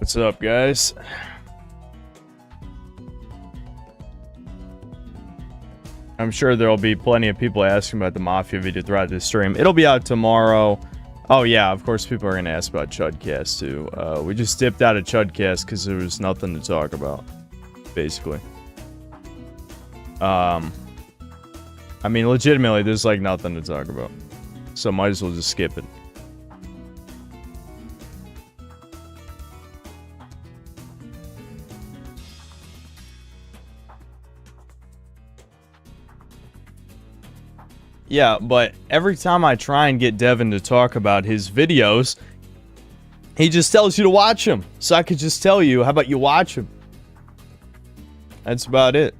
What's up, guys? I'm sure there'll be plenty of people asking about the Mafia video throughout this stream. It'll be out tomorrow. Oh yeah, of course people are going to ask about Chudcast too. We just dipped out of Chudcast because there was nothing to talk about, basically. I mean, legitimately, there's like nothing to talk about. So might as well just skip it. Yeah, but every time I try and get Devin to talk about his videos, he just tells you to watch them. So I could just tell you, how about you watch them? That's about it.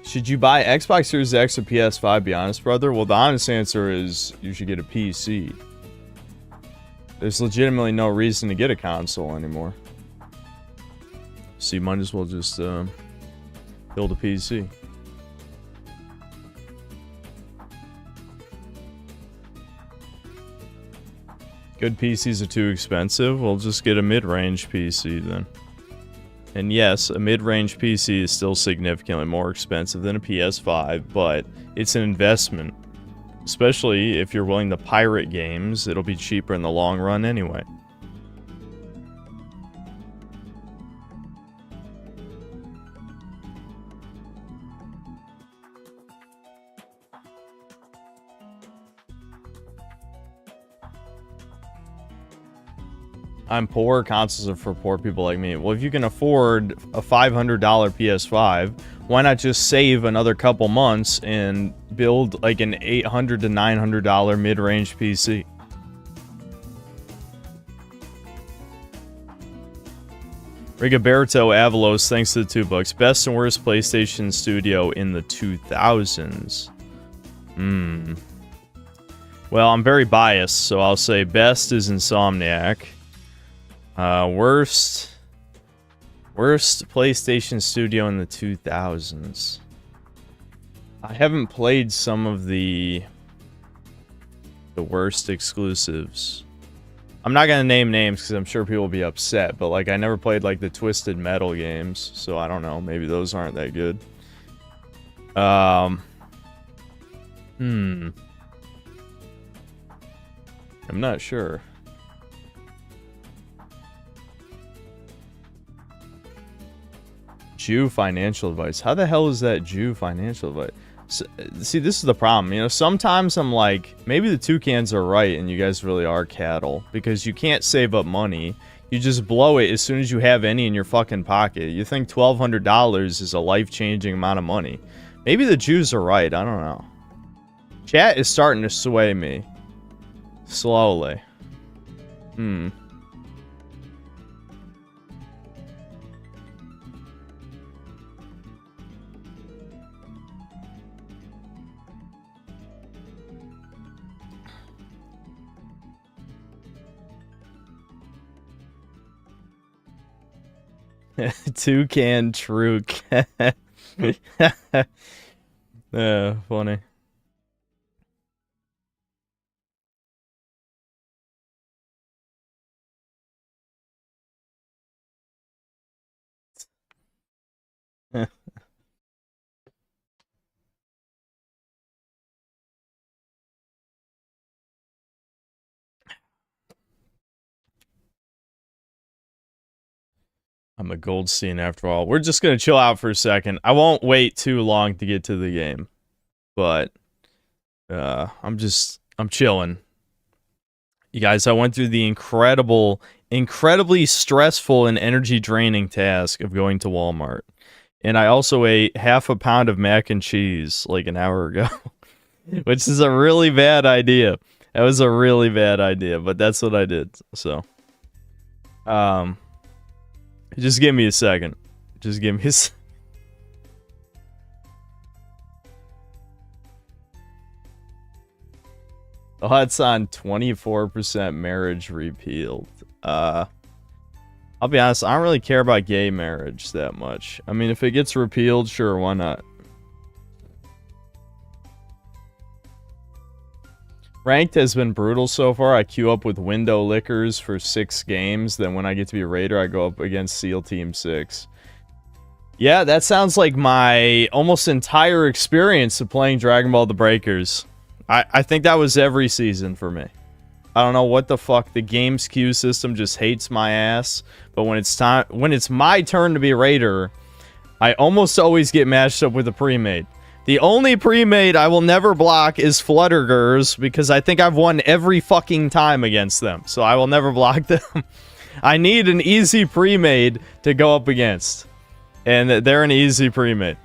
Should you buy Xbox Series X or PS5, be honest, brother? Well, the honest answer is you should get a PC. There's legitimately no reason to get a console anymore. So you might as well just build a PC. Good PCs are too expensive. We'll just get a mid-range PC then. And yes, a mid-range PC is still significantly more expensive than a PS5, but it's an investment. Especially if you're willing to pirate games, it'll be cheaper in the long run anyway. I'm poor, consoles are for poor people like me. Well, if you can afford a $500 PS5, why not just save another couple months and build like an $800 to $900 mid-range PC? Rigoberto Avalos, thanks to the $2. Best and worst PlayStation studio in the 2000s. Well, I'm very biased, so I'll say best is Insomniac. Worst PlayStation studio in the 2000s. I haven't played some of the worst exclusives. I'm not gonna name names because I'm sure people will be upset, but like I never played like the Twisted Metal games, so I don't know. Maybe those aren't that good. I'm not sure. Jew financial advice. How the hell is that Jew financial advice? So, see, this is the problem. You know, sometimes I'm like, maybe the Toucans are right and you guys really are cattle. Because you can't save up money. You just blow it as soon as you have any in your fucking pocket. You think $1,200 is a life-changing amount of money. Maybe the Jews are right. I don't know. Chat is starting to sway me. Slowly. Toucan Trook. Funny. I'm a Goldstein after all. We're just gonna chill out for a second. I won't wait too long to get to the game. But I'm chilling. You guys, I went through the incredibly stressful and energy draining task of going to Walmart. And I also ate half a pound of mac and cheese like an hour ago. Which is a really bad idea. That was a really bad idea, but that's what I did. So just give me a second. Just give me a second. Oh, it's on 24% marriage repealed. I'll be honest, I don't really care about gay marriage that much. I mean, if it gets repealed, sure, why not? Ranked has been brutal so far. I queue up with window lickers for 6 games. Then when I get to be a raider, I go up against SEAL Team 6. Yeah, that sounds like my almost entire experience of playing Dragon Ball The Breakers. I think that was every season for me. I don't know what the fuck. The game's queue system just hates my ass. But when it's my turn to be a raider, I almost always get matched up with a pre-made. The only pre-made I will never block is Fluttergers, because I think I've won every fucking time against them. So I will never block them. I need an easy pre-made to go up against. And they're an easy pre-made.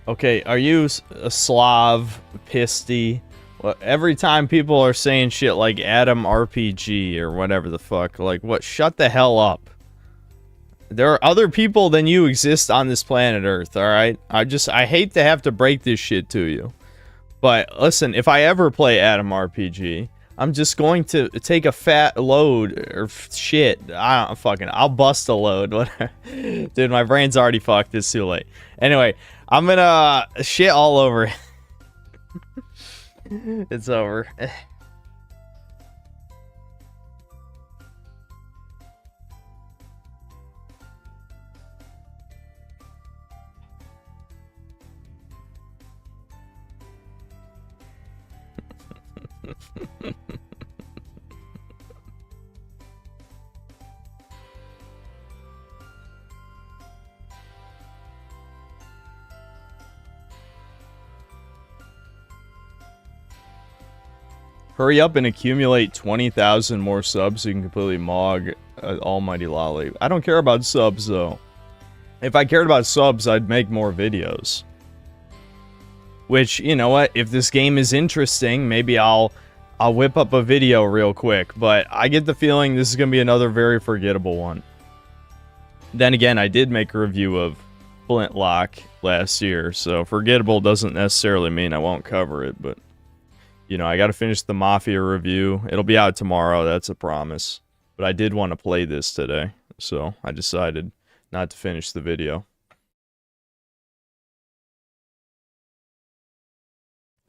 Okay, are you a Slav, Pisty? Well, every time people are saying shit like Adam RPG or whatever the fuck, like, what? Shut the hell up. There are other people than you exist on this planet Earth, alright? I hate to have to break this shit to you. But, listen, if I ever play Adam RPG, I'm just going to take a fat load, or shit, I'll bust a load, whatever. Dude, my brain's already fucked, it's too late. Anyway, I'm gonna shit all over. It's over. Hurry up and accumulate 20,000 more subs so you can completely mog Almighty Lolly. I don't care about subs, though. If I cared about subs, I'd make more videos. Which, you know what? If this game is interesting, maybe I'll whip up a video real quick. But I get the feeling this is going to be another very forgettable one. Then again, I did make a review of Flintlock last year. So forgettable doesn't necessarily mean I won't cover it, but... You know, I gotta finish the Mafia review. It'll be out tomorrow, that's a promise. But I did want to play this today, so I decided not to finish the video.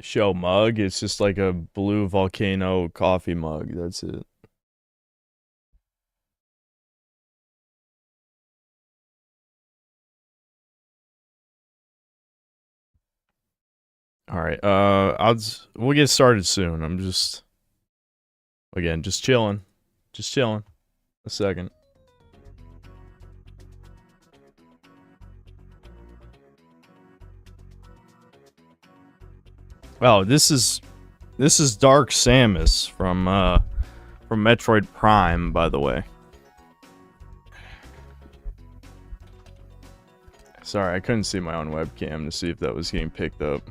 Show mug, it's just like a blue volcano coffee mug, that's it. Alright, we'll get started soon. I'm just... Again, just chilling. Just chilling. A second. Oh, this is Dark Samus from Metroid Prime, by the way. Sorry, I couldn't see my own webcam to see if that was getting picked up.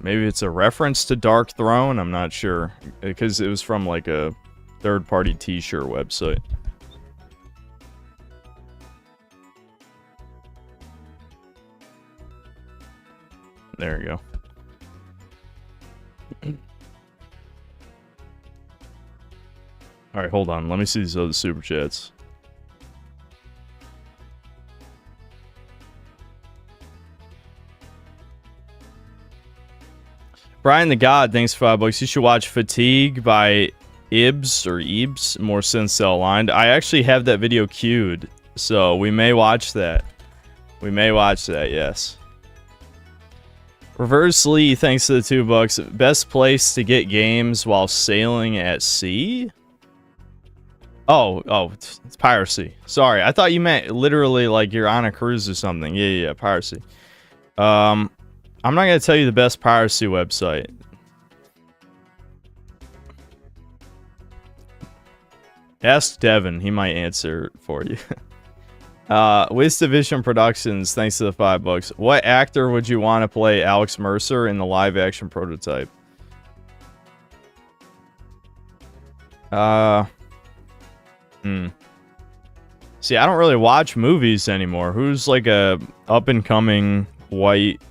Maybe it's a reference to Dark Throne, I'm not sure. Because it was from like a third-party t-shirt website. There you go. Alright, hold on. Let me see these other super chats. Brian the God, thanks for $5. You should watch Fatigue by Ibs or Ebs, more Sincel aligned. I actually have that video queued, so we may watch that. We may watch that, yes. Reverse Lee, thanks to the $2. Best place to get games while sailing at sea? Oh, it's piracy. Sorry, I thought you meant literally like you're on a cruise or something. Yeah, piracy. I'm not going to tell you the best piracy website. Ask Devin, he might answer for you. Wiz Division Productions, thanks to the $5. What actor would you want to play Alex Mercer in the live-action prototype? See, I don't really watch movies anymore. Who's like a up-and-coming white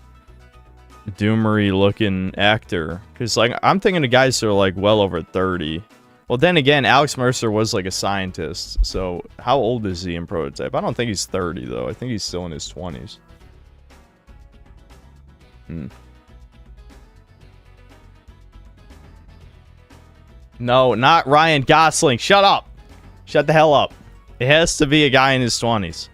doomery looking actor? Because like I'm thinking of guys that are like well over 30. Well, then again, Alex Mercer was like a scientist. So how old is he in Prototype? I don't think he's 30 though. I think he's still in his 20s. No, not Ryan Gosling. Shut up. Shut the hell up. It has to be a guy in his 20s.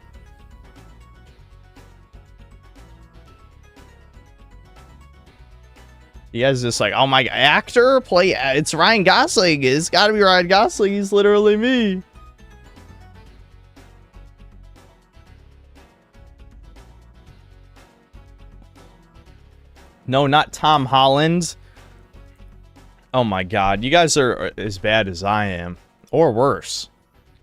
You guys just like, oh my, actor? Play, it's Ryan Gosling. It's gotta be Ryan Gosling. He's literally me. No, not Tom Holland. Oh my god, you guys are as bad as I am. Or worse.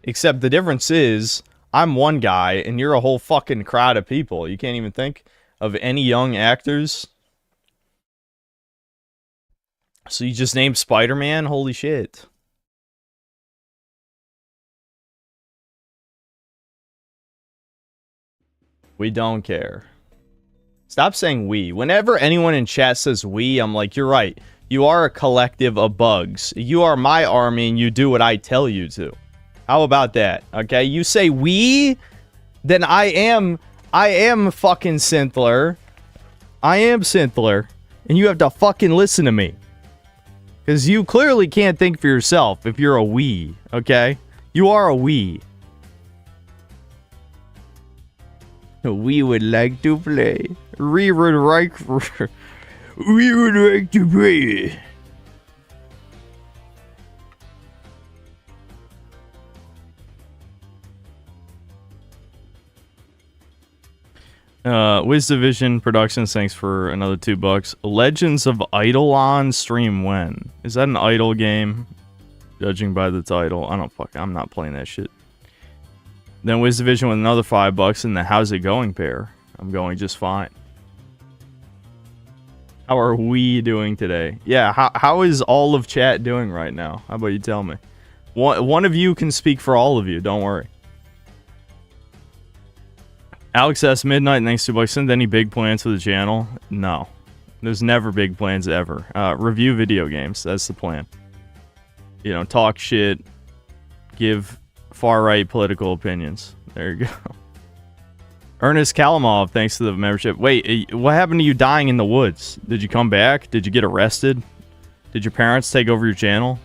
Except the difference is, I'm one guy, and you're a whole fucking crowd of people. You can't even think of any young actors. So you just named Spider-Man? Holy shit. We don't care. Stop saying we. Whenever anyone in chat says we, I'm like, you're right. You are a collective of bugs. You are my army, and you do what I tell you to. How about that? Okay, you say we, then I am fucking Synthler. I am Synthler, and you have to fucking listen to me. Because you clearly can't think for yourself if you're a we, okay? You are a we. We would like to play. We would like to play. Wiz Division Productions, thanks for another $2. Legends of Eidolon stream when? Is that an idle game? Judging by the title. I'm not playing that shit. Then Wiz Division with another $5 and the how's it going pair. I'm going just fine. How are we doing today? Yeah, how is all of chat doing right now? How about you tell me? One of you can speak for all of you, don't worry. Alex S. Midnight, thanks to $2. Any big plans for the channel? No. There's never big plans ever. Review video games. That's the plan. You know, talk shit. Give far-right political opinions. There you go. Ernest Kalamov, thanks to the membership. Wait, what happened to you dying in the woods? Did you come back? Did you get arrested? Did your parents take over your channel?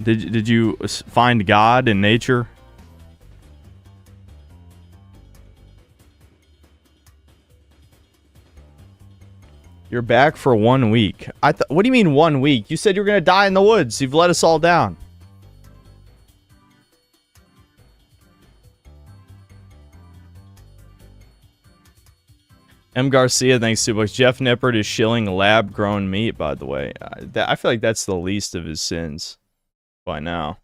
Did you find God in nature? You're back for 1 week. What do you mean 1 week? You said you were going to die in the woods. You've let us all down. M. Garcia, thanks $2. Jeff Nippert is shilling lab-grown meat, by the way. I feel like that's the least of his sins by now.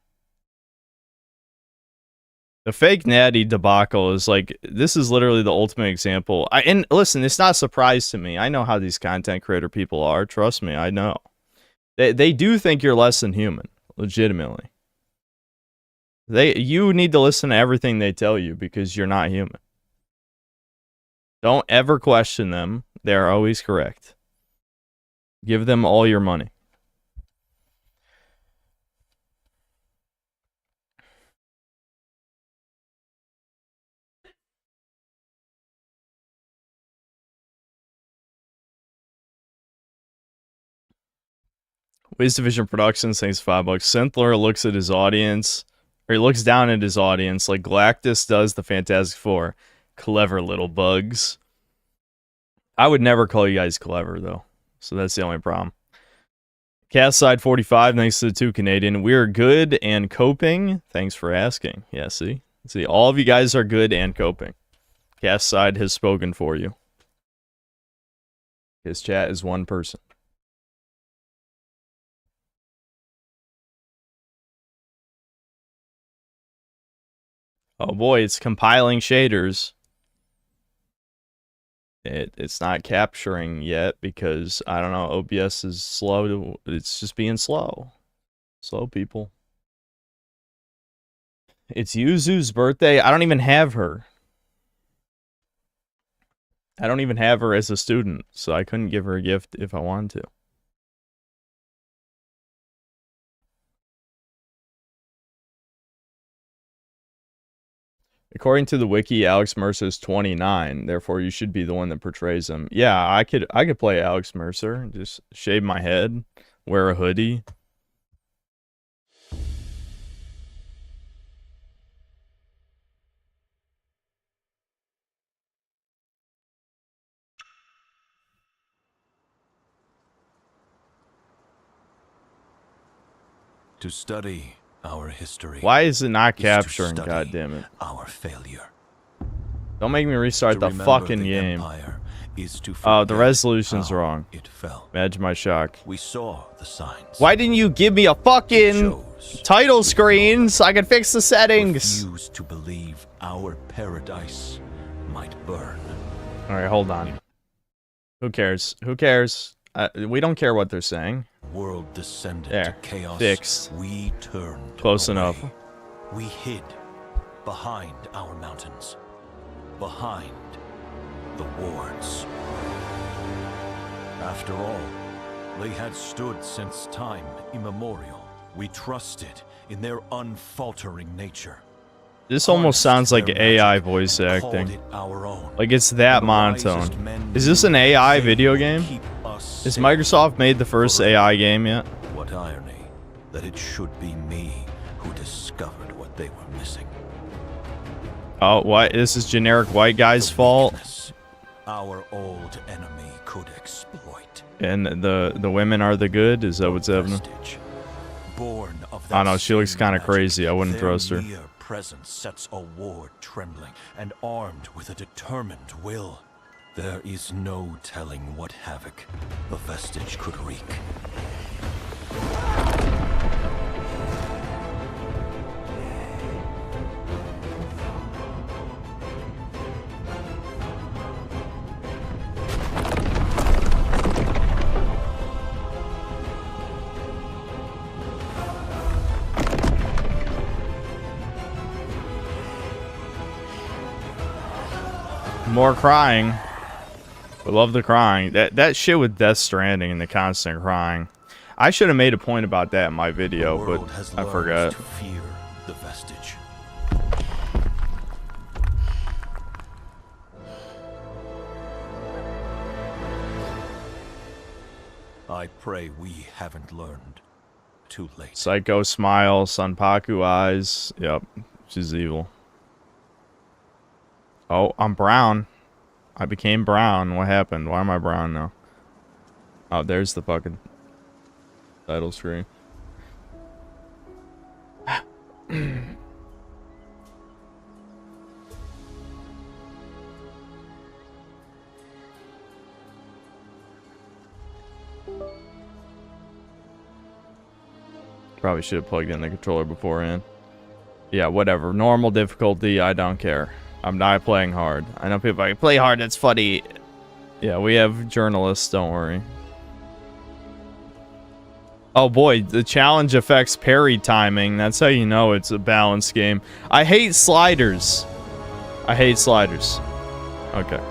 The fake Natty debacle is like, this is literally the ultimate example. And listen, it's not a surprise to me. I know how these content creator people are. Trust me, I know. They do think you're less than human, legitimately. You need to listen to everything they tell you because you're not human. Don't ever question them. They're always correct. Give them all your money. Wiz Division Productions, thanks $5. Synthler looks at his audience, or he looks down at his audience like Galactus does the Fantastic Four. Clever little bugs. I would never call you guys clever, though. So that's the only problem. Castside 45, thanks to the 2 Canadian. We're good and coping. Thanks for asking. Yeah, see? See, all of you guys are good and coping. Castside has spoken for you. His chat is one person. Oh boy, it's compiling shaders. It's not capturing yet because, I don't know, OBS is slow. It's just being slow. Slow, people. It's Yuzu's birthday. I don't even have her. I don't even have her as a student, so I couldn't give her a gift if I wanted to. According to the wiki, Alex Mercer is 29, therefore you should be the one that portrays him. Yeah, I could play Alex Mercer. Just shave my head, wear a hoodie. To study our history. Why is it not capturing? God damn it! Our failure. Don't make me restart the fucking game. Oh, the resolution's wrong. It fell. Imagine my shock. We saw the signs. Why didn't you give me a fucking title screen so I could fix the settings? Refused to believe our paradise might burn. All right, hold on. Who cares? Who cares? We don't care what they're saying. World descended there. To chaos. Fixed. We turned close away. enough. We hid behind our mountains, behind the wards. After all, they had stood since time immemorial. We trusted in their unfaltering nature. This almost sounds like AI voice acting. Like it's that monotone. Is this an AI video game? Has Microsoft made the first AI game yet? What irony that it should be me who discovered what they were missing. Oh, what? This is generic white guy's fault? Our old enemy could exploit. And the women are the good? Is that what's happening? Born of I don't know, she looks kind of crazy. I wouldn't trust her. Their presence sets a ward trembling and armed with a determined will. There is no telling what havoc the vestige could wreak. More crying. I love the crying. That shit with Death Stranding and the constant crying. I should have made a point about that in my video, but I forgot. To fear the vestige. I pray we haven't learned. Too late. Psycho smile, Sanpaku eyes. Yep, she's evil. Oh, I'm brown. I became brown. What happened? Why am I brown now? Oh, there's the fucking title screen. Probably should have plugged in the controller beforehand. Yeah, whatever. Normal difficulty, I don't care. I'm not playing hard. I know people like, play hard, that's funny. Yeah, we have journalists, don't worry. Oh boy, the challenge affects parry timing. That's how you know it's a balanced game. I hate sliders. I hate sliders. Okay.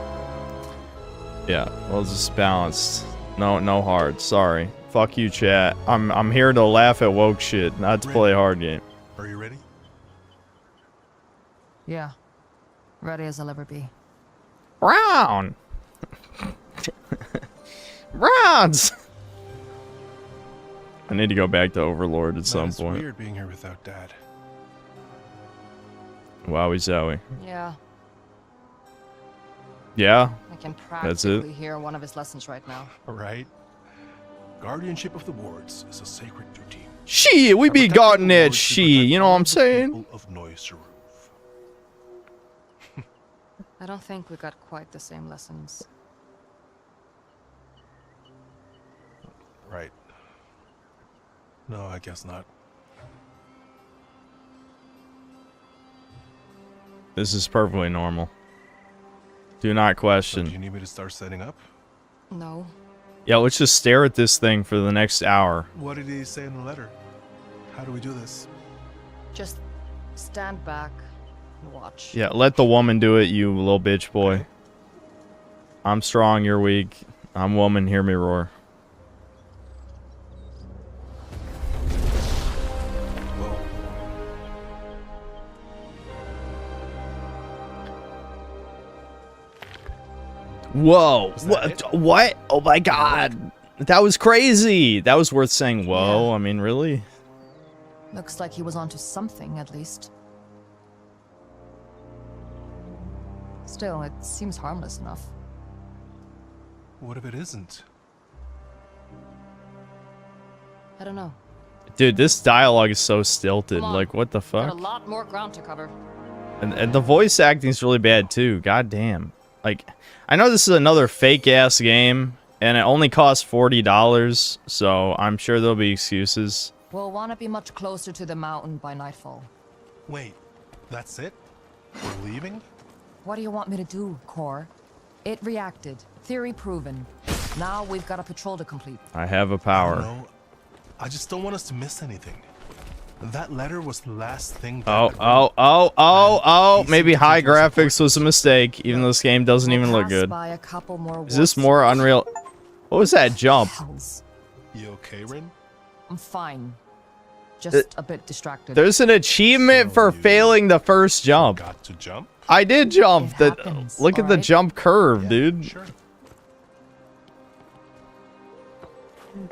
Yeah, well, it's just balanced. No hard, sorry. Fuck you, chat. I'm here to laugh at woke shit, not to play a hard game. Are you ready? Yeah. Ready as I'll ever be. Brown! Browns! I need to go back to Overlord at some point. It's weird being here without Dad. Wowie zowie. Yeah. Yeah? I can That's it? practically hear one of his lessons right now. Right? Guardianship of the wards is a sacred duty. Shit, we be guarding that shit, you know what I'm saying? Of Noisaruf. I don't think we got quite the same lessons. Right. No, I guess not. This is perfectly normal. Do not So question. do you need me to start setting up? No. Yeah, let's just stare at this thing for the next hour. What did he say in the letter? How do we do this? Just Stand back and watch. Yeah, let the woman do it, you little bitch boy. I'm strong, you're weak. I'm woman, hear me roar. Whoa. Whoa! Was that it? What? Oh my god! That was crazy! That was worth saying whoa. Yeah. I mean, really? Looks like he was onto something, at least. Still, it seems harmless enough. What if it isn't? I don't know. Dude, this dialogue is so stilted. Come on. Like, what the Got a fuck? lot more ground to cover. And the voice acting's really bad too. God damn. Like, I know this is another fake ass game, and it only costs $40, so I'm sure there'll be excuses. We'll want to be much closer to the mountain by nightfall. Wait, that's it? We're leaving? What do you want me to do, Core? It reacted. Theory proven. Now we've got a patrol to complete. I have a I power. don't know. I just don't want us to miss anything. That letter was the last thing. back Oh, at oh, home. oh, oh, He maybe seemed to high think it was graphics was a mistake, even though this game doesn't We'll even look pass good. by a couple more Is this warts. more Unreal? What was that jump? Hells. You okay, Rin? I'm fine. Just a bit distracted. There's an achievement So for you failing the first jump. Got to jump? I did jump. It happens, Look at the alright? jump curve, Yeah, dude. Sure.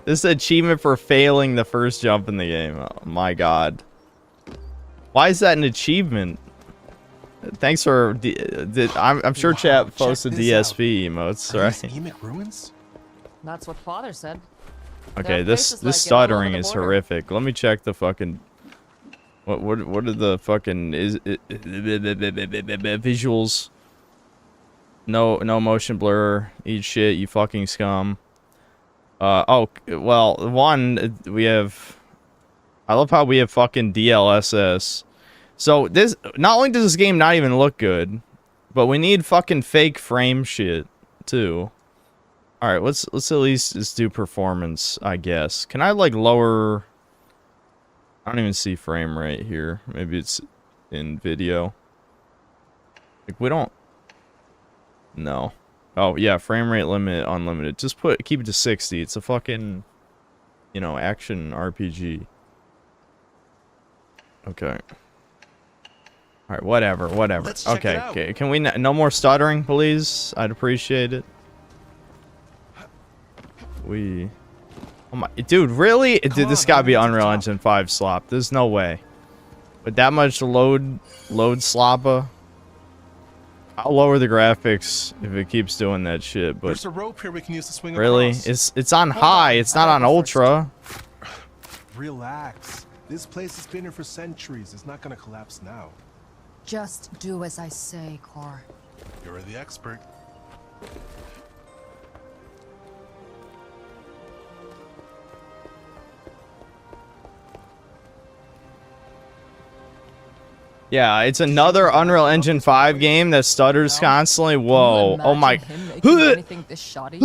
This is achievement for failing the first jump in the game. Oh my god. Why is that an achievement? Thanks for... I'm sure Wow, chat check posted this DSP emotes, Are right? these Emic ruins? That's what Father said. Okay, There are this places like it all stuttering over the is border. horrific. Let me check the fucking... What are the fucking... visuals? No motion blur. Eat shit, you fucking scum. Oh, well, one, we have... I love how we have fucking DLSS. So this, not only does this game not even look good, but we need fucking fake frame shit too. All right, let's at least just do performance, I guess. Can I like lower? I don't even see frame rate here. Maybe it's in video. Like we don't. No. Oh yeah, frame rate limit unlimited. Just keep it to 60. It's a fucking, you know, action RPG. Okay. All right, whatever. Let's check Okay, it out. okay. Can we no more stuttering, please? I'd appreciate it. Oh my, dude, really? Dude, this on, gotta be how do we get to Unreal the top? Engine 5 slop. There's no way. With that much load sloppa, I'll lower the graphics if it keeps doing that shit. But There's a rope here we can use to swing really, across. it's on Hold high. on, It's I not gotta on go first. ultra. Relax. This place has been here for centuries. It's not gonna collapse now. Just do as I say, Core. You're the expert. Yeah, it's another Unreal Engine 5 game that stutters constantly. Can you Whoa. Oh my. imagine him making anything this shoddy?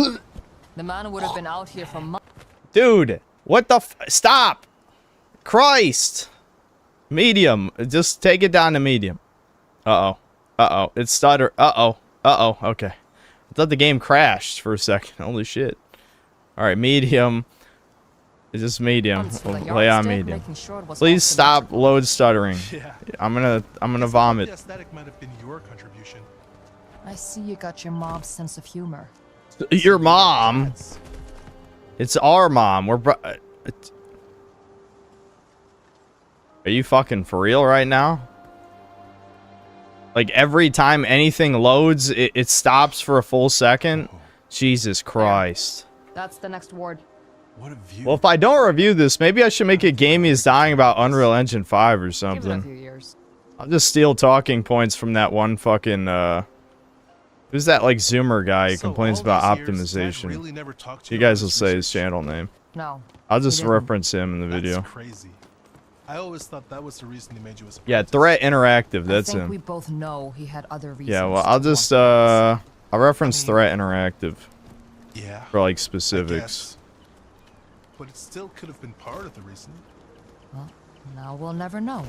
The man would have been out here for months. Dude, what the stop. Christ. Medium. Just take it down to medium. Uh-oh. Uh-oh. It's stutter. Uh-oh. Uh-oh. Okay. I thought the game crashed for a second. Holy shit. All right, medium. Is this medium? Once for the We'll play on yardstick, medium. making sure it was Please all stop symmetrical. load stuttering. Yeah. I'm gonna The vomit. aesthetic might have been your contribution. I see you got your mom's sense of humor. Your mom. That's- It's our mom. Are you fucking for real right now? Like every time anything loads, it stops for a full second? Jesus Christ. That's the next ward. What a view. Well, if I don't review this, maybe I should make a Gamey is Dying about Unreal Engine 5 or Give it a something. few years. I'll just steal talking points from that one fucking, who's that, like, Zoomer guy who So complains all about these years, Dad optimization? really never talked to You about guys will this say his research. channel name. No. I'll just didn't. reference him in the That's video. crazy. I always thought that was the reason they made you a surprise. Yeah, Threat Interactive, that's I think him. we both know he had other reasons. Yeah, well, to I'll just, want I'll reference I mean- Threat Interactive Yeah. for, like, I specifics. guess. But it still could have been part of the reason. this. Now we'll never know.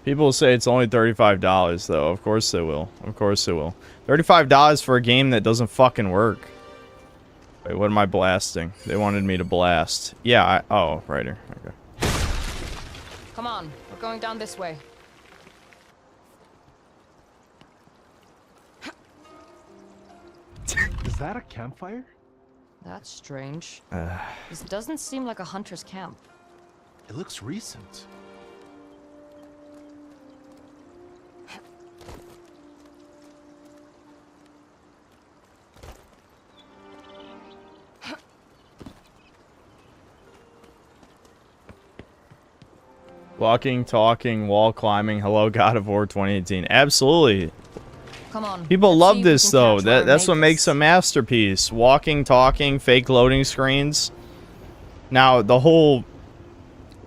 People say it's only $35 though. Of course they will. Of course they will. $35 for a game that doesn't fucking work. Wait, what am I blasting? They wanted me to blast. Yeah, oh, right here. Okay. Come on, we're going down this way. Is that a campfire? That's strange. This doesn't seem like a hunter's camp. It looks recent. Walking, talking, wall climbing. Hello, God of War 2018. Absolutely. Come on. People let's love see if we this can though. catch whoever That's made what makes this. a masterpiece. Walking, talking, fake loading screens. Now the whole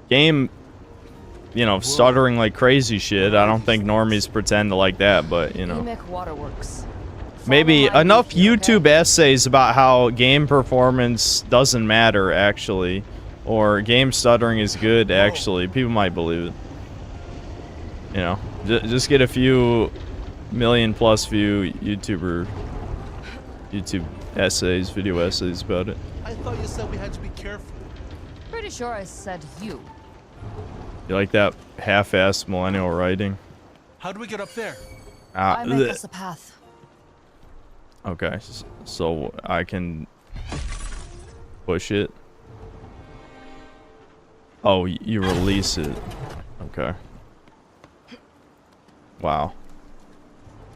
game, you know, stuttering like crazy shit. I don't think normies pretend to like that, but you know. Emic Waterworks. Maybe Follow my enough lead here, okay? YouTube essays about how game performance doesn't matter actually, or game stuttering is good actually. People might believe it. You know, just get a few million plus view YouTube essays, video essays about it. I thought you said we had to be careful. Pretty sure I said you. You like that half-assed millennial writing? How do we get up there? I make Bleh. us a path. Okay, so I can push it. Oh, you release it. Okay. Wow.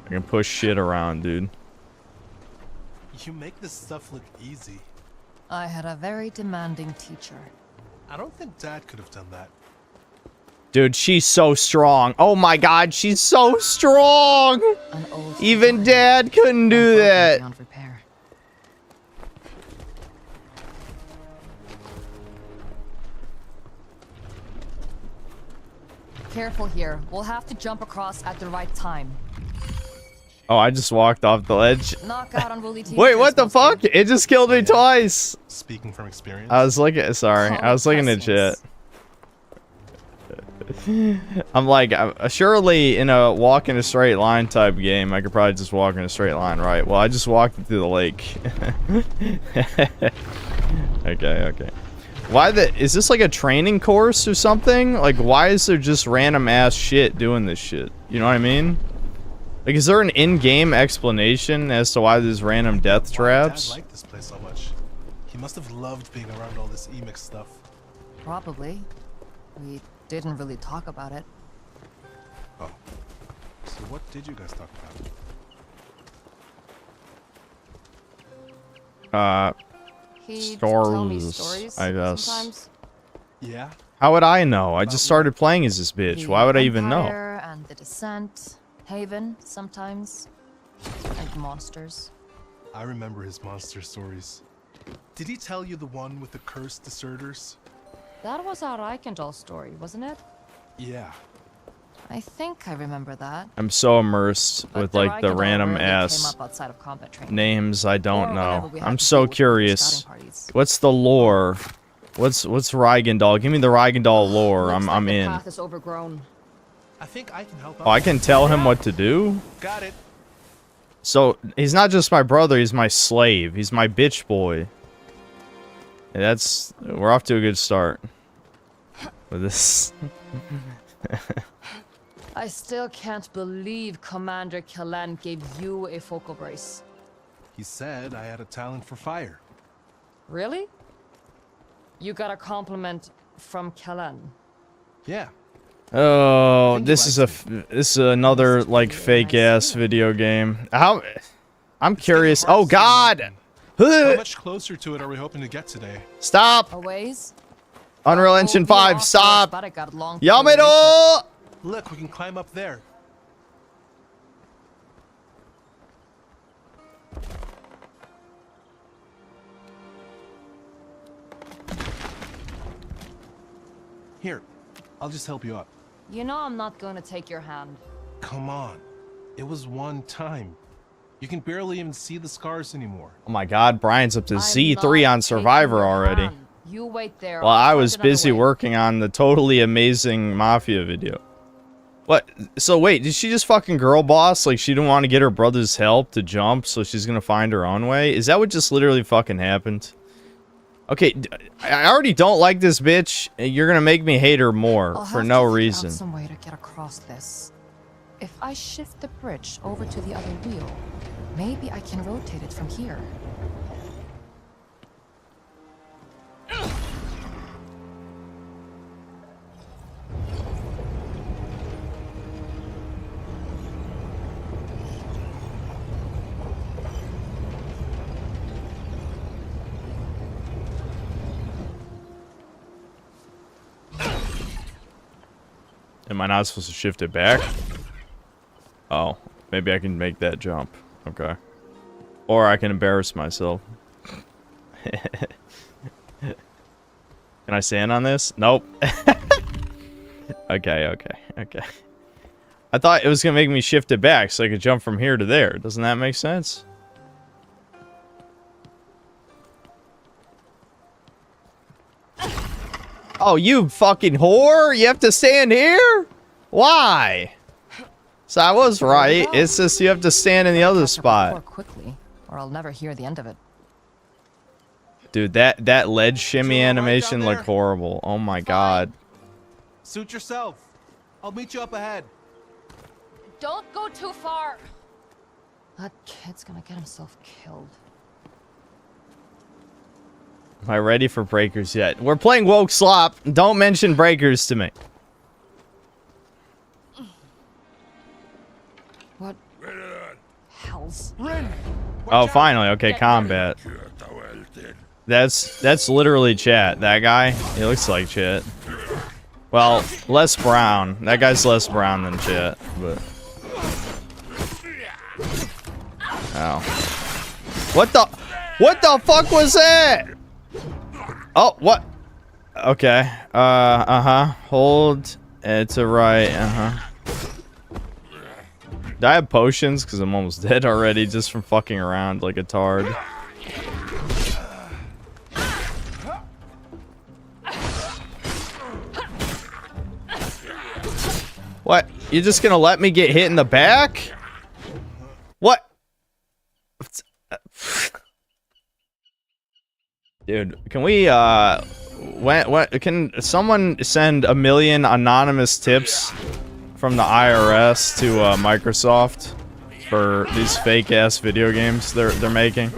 I can push shit around, dude. You make this stuff look easy. I had a very demanding teacher. I don't think Dad could have done that. Dude, she's so strong. Oh my god, she's so strong! An old Even design, Dad couldn't do unbroken that. beyond repair. Careful here. We'll have to jump across at the right time. Oh, I just walked off the ledge. Knock out unruly teenagers. Wait, what the fuck? mostly. It just killed me twice. Speaking from experience. I was looking, sorry. Call I was looking at chat. I'm like, surely in a walk in a straight line type game, I could probably just walk in a straight line, right? Well, I just walked through the lake. Okay. Why is this like a training course or something? Like, why is there just random ass shit doing this shit? You know what I mean? Like, is there an in-game explanation as to why there's random death Why traps? Dad liked this place so much. He must have loved being around all this Emic stuff. Probably. We didn't really talk about it. Oh. So what did you guys talk about? He'd tell me Stories, stories I guess. sometimes. Yeah? How would I know? I just started playing as this bitch. The Why would I even know? Empire and the Descent, Haven sometimes, and monsters. I remember his monster stories. Did he tell you the one with the cursed deserters? That was our Reichendahl story, wasn't it? Yeah. I think I remember that. I'm so immersed But with like the Reichendahl random rarely came ass up outside of combat training. names I Or don't whenever know. we had I'm to so deal with curious. scouting parties. What's the lore? What's Reichendahl? Give me the Reichendahl lore. Looks like I'm the in. path is overgrown. I think I can help out. Oh, I can tell him what to do? Got it. So, he's not just my brother, he's my slave. He's my bitch boy. And we're off to a good start with this. I still can't believe Commander Kellan gave you a focal brace. He said I had a talent for fire. Really? You got a compliment from Kellan. Yeah. Oh, think this he is likes this is another like fake ass video game. I'm curious. hard Oh to see god. How much closer to it are we hoping to get today? Stop. A ways? Unreal Engine Oh, yeah, 5, stop. but I got long before we reach it. Yamero! Look, we can climb up there. Here, I'll just help you up. You know I'm not going to take your hand. Come on. It was one time. You can barely even see the scars anymore. Oh my god, Brian's up to I'm Z3 not on Survivor taking your already. hand. You wait there. Well, I'll I find was another busy way. working on the totally amazing Mafia video. What? So wait, did she just fucking girl boss? Like she didn't want to get her brother's help to jump, so she's gonna find her own way? Is that what just literally fucking happened? Okay, I already don't like this bitch. You're gonna make me hate her more I'll for have no to figure out reason. some way to get across this. If I shift the bridge over to the other wheel, maybe I can rotate it from here. Am I not supposed to shift it back? Oh, maybe I can make that jump. Okay. Or I can embarrass myself. Can I stand on this? Nope. Okay. I thought it was gonna make me shift it back so I could jump from here to there. Doesn't that make sense? Oh, you fucking whore! You have to stand here? Why? So I was right. It's just you have to stand in the other spot. Quickly, or I'll never hear the end of it. Dude, that ledge shimmy Doing all right animation down looked there? horrible. Oh my god. Suit yourself. I'll meet you up ahead. Don't go too far. That kid's gonna get himself killed. Am I ready for breakers yet? We're playing woke slop. Don't mention breakers to me. What? Hells. Rin! Oh, finally. Okay, combat. That's literally chat. That guy, he looks like chat. Well, less brown. That guy's less brown than chat, but... Oh. What the fuck was that? Oh, what? Okay. Hold it to right. Do I have potions? Because I'm almost dead already just from fucking around like a tard. What? You're just gonna let me get hit in the back? What? Dude, can we, can someone send 1 million anonymous tips from the IRS to, Microsoft for these fake-ass video games they're making?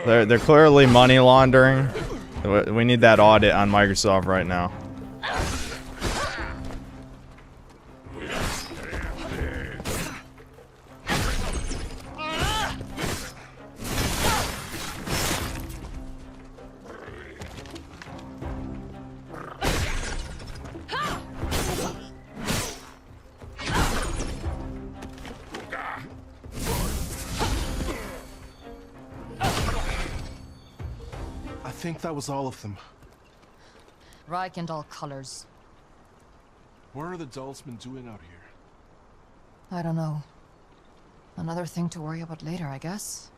They're clearly money laundering. We need that audit on Microsoft right now. I think that was all of them. Reich and all colors. What are the Dultsmen doing out here? I don't know. Another thing to worry about later, I guess.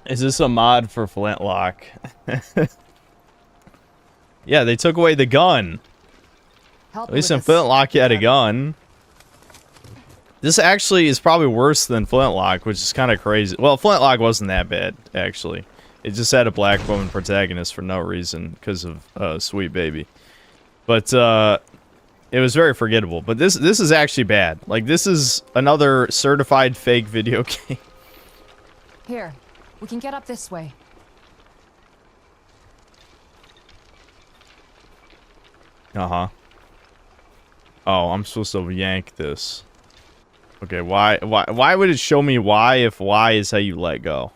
Is this a mod for Flintlock? Yeah, they took away the gun. Help At least with in this. Flintlock you had a gun. This actually is probably worse than Flintlock, which is kind of crazy. Well, Flintlock wasn't that bad, actually. It just had a black woman protagonist for no reason because of Sweet Baby. But it was very forgettable. But this is actually bad. Like, this is another certified fake video game. Here, we can get up this way. Uh-huh. Oh, I'm supposed to yank this. Okay, why would it show me Y if Y is how you let go?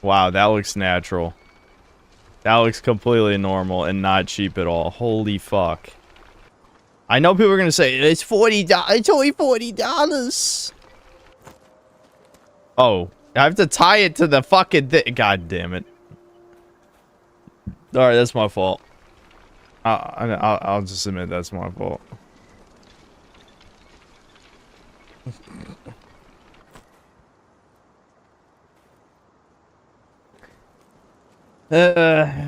Wow, that looks natural. That looks completely normal and not cheap at all. Holy fuck. I know people are gonna say, it's $40, it's only $40. Oh, I have to tie it to the fucking thing. God damn it. Alright, that's my fault. I'll just admit that's my fault. It's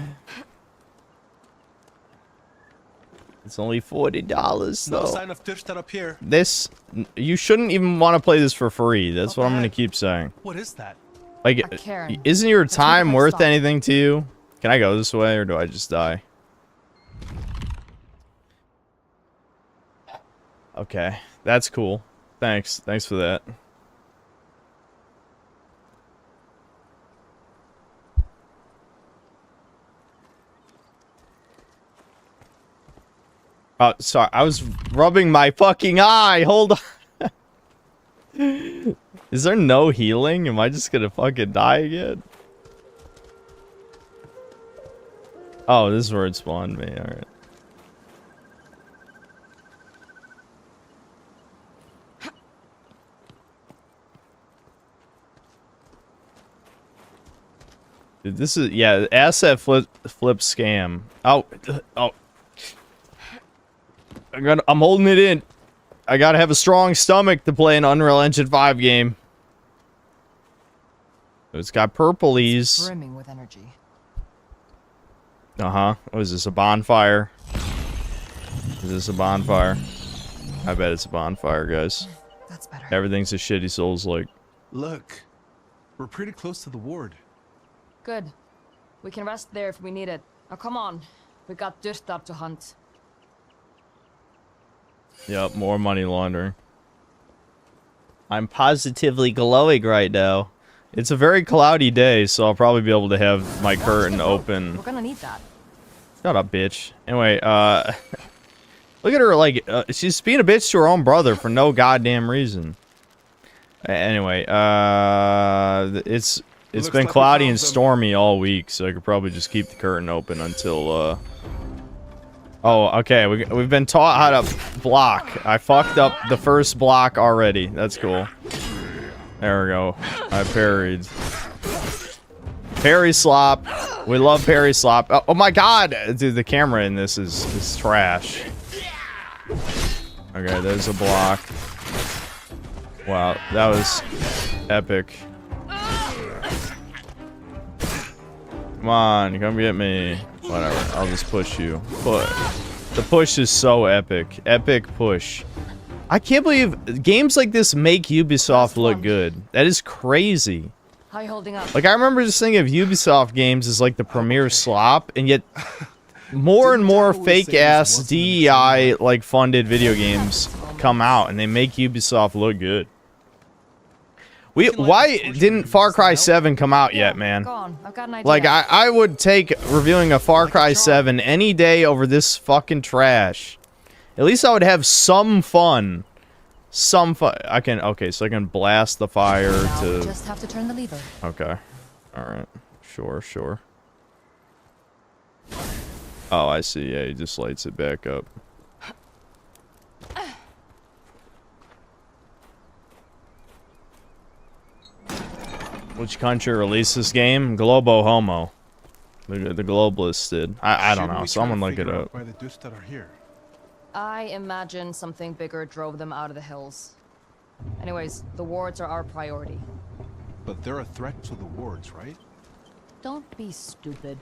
only $40 No though. sign of Tyrstad up here. This, you shouldn't even want to play this for free. That's Not what I'm bad. gonna keep saying. What is that? Like, A cairn. isn't your Let's make a time quick worth stop. anything to you? Can I go this way or do I just die? Okay, that's cool. Thanks for that. Oh, sorry, I was rubbing my fucking eye. Hold on. Is there no healing? Am I just gonna fucking die again? Oh, this is where it spawned me. Alright. Dude, this is, yeah, asset flip scam. Oh. I'm holding it in. I gotta have a strong stomach to play an Unreal Engine 5 game. It's got purplies. Brimming with energy. Uh-huh. What is this, a bonfire? Is this a bonfire? I bet it's a bonfire, guys. That's better. Everything's a shitty Souls-like. Look, we're pretty close to the ward. Good. We can rest there if we need it. Now come on. We got Dyrtar to hunt. Yep, more money laundering. I'm positively glowing right now. It's a very cloudy day, so I'll probably be able to have my curtain open. We're gonna need that. Shut up, bitch. Anyway, look at her, like, she's being a bitch to her own brother for no goddamn reason. Anyway, it's Looks been like we cloudy found and them. stormy all week, so I could probably just keep the curtain open until, Oh, okay, we've been taught how to block. I fucked up the first block already. That's cool. There we go. I parried. Parry slop. We love parry slop. Oh my god! Dude, the camera in this is trash. Okay, there's a block. Wow, that was epic. Come on, come get me. Whatever, I'll just push you. But the push is so epic. Epic push. I can't believe games like this make Ubisoft look good. That is crazy. How you holding up? Like, I remember just thinking of Ubisoft games as like the premier slop, and yet more and more Didn't Dad always say fake ass this wasn't an DEI like funded video games come out, and they make Ubisoft look good. Why didn't Far Cry 7 come out yet, man? Go on. I've got an idea. Like, I would take reviewing a Far Cry 7 any day over this fucking trash. At least I would have some fun. Some fun. Okay, so I can blast the fire Now we to... just have to turn the lever. Okay. Alright. Sure. Oh, I see. Yeah, he just lights it back up. Which country released this game? Globo Homo. The globalists did. I don't Shouldn't know. we try Someone to look it figure out up. Why the Dyrstad are here? I imagine something bigger drove them out of the hills. Anyways, the wards are our priority. But they're a threat to the wards, right? Don't be stupid.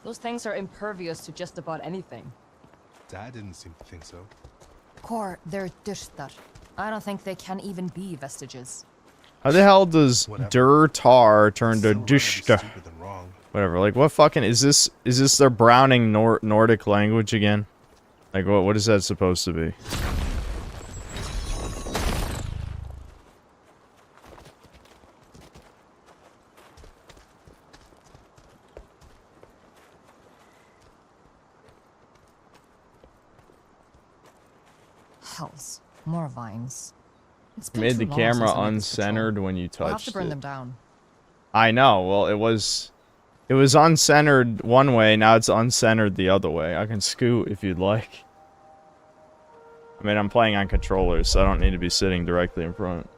Those things are impervious to just about anything. Dad didn't seem to think so. Core, they're Dyrstad. I don't think they can even be vestiges. How the hell does Whatever. Durtar turn to Still rather be Dushta? stupid than wrong. Whatever. Like, what fucking is this? Is this their Browning Nordic language again? Like, what is that supposed to be? Hells. More vines. It's been Made too the long camera since I made this patrol. uncentered when you We'll have touched to burn it. them down. I know. Well, it was uncentered one way. Now it's uncentered the other way. I can scoot if you'd like. I mean, I'm playing on controllers, so I don't need to be sitting directly in front.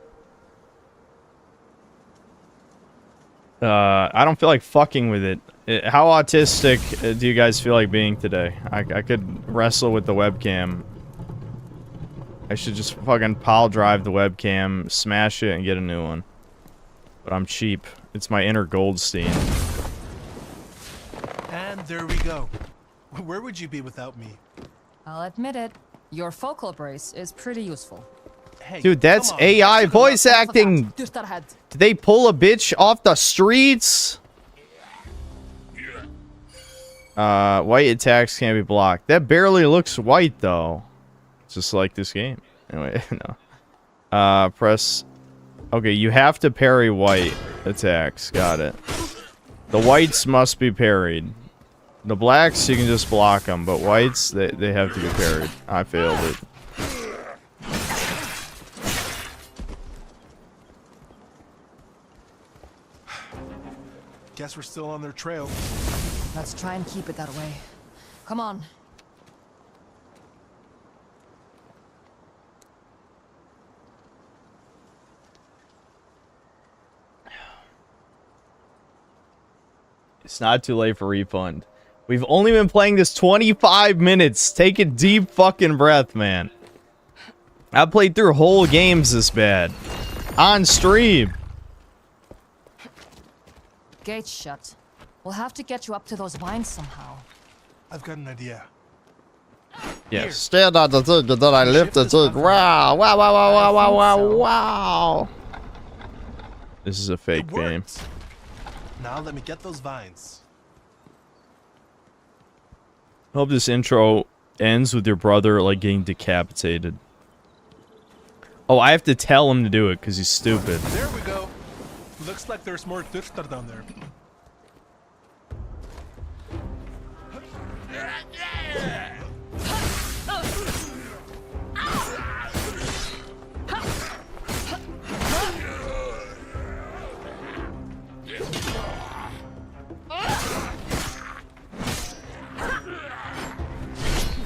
I don't feel like fucking with it. How autistic do you guys feel like being today? I could wrestle with the webcam. I should just fucking pile drive the webcam, smash it, and get a new one. But I'm cheap. It's my inner Goldstein. And there we go. Where would you be without me? I'll admit it. Your focal brace is pretty useful. Hey, Dude, that's come on, AI let's go voice up. acting. Did Did they pull a bitch off the streets? White attacks can't be blocked. That barely looks white though. Just like this game. Anyway, no. Press. Okay, you have to parry white attacks. Got it. The whites must be parried. The blacks, you can just block them, but whites, they have to be parried. I failed it. Guess we're still on their trail. Let's try and keep it that way. Come on. It's not too late for refund. We've only been playing this 25 minutes. Take a deep fucking breath, man. I played through whole games this bad. On stream. Gate's shut. We'll have to get you up to those vines somehow. I've got an idea. Yes. Stand on the thing and then I lift the thing. Wow. Wow, wow, wow, wow, wow, wow, wow. This is a fake It game. worked. Now let me get those vines. I hope this intro ends with your brother, like, getting decapitated. Oh, I have to tell him to do it because he's stupid. There we go. Looks like there's more Dürster down there.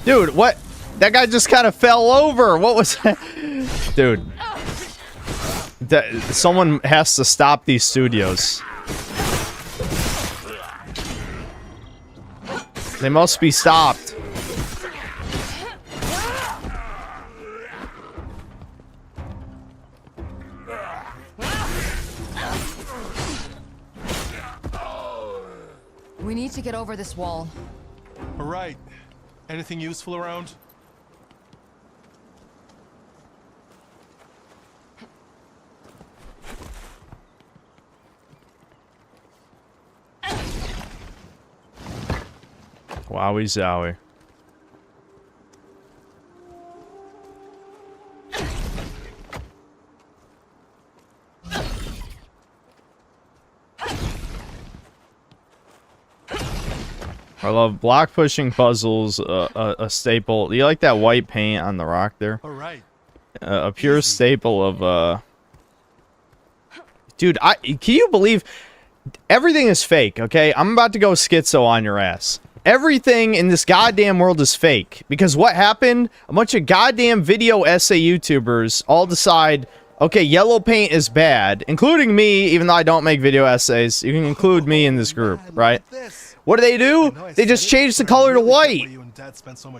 Dude, what? That guy just kind of fell over. What was that? Dude. Someone has to stop these studios. They must be stopped. We need to get over this wall. All right. Anything useful around? Wowie zowie. I love block pushing puzzles, a staple. Do you like that white paint on the rock there? All right. A pure staple of, Dude, can you believe... Everything is fake, okay? I'm about to go schizo on your ass. Everything in this goddamn world is fake. Because what happened? A bunch of goddamn video essay YouTubers all decide, okay, yellow paint is bad. Including me, even though I don't make video essays. You can include me in this group, right? What do? They just changed the color to white.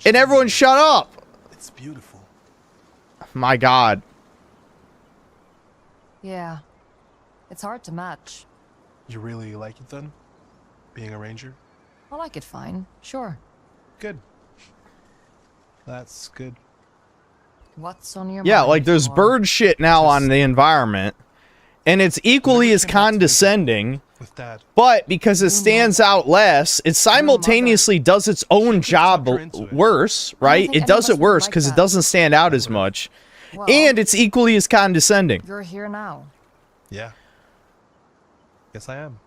And everyone shut up. It's beautiful. My God. Yeah. It's hard to match. You really like it then? Being a ranger? I like it fine. Sure. Good. That's good. What's on your Yeah, mind? like there's Or- bird shit now on the environment. And it's equally as condescending. With Dad. But because it stands out less, it simultaneously does its own job worse, right? think It does it any of us would worse like because it that. doesn't stand out as much. Well, And it's equally as condescending. you're here now. Yeah. Yes, I am.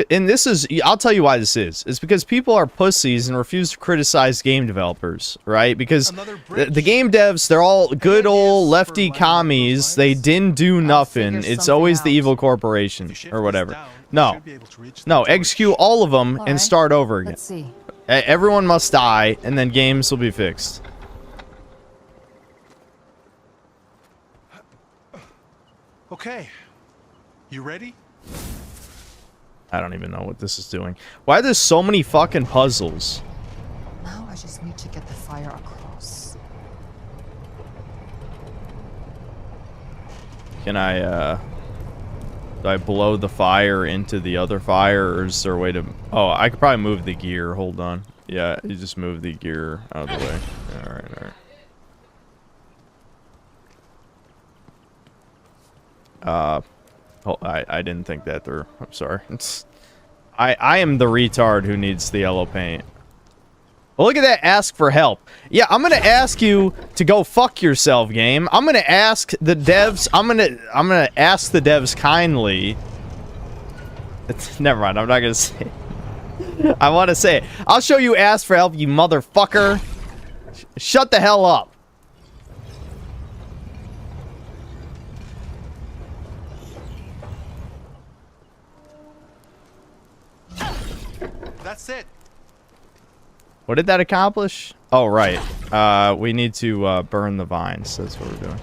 And this is, I'll tell you why this is. It's because people are pussies and refuse to criticize game developers, right? Because Another the bridge. game devs, they're all good old lefty for lighting commies. those They lines. didn't do nothing. figure It's something always the out. evil If corporation you shift or this whatever. down, you No, should be able to reach the no, torch. execute all of them and Alright. start over again. Let's see. Everyone must die, and then games will be fixed. Okay. You ready? I don't even know what this is doing. Why are there so many fucking puzzles? Now I just need to get the fire across. Can I, Do I blow the fire into the other fire, or is there a way to... Oh, I could probably move the gear. Hold on. Yeah, you just move the gear out of the way. Alright, alright. Oh, I didn't think that through. I'm sorry. I am the retard who needs the yellow paint. Well, look at that. Ask for help. Yeah, I'm gonna ask you to go fuck yourself, game. I'm gonna ask the devs. I'm gonna ask the devs kindly. Never mind. I'm not gonna say it. I want to say it. I'll show you ask for help, you motherfucker. Shut the hell up. That's it. What did that accomplish? Oh, right. We need to burn the vines. That's what we're doing.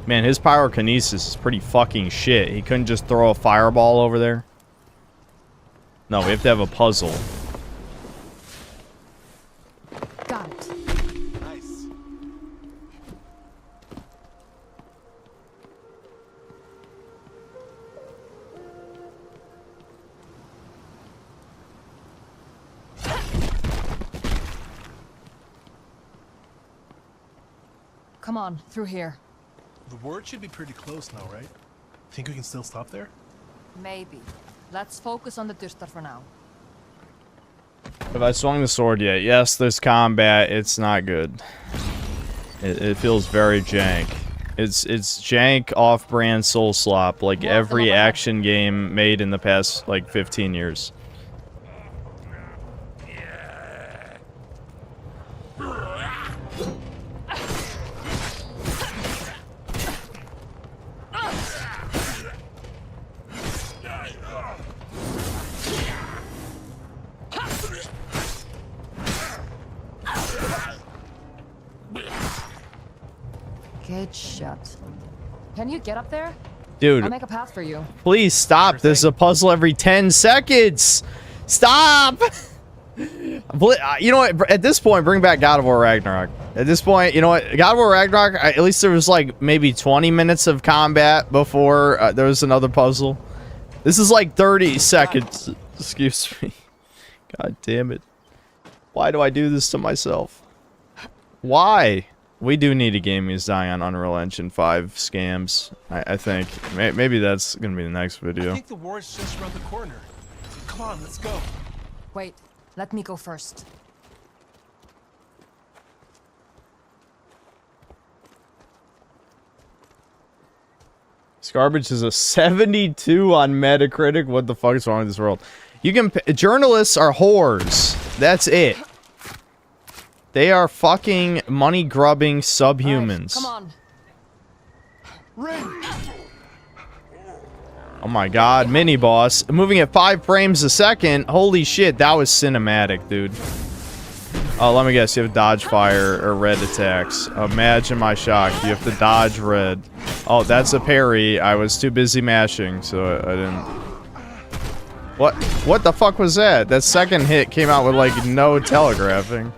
Man, his pyrokinesis is pretty fucking shit. He couldn't just throw a fireball over there. No, we have to have a puzzle. Got it. Nice. Come on, through here. The word should be pretty close now, right? Think we can still stop there? Maybe. Let's focus on the Dyrtar for now. Have I swung the sword yet? Yes, there's combat. It's not good. It feels very jank. It's jank, off-brand soul slop, like every action game made in the past, like, 15 years. Gate shut. Can you get up there? Dude, I'll make a path for you. please stop. There's a puzzle every 10 seconds. Stop! You know what? At this point, bring back God of War Ragnarok. At this point, you know what? God of War Ragnarok, at least there was like maybe 20 minutes of combat before there was another puzzle. This is like 30 seconds. Excuse me. God damn it. Why do I do this to myself? Why? We do need a game who's dying on Unreal Engine 5 scams. I think. Maybe that's going to be the next I video. think the ward's just around the corner. Come on, let's go. Wait, let me go first. Scarbage is a 72 on Metacritic. What the fuck is wrong with this world? You can... Journalists are whores. That's it. They are fucking money-grubbing subhumans. Come on. Rin! Oh my god, mini-boss. Moving at 5 frames a second. Holy shit, that was cinematic, dude. Oh, let me guess. You have dodge fire or red attacks. Imagine my shock. You have to dodge red. Oh, that's a parry. I was too busy mashing, so I didn't... What the fuck was that? That second hit came out with, like, no telegraphing.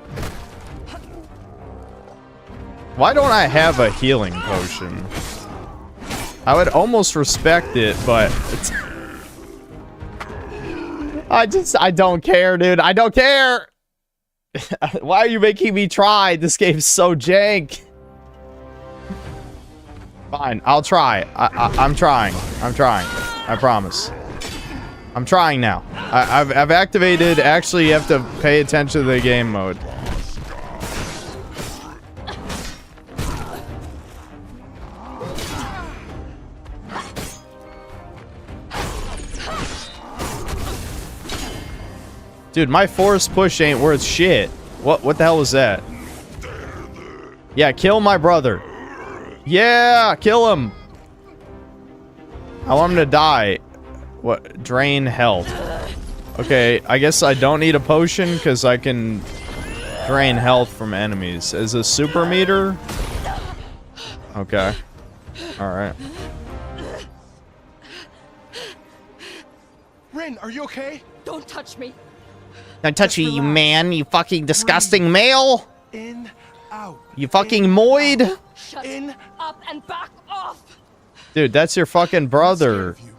Why don't I have a healing potion? I would almost respect it, but... I don't care, dude. I don't care! Why are you making me try? This game's so jank. Fine, I'll try. I'm trying. I'm trying. I promise. I'm trying now. I've activated... Actually, you have to pay attention to the game mode. Dude, my force push ain't worth shit. What the hell was that? Yeah, kill my brother. Yeah, kill him. I want him to die. What? Drain health. Okay, I guess I don't need a potion because I can drain health from enemies. As a super meter? Okay. Alright. Rin, are you okay? Don't touch me. Don't touch me, you man, you fucking disgusting male! In, out. You fucking moid! Shut In. up and back off. Dude, that's your fucking brother. Scared of you.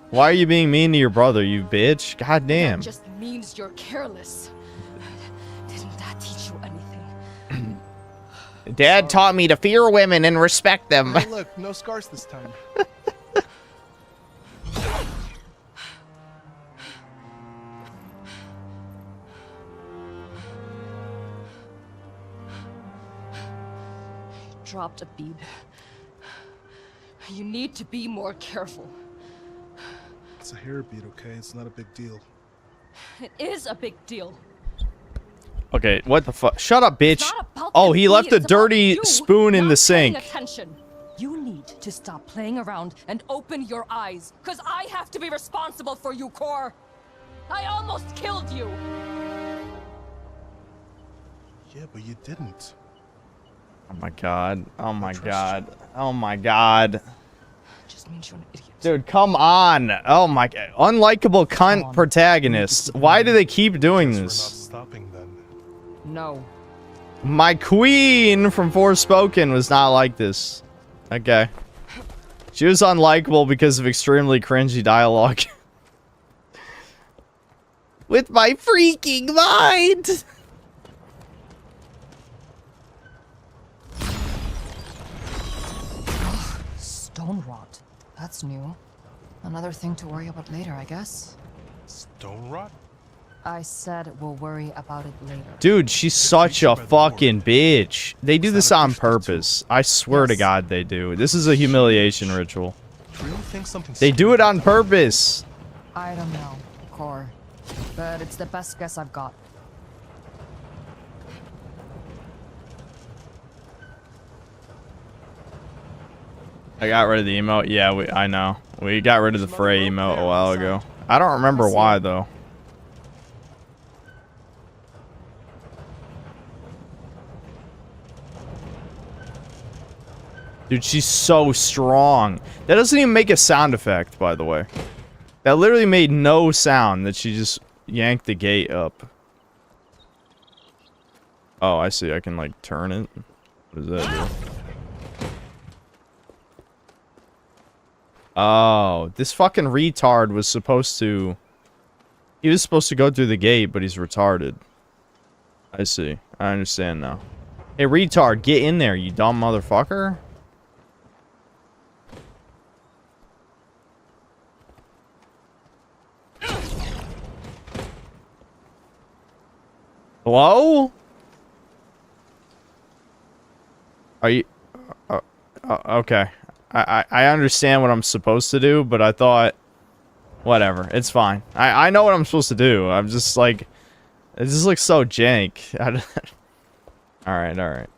Why are you being mean to your brother, you bitch? God damn. That just means you're careless. Didn't that teach you anything? Dad taught me to fear women and respect them. Hey, look, no scars this time. Dropped a bead. You need to be more careful. It's a hair bead, okay? It's not a big deal. It is a big deal. Okay, what the fuck? Shut up, bitch. It's not about Oh, the he left bead, a it's about dirty you spoon in not the paying sink. Attention. You need to stop playing around and open your eyes, because I have to be responsible for you, Cor. I almost killed you. Yeah, but you didn't. Oh my god. Oh my trust god. Oh my god. Just means you're an idiot. Dude, come on. Oh my god. Unlikable cunt on. protagonists. Why do they keep doing Guess we're not this? stopping then. No. My queen from Forspoken was not like this. Okay. She was unlikable because of extremely cringy dialogue. With my freaking mind! Stone rot. That's new. Another thing to worry about later, I guess. Stone rot? I said we'll worry about it later. Dude, she's such a fucking bitch. They do this on purpose. I swear to Yes. God they do. This is a humiliation ritual. Do you really think something They do it on purpose. I don't know, Cor. But it's the best guess I've got. I got rid of the emote. Yeah, I know. We got rid of the Frey emote a while ago. I don't remember why, though. Dude, she's so strong. That doesn't even make a sound effect, by the way. That literally made no sound that she just yanked the gate up. Oh, I see. I can, like, turn it. What does that do? Oh, this fucking retard was supposed to... He was supposed to go through the gate, but he's retarded. I see. I understand now. Hey, retard, get in there, you dumb motherfucker. Hello? Are you... okay. I understand what I'm supposed to do, but I thought... Whatever. It's fine. I know what I'm supposed to do. I'm just like... It just looks so jank. Alright, alright.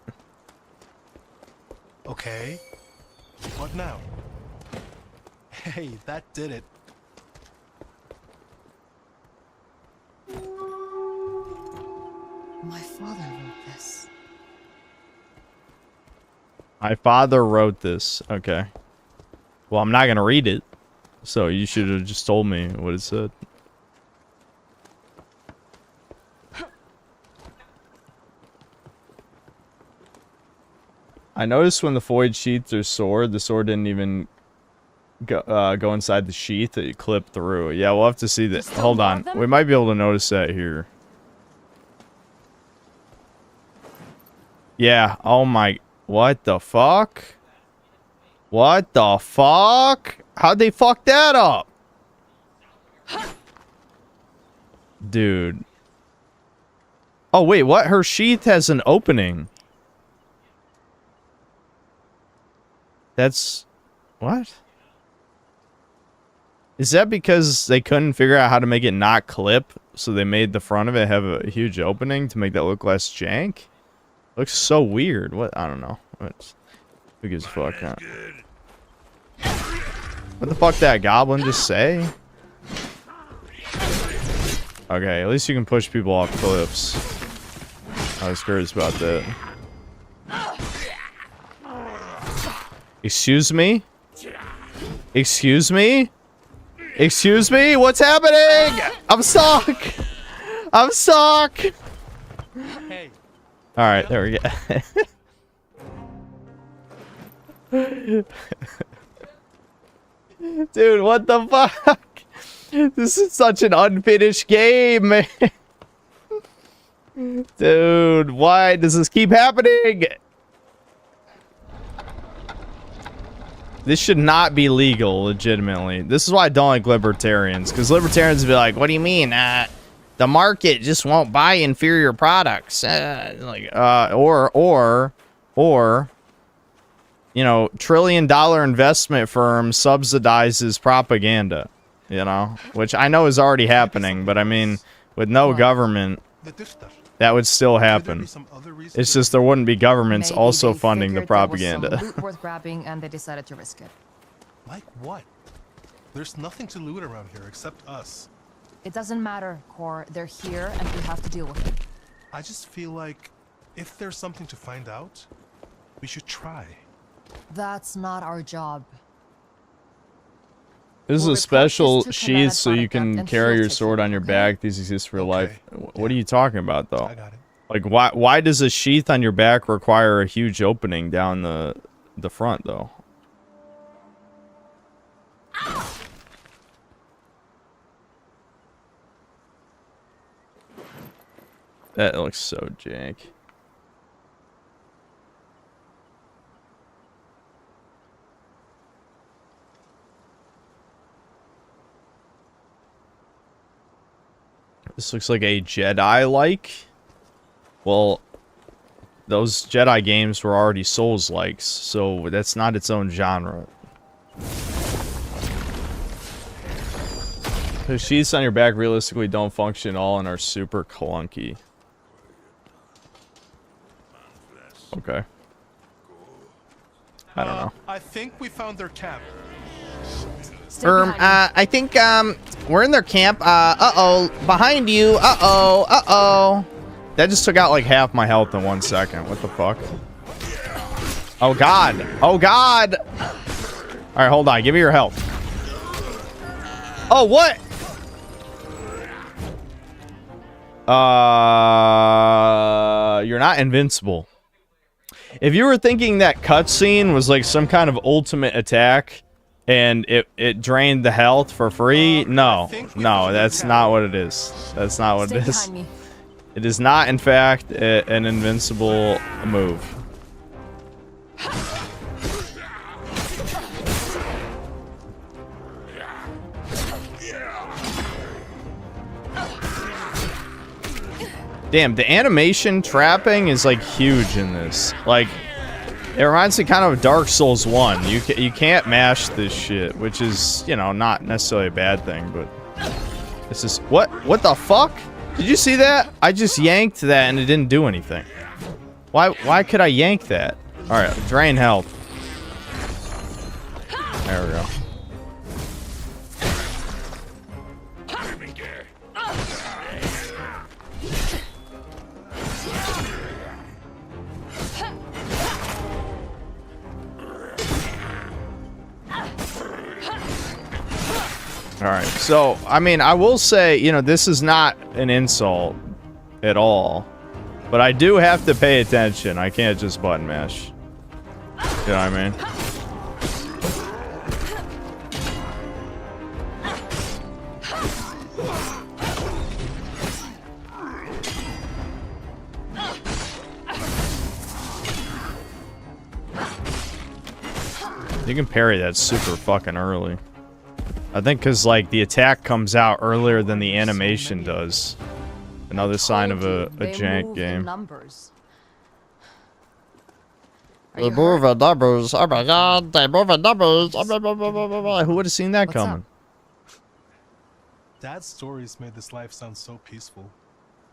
Okay. What now? Hey, that did it. My father wrote this. My father wrote this. Okay. Well, I'm not gonna read it. So you should have just told me what it said. I noticed when the Void sheathed her sword, the sword didn't even go inside the sheath. It clipped through. Yeah, we'll have to see that. still Hold love on. them? We might be able to notice that here. Yeah. Oh my... What the fuck? What the fuck? How'd they fuck that up? Dude. Oh, wait, what? Her sheath has an opening. That's... What? Is that because they couldn't figure out how to make it not clip, so they made the front of it have a huge opening to make that look less jank? Looks so weird. What? I don't know. Who gives a fuck? Huh? What the fuck did that goblin just say? Okay, at least you can push people off cliffs. I was curious about that. Excuse me? Excuse me? Excuse me? What's happening? I'm stuck! I'm stuck! Hey. Alright, there we go. Dude, what the fuck? This is such an unfinished game, man. Dude, why does this keep happening? This should not be legal, legitimately. This is why I don't like libertarians, because libertarians be like, what do you mean? The market just won't buy inferior products. Or, you know, $1 trillion investment firm subsidizes propaganda, you know, which I know is already happening, but I mean, with no government, The Dichter. that would still Could there happen. be some other reason It's to just there wouldn't be governments Maybe also they funding the figured there was some propaganda. loot worth grabbing, and they decided to risk it. Like what? There's nothing to loot around here except us. It doesn't matter, Core. They're here, and we have to deal with it. I just feel like if there's something to find out, we should try. That's not our job. This is We'll a report special this to sheath Command so you Product can and carry he'll your take sword care on of your it, back. These exist for Okay. life. What are Yeah. you talking about, though? I got it. Like, why does a sheath on your back require a huge opening down the front, though? That looks so jank. This looks like a Jedi-like. Well, those Jedi games were already Souls-likes, so that's not its own genre. The sheaths on your back realistically don't function at all and are super clunky. Okay. I don't know. I think we found their camp. Stay behind me. I think, we're in their camp. Uh-oh. Behind you. Uh-oh. Uh-oh. That just took out, like, half my health in 1 second. What the fuck? Oh, God. Oh, God. All right, hold on. Give me your health. Oh, what? You're not invincible. If you were thinking that cutscene was, like, some kind of ultimate attack... and it drained the health for free? No, that's not what it is. That's not what Stay it is. behind me. It is not, in fact, an invincible move. Damn, the animation trapping is, like, huge in this. Like... it reminds me kind of Dark Souls 1. You can't mash this shit, which is, you know, not necessarily a bad thing, but it's just what the fuck? Did you see that? I just yanked that and it didn't do anything. Why could I yank that? All right, drain health. There we go. Alright, so, I mean, I will say, you know, this is not an insult at all. But I do have to pay attention. I can't just button mash. You know what I mean? You can parry that super fucking early. I think because, like, the attack comes out earlier than the animation does. Another sign of a They jank move in game. numbers. Are They you move hurt? in numbers. Oh my god, they move in numbers. Who would have seen that What's coming? Dad's stories made this life sound so peaceful.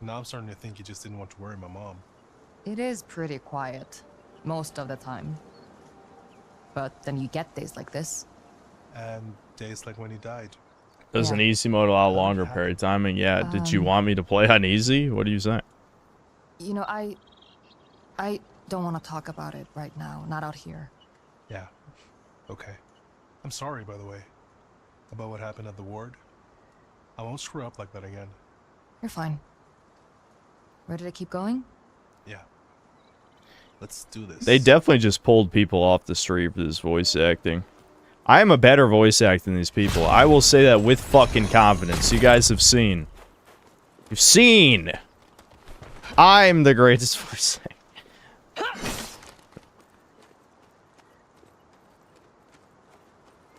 Now I'm starting to think he just didn't want to worry my mom. It is pretty quiet, most of the time. But then you get days like this. And days like when he died. Does an Yeah. easy mode allow longer parry timing? Yeah. Did you want me to play on easy? What do you say? You know, I don't want to talk about it right now, not out here. Yeah. Okay. I'm sorry, by the way, about what happened at the ward. I won't screw up like that again. You're fine. Ready to keep going? Yeah. Let's do this. They definitely just pulled people off the street for this voice acting. I am a better voice actor than these people. I will say that with fucking confidence. You guys have seen. You've seen. I'm the greatest voice actor.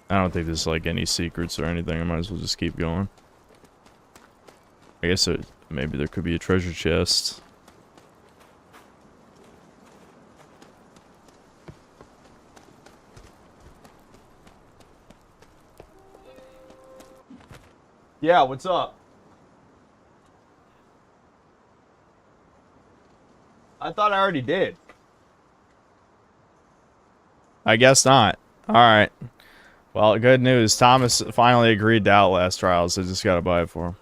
I don't think there's like any secrets or anything. I might as well just keep going. I guess maybe there could be a treasure chest. Yeah, what's up? I thought I already did. I guess not. Alright. Well, good news. Thomas finally agreed to Outlast Trials. I just gotta buy it for him.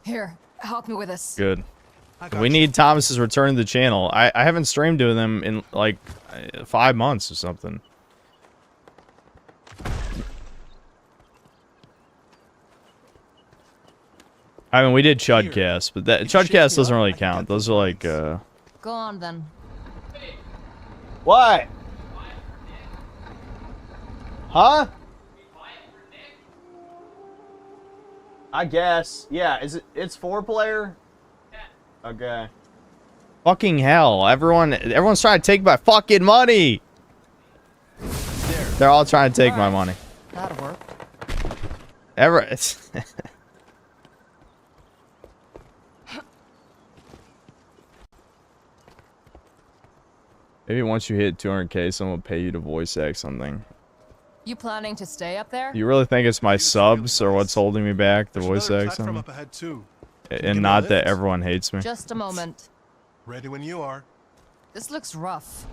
Here, help me with this. Good. I got We you. need Thomas's return to the channel. I haven't streamed to them in like 5 months or something. I mean, we did Chudcast, but that Chudcast doesn't really count. Those are like, Go on then. What? Huh? I guess. Yeah, it's 4-player? Okay. Fucking hell. Everyone's trying to take my fucking money. They're all trying to take my money. That'll work. Maybe once you hit 200k, someone will pay you to voice act something. You planning to stay up there? You really think it's my subs or what's holding me back to There's voice another act platform something? up ahead too. And me a not that lift? everyone hates me. Just a moment. Ready when you are. This looks rough.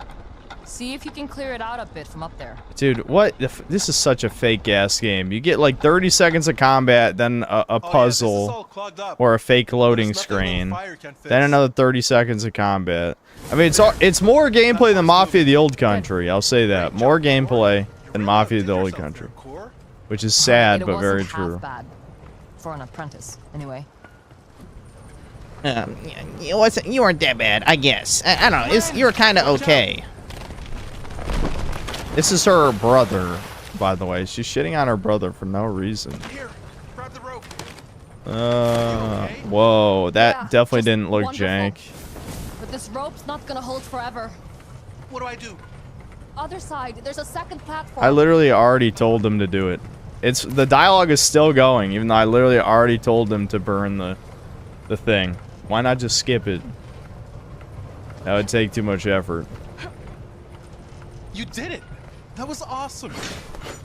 See if you can clear it out a bit from up there. Dude, what? This is such a fake ass game. You get like 30 seconds of combat, then a Oh, yeah, this is puzzle, all clogged up. or a fake loading There's nothing a little screen, fire can't fix. then another 30 seconds of combat. I mean, it's more gameplay than Mafia: The Old Country. I'll say that. More gameplay than Mafia: The Old Country, which is sad It but very wasn't half true. bad. For an apprentice, anyway. You weren't that bad, I guess. I don't know. You were kind of okay. This is her brother, by the way. She's shitting on her brother for no reason. Here, grab the rope. Whoa, that Yeah, definitely just didn't look wonderful. jank. But this rope's not gonna hold forever. What do I do? Other side, there's a second platform. I literally already told them to do it. The dialogue is still going, even though I literally already told them to burn the thing. Why not just skip it? That would take too much effort. You did it. That was awesome.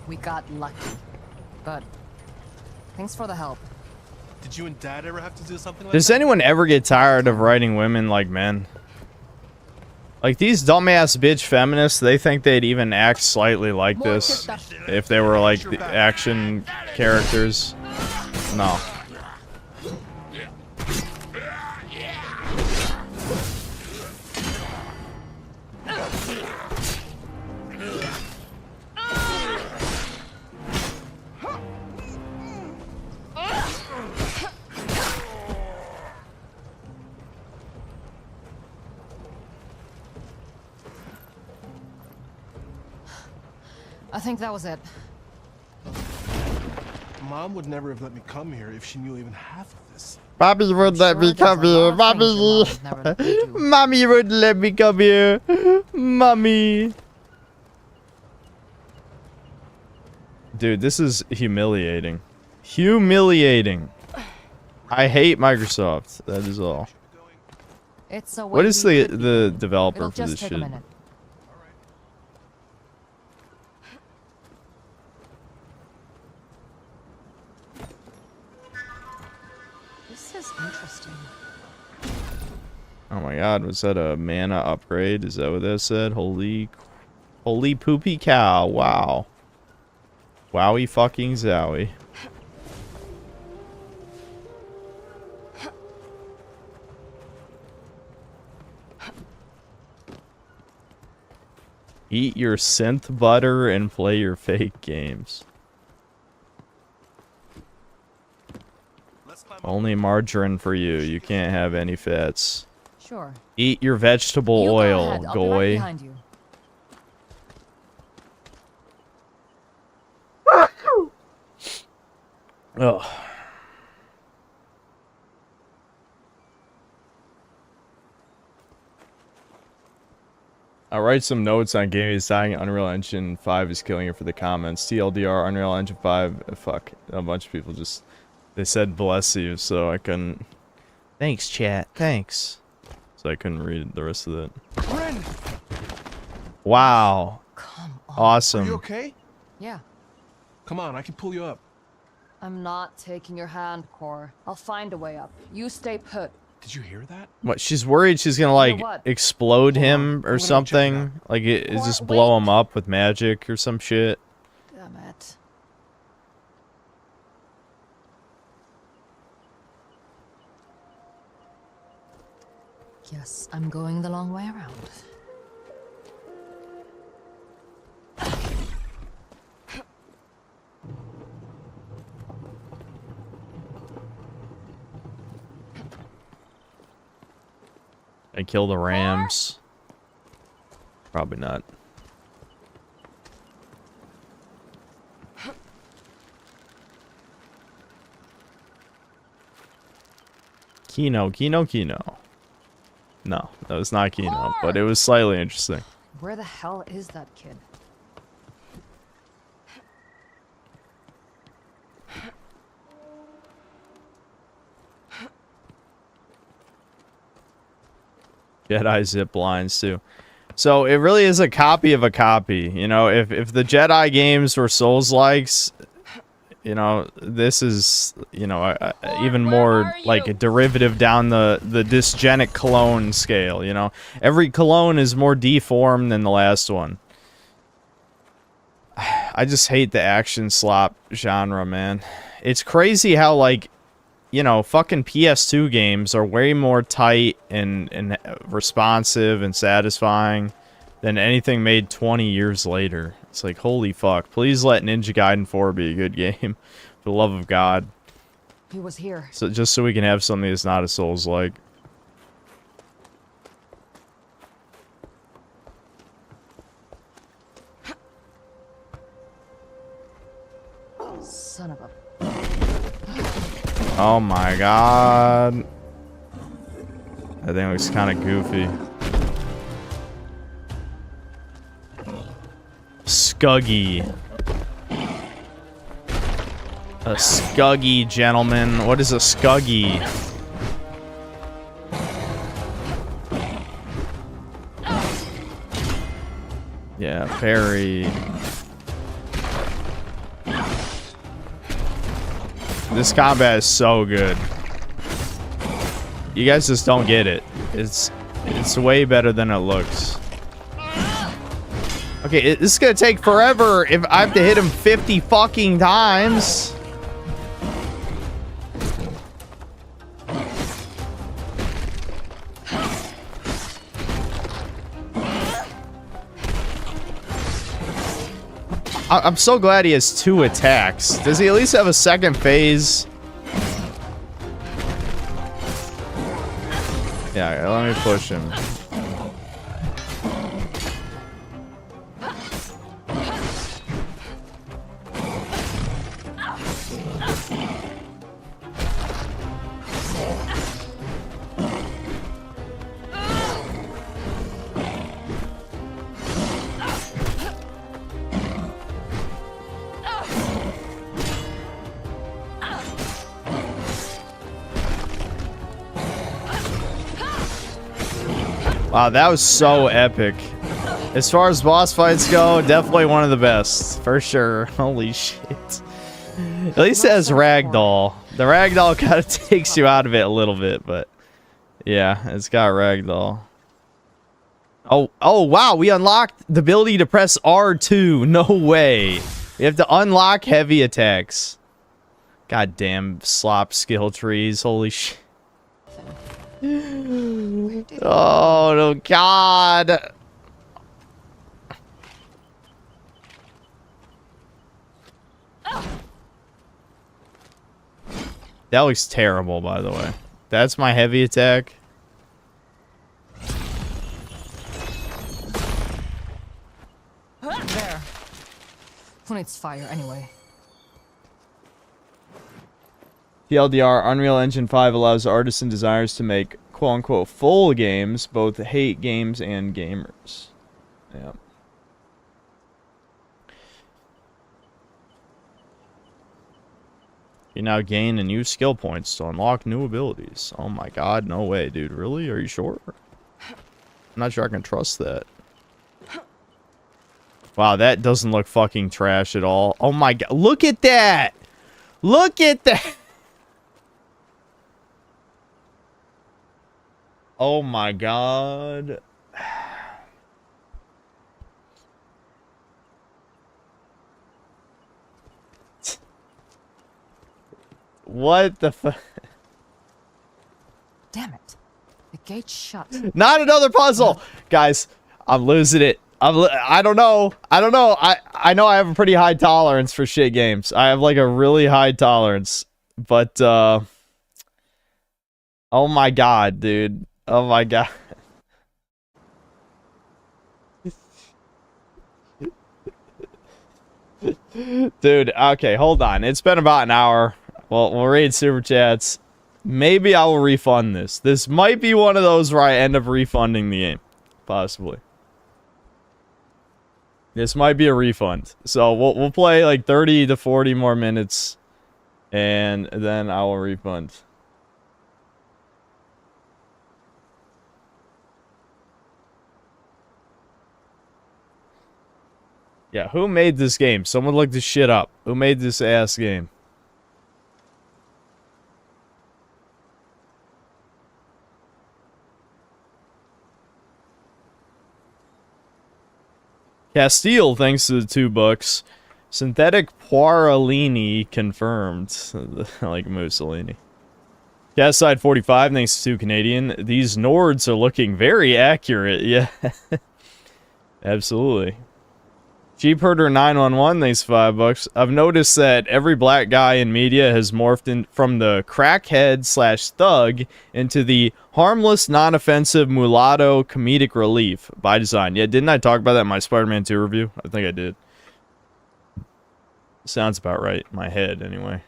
We got lucky. But thanks for the help. Did you and Dad ever have to do something like Does that? anyone ever get tired of writing women like men? Like these dumbass bitch feminists, they think they'd even act slightly like More this kick that- if they were like the action characters. No. I think that was it. Mom would never have let me come here if she knew even half of this. Mommy would let me Sure, come there's a here. lot of things your Mommy. mom would never let you do. Mommy would let me come here. Mommy. Dude, this is humiliating. Humiliating. I hate Microsoft. That is all. It's a What is way the developer It'll for just this take shit? a minute. This is interesting. Oh my god, was that a mana upgrade? Is that what that said? Holy poopy cow. Wow. Wowie fucking zowie. Eat your synth butter and play your fake games. Let's climb up. Only margarine for you. You can't have any fats. Sure. Eat your vegetable You go oil, ahead. I'll be right goy. behind you. Oh. I'll write some notes on gaming is dying. Unreal Engine 5 is killing it for the comments. TLDR, Unreal Engine 5. Fuck. A bunch of people just... They said bless you, so I couldn't... Thanks, chat. Thanks. So I couldn't read the rest of it. Ren, Wow. Come on. Awesome. are you okay? Yeah. Come on, I can pull you up. I'm not taking your hand, Core. I'll find a way up. You stay put. Did you hear that? What? She's worried she's gonna like what? explode Hold on. him I'm or gonna check it something. Like it Or just blow wait. him up with magic or some shit. Damn it. Guess I'm going the long way around. And kill the Rams. Probably not. Kino. No, that was not Kino, but it was slightly interesting. Where the hell is that kid? Jedi zip lines too. So it really is a copy of a copy. You know, if the Jedi games were Souls-likes, you know, this is, you know, even more like a derivative down the dysgenic clone scale, you know. Every clone is more deformed than the last one. I just hate the action slop genre, man. It's crazy how, like, you know, fucking PS2 games are way more tight and responsive and satisfying than anything made 20 years later. It's like, holy fuck. Please let Ninja Gaiden 4 be a good game. For the love of God. He was here. So just so we can have something that's not a Souls-like. Son of a... Oh my god. That thing looks kind of goofy. Scuggy. A Scuggy, gentlemen. What is a Scuggy? Yeah, parry. This combat is so good. You guys just don't get it. It's way better than it looks. Okay, this is gonna take forever if I have to hit him 50 fucking times. I'm so glad he has 2 attacks. Does he at least have a second phase? Yeah, let me push him. Wow, that was so epic. As far as boss fights go, definitely one of the best. For sure. Holy shit. At least it has Ragdoll. The Ragdoll kind of takes you out of it a little bit, but... Yeah, it's got Ragdoll. Oh, wow, we unlocked the ability to press R2. No way. We have to unlock heavy attacks. Goddamn slop skill trees. Holy shit. Oh, no, God. That looks terrible, by the way. That's my heavy attack. There. Who needs fire anyway? TLDR, Unreal Engine 5 allows artists and designers to make quote-unquote full games, both hate games and gamers. Yeah. You now gain and use skill points to unlock new abilities. Oh my god, no way, dude. Really? Are you sure? I'm not sure I can trust that. Wow, that doesn't look fucking trash at all. Oh my god, look at that! Look at that! Oh my god. What the fuck? Damn it. The gate's shut. Not another puzzle! Guys, I'm losing it. I don't know. I know I have a pretty high tolerance for shit games. I have like a really high tolerance. But, oh my god, dude. Oh my god. Dude, okay, hold on. It's been about an hour. Well, we'll read super chats. Maybe I will refund this. This might be one of those where I end up refunding the game. Possibly. This might be a refund. So we'll play like 30 to 40 more minutes. And then I will refund. Yeah, who made this game? Someone look this shit up. Who made this ass game? Castile, thanks to the $2. Synthetic Poirolini confirmed. Like Mussolini. Cast 45, thanks to 2 Canadian. These Nords are looking very accurate. Yeah. Absolutely. Sheep Herder 911, thanks $5. I've noticed that every black guy in media has morphed in from the crackhead / thug into the harmless, non-offensive mulatto comedic relief by design. Yeah, didn't I talk about that in my Spider-Man 2 review? I think I did. Sounds about right in my head, anyway.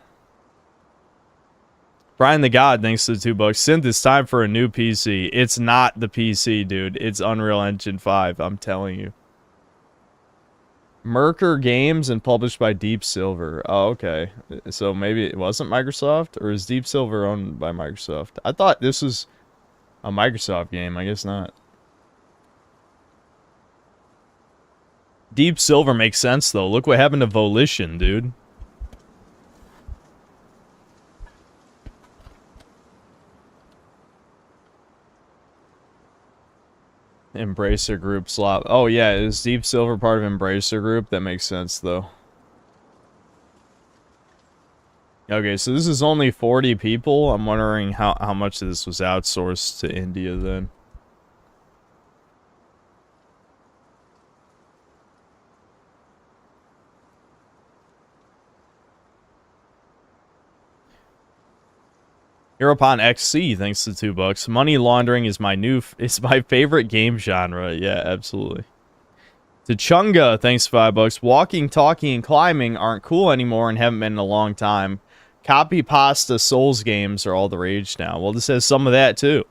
Brian the God, thanks to the $2. Synth, it's time for a new PC. It's not the PC, dude. It's Unreal Engine 5, I'm telling you. Merker Games and published by Deep Silver. Oh, okay. So maybe it wasn't Microsoft? Or is Deep Silver owned by Microsoft? I thought this was a Microsoft game. I guess not. Deep Silver makes sense, though. Look what happened to Volition, dude. Embracer Group slot. Oh yeah, is Deep Silver part of Embracer Group? That makes sense though. Okay, so this is only 40 people. I'm wondering how much of this was outsourced to India then. Hereupon XC, thanks to $2. Money laundering is my favorite game genre. Yeah, absolutely. To Chunga, thanks $5. Walking, talking, and climbing aren't cool anymore and haven't been in a long time. Copy pasta Souls games are all the rage now. Well, this has some of that too.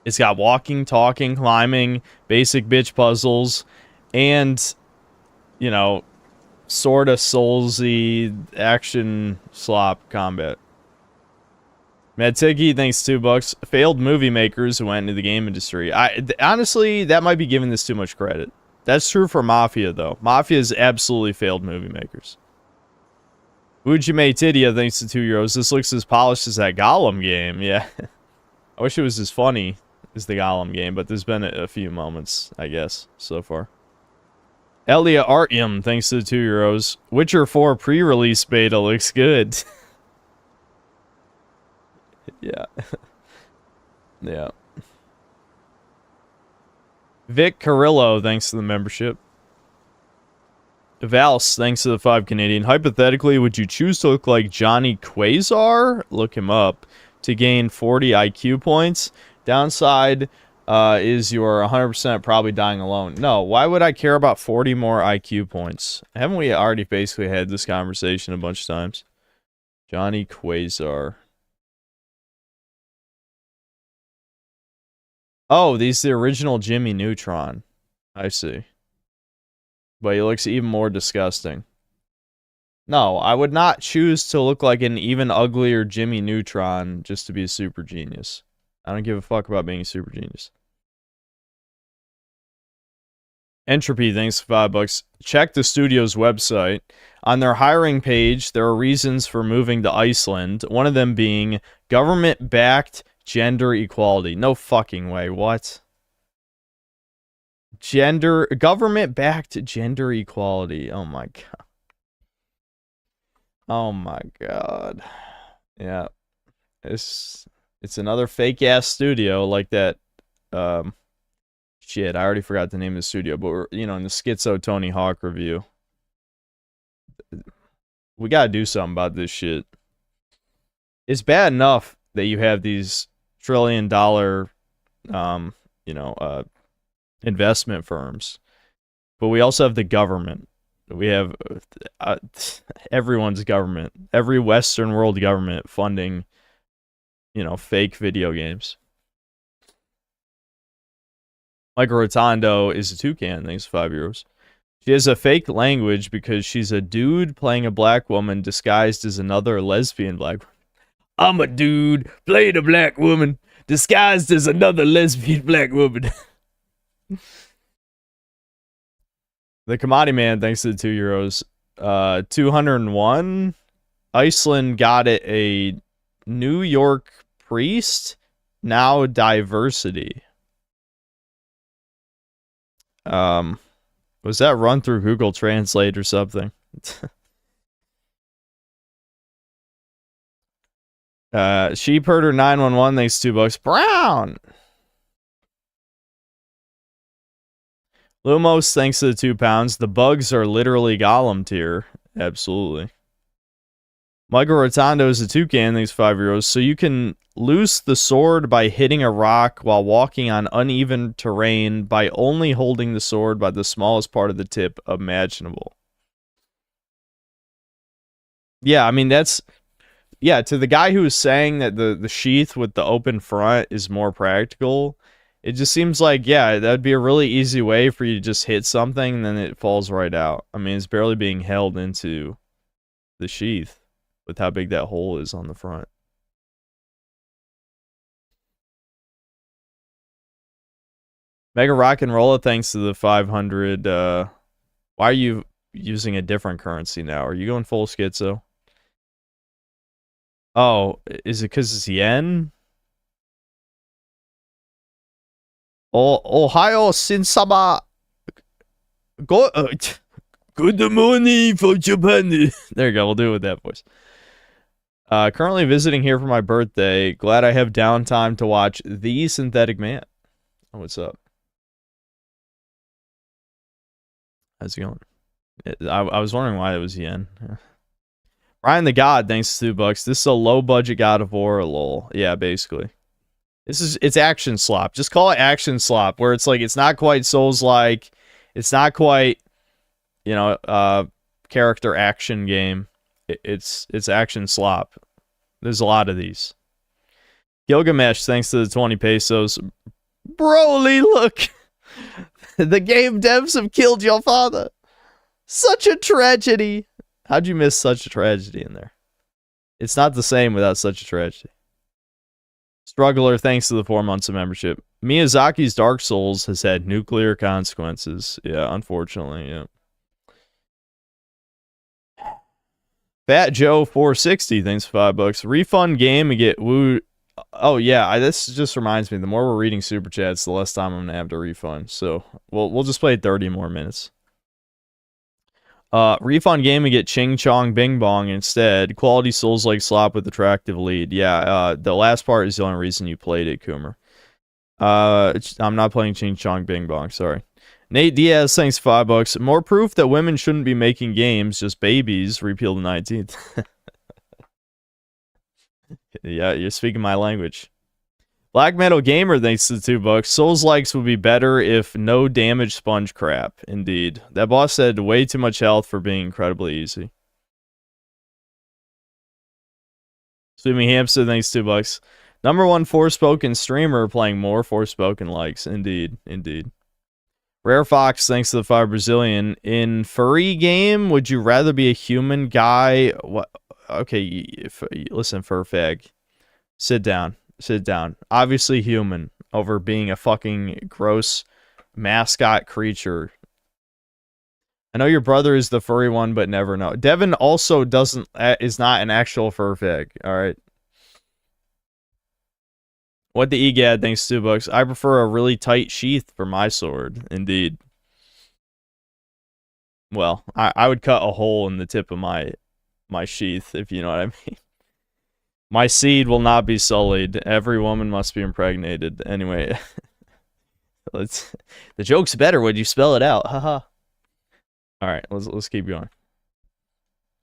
It's got walking, talking, climbing, basic bitch puzzles, and, you know, sort of Soulsy action slop combat. Madtiki, thanks $2. Failed movie makers who went into the game industry. Honestly, that might be giving this too much credit. That's true for Mafia, though. Mafia is absolutely failed movie makers. Ujime Tidia, thanks to €2. This looks as polished as that Gollum game. Yeah. I wish it was as funny as the Gollum game, but there's been a few moments, I guess, so far. Elia Artyom, thanks to the €2. Witcher 4 pre-release beta looks good. Yeah. Yeah. Vic Carrillo, thanks to the membership. Vals, thanks to the 5 Canadian. Hypothetically, would you choose to look like Johnny Quasar? Look him up. To gain 40 IQ points. Downside is you're 100% probably dying alone. No, why would I care about 40 more IQ points? Haven't we already basically had this conversation a bunch of times? Johnny Quasar. Oh, these are the original Jimmy Neutron. I see. But he looks even more disgusting. No, I would not choose to look like an even uglier Jimmy Neutron just to be a super genius. I don't give a fuck about being a super genius. Entropy, thanks for $5. Check the studio's website. On their hiring page, there are reasons for moving to Iceland. One of them being government-backed gender equality. No fucking way. What? Government-backed gender equality. Oh my god. Oh my god. Yeah. It's another fake-ass studio like that. Shit, I already forgot the name of the studio, but we're, in the Schizo Tony Hawk review. We gotta do something about this shit. It's bad enough that you have these trillion-dollar, investment firms, but we also have the government. We have everyone's government, every Western world government funding, fake video games. Michael Rotondo is a toucan. Thanks, €5. She has a fake language because she's a dude playing a black woman disguised as another lesbian black woman. I'm a dude playing a black woman disguised as another lesbian black woman. The Commodity Man, thanks to the €2. 201. Iceland got it a New York priest. Now diversity. Was that run through Google Translate or something? Sheepherder 911, thanks $2. Brown. Lumos, thanks to the £2. The bugs are literally Gollum tier. Absolutely. Michael Rotondo is a toucan, thanks €5. So you can loose the sword by hitting a rock while walking on uneven terrain by only holding the sword by the smallest part of the tip imaginable. Yeah, I mean, to the guy who was saying that the sheath with the open front is more practical, it just seems like, that'd be a really easy way for you to just hit something and then it falls right out. I mean, it's barely being held into the sheath with how big that hole is on the front. Mega Rock and Rolla, thanks to the 500. Why are you using a different currency now? Are you going full schizo? Oh, is it because it's yen? Ohio Shinsama. Good morning from Japan. There you go. We'll do it with that voice. Currently visiting here for my birthday. Glad I have downtime to watch The Synthetic Man. Oh, what's up? How's it going? I was wondering why it was yen. Brian the God, thanks to $2. This is a low budget God of War, lol. Yeah, basically. It's action slop. Just call it action slop, where it's like it's not quite Souls-like. It's not quite, character action game. It's action slop. There's a lot of these. Gilgamesh, thanks to the 20 pesos. Broly, look! The game devs have killed your father. Such a tragedy. How'd you miss such a tragedy in there? It's not the same without such a tragedy. Struggler, thanks to the 4 months of membership. Miyazaki's Dark Souls has had nuclear consequences. Yeah, unfortunately, yeah. Fat Joe 460, thanks for $5. Refund game and get woo. Oh yeah, this just reminds me. The more we're reading super chats, the less time I'm gonna have to refund. So we'll just play 30 more minutes. Refund game and get Ching Chong Bing Bong instead. Quality Souls-like slop with attractive lead. Yeah, the last part is the only reason you played it, Coomer. I'm not playing Ching Chong Bing Bong. Sorry. Nate Diaz, thanks $5. More proof that women shouldn't be making games, just babies. Repeal the 19th. Yeah, you're speaking my language. Black Metal Gamer, thanks to the $2. Souls-likes would be better if no damage sponge crap. Indeed. That boss said way too much health for being incredibly easy. Swimming Hamster, thanks $2. #1 Forspoken streamer playing more Forspoken likes. Indeed, indeed. Rare Fox, thanks to the Fire Brazilian. In furry game, would you rather be a human guy? What? Okay, listen, Furfag. Sit down. Sit down. Obviously human over being a fucking gross mascot creature. I know your brother is the furry one, but never know. Devin also is not an actual Furfag. All right. What the egad, thanks $2. I prefer a really tight sheath for my sword. Indeed. Well, I would cut a hole in the tip of my sheath, if you know what I mean. My seed will not be sullied. Every woman must be impregnated. Anyway, the joke's better when you spell it out. Haha. All right, let's keep going.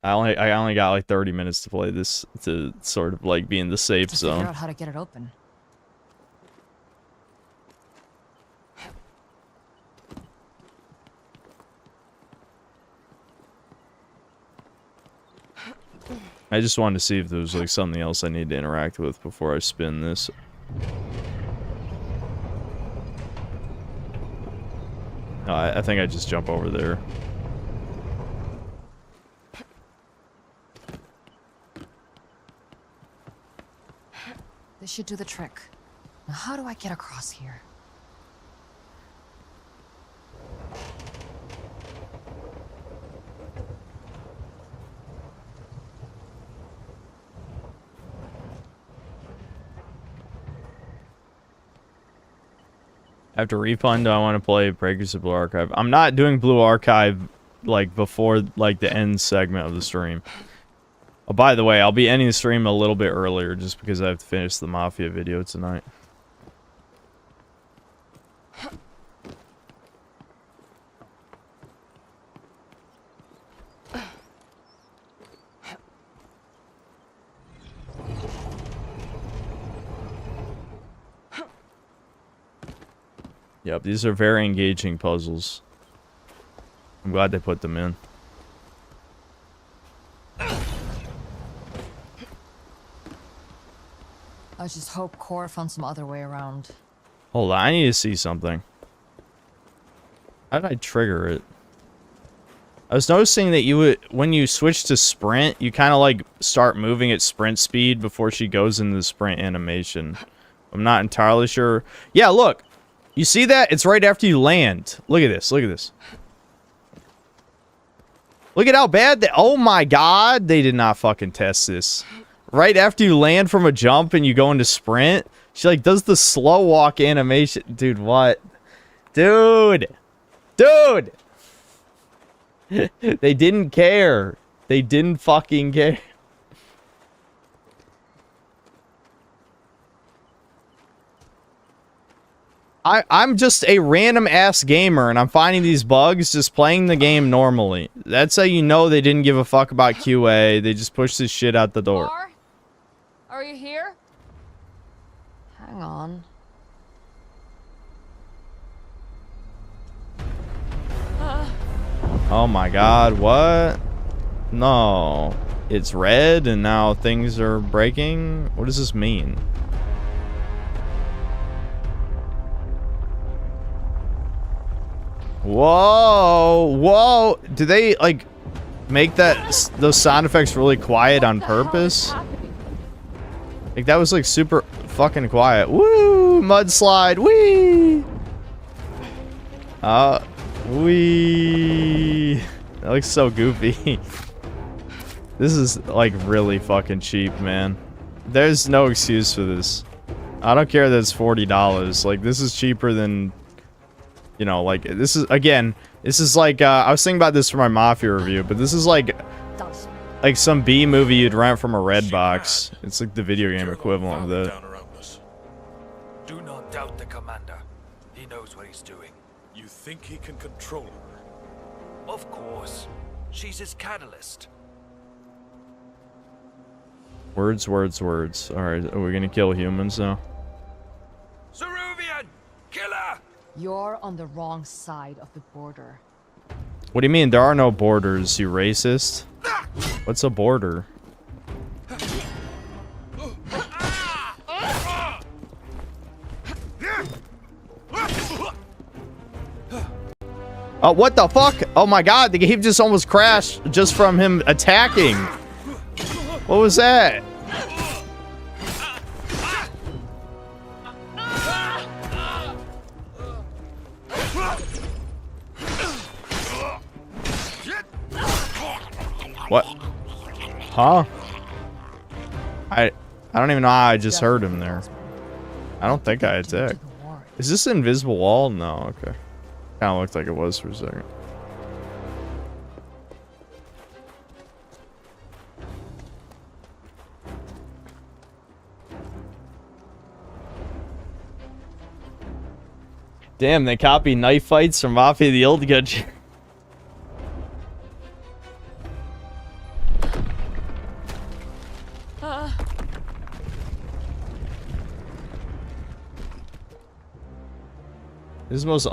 I only got like 30 minutes to play this to sort of like be in the safe zone. Figure out how to get it open. I just wanted to see if there was like something else I need to interact with before I spin this. No, I think I just jump over there. This should do the trick. Now, how do I get across here? After refund, do I want to play Breakers of Blue Archive? I'm not doing Blue Archive like before like the end segment of the stream. Oh, by the way, I'll be ending the stream a little bit earlier just because I have to finish the Mafia video tonight. Yep, these are very engaging puzzles. I'm glad they put them in. I just hope Core found some other way around. Hold on, I need to see something. How did I trigger it? I was noticing that you would, when you switch to sprint, you kind of like start moving at sprint speed before she goes into the sprint animation. I'm not entirely sure. Yeah, look. You see that? It's right after you land. Look at this. Look at this. Look at how bad that... Oh my god. They did not fucking test this. Right after you land from a jump and you go into sprint, she like does the slow walk animation. Dude, what? Dude. Dude. They didn't care. They didn't fucking care. I'm just a random ass gamer and I'm finding these bugs just playing the game normally. That's how you know they didn't give a fuck about QA. They just pushed this shit out the door. Are you here? Hang on. Oh my god, what? No. It's red and now things are breaking? What does this mean? Whoa, whoa. Do they like make those sound effects really quiet on purpose? Like that was like super fucking quiet. Woo, mudslide. Wee. Wee. That looks so goofy. This is like really fucking cheap, man. There's no excuse for this. I don't care that it's $40. Like this is cheaper than, you know, like this is, again, this is like I was thinking about this for my Mafia review, but this is like some B movie you'd rent from a Redbox. It's like the video game equivalent of that. Do not doubt the commander. He knows what he's doing. You think he can control her? Of course. She's his catalyst. Words, words, words. Alright, are we gonna kill humans now? Ceruvian! Killer! You're on the wrong side of the border. What do you mean? There are no borders, you racist? What's a border? Oh, what the fuck? Oh my god, the game just almost crashed just from him attacking. What was that? What? Huh? I don't even know how I just heard him there. I don't think I attacked. Is this an invisible wall? No, okay. Kind of looked like it was for a second. Damn, they copy knife fights from Mafia the Old Gut. This is the most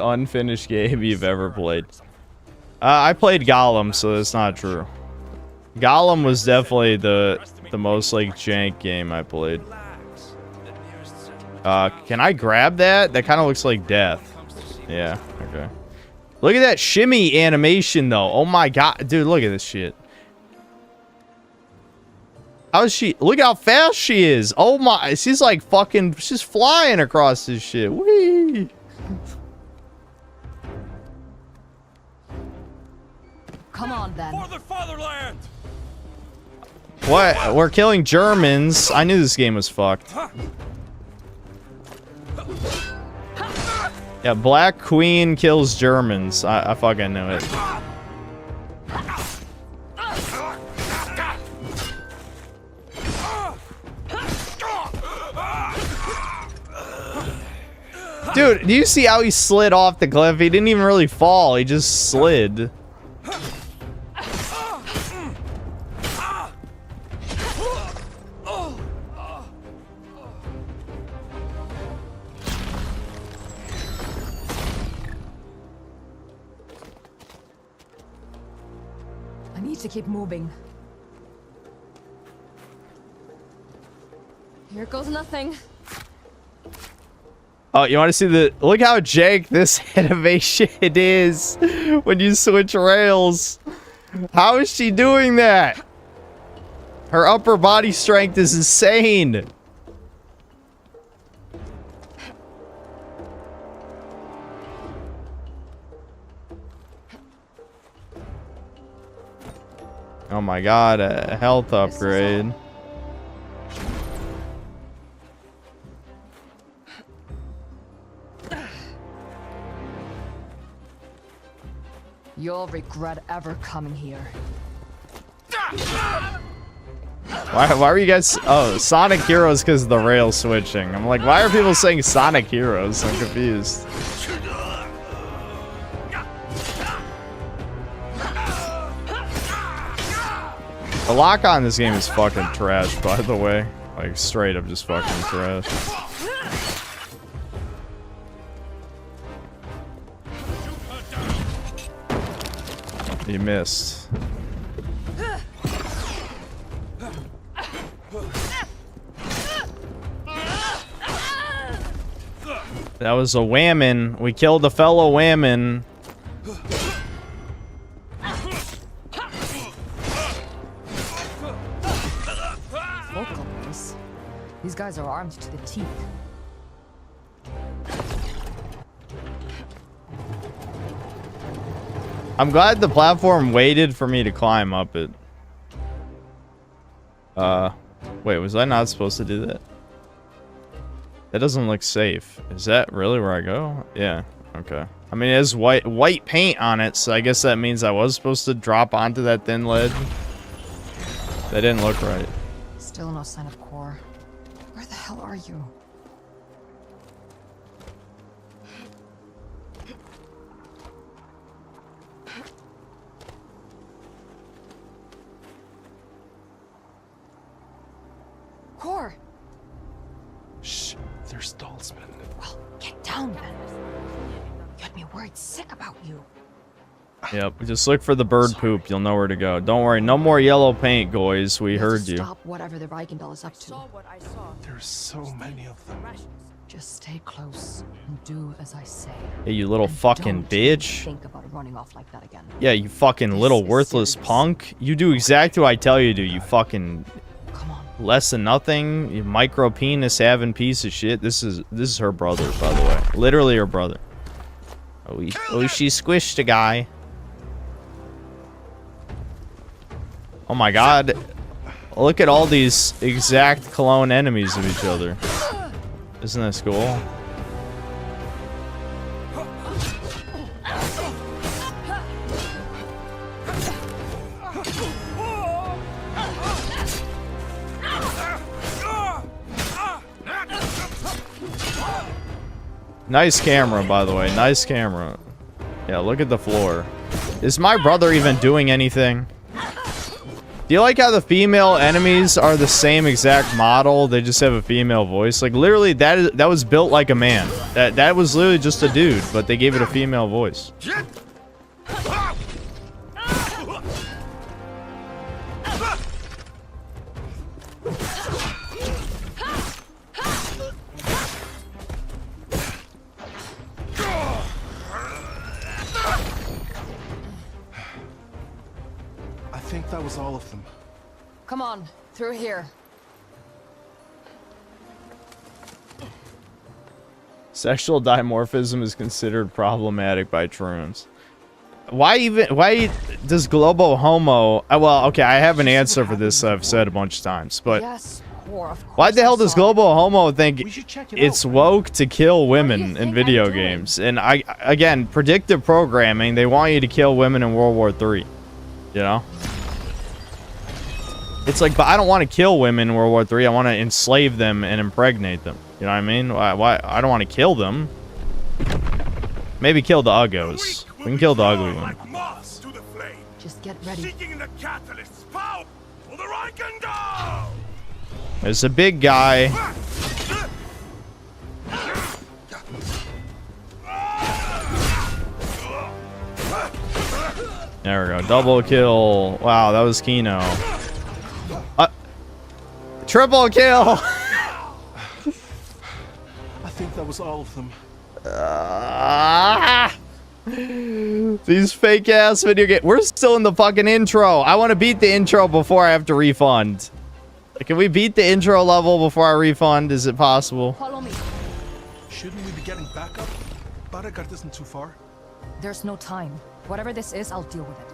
unfinished game you've ever played. I played Gollum, so that's not true. Gollum was definitely the most like jank game I played. Can I grab that? That kind of looks like death. Yeah, okay. Look at that shimmy animation though. Oh my god, dude, look at this shit. How is she? Look how fast she is. Oh my, she's like fucking, she's flying across this shit. Whee! Come on then. For the fatherland! What? We're killing Germans. I knew this game was fucked. Yeah, Black Queen kills Germans. I fucking knew it. Dude, do you see how he slid off the cliff? He didn't even really fall. He just slid. I need to keep moving. Here goes nothing. Oh, you want to see the... Look how jank this animation is when you switch rails. How is she doing that? Her upper body strength is insane. Oh my god, a health upgrade. You'll regret ever coming here. Why are you guys... Oh, Sonic Heroes because of the rail switching. I'm like, why are people saying Sonic Heroes? I'm confused. The lock on this game is fucking trash, by the way. Like, straight up just fucking trash. He missed. That was a whammon. We killed a fellow whammon. Vocal voice. These guys are armed to the teeth. I'm glad the platform waited for me to climb up it. Wait, was I not supposed to do that? That doesn't look safe. Is that really where I go? Yeah, okay. I mean, it has white paint on it, so I guess that means I was supposed to drop onto that thin ledge. That didn't look right. Still no sign of Core. Where the hell are you? Core! Shh, there's Dalsman. Well, get down then. You had me worried sick about you. Yep, just look for the bird poop. You'll know where to go. Don't worry, no more yellow paint, guys. We You have heard to you. Stop whatever the Reichendahl is up to. There's so many of them. Just stay close and do as I say. Hey, you little And fucking don't even bitch. think about running off like that again. Yeah, you fucking little is worthless serious. punk. You do exactly what I tell you to, you fucking Come on. less than nothing, you micro penis having piece of shit. This is her brother, by the way. Literally her brother. Oh, she squished a guy. Oh my god. Look at all these exact clone enemies of each other. Isn't this cool? Nice camera, by the way. Nice camera. Yeah, look at the floor. Is my brother even doing anything? Do you like how the female enemies are the same exact model? They just have a female voice. Like literally, that was built like a man. That was literally just a dude, but they gave it a female voice. I think that was all of them. Come on, through here. Sexual dimorphism is considered problematic by Troons. Why does Globo Homo... well, okay, I have an answer for this I've said a bunch of times, but... Yes, Core, of course Why the hell I does saw Globo Homo think We should check it it's out. woke to kill women you in think video I'm doing? games? And again, predictive programming, they want you to kill women in World War III. You know? It's like, but I don't want to kill women in World War III. I want to enslave them and impregnate them. You know what I mean? Why? I don't want to kill them. Maybe kill the uggos. We can kill the ugly one. Like moths to the flame, Just get ready. seeking the catalyst's power for the Reichendahl! There's a big guy. There we go. Double kill. Wow, that was Kino. Triple kill. I think that was all of them. These fake ass video games. We're still in the fucking intro. I want to beat the intro before I have to refund. Can we beat the intro level before I refund? Is it possible? Follow me. Shouldn't we be getting back up? Barakart isn't too far. There's no time. Whatever this is, I'll deal with it.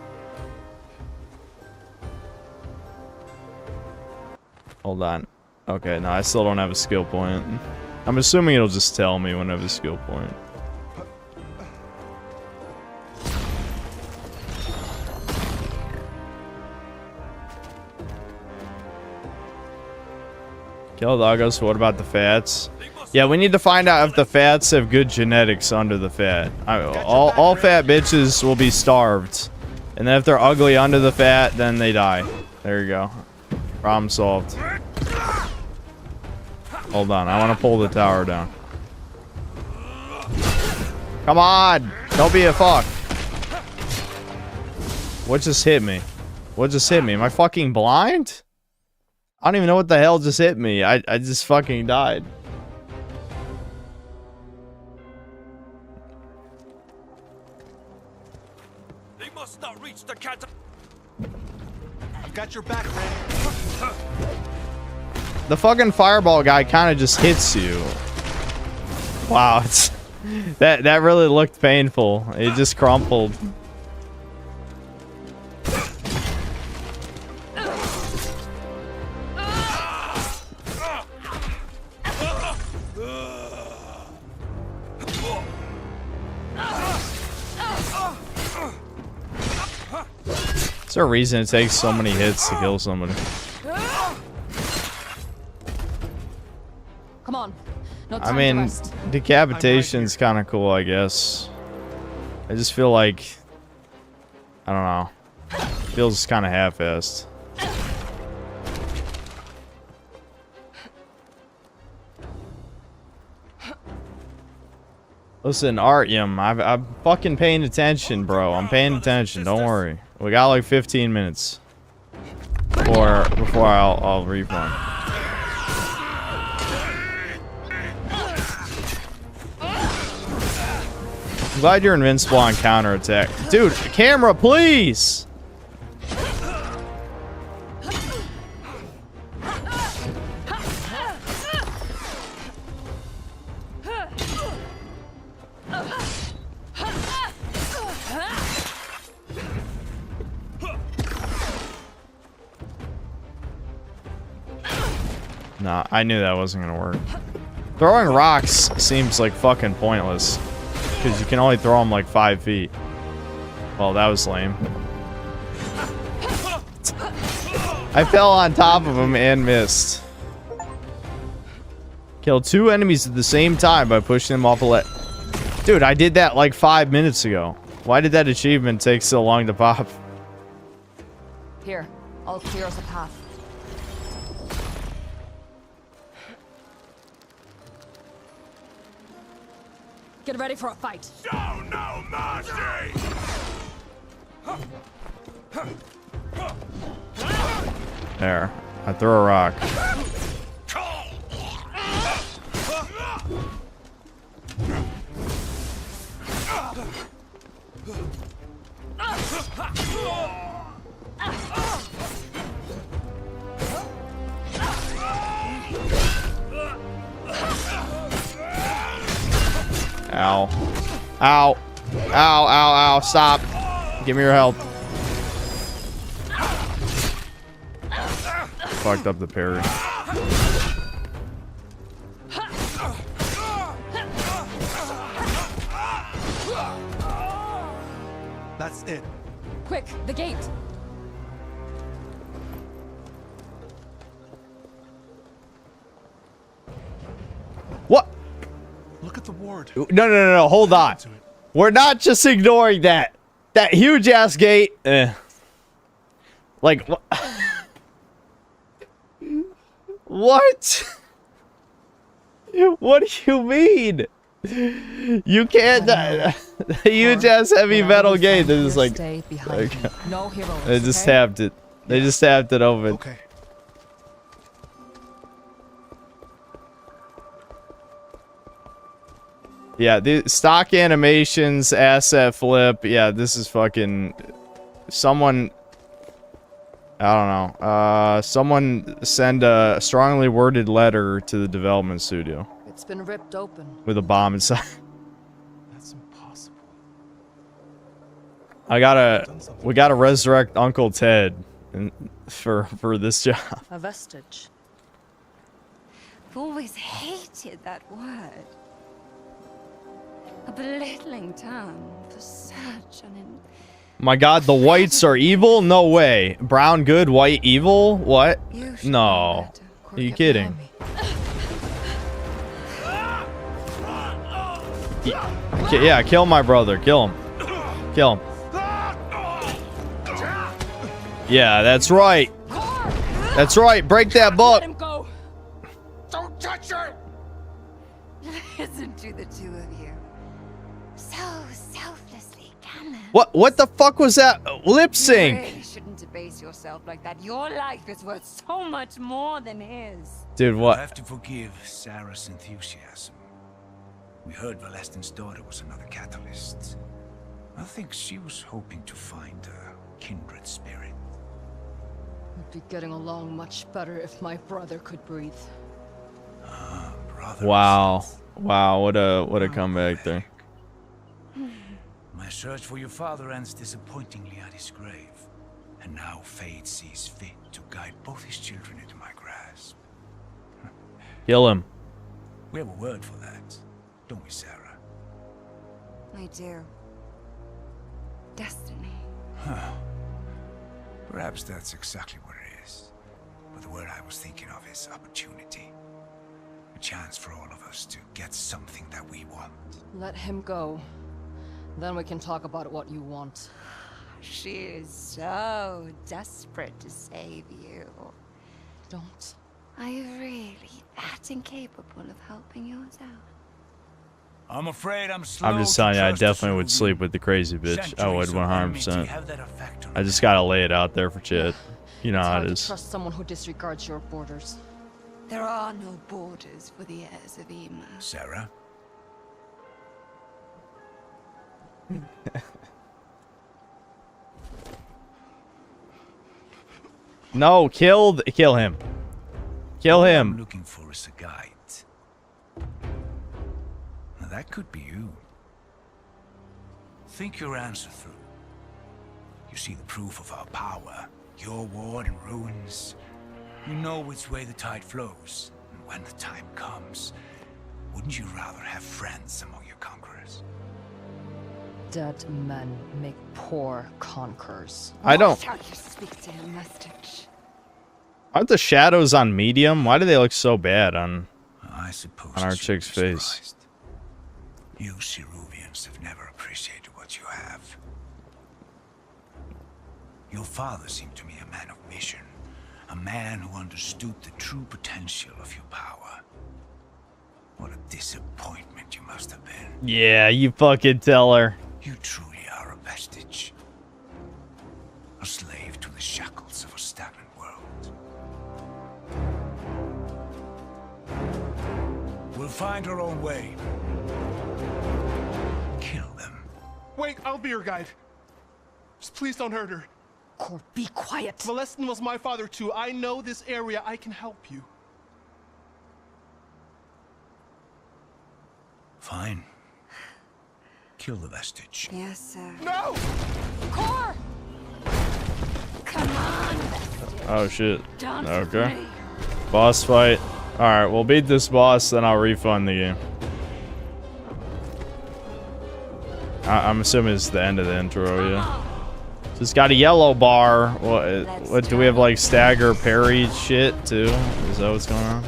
Hold on. Okay, no, I still don't have a skill point. I'm assuming it'll just tell me when I have a skill point. Kill the uggos. What about the fats? Yeah, we need to find out if the fats have good genetics under the fat. All fat bitches will be starved. And then if they're ugly under the fat, then they die. There you go. Problem solved. Hold on, I want to pull the tower down. Come on! Don't be a fuck. What just hit me? What just hit me? Am I fucking blind? I don't even know what the hell just hit me. I just fucking died. They must not reach the cat. I've got your back, Red. The fucking fireball guy kind of just hits you. Wow, it's that really looked painful. It just crumpled. Is there a reason it takes so many hits to kill somebody? Come on. No I time to mean, rest. decapitation's kind of cool, I guess. I just feel like, I don't know. Feels kind of half-assed. Listen, Artyom, I'm fucking paying attention, bro. I'm paying attention. Don't worry. We got like 15 minutes before I'll refund. I'm glad you're invincible on counterattack. Dude, camera, please! Nah, I knew that wasn't gonna work. Throwing rocks seems like fucking pointless. Because you can only throw them like 5 feet. Well, that was lame. I fell on top of him and missed. Kill 2 enemies at the same time by pushing them off a ledge. Dude, I did that like 5 minutes ago. Why did that achievement take so long to pop? Here, I'll clear us a path. Get ready for a fight. Show no mercy! There. I throw a rock. Ow. Ow. Ow, ow, ow. Stop. Give me your help. Fucked up the parry. That's it. Quick, the gate. What? Look at the ward. No. Hold on. To it. We're not just ignoring that. That huge ass gate. Like, what? What do you mean? You can't. The huge ass heavy metal gate. They're just like. Stay behind me. No heroics. They just okay? tapped it. They just tapped it open. Okay. Yeah, the stock animations, asset flip. Yeah, this is fucking. Someone. I don't know. Someone send a strongly worded letter to the development studio It's been ripped open. with a bomb inside. That's impossible. We gotta resurrect Uncle Ted, for this job. A vestige. I've always hated that word. A belittling term for such an... My God, the whites are evil? No way. Brown good, white evil? What? You should No. know better. Are you kidding? Yeah, kill my brother. Kill him. Kill him. Yeah, that's right. That's right. Break that book. Let him go. Don't touch her! Listen to the two of you. So selflessly callous. What the fuck was that? Lip You sync. really shouldn't debase yourself like that. Your life is worth so much more than his. Dude, I what? have to forgive Sarah's enthusiasm. We heard Valestin's daughter was another catalyst. I think she was hoping to find a kindred spirit. We'd be getting along much better if my brother could breathe. Brother. Wow. Wow, what a comeback there. My search for your father ends disappointingly at his grave. And now fate sees fit to guide both his children into my grasp. Kill him. We have a word for that, don't we, Sarah? I do. Destiny. Perhaps that's exactly what it is. But the word I was thinking of is opportunity. A chance for all of us to get something that we want. Let him go. Then we can talk about what you want. She is so desperate to save you. Don't. Are you really that incapable of helping yourself? I'm afraid I'm slow. I'm just telling you, I definitely would sleep with the crazy bitch. I would 100%. I just gotta lay it out there for Chit. You know It's how hard it to is. trust someone who disregards your borders. There are no borders for the heirs of Ema. Sarah? No, kill him. Kill What I'm him. looking for is a guide. Now that could be you. Think your answer through. You see the proof of our power, your ward and ruins. You know which way the tide flows, and when the time comes, wouldn't you rather have friends among your conquerors? Dead men make poor conquerors. I don't. How you speak to him, Mustache. Aren't the shadows on medium? Why do they look so bad on? I suppose On our you'd be chick's face. surprised. You Ceruvians have never appreciated what you have. Your father seemed to me a man of mission, a man who understood the true potential of your power. What a disappointment you must have been. Yeah, you fucking tell her. You truly are a vestige. A slave to the shackles of a stagnant world. We'll find our own way. Kill them. Wait, I'll be your guide. Just please don't hurt her. Cor, be quiet. Valestin was my father too. I know this area. I can help you. Fine. Kill the vestige. Yes, sir. No! Cor! Come on, Vestige. Oh shit. Dance Okay. with me. Boss fight. Alright, we'll beat this boss, then I'll refund the game. I'm assuming it's the end of the intro, yeah. So it's got a yellow bar. What do we have, like stagger parry shit too? Is that what's going on?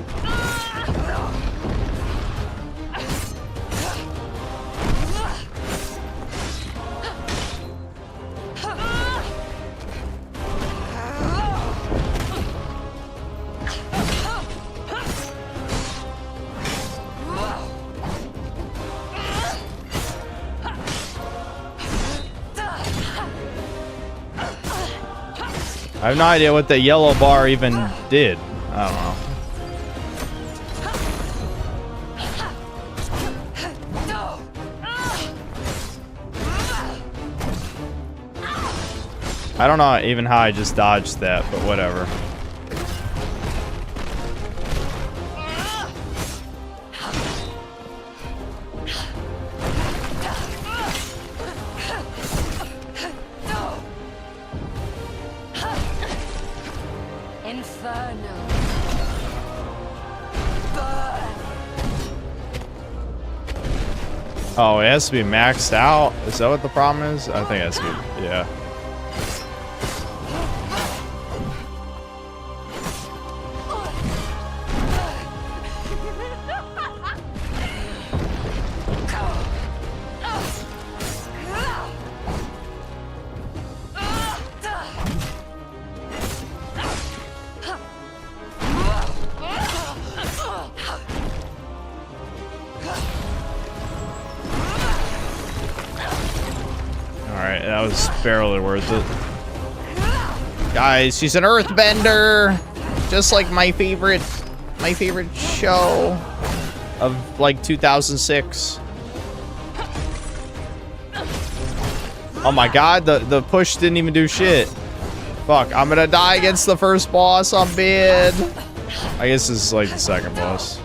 I have no idea what the yellow bar even did. I don't know. I don't know even how I just dodged that, but whatever. Inferno. Oh, it has to be maxed out? Is that what the problem is? I think it has to be, yeah. Alright, that was barely worth it. Guys, she's an earthbender. Just like my favorite show Of like 2006. Oh my god, the push didn't even do shit. Fuck, I'm gonna die against the first boss on bid. I guess this is like the second boss.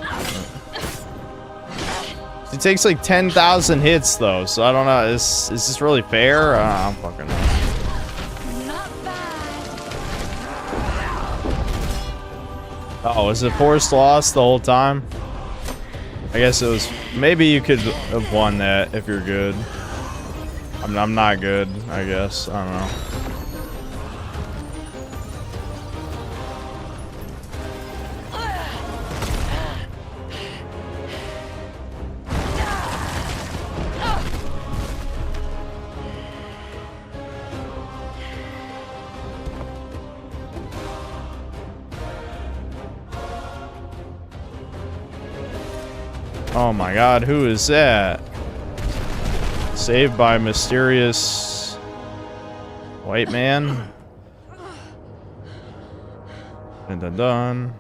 It takes like 10,000 hits though, so I don't know. Is this really fair? I don't fucking know. Oh, is it forced loss the whole time? I guess it was. Maybe you could have won that if you're good. I'm not good, I guess. I don't know. Oh my god, who is that? Saved by mysterious white man. Dun dun dun.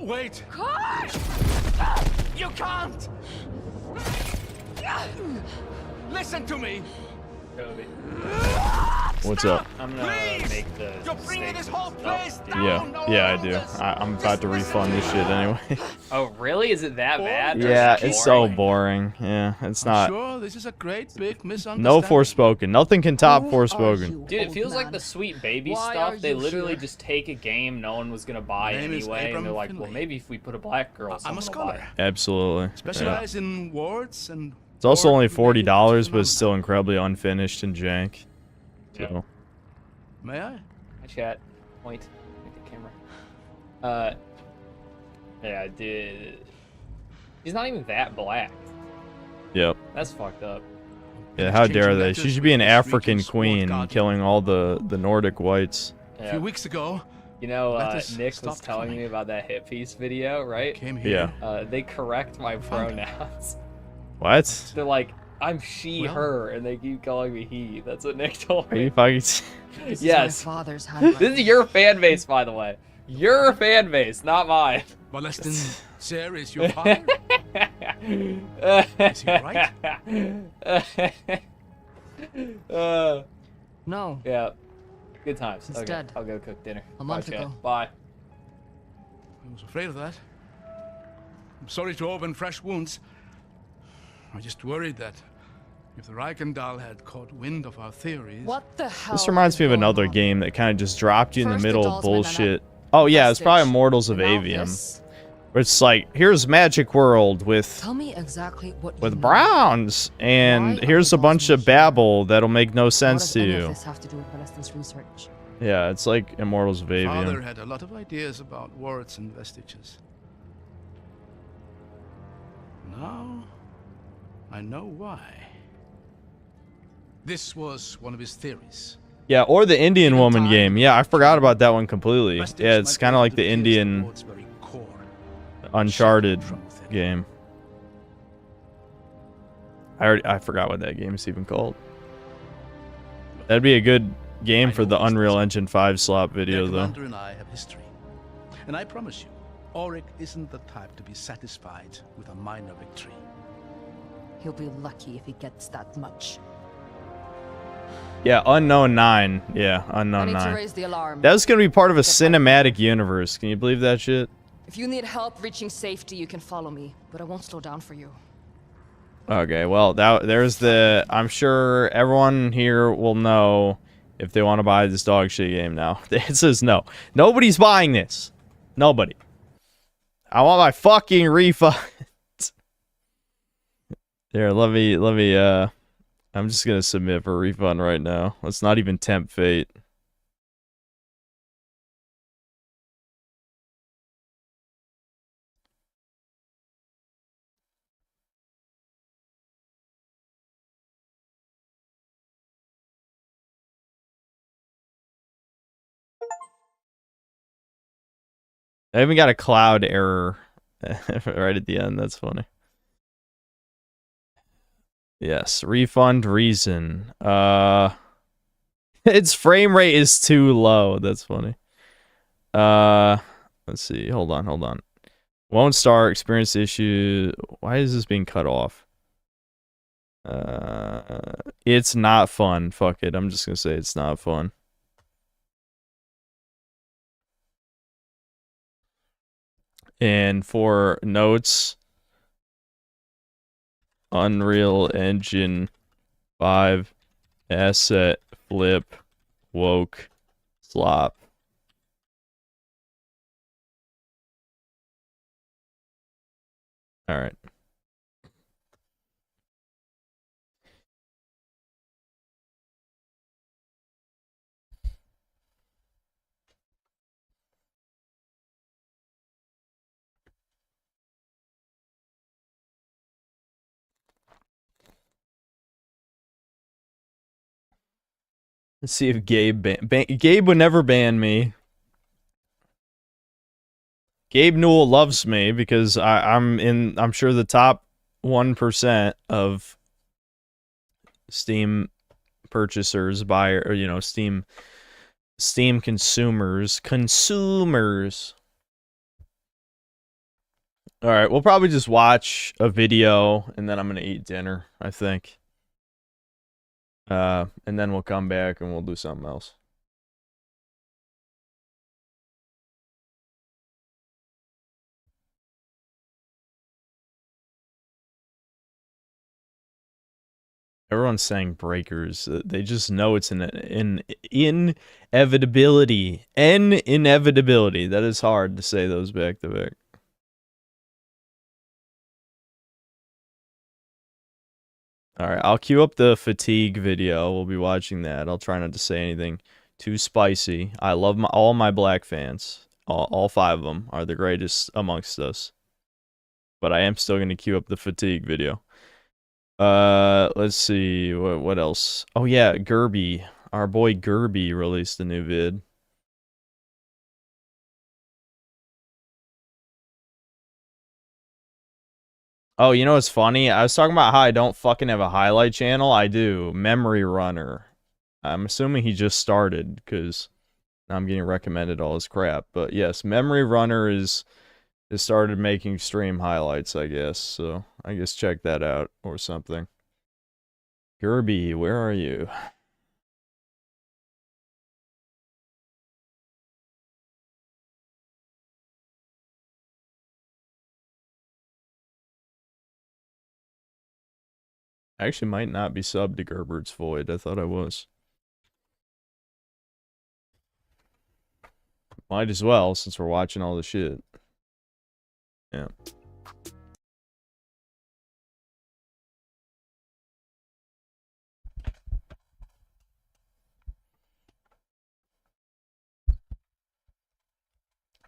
Wait! You can't! Listen to me! Toby. What's up? I'm gonna make the steaks and stuff. Yeah, I do. I'm about to refund this shit anyway. Oh, really? Is it that bad? Yeah, it's so boring. Yeah, it's not. Sure, this is a great big misunderstanding. No Forspoken. Nothing can top Forspoken. Dude, it feels like the Sweet Baby stuff. They literally just take a game no one was gonna buy anyway, and they're like, well, maybe if we put a black girl, someone will buy it. Absolutely. Specialize in wards and. It's also only $40, but it's still incredibly unfinished and jank. So. May I? Hi, chat. Point. Make the camera. Yeah, dude. He's not even that black. Yep. That's fucked up. Yeah, how dare they? She should be an African queen, killing all the Nordic whites. Yeah. A few weeks ago. You know, Nick was telling me about that hit piece video, right? Yeah. They correct my pronouns. What? They're like, I'm she, her, and they keep calling me he. That's what Nick told me. Are you fucking? This Yes. is my father's This is your fan base, by the way. Your fan base, not mine. Molestin Sir is your father? Is he right? No. Yeah. Good times. He's Okay, dead. I'll go cook dinner. A month Bye, chat. ago. Bye. I was afraid of that. I'm sorry to open fresh wounds. I just worried that if the Reichendal had caught wind of our theories... What the hell? This reminds me of another game that kind of just dropped you in the First, middle the of Dalsman bullshit. Oh yeah, it's probably Vestige. Immortals of Now Avium. this. Where it's like, here's Magic World with Tell me exactly what you with know. Browns, and Why are here's the a bunch of Dalsmen here? babble that'll make no What sense does to any of you. this have to do with Molestin's research? Yeah, it's like Immortals of Father Avium. had a lot of ideas about wards and vestiges. Now, I know why. This was one of his theories. Yeah, or the Indian Given woman time, game. Yeah, I forgot about that one completely. Vestiges Yeah, it's might be kind of able like to the pierce Indian ward's very core. Uncharted From within. game. I forgot what that game is even called. That'd be a good game for the Unreal Engine 5 slot video, Their though. commander and I have history. And I promise you, Auric isn't the type to be satisfied with a minor victory. He'll be lucky if he gets that much. Yeah, Unknown 9. Yeah, I Unknown need to 9. raise the alarm. That was gonna be part of a cinematic universe. Can you believe that shit? If you need help reaching safety, you can follow me, but I won't slow down for you. Okay, well, there's the... I'm sure everyone here will know if they want to buy this dog shit game now. It says no. Nobody's buying this. Nobody. I want my fucking refund. Here, let me, I'm just gonna submit for a refund right now. Let's not even tempt fate. I even got a cloud error right at the end. That's funny. Yes, refund reason. Its frame rate is too low. That's funny. Let's see. Hold on. Won't start. Experience issue. Why is this being cut off? It's not fun. Fuck it. I'm just gonna say it's not fun. And for notes, Unreal Engine 5 asset flip woke slop. All right. Let's see if Gabe Gabe would never ban me. Gabe Newell loves me because I'm sure the top 1% of Steam purchasers, Steam consumers. All right, we'll probably just watch a video and then I'm going to eat dinner, I think. And then we'll come back and we'll do something else. Everyone's saying breakers. They just know it's an inevitability. An inevitability. That is hard to say those back to back. Alright, I'll queue up the fatigue video. We'll be watching that. I'll try not to say anything too spicy. I love all my black fans. All 5 of them are the greatest amongst us. But I am still going to queue up the fatigue video. Let's see, what else? Oh yeah, Gerby. Our boy Gerby released a new vid. Oh, you know what's funny? I was talking about how I don't fucking have a highlight channel. I do. Memory Runner. I'm assuming he just started, because I'm getting recommended all his crap. But yes, Memory Runner has started making stream highlights, I guess. So, I guess check that out, or something. Gerby, where are you? I actually might not be subbed to Gerbert's Void. I thought I was. Might as well, since we're watching all the shit. Yeah.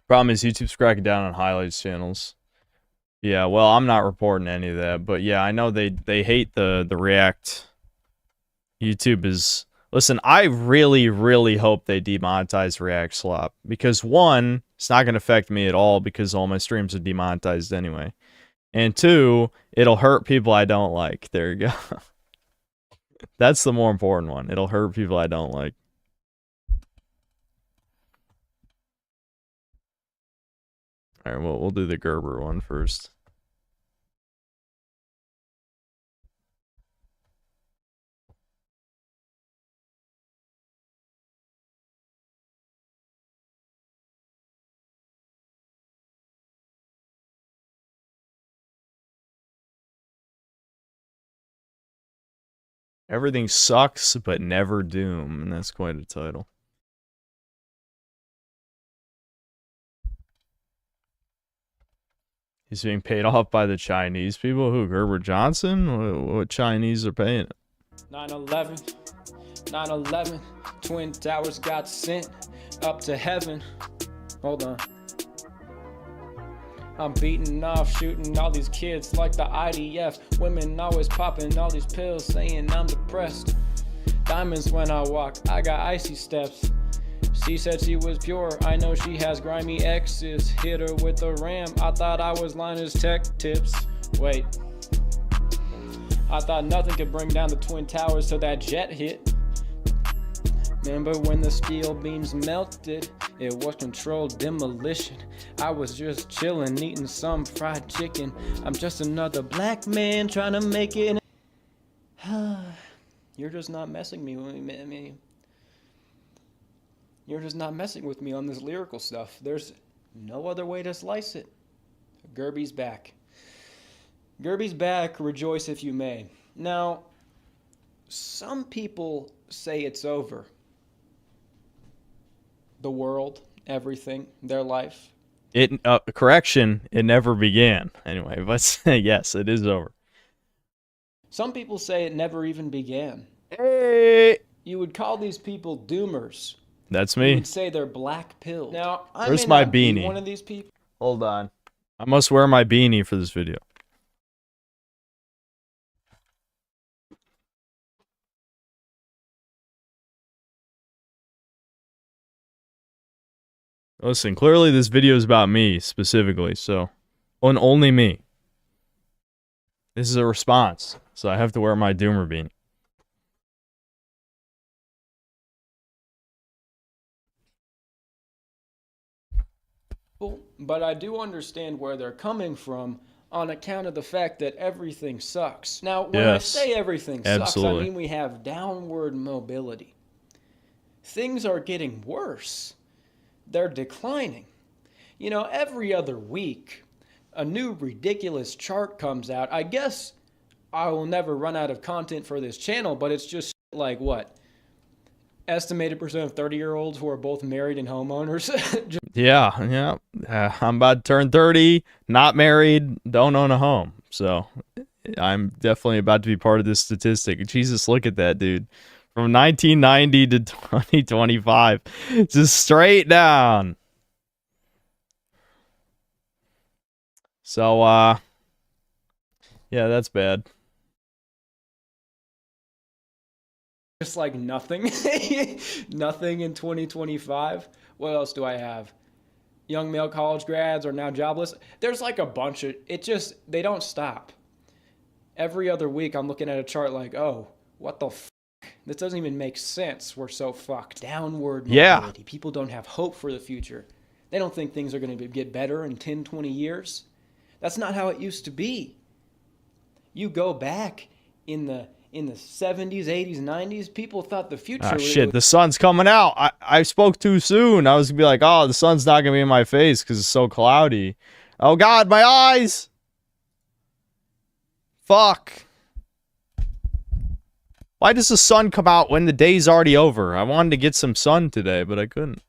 Problem is YouTube's cracking down on highlights channels. Yeah, well, I'm not reporting any of that, but yeah, I know they hate the React. YouTube is... Listen, I really, really hope they demonetize React Slop. Because 1, it's not going to affect me at all because all my streams are demonetized anyway. And 2, it'll hurt people I don't like. There you go. That's the more important one. It'll hurt people I don't like. Alright, well, we'll do the Gerber one first. Everything sucks, but never doom. And that's quite a title. He's being paid off by the Chinese people. Who? Gerber Johnson? What Chinese are paying it? 9/11, 9/11, Twin Towers got sent up to heaven. Hold on. I'm beating off, shooting all these kids like the IDF. Women always popping all these pills, saying I'm depressed. Diamonds when I walk, I got icy steps. She said she was pure, I know she has grimy exes. Hit her with the ram, I thought I was Linus Tech Tips. Wait. I thought nothing could bring down the Twin Towers till that jet hit. Remember when the steel beams melted? It was controlled demolition. I was just chilling, eating some fried chicken. I'm just another black man trying to make it. You're just not messing with me. You're just not messing with me on this lyrical stuff. There's no other way to slice it. Gerby's back. Gerby's back, rejoice if you may. Now, some people say it's over. The world, everything, their life. Correction, it never began. Anyway, but yes, it is over. Some people say it never even began. Hey! You would call these people doomers. That's me. You would say they're black pilled. Now, where's my beanie? One of these people. Hold on. I must wear my beanie for this video. Listen, clearly this video is about me specifically, so and only me. This is a response, so I have to wear my Doomer beanie. But I do understand where they're coming from on account of the fact that everything sucks. Now, when I say everything sucks, I mean we have downward mobility. Things are getting worse. They're declining. You know, every other week, a new ridiculous chart comes out. I guess I will never run out of content for this channel, but it's just like what? Estimated percent of 30-year-olds who are both married and homeowners. Yeah. I'm about to turn 30, not married, don't own a home. So I'm definitely about to be part of this statistic. Jesus, look at that, dude. From 1990 to 2025, just straight down. So, yeah, that's bad. Just like nothing. Nothing in 2025. What else do I have? Young male college grads are now jobless. There's like a bunch of, they don't stop. Every other week I'm looking at a chart like, oh, what the fuck? This doesn't even make sense. We're so fucked. Downward mobility. Yeah. People don't have hope for the future. They don't think things are going to get better in 10, 20 years. That's not how it used to be. You go back in the 70s, 80s, 90s, people thought the future... Oh, shit, the sun's coming out. I spoke too soon. I was going to be like, oh, the sun's not going to be in my face because it's so cloudy. Oh, God, my eyes! Fuck. Why does the sun come out when the day's already over? I wanted to get some sun today, but I couldn't.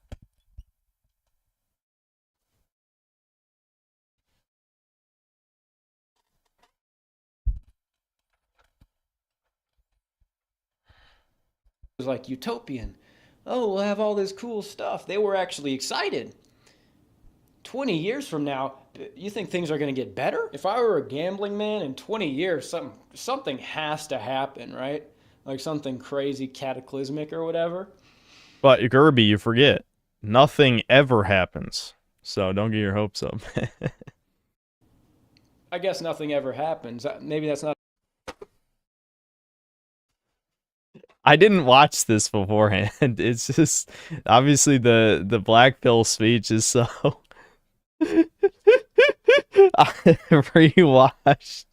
Was like utopian. Oh, we'll have all this cool stuff. They were actually excited. 20 years from now, you think things are going to get better? If I were a gambling man in 20 years, something has to happen, right? Like something crazy cataclysmic or whatever. But Gerby, you forget. Nothing ever happens. So don't get your hopes up. I guess nothing ever happens. Maybe that's not... I didn't watch this beforehand. It's just obviously the black pill speech is so I rewatched.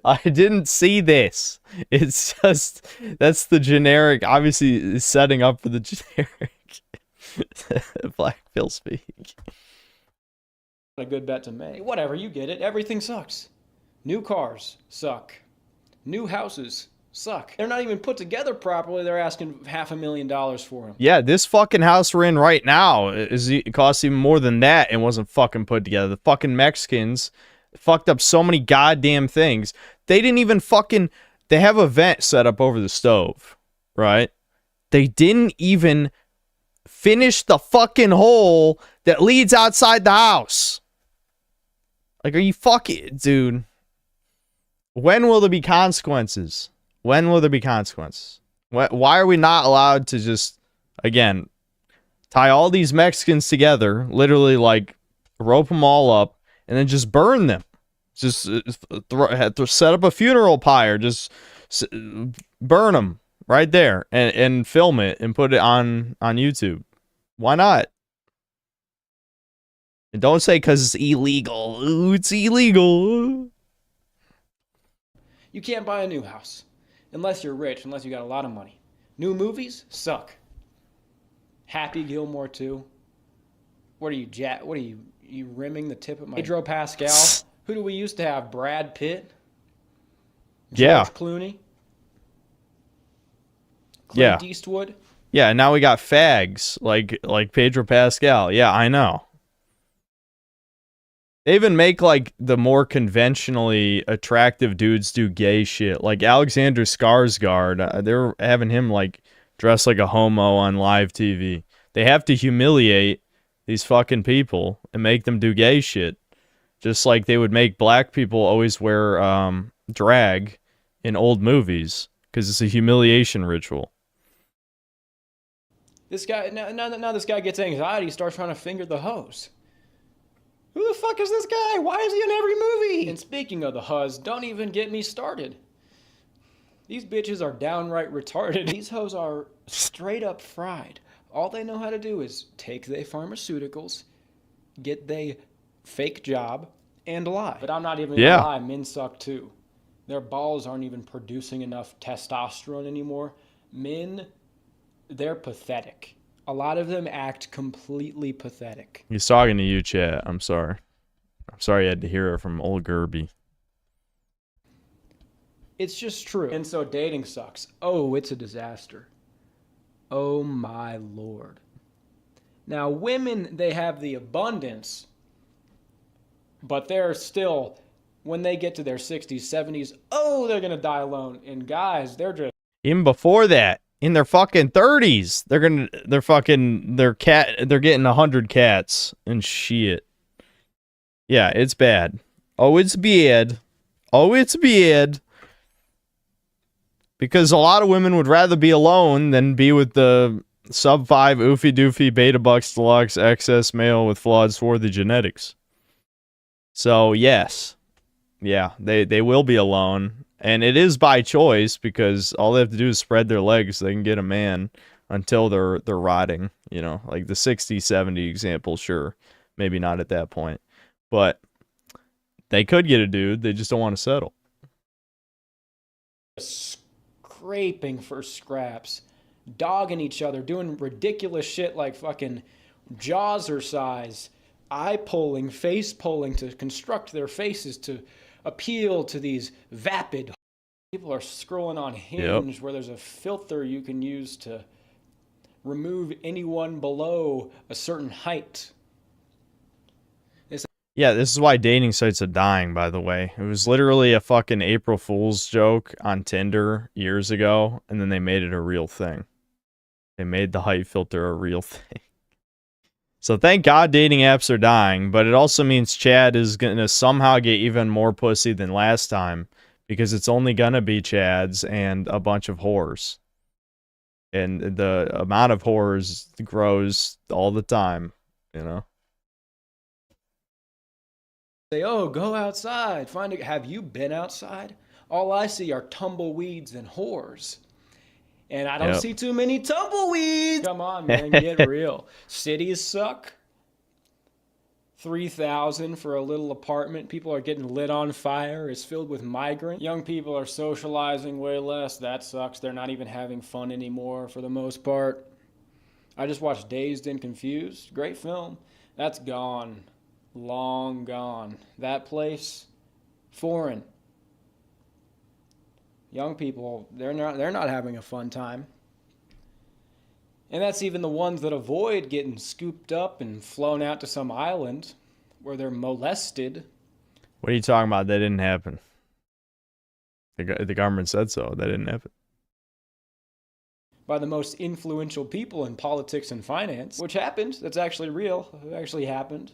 I didn't see this. It's just that's the generic, obviously setting up for the generic black pill speak. A good bet to make. Whatever, you get it. Everything sucks. New cars suck. New houses suck. They're not even put together properly. They're asking $500,000 for them. Yeah, this fucking house we're in right now it costs even more than that and wasn't fucking put together. The fucking Mexicans fucked up so many goddamn things. They didn't even fucking... They have a vent set up over the stove, right? They didn't even finish the fucking hole that leads outside the house. Like, are you fucking... Dude. When will there be consequences? When will there be consequences? Why are we not allowed to just, again, tie all these Mexicans together, literally like rope them all up, and then just burn them? Just set up a funeral pyre, just burn them right there and film it and put it on YouTube. Why not? And don't say because it's illegal. Ooh, it's illegal. You can't buy a new house. Unless you're rich, unless you got a lot of money. New movies suck. Happy Gilmore 2. What are you, you rimming the tip of my... Pedro Pascal. Who do we used to have? Brad Pitt? George Clooney? Clint Eastwood? Yeah, now we got fags like Pedro Pascal. Yeah, I know. They even make, like, the more conventionally attractive dudes do gay shit. Like, Alexander Skarsgård, they're having him, like, dress like a homo on live TV. They have to humiliate these fucking people and make them do gay shit. Just like they would make black people always wear drag in old movies. Because it's a humiliation ritual. This guy, now this guy gets anxiety, he starts trying to finger the hose. Who the fuck is this guy? Why is he in every movie? And speaking of the huz, don't even get me started. These bitches are downright retarded. These hoes are straight up fried. All they know how to do is take their pharmaceuticals, get they fake job, and lie. But I'm not even Yeah. gonna lie, men suck too. Their balls aren't even producing enough testosterone anymore. Men, they're pathetic. A lot of them act completely pathetic. He's talking to you, chat. I'm sorry. I'm sorry you had to hear it from old Gerby. It's just true. And so dating sucks. Oh, it's a disaster. Oh my lord. Now, women, they have the abundance, but they're still, when they get to their 60s, 70s, oh, they're gonna die alone. And guys, they're just Even before that, in their fucking 30s, they're getting 100 cats and shit. Yeah, it's bad. Oh, it's bad. Oh, it's bad. Because a lot of women would rather be alone than be with the sub 5 oofy doofy beta bucks deluxe excess male with flawed swarthy genetics. So yes. Yeah, they will be alone. And it is by choice because all they have to do is spread their legs so they can get a man until they're rotting, you know, like the 60, 70 example, sure. Maybe not at that point. But they could get a dude, they just don't want to settle. scraping for scraps, dogging each other, doing ridiculous shit like fucking Jazzercise, eye pulling, face pulling to construct their faces to appeal to these vapid. People are scrolling on Hinge where there's a filter you can use to remove anyone below a certain height. Yeah, this is why dating sites are dying, by the way. It was literally a fucking April Fool's joke on Tinder years ago, and then they made it a real thing. They made the height filter a real thing. So thank God dating apps are dying, but it also means Chad is going to somehow get even more pussy than last time, because it's only going to be Chads and a bunch of whores. And the amount of whores grows all the time, you know? Say, oh, go outside. Have you been outside? All I see are tumbleweeds and whores. And I don't see too many tumbleweeds. Come on, man, get real. Cities suck. 3,000 for a little apartment. People are getting lit on fire. It's filled with migrants. Young people are socializing way less. That sucks. They're not even having fun anymore for the most part. I just watched Dazed and Confused. Great film. That's gone. Long gone. That place, foreign. Young people, they're not having a fun time. And that's even the ones that avoid getting scooped up and flown out to some island where they're molested. What are you talking about? That didn't happen. The government said so. That didn't happen. By the most influential people in politics and finance, which happened. That's actually real. It actually happened.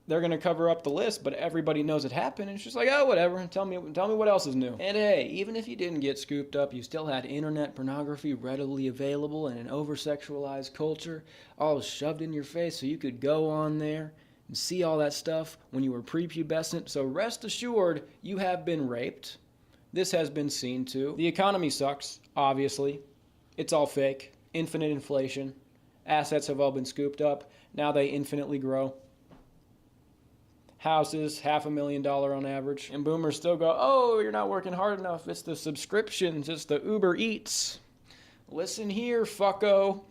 They're going to cover up the list, but everybody knows it happened. And it's just like, oh, whatever. Tell me what else is new. And hey, even if you didn't get scooped up, you still had internet pornography readily available in an over-sexualized culture, all shoved in your face so you could go on there and see all that stuff when you were prepubescent. So rest assured, you have been raped. This has been seen too. The economy sucks, obviously. It's all fake. Infinite inflation. Assets have all been scooped up. Now they infinitely grow. Houses, $500,000 on average. And boomers still go, oh, you're not working hard enough. It's the subscriptions. It's the Uber Eats. Listen here, fucko.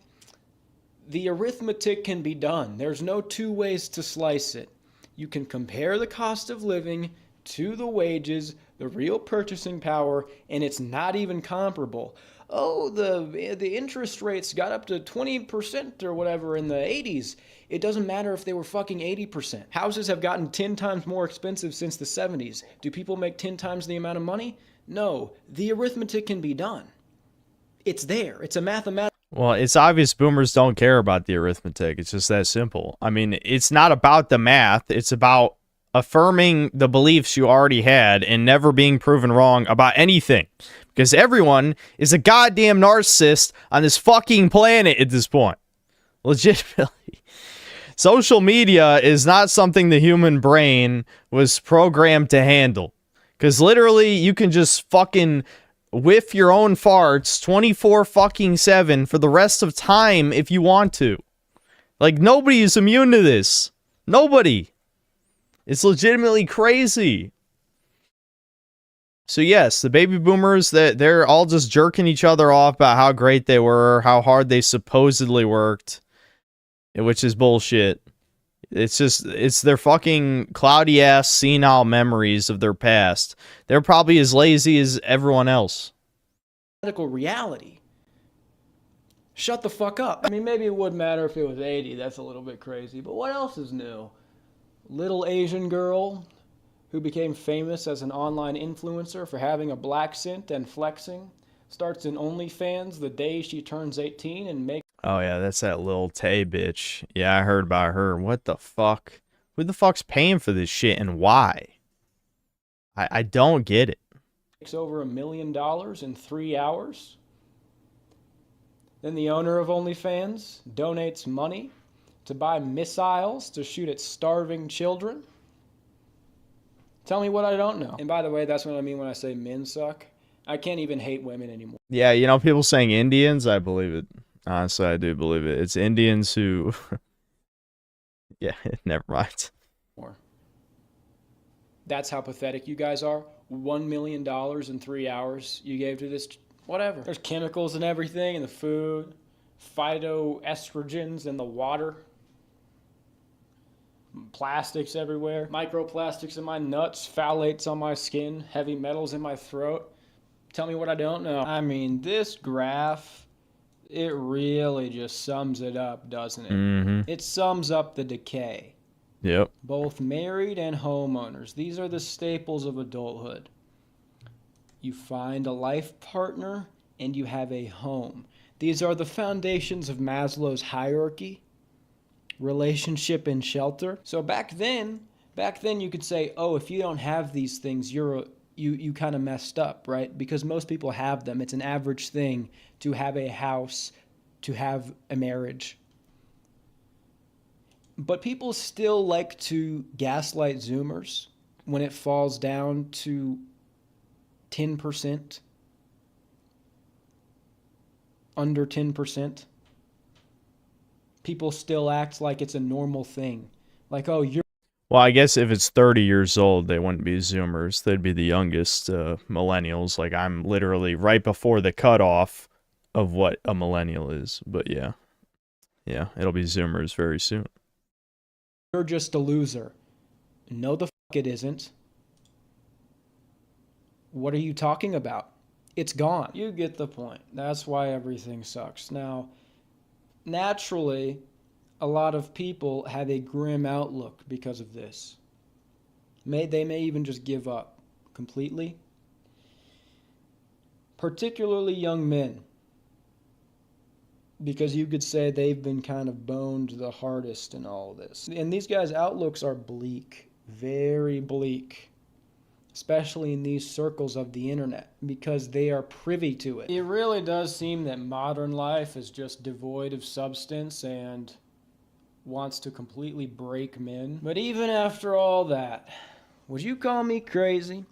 The arithmetic can be done. There's no two ways to slice it. You can compare the cost of living to the wages, the real purchasing power, and it's not even comparable. Oh, the interest rates got up to 20% or whatever in the 80s. It doesn't matter if they were fucking 80%. Houses have gotten 10 times more expensive since the 70s. Do people make 10 times the amount of money? No. The arithmetic can be done. It's there. It's a mathematical. Well, it's obvious boomers don't care about the arithmetic. It's just that simple. I mean, it's not about the math. It's about affirming the beliefs you already had and never being proven wrong about anything. Because everyone is a goddamn narcissist on this fucking planet at this point. Legitimately. Social media is not something the human brain was programmed to handle. Because literally, you can just fucking whiff your own farts 24/7 for the rest of time if you want to. Like, nobody is immune to this. Nobody. It's legitimately crazy. So yes, the baby boomers, they're all just jerking each other off about how great they were, how hard they supposedly worked, which is bullshit. It's their fucking cloudy ass senile memories of their past. They're probably as lazy as everyone else. Medical reality. Shut the fuck up. I mean, maybe it would matter if it was 80. That's a little bit crazy. But what else is new? Little Asian girl who became famous as an online influencer for having a black scent and flexing starts in OnlyFans the day she turns 18 and makes... Oh yeah, that's that Lil Tay bitch. Yeah, I heard about her. What the fuck? Who the fuck's paying for this shit and why? I don't get it. Makes over $1 million in 3 hours. Then the owner of OnlyFans donates money to buy missiles to shoot at starving children. Tell me what I don't know. And by the way, that's what I mean when I say men suck. I can't even hate women anymore. Yeah, you know, people saying Indians, I believe it. Honestly, I do believe it. It's Indians who... yeah, never mind. That's how pathetic you guys are. $1 million in 3 hours you gave to this... Whatever. There's chemicals in everything, in the food. Phytoestrogens in the water. Plastics everywhere. Microplastics in my nuts. Phthalates on my skin. Heavy metals in my throat. Tell me what I don't know. I mean, this graph... It really just sums it up, doesn't it? Mm-hmm. It sums up the decay. Yep. Both married and homeowners. These are the staples of adulthood. You find a life partner and you have a home. These are the foundations of Maslow's hierarchy. Relationship and shelter. So back then you could say, oh, if you don't have these things, you kind of messed up, right? Because most people have them. It's an average thing to have a house, to have a marriage. But people still like to gaslight Zoomers when it falls down to 10%, under 10%. People still act like it's a normal thing. Like, oh, you're... Well, I guess if it's 30 years old, they wouldn't be Zoomers. They'd be the youngest millennials. Like, I'm literally right before the cutoff of what a millennial is. But yeah. Yeah, it'll be Zoomers very soon. You're just a loser. No, the fuck it isn't. What are you talking about? It's gone. You get the point. That's why everything sucks. Now, naturally, a lot of people have a grim outlook because of this. They may even just give up completely. Particularly young men. Because you could say they've been kind of boned the hardest in all of this. And these guys' outlooks are bleak. Very bleak. Especially in these circles of the internet. Because they are privy to it. It really does seem that modern life is just devoid of substance and wants to completely break men. But even after all that, would you call me crazy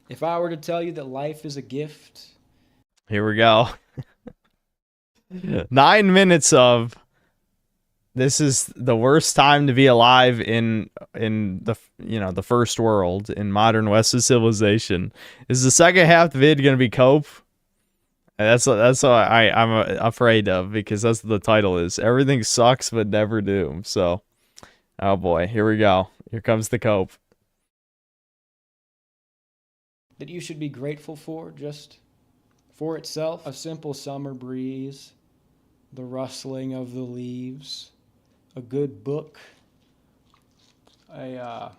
if I were to tell you that life is a gift? Here we go. 9 minutes of this is the worst time to be alive in the the first world in modern Western civilization. Is the second half of the vid gonna be cope? And that's what I'm afraid of, because that's what the title is. Everything sucks but never do. So, oh boy, here we go. Here comes the cope. That you should be grateful for, just for itself. A simple summer breeze, the rustling of the leaves, a good book, a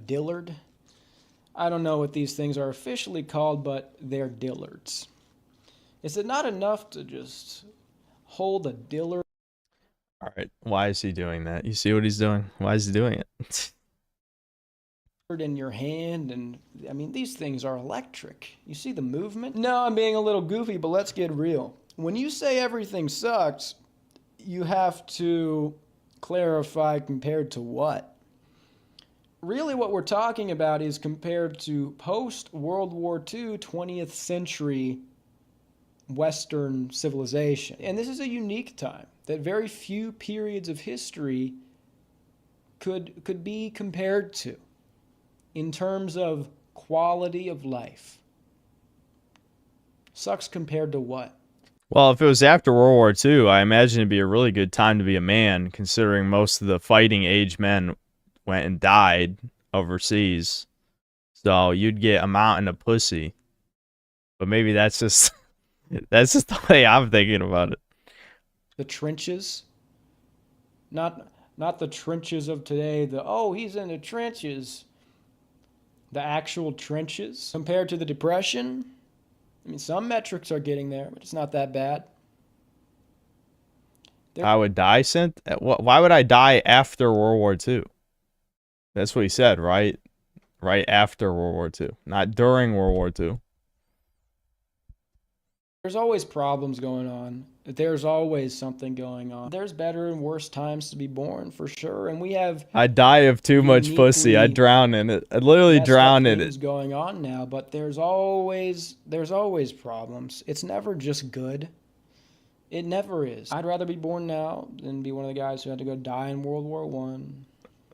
dillard. I don't know what these things are officially called, but they're dillards. Is it not enough to just hold a dillard? All right, why is he doing that? You see what he's doing? Why is he doing it? In your hand, and I mean, these things are electric. You see the movement? No, I'm being a little goofy, but let's get real. When you say everything sucks, you have to clarify compared to what? Really what we're talking about is compared to post-World War II 20th century Western civilization. And this is a unique time that very few periods of history could be compared to in terms of quality of life? Sucks compared to what? Well, if it was after World War II, I imagine it'd be a really good time to be a man, considering most of the fighting age men went and died overseas. So you'd get a mountain of pussy. But maybe that's just that's just the way I'm thinking about it. The trenches, not the trenches of today. He's in the trenches. The actual trenches compared to the Depression. I mean, some metrics are getting there, but it's not that bad. I would die why would I die after World War II? That's what he said, right? Right after World War II, not during World War II. There's always problems going on. There's always something going on. There's better and worse times to be born, for sure. And we have... I'd die of too much pussy. I'd drown in it. I'd literally drown in it. Going on now, but there's always problems. It's never just good. It never is. I'd rather be born now than be one of the guys who had to go die in World War I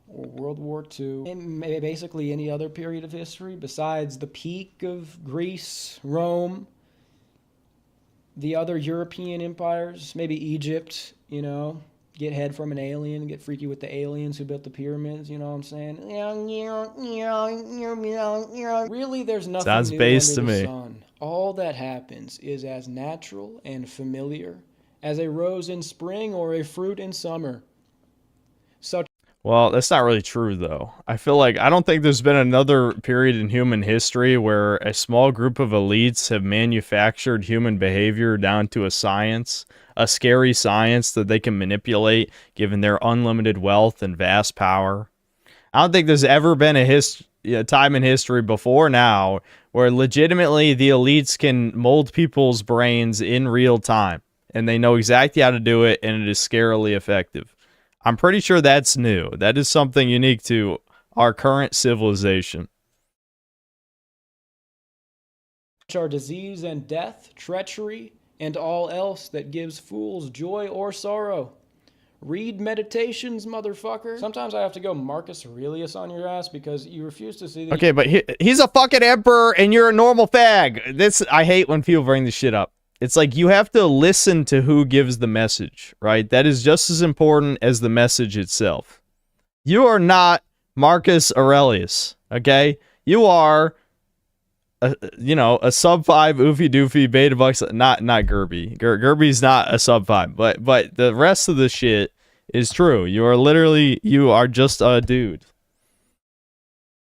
or World War II. And basically any other period of history besides the peak of Greece, Rome, the other European empires, maybe Egypt, get head from an alien, get freaky with the aliens who built the pyramids, you know what I'm saying? Really, there's nothing Sounds new based under to the me. sun. All that happens is as natural and familiar as a rose in spring or a fruit in summer. Well, that's not really true, though. I don't think there's been another period in human history where a small group of elites have manufactured human behavior down to a science, a scary science that they can manipulate given their unlimited wealth and vast power. I don't think there's ever been a time in history before now where legitimately the elites can mold people's brains in real time, and they know exactly how to do it, and it is scarily effective. I'm pretty sure that's new. That is something unique to our current civilization. Which are disease and death, treachery, and all else that gives fools joy or sorrow. Read Meditations, motherfucker. Sometimes I have to go Marcus Aurelius on your ass because you refuse to see the... Okay, but he's a fucking emperor and you're a normal fag. I hate when people bring this shit up. It's like you have to listen to who gives the message, right? That is just as important as the message itself. You are not Marcus Aurelius, okay? You are, a sub 5 oofy doofy beta bucks. Not Gerby. Gerby's not a sub 5, but the rest of the shit is true. You are just a dude.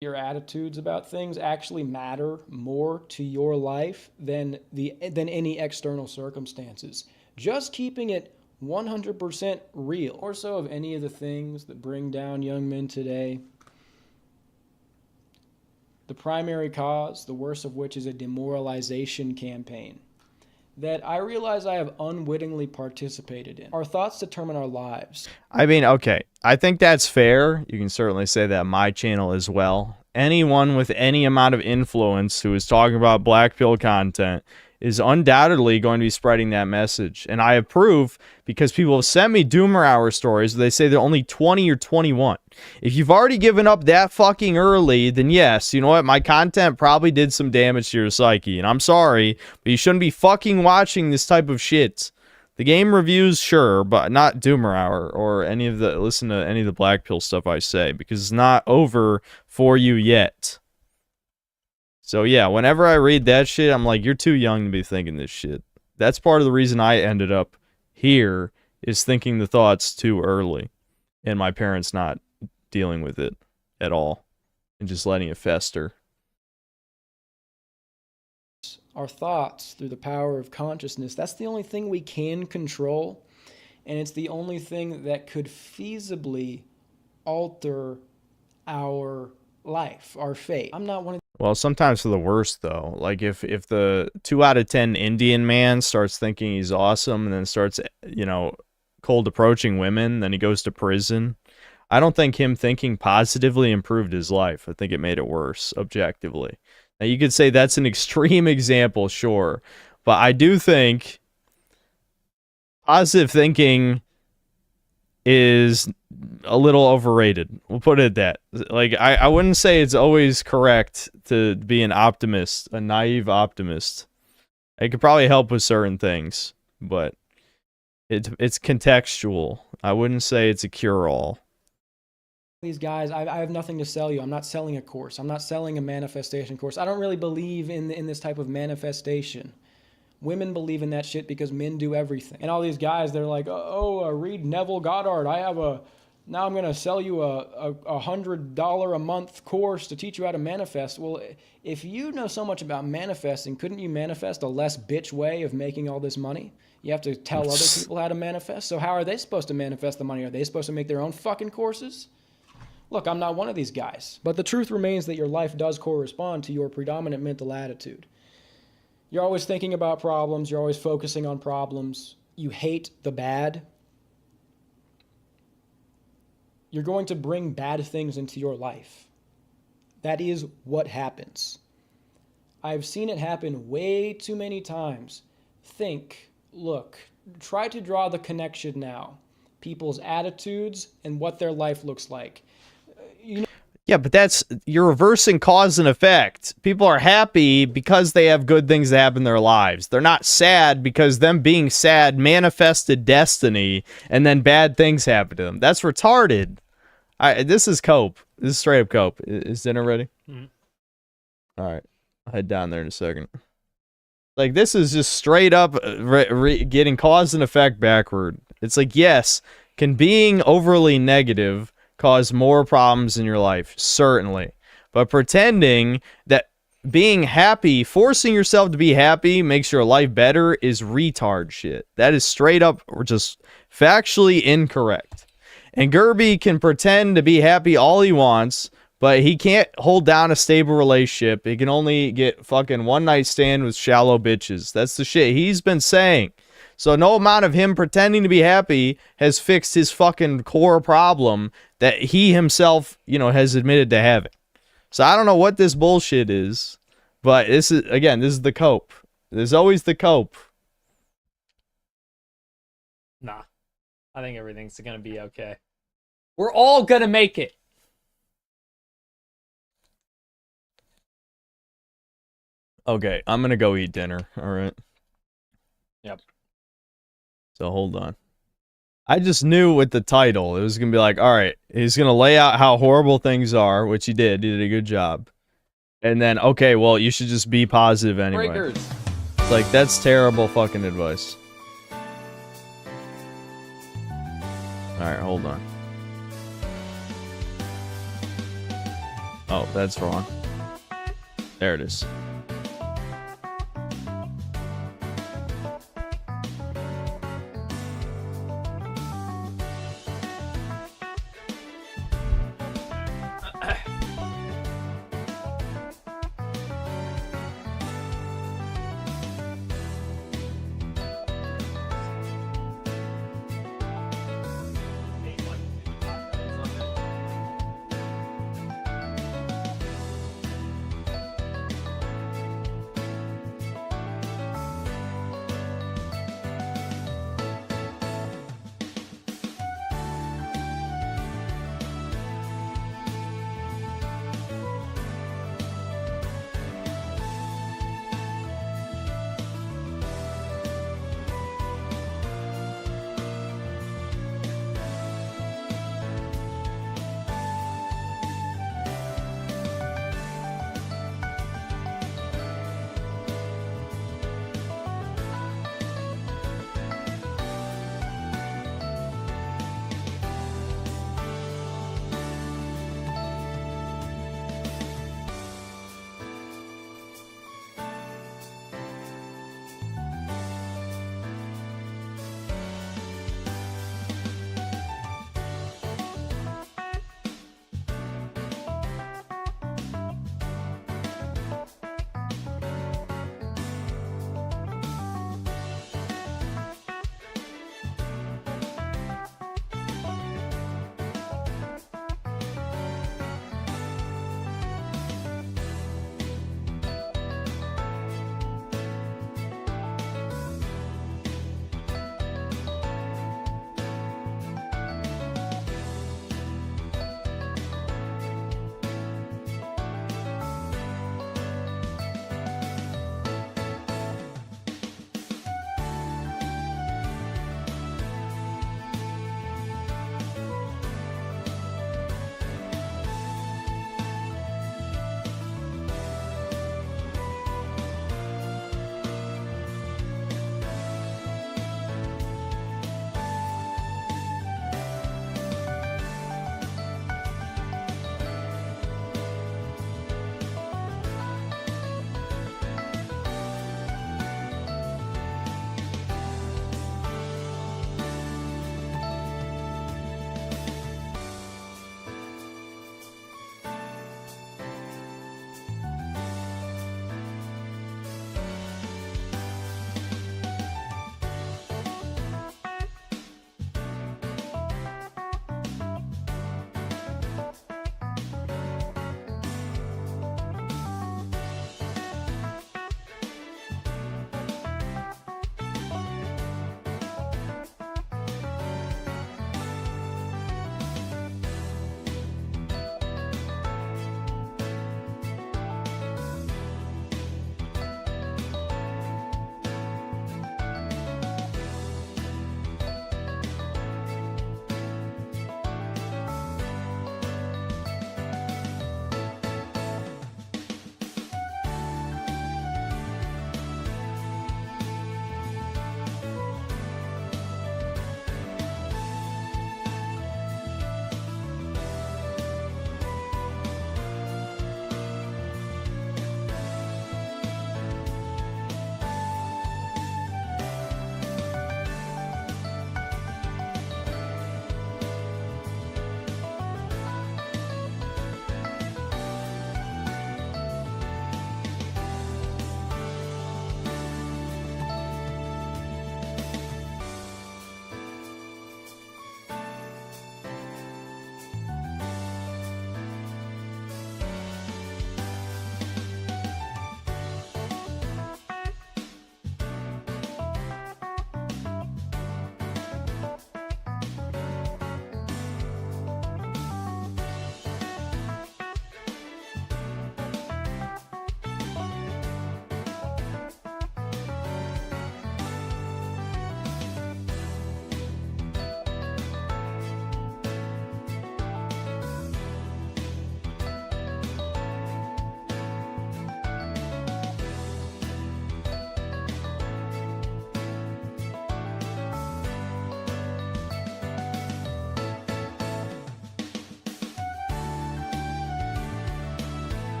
Your attitudes about things actually matter more to your life than any external circumstances. Just keeping it 100% real. More so of any of the things that bring down young men today. The primary cause, the worst of which is a demoralization campaign that I realize I have unwittingly participated in. Our thoughts determine our lives. I mean, okay, I think that's fair. You can certainly say that on my channel as well. Anyone with any amount of influence who is talking about black pill content is undoubtedly going to be spreading that message. And I approve because people have sent me Doomer Hour stories where they say they're only 20 or 21. If you've already given up that fucking early, then yes, you know what? My content probably did some damage to your psyche. And I'm sorry, but you shouldn't be fucking watching this type of shit. The game reviews, sure, but not Doomer Hour or listen to any of the black pill stuff I say because it's not over for you yet. So yeah, whenever I read that shit, I'm like, you're too young to be thinking this shit. That's part of the reason I ended up here, is thinking the thoughts too early. And my parents not dealing with it at all. And just letting it fester. Our thoughts through the power of consciousness, that's the only thing we can control. And it's the only thing that could feasibly alter our life, our fate. I'm not one of... Well, sometimes for the worst, though. Like, if the 2 out of 10 Indian man starts thinking he's awesome and then starts, cold approaching women, then he goes to prison. I don't think him thinking positively improved his life. I think it made it worse, objectively. Now, you could say that's an extreme example, sure. But I do think positive thinking is a little overrated. We'll put it at that. Like, I wouldn't say it's always correct to be an optimist, a naive optimist. It could probably help with certain things, but it's contextual. I wouldn't say it's a cure-all. These guys, I have nothing to sell you. I'm not selling a course. I'm not selling a manifestation course. I don't really believe in this type of manifestation. Women believe in that shit because men do everything. And all these guys, they're like, read Neville Goddard. Now I'm going to sell you a $100 a month course to teach you how to manifest. Well, if you know so much about manifesting, couldn't you manifest a less bitch way of making all this money? You have to tell other people how to manifest. So how are they supposed to manifest the money? Are they supposed to make their own fucking courses? Look, I'm not one of these guys. But the truth remains that your life does correspond to your predominant mental attitude. You're always thinking about problems. You're always focusing on problems. You hate the bad. You're going to bring bad things into your life. That is what happens. I've seen it happen way too many times. Think, look, try to draw the connection now. People's attitudes and what their life looks like. Yeah, but you're reversing cause and effect. People are happy because they have good things that happen in their lives. They're not sad because them being sad manifested destiny and then bad things happen to them. That's retarded. This is cope. This is straight up cope. Is dinner ready? Mm-hmm. All right. I'll head down there in a second. Like, this is just straight up getting cause and effect backward. It's like, yes, can being overly negative cause more problems in your life? Certainly. But pretending that being happy, forcing yourself to be happy makes your life better is retard shit. That is straight up just factually incorrect. And Gerby can pretend to be happy all he wants, but he can't hold down a stable relationship. He can only get fucking one night stand with shallow bitches. That's the shit he's been saying. So no amount of him pretending to be happy has fixed his fucking core problem that he himself, has admitted to having. So I don't know what this bullshit is, but this is the cope. There's always the cope. Nah, I think everything's gonna be okay. We're all gonna make it. Okay, I'm gonna go eat dinner. All right. Yep. So hold on. I just knew with the title, it was going to be like, all right, he's going to lay out how horrible things are, which he did. He did a good job. And then, okay, well, you should just be positive anyway. Breakers. It's like, that's terrible fucking advice. All right, hold on. Oh, that's wrong. There it is.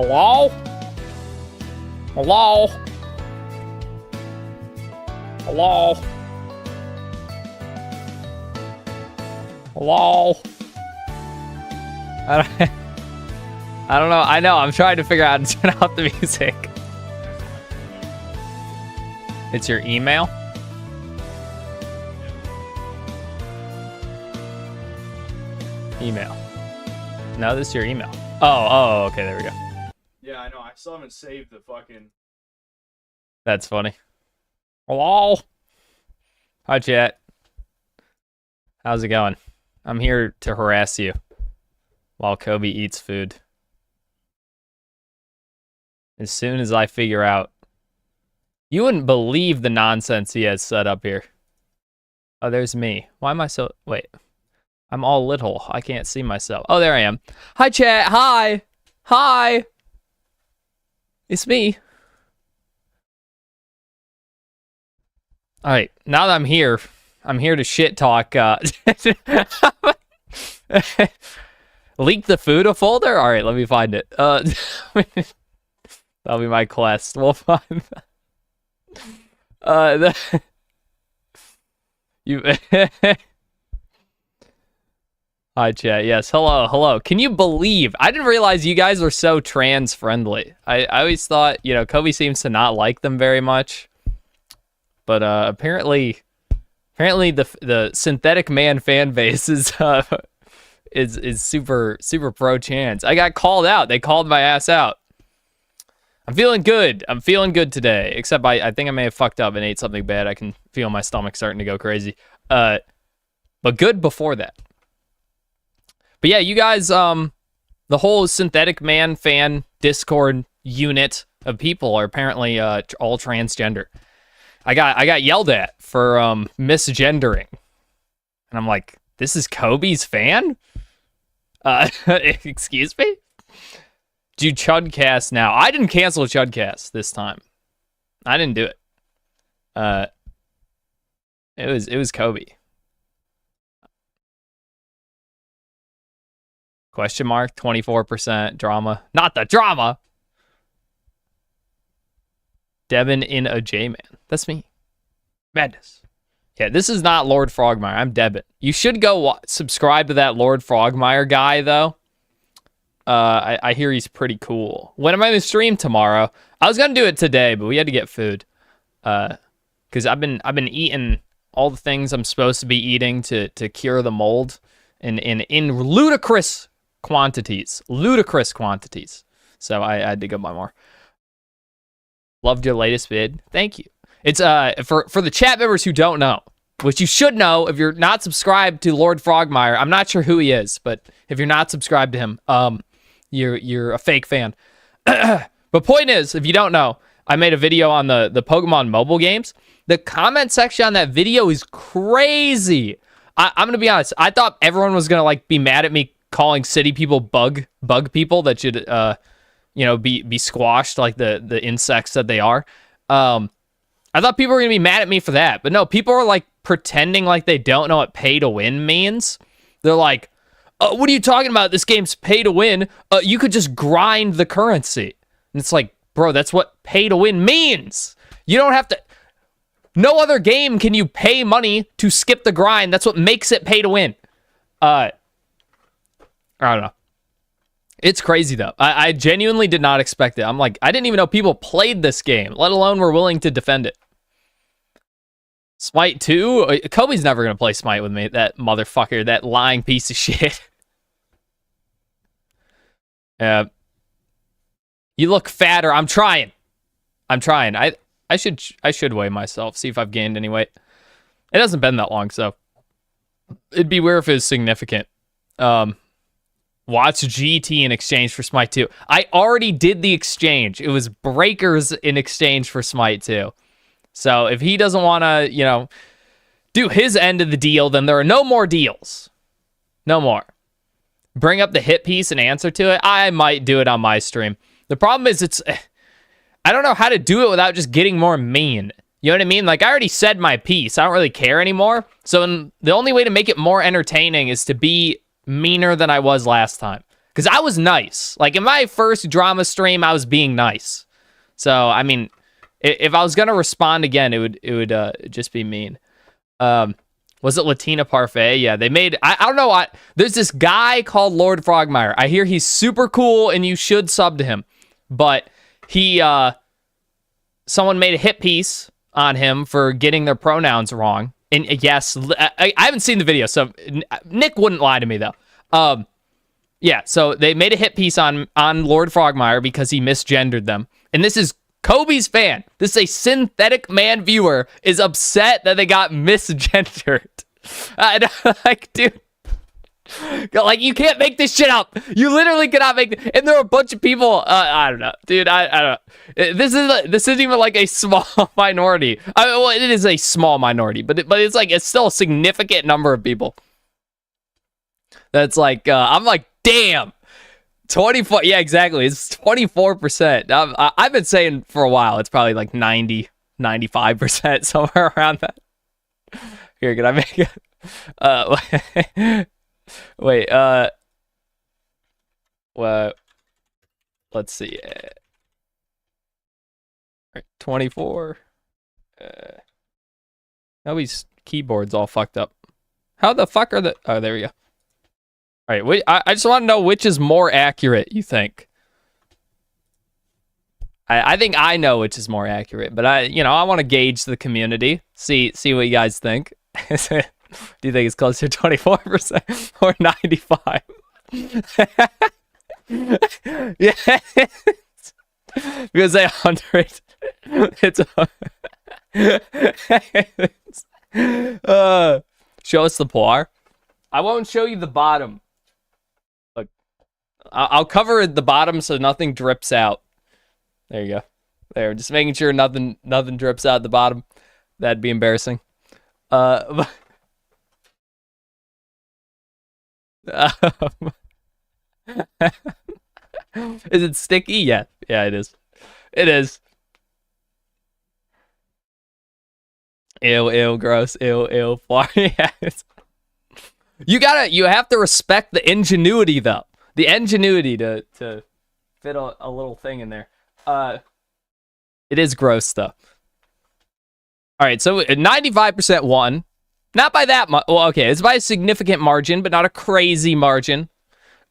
Hello? Hello? Hello? Hello? I don't know. I know. I'm trying to figure out how to turn out the music. It's your email? Email. No, this is your email. Oh, okay, there we go. Yeah, I know. I still haven't saved the fucking... That's funny. Hello? Hi, chat. How's it going? I'm here to harass you while Kobe eats food. As soon as I figure out... You wouldn't believe the nonsense he has set up here. Oh, there's me. Why am I so... Wait. I'm all little. I can't see myself. Oh, there I am. Hi, chat. Hi. Hi. It's me. All right. Now that I'm here to shit talk. Leak the Fuda folder? All right, let me find it. That'll be my quest. We'll find you... Hi, chat. Yes, hello. Can you believe? I didn't realize you guys were so trans-friendly. I always thought, Kobe seems to not like them very much. But apparently the synthetic man fan base is super pro-trans. I got called out. They called my ass out. I'm feeling good. I'm feeling good today. Except I think I may have fucked up and ate something bad. I can feel my stomach starting to go crazy. But good before that. But yeah, you guys, the whole synthetic man fan Discord unit of people are apparently all transgender. I got yelled at for misgendering. And I'm like, this is Kobe's fan? Excuse me? Do Chudcast now. I didn't cancel Chudcast this time. I didn't do it. It was Kobe. Question mark, 24% drama. Not the drama! Devin in a J-Man. That's me. Madness. Yeah, this is not Lord Frogmire. I'm Devin. You should go subscribe to that Lord Frogmire guy, though. I hear he's pretty cool. When am I going to stream tomorrow? I was going to do it today, but we had to get food. Because I've been eating all the things I'm supposed to be eating to cure the mold in ludicrous quantities. So I had to go buy more. Loved your latest vid. Thank you. It's for the chat members who don't know, which you should know if you're not subscribed to Lord Frogmire. I'm not sure who he is, but if you're not subscribed to him, you're a fake fan. But point is, if you don't know, I made a video on the Pokemon mobile games. The comment section on that video is crazy. I'm gonna be honest. I thought everyone was gonna be mad at me calling city people bug people that should be squashed like the insects that they are. I thought people were gonna be mad at me for that, but no, people are pretending like they don't know what pay to win means. They're like, what are you talking about? This game's pay to win. You could just grind the currency. And it's like, bro, that's what pay to win means. You don't have to. No other game can you pay money to skip the grind. That's what makes it pay to win. I don't know. It's crazy, though. I genuinely did not expect it. I'm like, I didn't even know people played this game, let alone were willing to defend it. Smite 2? Kobe's never going to play Smite with me, that motherfucker, that lying piece of shit. You look fatter. I'm trying. I should weigh myself, see if I've gained any weight. It hasn't been that long, so it'd be weird if it was significant. Watch GT in exchange for Smite 2. I already did the exchange. It was Breakers in exchange for Smite 2. So if he doesn't want to, do his end of the deal, then there are no more deals. No more. Bring up the hit piece and answer to it. I might do it on my stream. The problem is I don't know how to do it without just getting more mean. You know what I mean? I already said my piece. I don't really care anymore. So the only way to make it more entertaining is to be meaner than I was last time. Because I was nice. Like, in my first drama stream, I was being nice. So, I mean, if I was going to respond again, it would just be mean. Was it Latina Parfait? Yeah, they made... I don't know what... There's this guy called Lord Frogmire. I hear he's super cool, and you should sub to him. But he... someone made a hit piece on him for getting their pronouns wrong. And yes, I haven't seen the video, so Nick wouldn't lie to me, though. Yeah, so they made a hit piece on Lord Frogmire because he misgendered them. And this is Kobe's fan. This is a synthetic man viewer is upset that they got misgendered. Like, dude. Like, you can't make this shit up. You literally cannot make it. And there are a bunch of people. I don't know, dude. I don't know. This isn't even like a small minority. Well, it is a small minority, but it's like it's still a significant number of people. That's like I'm like, damn. 24. Yeah, exactly. It's 24%. I've been saying for a while. It's probably like 90, 95%, somewhere around that. Here, can I make it? Wait, well, let's see. 24. Nobody's keyboard's all fucked up. How the fuck are the... Oh, there we go. All right, wait, I just want to know which is more accurate, you think? I think I know which is more accurate, but I want to gauge the community, see what you guys think. Do you think it's closer to 24% or 95? Yeah. Because they 100. It's show us the pour. I won't show you the bottom. Look, I'll cover the bottom so nothing drips out. There you go. There, just making sure nothing drips out the bottom. That'd be embarrassing. Is it sticky? Yeah, it is. It is. Ew, gross. Ew. Yeah, you have to respect the ingenuity though. The ingenuity to fit a little thing in there. It is gross though. All right, so 95% won. Not by that much. Well, okay, it's by a significant margin, but not a crazy margin.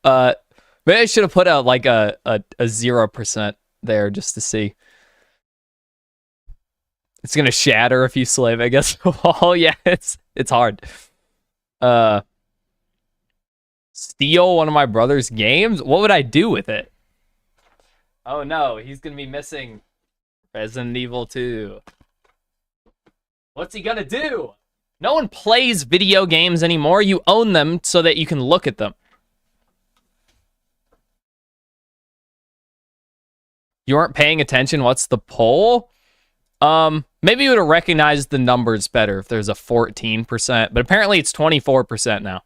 Maybe I should have put a 0% there just to see. It's gonna shatter if you slay Vegas. Oh yeah, it's hard. Steal one of my brother's games? What would I do with it? Oh no, he's gonna be missing Resident Evil 2. What's he gonna do? No one plays video games anymore. You own them so that you can look at them. You aren't paying attention. What's the poll? Maybe you would have recognized the numbers better if there's a 14%, but apparently it's 24% now.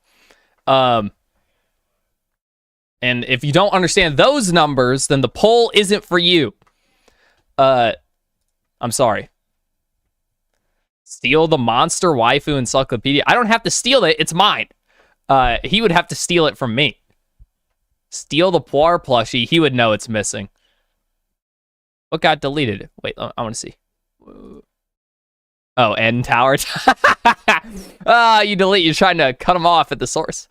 And if you don't understand those numbers, then the poll isn't for you. I'm sorry. Steal the monster waifu encyclopedia. I don't have to steal it. It's mine. He would have to steal it from me. Steal the Poir plushie. He would know it's missing. What got deleted? Wait, I want to see. Oh, End Tower. You delete. You're trying to cut them off at the source.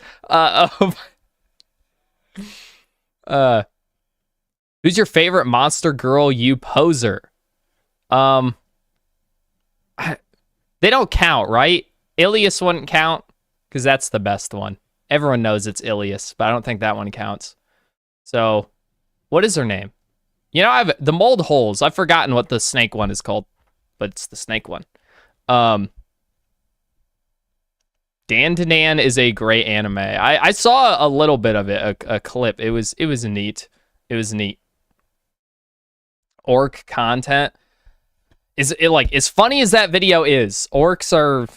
Who's your favorite monster girl, you poser? They don't count, right? Ilias wouldn't count because that's the best one. Everyone knows it's Ilias, but I don't think that one counts. So, what is her name? You know, I've the mold holes. I've forgotten what the snake one is called, but it's the snake one. Dan to Dan is a great anime. I saw a little bit of it, a clip. It was neat. It was neat. Orc content. Is it like as funny as that video is? Orcs are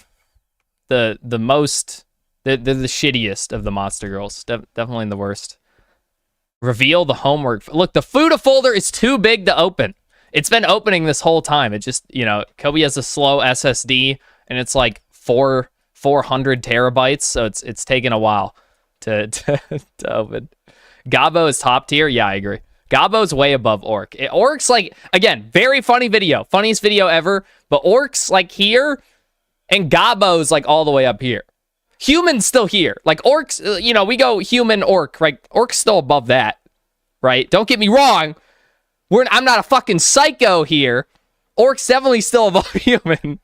the most. They're the shittiest of the monster girls. Definitely the worst. Reveal the homework. Look, the Fuda folder is too big to open. It's been opening this whole time. It just, Kobe has a slow SSD, and it's like 400 terabytes, so it's taken a while to open. Gabo is top tier. Yeah, I agree. Gabo's way above Orc. Orc's like, again, very funny video. Funniest video ever. But Orc's like here, and Gabo's like all the way up here. Human's still here. Like Orc's, you know, we go human, Orc, right? Orc's still above that, right? Don't get me wrong. I'm not a fucking psycho here. Orc's definitely still above human.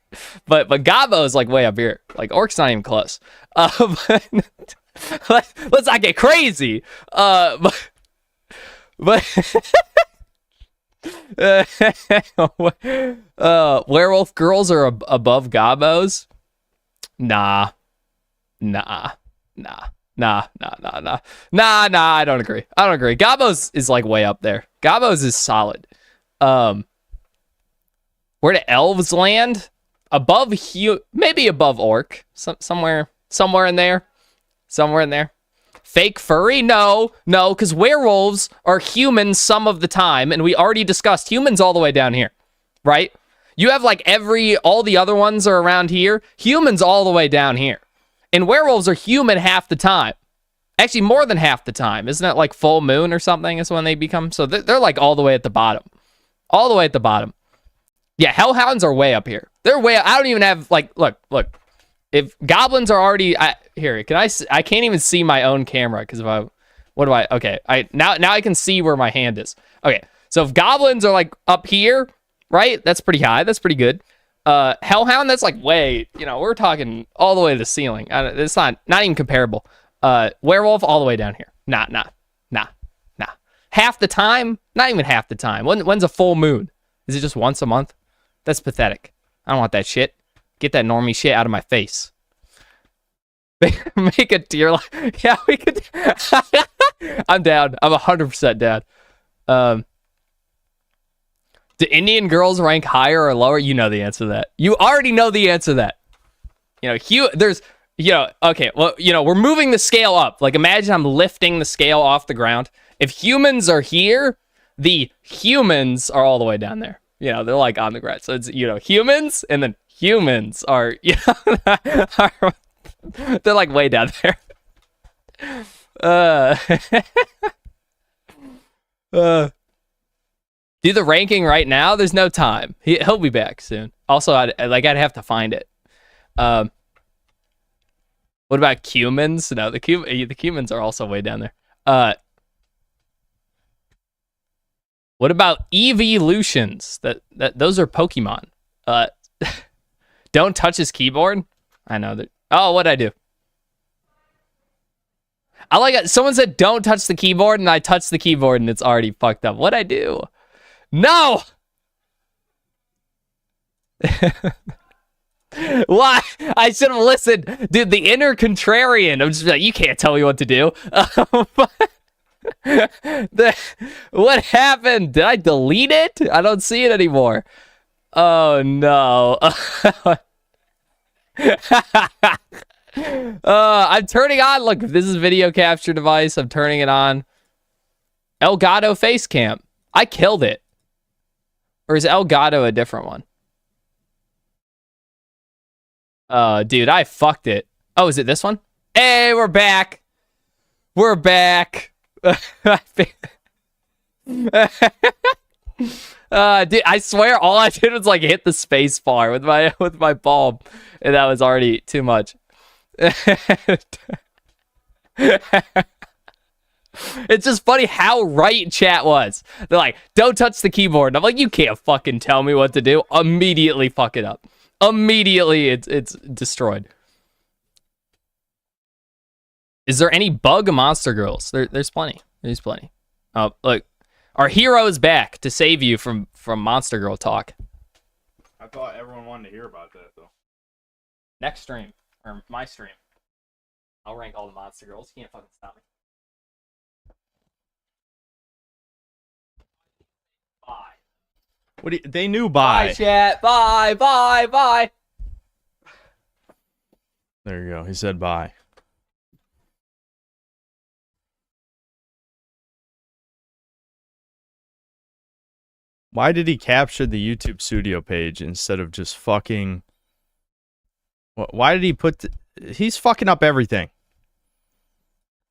But Gabo's like way up here. Like Orc's not even close. But let's not get crazy. But werewolf girls are above Gabos? Nah, I don't agree. Gabos is like way up there. Gabos is solid. Where do elves land? Above maybe above Orc. Somewhere in there. Fake furry? No, because werewolves are humans some of the time, and we already discussed humans all the way down here, right? You have like all the other ones are around here. Humans all the way down here. And werewolves are human half the time. Actually, more than half the time. Isn't it like full moon or something is when they become? So they're like all the way at the bottom. All the way at the bottom. Yeah, hellhounds are way up here. They're way I don't even have, like, look. If goblins are already here, I can't even see my own camera because okay, now I can see where my hand is. Okay, so if goblins are like up here, right? That's pretty high. That's pretty good. Hellhound, that's like way, we're talking all the way to the ceiling. It's not even comparable. Werewolf all the way down here. Nah. Half the time? Not even half the time. When's a full moon? Is it just once a month? That's pathetic. I don't want that shit. Get that normie shit out of my face. Make a tier line. Yeah, we could. I'm down. I'm 100% down. Do Indian girls rank higher or lower? You know the answer to that. You already know the answer to that. Okay, well, we're moving the scale up. Like, imagine I'm lifting the scale off the ground. If humans are here, the humans are all the way down there. They're like on the ground. So it's, humans, and then humans are, they're like way down there. Do the ranking right now. There's no time. He'll be back soon. Also, I'd have to find it. What about Cumans? No, the Cumans are also way down there. What about evolutions? Those are Pokemon. Don't touch his keyboard. I know that. Oh, what'd I do? I like it. Someone said don't touch the keyboard, and I touched the keyboard, and it's already fucked up. What'd I do? No! Why? I should have listened. Dude, the inner contrarian. I'm just like, you can't tell me what to do. What happened? Did I delete it? I don't see it anymore. Oh, no. I'm turning on. Look, if this is video capture device, I'm turning it on. Elgato face cam. I killed it. Or is Elgato a different one? Dude, I fucked it. Oh, is it this one? Hey, we're back. We're back. Dude, I swear all I did was like hit the space bar with my palm, and that was already too much. It's just funny how right chat was. They're like, don't touch the keyboard. And I'm like, you can't fucking tell me what to do. Immediately fuck it up. Immediately it's destroyed. Is there any bug Monster Girls? There's plenty. There's plenty. Oh, look. Our hero is back to save you from Monster Girl talk. I thought everyone wanted to hear about that, though. Next stream. Or my stream. I'll rank all the Monster Girls. You can't fucking stop me. Bye. They knew bye. Bye, chat. Bye, bye, bye. There you go. He said bye. Why did he capture the YouTube studio page instead of just fucking... Why did he put... He's fucking up everything.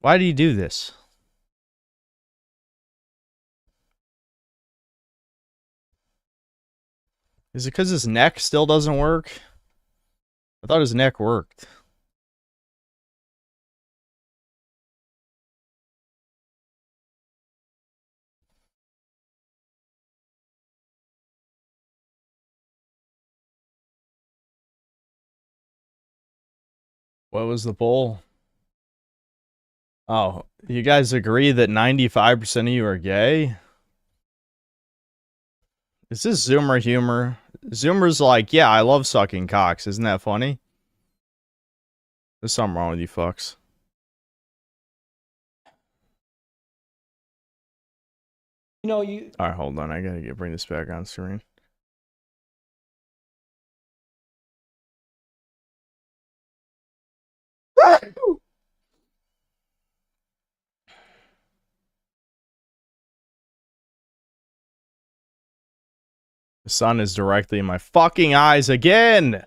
Why did he do this? Is it because his neck still doesn't work? I thought his neck worked. What was the poll? Oh, you guys agree that 95% of you are gay? Is this Zoomer humor? Zoomer's like, yeah, I love sucking cocks. Isn't that funny? There's something wrong with you fucks. You know, you... Alright, hold on. I gotta bring this back on screen. The sun is directly in my fucking eyes again!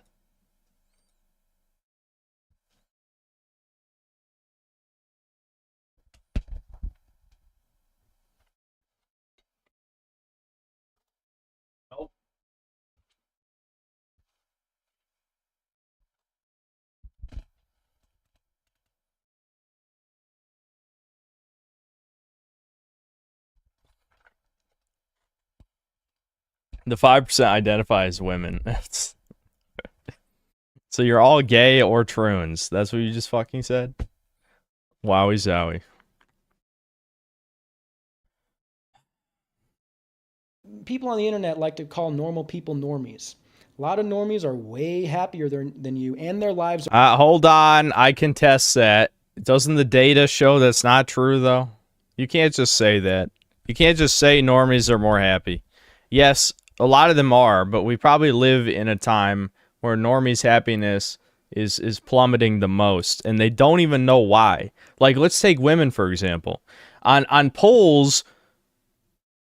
The 5% identify as women. So you're all gay or troons. That's what you just fucking said? Wowie zowie. People on the internet like to call normal people normies. A lot of normies are way happier than you, and their lives are... Hold on. I contest that. Doesn't the data show that's not true, though? You can't just say that. You can't just say normies are more happy. Yes, a lot of them are, but we probably live in a time where normies' happiness is plummeting the most, and they don't even know why. Like, let's take women, for example. On polls,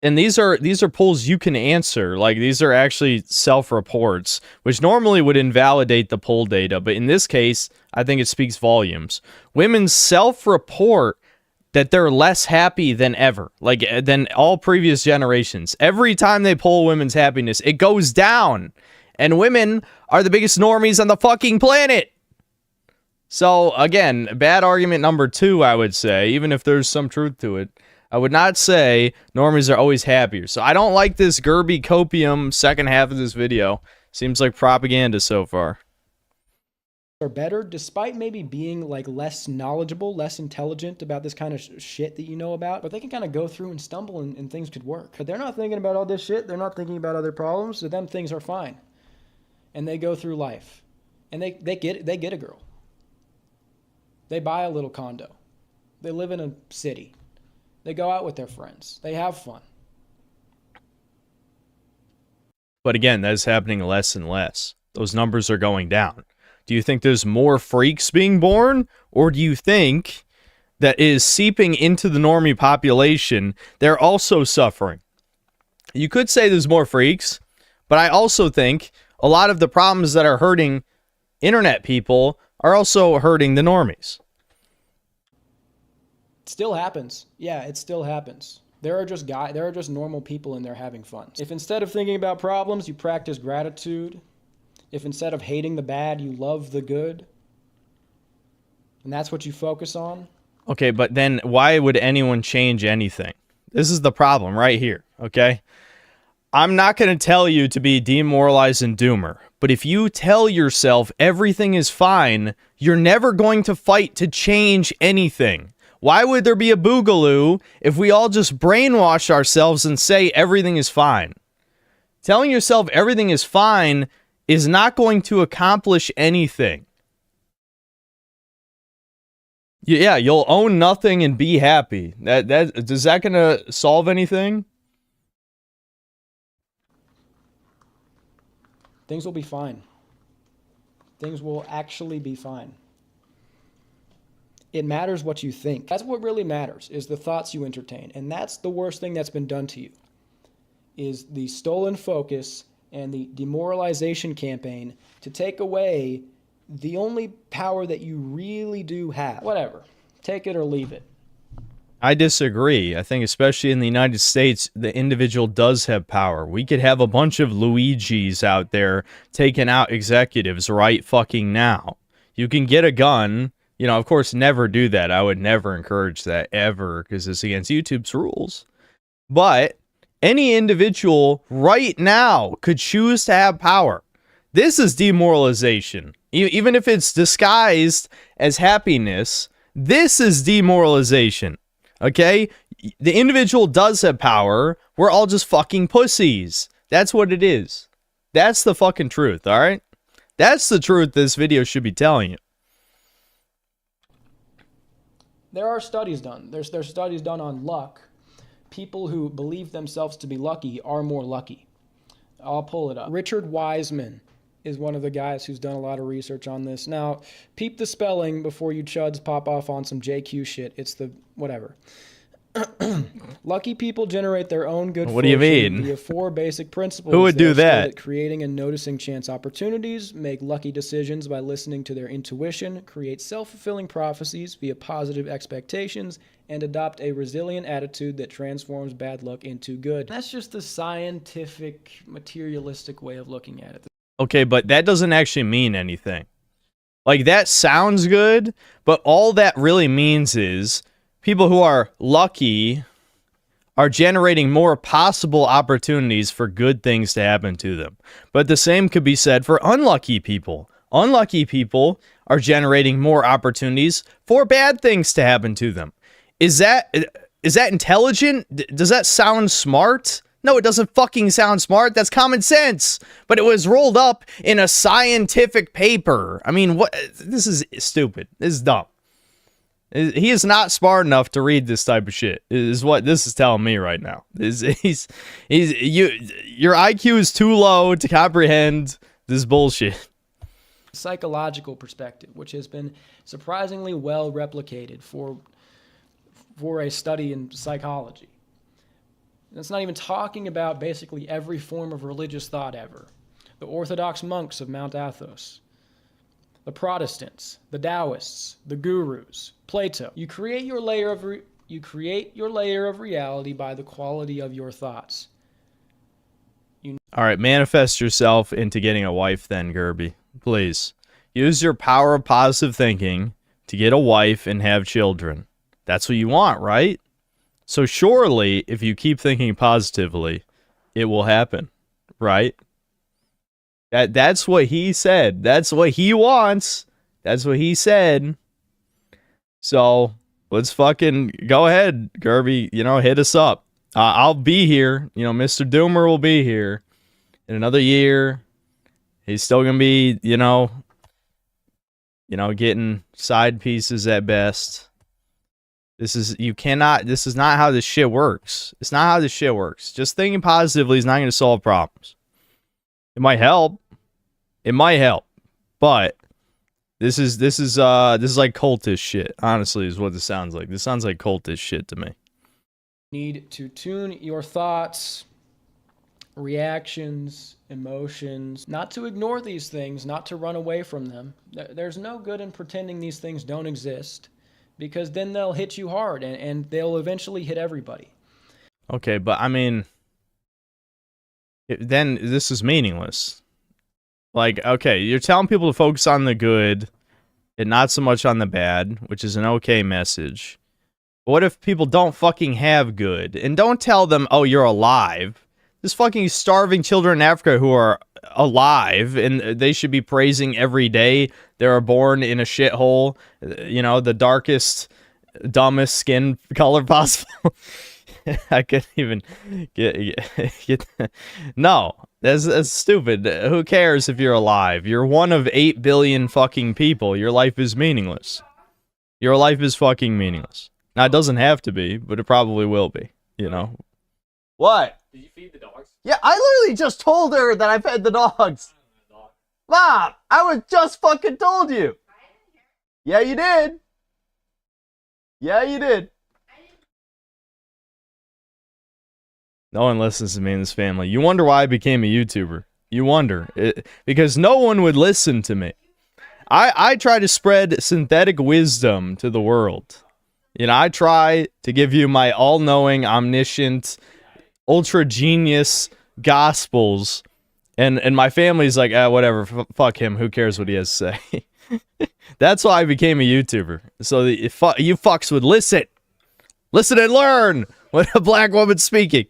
and these are polls you can answer. Like, these are actually self-reports, which normally would invalidate the poll data, but in this case, I think it speaks volumes. Women self-report that they're less happy than ever, like than all previous generations. Every time they poll women's happiness, it goes down. And women are the biggest normies on the fucking planet. So, again, bad argument number 2, I would say, even if there's some truth to it. I would not say normies are always happier. So I don't like this Gerby copium second half of this video. Seems like propaganda so far. Are better, despite maybe being like less knowledgeable, less intelligent about this kind of shit that you know about, but they can kind of go through and stumble and things could work. But they're not thinking about all this shit. They're not thinking about other problems. So them things are fine. And they go through life. And they get a girl. They buy a little condo. They live in a city. They go out with their friends. They have fun. But again, that's happening less and less. Those numbers are going down. Do you think there's more freaks being born? Or do you think that is seeping into the normie population, they're also suffering? You could say there's more freaks, but I also think a lot of the problems that are hurting internet people are also hurting the normies. It still happens. Yeah, it still happens. There are just normal people and they're having fun. If instead of thinking about problems, you practice gratitude, if instead of hating the bad, you love the good, and that's what you focus on. Okay, but then why would anyone change anything? This is the problem right here, okay? I'm not going to tell you to be demoralized and doomer, but if you tell yourself everything is fine, you're never going to fight to change anything. Why would there be a boogaloo if we all just brainwash ourselves and say everything is fine? Telling yourself everything is fine is not going to accomplish anything. Yeah, you'll own nothing and be happy. Is that going to solve anything? Things will be fine. Things will actually be fine. It matters what you think. That's what really matters, is the thoughts you entertain. And that's the worst thing that's been done to you, is the stolen focus and the demoralization campaign to take away the only power that you really do have. Whatever. Take it or leave it. I disagree. I think especially in the United States, the individual does have power. We could have a bunch of Luigis out there taking out executives right fucking now. You can get a gun. You know, of course, never do that. I would never encourage that ever because it's against YouTube's rules. But any individual right now could choose to have power. This is demoralization. Even if it's disguised as happiness, this is demoralization. Okay? The individual does have power. We're all just fucking pussies. That's what it is. That's the fucking truth, all right? That's the truth this video should be telling you. There are studies done. There's studies done on luck. People who believe themselves to be lucky are more lucky. I'll pull it up. Richard Wiseman is one of the guys who's done a lot of research on this. Now, peep the spelling before you chuds pop off on some JQ shit. It's the whatever. Lucky people generate their own good What do you mean? Via 4 basic principles. Who would do that? Creating and noticing chance opportunities, make lucky decisions by listening to their intuition, create self-fulfilling prophecies via positive expectations, and adopt a resilient attitude that transforms bad luck into good. That's just the scientific, materialistic way of looking at it. Okay, but that doesn't actually mean anything. Like, that sounds good, but all that really means is people who are lucky are generating more possible opportunities for good things to happen to them. But the same could be said for unlucky people. Unlucky people are generating more opportunities for bad things to happen to them. Is that intelligent? Does that sound smart? No, it doesn't fucking sound smart. That's common sense. But it was rolled up in a scientific paper. I mean, what? This is stupid. This is dumb. He is not smart enough to read this type of shit. Is what this is telling me right now. Your IQ is too low to comprehend this bullshit. Psychological perspective, which has been surprisingly well replicated for a study in psychology. It's not even talking about basically every form of religious thought ever. The Orthodox monks of Mount Athos, the Protestants, the Taoists, the gurus, Plato. You create your layer of reality by the quality of your thoughts. All right, manifest yourself into getting a wife then, Gerby. Please. Use your power of positive thinking to get a wife and have children. That's what you want, right? So surely, if you keep thinking positively, it will happen, right? That's what he said. That's what he wants. That's what he said. So let's fucking go ahead, Gerby. You know, hit us up. I'll be here. You know, Mr. Doomer will be here in another year. He's still gonna be, you know, getting side pieces at best. This is not how this shit works. It's not how this shit works. Just thinking positively is not going to solve problems. It might help. It might help. But this is like cultish shit. Honestly, is what this sounds like. This sounds like cultish shit to me. Need to tune your thoughts, reactions, emotions, not to ignore these things, not to run away from them. There's no good in pretending these things don't exist. Because then they'll hit you hard, and they'll eventually hit everybody. Okay, but I mean, then this is meaningless. Like, okay, you're telling people to focus on the good and not so much on the bad, which is an okay message. But what if people don't fucking have good? And don't tell them, oh, you're alive. There's fucking starving children in Africa who are alive, and they should be praising every day they are born in a shithole, you know, the darkest, dumbest skin color possible. I couldn't even get no, that's stupid. Who cares if you're alive? You're one of 8 billion fucking people. Your life is meaningless. Your life is fucking meaningless. Now, it doesn't have to be, but it probably will be, you know. What? Did you feed the dogs? Yeah, I literally just told her that I fed the dogs. Mom, I was just fucking told you. Yeah, you did. Yeah, you did. No one listens to me in this family. You wonder why I became a YouTuber. You wonder. Because no one would listen to me. I try to spread synthetic wisdom to the world. You know, I try to give you my all-knowing, omniscient, ultra genius gospels, and my family's like, whatever, fuck him. Who cares what he has to say? That's why I became a YouTuber, so that you fucks would listen and learn when a black woman's speaking.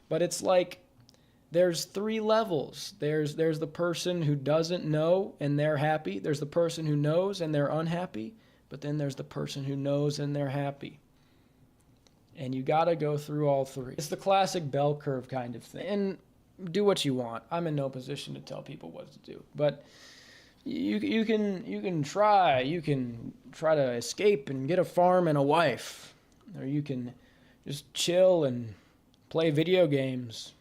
But it's like there's 3 levels. There's the person who doesn't know and they're happy. There's the person who knows and they're unhappy. But then there's the person who knows and they're happy. And you got to go through all 3. It's the classic bell curve kind of thing. And do what you want. I'm in no position to tell people what to do. But you can try to escape and get a farm and a wife, or you can just chill and play video games.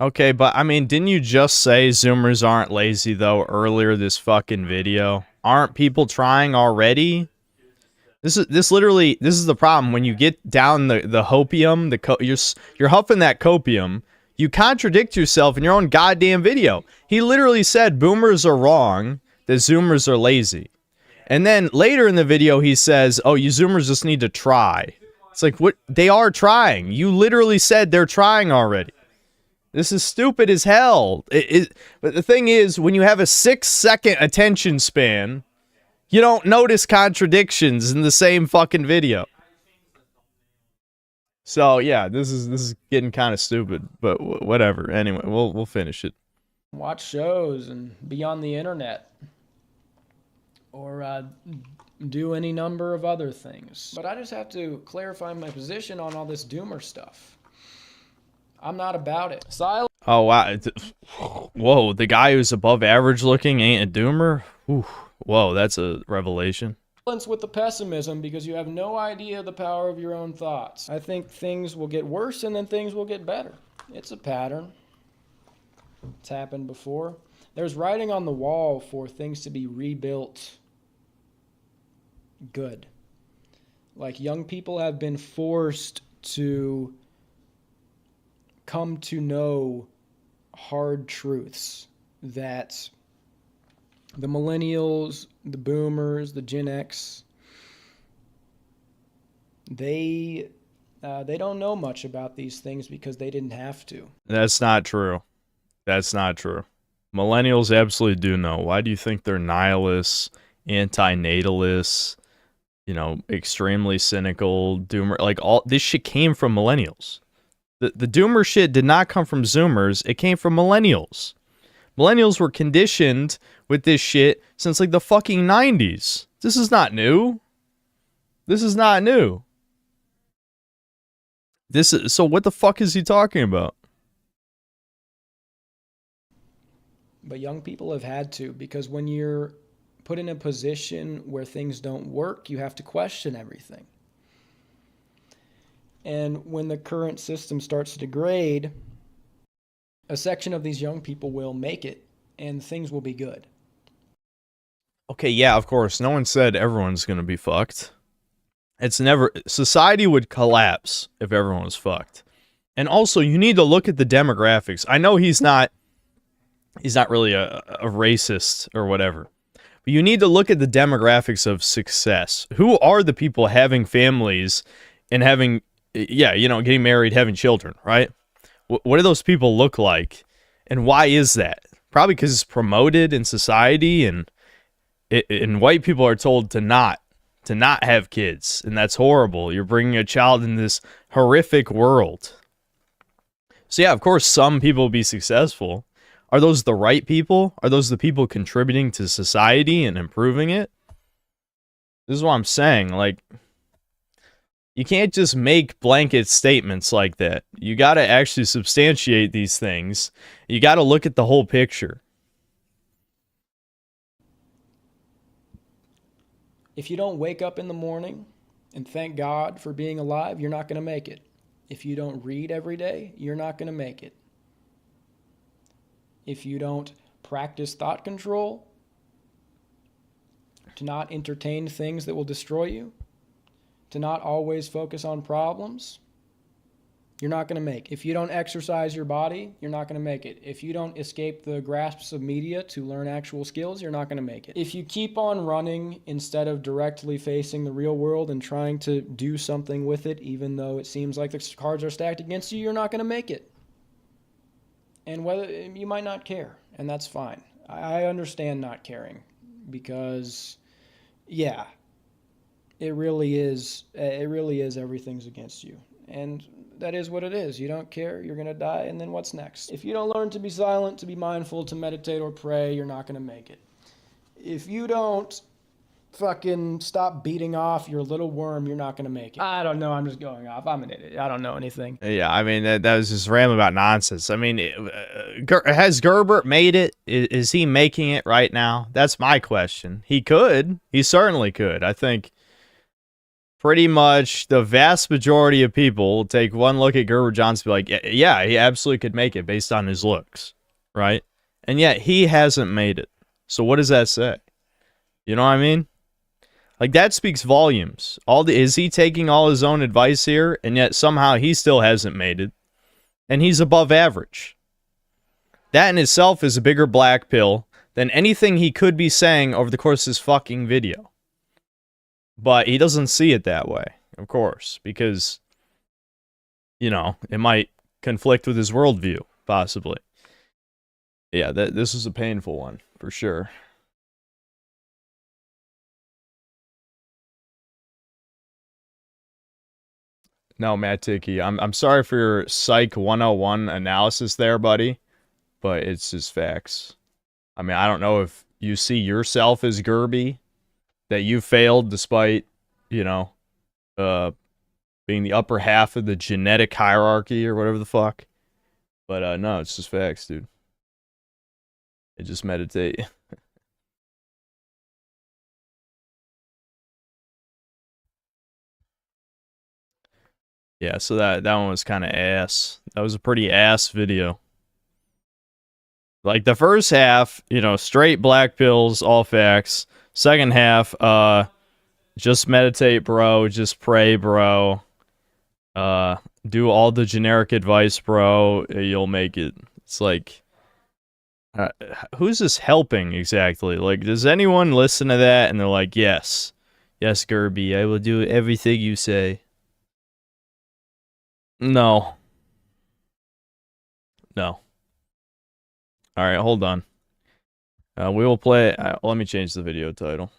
Okay, but I mean, didn't you just say Zoomers aren't lazy though earlier this fucking video? Aren't people trying already? This is the problem. When you get down the hopium, you're huffing that copium, you contradict yourself in your own goddamn video. He literally said boomers are wrong, that Zoomers are lazy. And then later in the video he says, oh, you Zoomers just need to try. It's like, what? They are trying. You literally said they're trying already. This is stupid as hell. But the thing is, when you have a 6-second attention span, you don't notice contradictions in the same fucking video. So yeah, this is getting kind of stupid, but whatever. Anyway, we'll finish it. Watch shows and be on the internet, or do any number of other things. But I just have to clarify my position on all this doomer stuff. I'm not about it. Silence. Oh wow! Whoa, the guy who's above average looking ain't a doomer. Ooh. Whoa, that's a revelation. With the pessimism, because you have no idea the power of your own thoughts. I think things will get worse and then things will get better. It's a pattern. It's happened before. There's writing on the wall for things to be rebuilt good. Like, young people have been forced to come to know hard truths that the millennials, the boomers, the Gen X, they don't know much about these things because they didn't have to. That's not true. That's not true. Millennials absolutely do know. Why do you think they're nihilists, anti-natalists, extremely cynical, doomer? Like, all this shit came from millennials. The doomer shit did not come from Zoomers. It came from millennials. Millennials were conditioned with this shit since like the fucking 90s. This is not new. This is not new. So what the fuck is he talking about? But young people have had to, because when you're put in a position where things don't work, you have to question everything. And when the current system starts to degrade, a section of these young people will make it, and things will be good. Okay, yeah, of course. No one said everyone's going to be fucked. Society would collapse if everyone was fucked. And also, you need to look at the demographics. I know he's not really a racist or whatever, but you need to look at the demographics of success. Who are the people having families and having, getting married, having children, right? What do those people look like? And why is that? Probably because it's promoted in society, and white people are told to not have kids, and that's horrible. You're bringing a child in this horrific world. So yeah, of course, some people will be successful. Are those the right people? Are those the people contributing to society and improving it? This is what I'm saying. Like, you can't just make blanket statements like that. You got to actually substantiate these things. You got to look at the whole picture. If you don't wake up in the morning and thank God for being alive, you're not going to make it. If you don't read every day, you're not going to make it. If you don't practice thought control, to not entertain things that will destroy you, to not always focus on problems, you're not going to make. If you don't exercise your body, you're not going to make it. If you don't escape the grasps of media to learn actual skills, you're not going to make it. If you keep on running instead of directly facing the real world and trying to do something with it, even though it seems like the cards are stacked against you, you're not going to make it. And whether you might not care, and that's fine. I understand not caring because, yeah, it really is everything's against you. And that is what it is. You don't care, you're going to die, and then what's next? If you don't learn to be silent, to be mindful, to meditate or pray, you're not going to make it. If you don't fucking stop beating off your little worm, you're not going to make it. I don't know, I'm just going off. I'm an idiot. I don't know anything. Yeah, I mean, that was just rambling about nonsense. I mean, has Gerbert made it? Is he making it right now? That's my question. He could. He certainly could. I think pretty much the vast majority of people will take one look at Gerbert Johnson and be like, yeah, he absolutely could make it based on his looks, right? And yet he hasn't made it. So what does that say? You know what I mean? Like, that speaks volumes. Is he taking all his own advice here, and yet somehow he still hasn't made it, and he's above average? That in itself is a bigger black pill than anything he could be saying over the course of this fucking video. But he doesn't see it that way, of course, because, you know, it might conflict with his worldview, possibly. Yeah, this is a painful one, for sure. No, Matt Ticky, I'm sorry for your Psych 101 analysis there, buddy, but it's just facts. I mean, I don't know if you see yourself as Gerby, that you failed despite, you know, being the upper half of the genetic hierarchy or whatever the fuck. But no, it's just facts, dude. Just meditate. Yeah, so that one was kind of ass. That was a pretty ass video. Like, the first half, you know, straight black pills, all facts. Second half, just meditate, bro. Just pray, bro. Do all the generic advice, bro. You'll make it. It's like, who's this helping exactly? Like, does anyone listen to that and they're like, yes, Gerby, I will do everything you say. No. All right, hold on. We will play. Let me change the video title.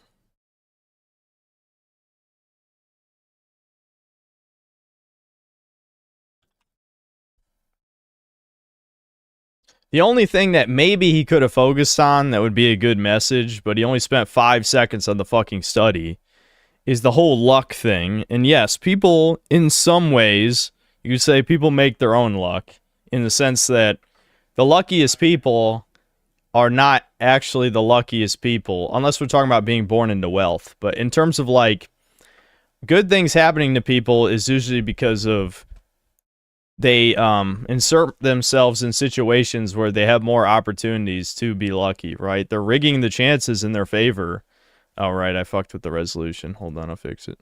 The only thing that maybe he could have focused on that would be a good message, but he only spent 5 seconds on the fucking study, is the whole luck thing. And yes, people, in some ways, you could say people make their own luck, in the sense that the luckiest people are not actually the luckiest people, unless we're talking about being born into wealth. But in terms of, like, good things happening to people is usually because of they insert themselves in situations where they have more opportunities to be lucky, right? They're rigging the chances in their favor. All right, I fucked with the resolution. Hold on, I'll fix it.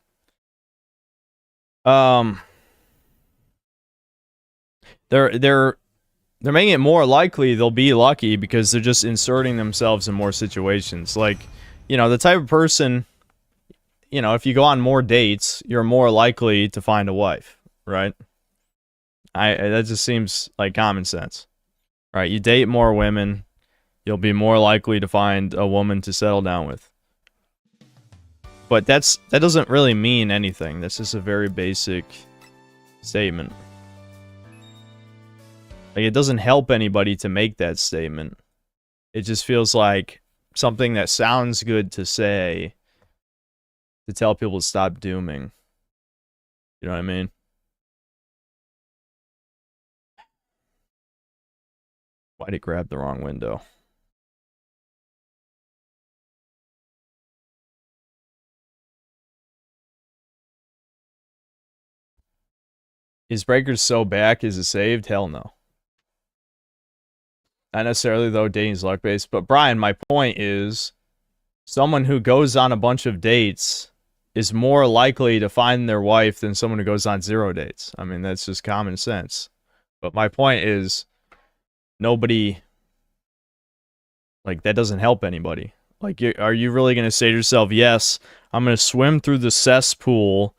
They're making it more likely they'll be lucky because they're just inserting themselves in more situations. Like, you know, the type of person, you know, if you go on more dates, you're more likely to find a wife, right? That just seems like common sense, right? You date more women, you'll be more likely to find a woman to settle down with. But that doesn't really mean anything. That's just a very basic statement. Like, it doesn't help anybody to make that statement. It just feels like something that sounds good to say to tell people to stop dooming. You know what I mean? Why'd it grab the wrong window? Is Breakers so back? Is it saved? Hell no. Not necessarily, though, dating's luck-based. But, Brian, my point is, someone who goes on a bunch of dates is more likely to find their wife than someone who goes on 0 dates. I mean, that's just common sense. But my point is, nobody, like, that doesn't help anybody. Like, are you really going to say to yourself, yes, I'm going to swim through the cesspool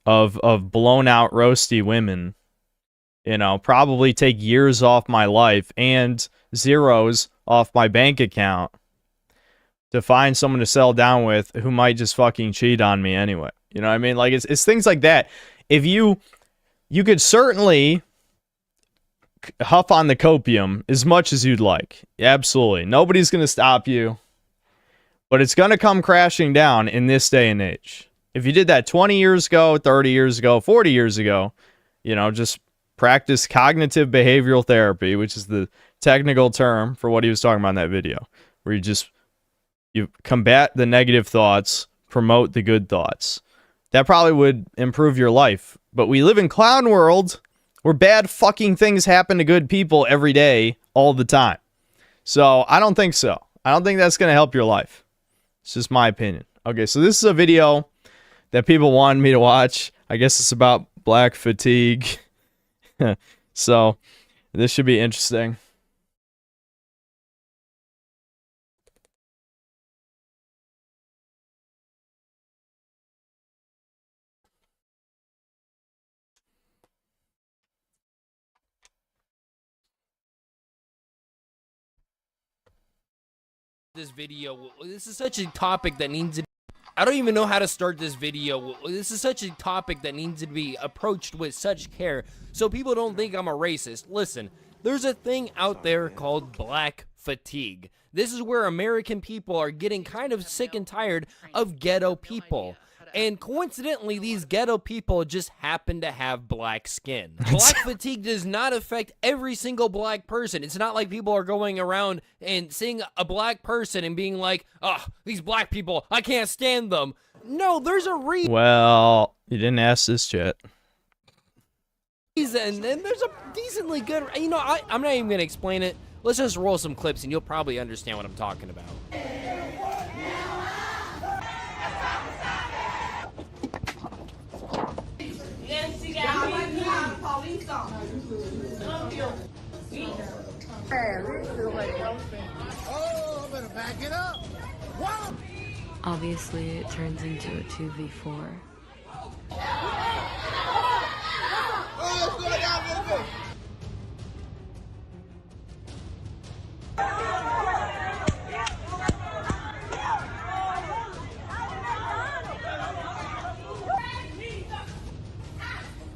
of blown out roasty women, you know, probably take years off my life and zeros off my bank account to find someone to settle down with who might just fucking cheat on me anyway. You know what I mean? Like, it's things like that. If you could certainly huff on the copium as much as you'd like. Absolutely. Nobody's going to stop you. But it's going to come crashing down in this day and age. If you did that 20 years ago, 30 years ago, 40 years ago, you know, just practice cognitive behavioral therapy, which is the technical term for what he was talking about in that video, where you combat the negative thoughts, promote the good thoughts. That probably would improve your life. But we live in clown world where bad fucking things happen to good people every day, all the time. So I don't think so. I don't think that's going to help your life. It's just my opinion. Okay, so this is a video that people wanted me to watch. I guess it's about black fatigue. So this should be interesting. This video, this is such a topic that needs to, I don't even know how to start this video. This is such a topic that needs to be approached with such care so people don't think I'm a racist. Listen, there's a thing out there called black fatigue. This is where American people are getting kind of sick and tired of ghetto people. And coincidentally, these ghetto people just happen to have black skin. Black fatigue does not affect every single black person. It's not like people are going around and seeing a black person and being like, oh, these black people, I can't stand them. No, there's a reason. Well, you didn't ask this yet. And there's a decently good, you know, I'm not even going to explain it. Let's just roll some clips and you'll probably understand what I'm talking about. Obviously, it turns into a 2v4.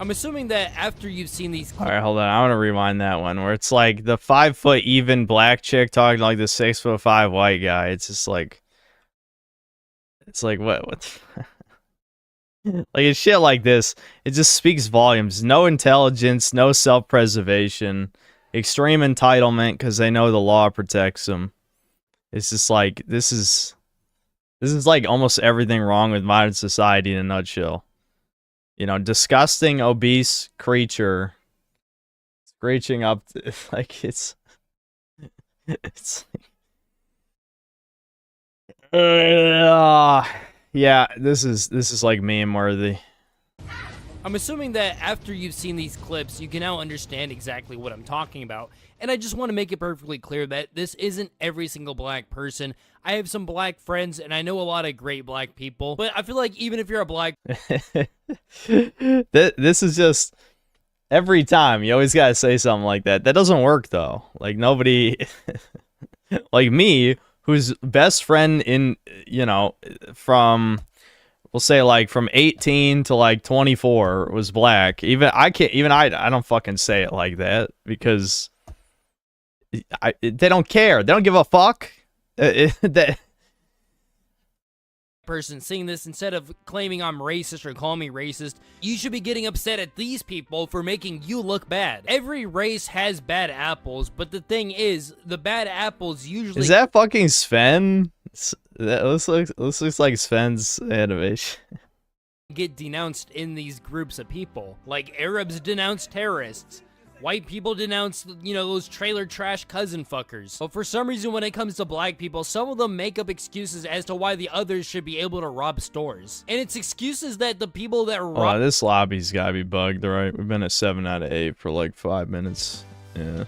I'm assuming that after you've seen these. All right, hold on. I want to rewind that one where it's like the 5 foot even black chick talking to like the 6'5" white guy. It's just like, it's like what? Like it's shit like this. It just speaks volumes. No intelligence, no self-preservation, extreme entitlement because they know the law protects them. It's just like this is like almost everything wrong with modern society in a nutshell. You know, disgusting, obese creature screeching up to, like it's yeah, this is like meme worthy. I'm assuming that after you've seen these clips, you can now understand exactly what I'm talking about. And I just want to make it perfectly clear that this isn't every single black person. I have some black friends, and I know a lot of great black people. But I feel like even if you're a black... This is just... Every time, you always gotta say something like that. That doesn't work, though. Like, nobody... like me, whose best friend in, you know, from... We'll say like from 18 to like 24 was black. I don't fucking say it like that because they don't care. They don't give a fuck. Person seeing this, instead of claiming I'm racist or calling me racist, you should be getting upset at these people for making you look bad. Every race has bad apples, but the thing is, the bad apples usually... Is that fucking Sven? This looks like Sven's animation. Get denounced in these groups of people. Like Arabs denounce terrorists. White people denounce, you know, those trailer trash cousin fuckers. But for some reason, when it comes to black people, some of them make up excuses as to why the others should be able to rob stores. And it's excuses that the people that rob— Oh, this lobby's gotta be bugged, right? We've been at 7 out of 8 for like 5 minutes. Yeah.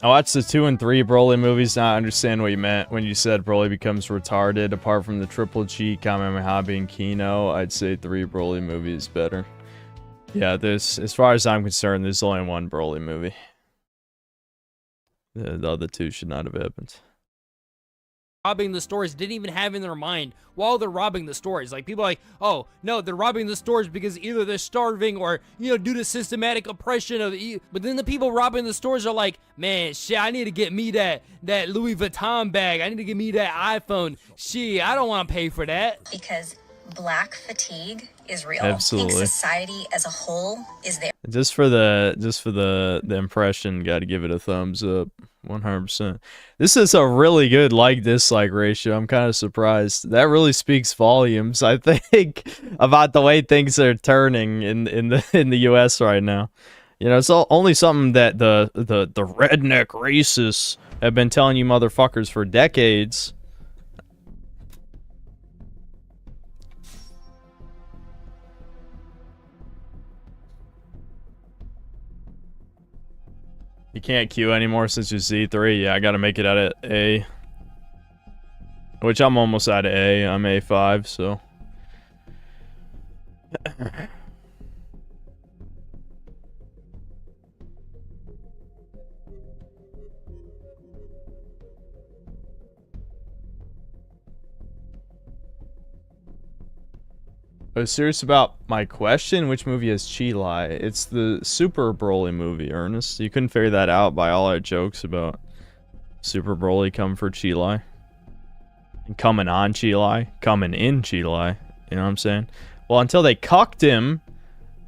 I watched the 2 and 3 Broly movies. Now I understand what you meant when you said Broly becomes retarded. Apart from the Triple G, Kamehameha, and Kino, I'd say 3 Broly movies better. Yeah, as far as I'm concerned, there's only 1 Broly movie. The other 2 should not have happened. robbing the stores didn't even have in their mind while they're robbing the stores. Like, people are like, oh, no, they're robbing the stores because either they're starving or, you know, due to systematic oppression of the... But then the people robbing the stores are like, man, shit, I need to get me that Louis Vuitton bag. I need to get me that iPhone. Shit, I don't want to pay for that. Because black fatigue is real. Absolutely. I think society as a whole is there. Just for the impression, got to give it a thumbs up. 100%. This is a really good like-dislike ratio. I'm kind of surprised. That really speaks volumes, I think, about the way things are turning in the US right now. You know, it's only something that the redneck racists have been telling you motherfuckers for decades. You can't queue anymore since you're Z3. Yeah, I gotta make it out of A. Which I'm almost out of A. I'm A5, so. I was serious about my question. Which movie is Chi-Lai? It's the Super Broly movie, Ernest. You couldn't figure that out by all our jokes about Super Broly coming for Chi-Lai. And coming on Chi-Lai. Coming in Chi-Lai. You know what I'm saying? Well, until they cucked him.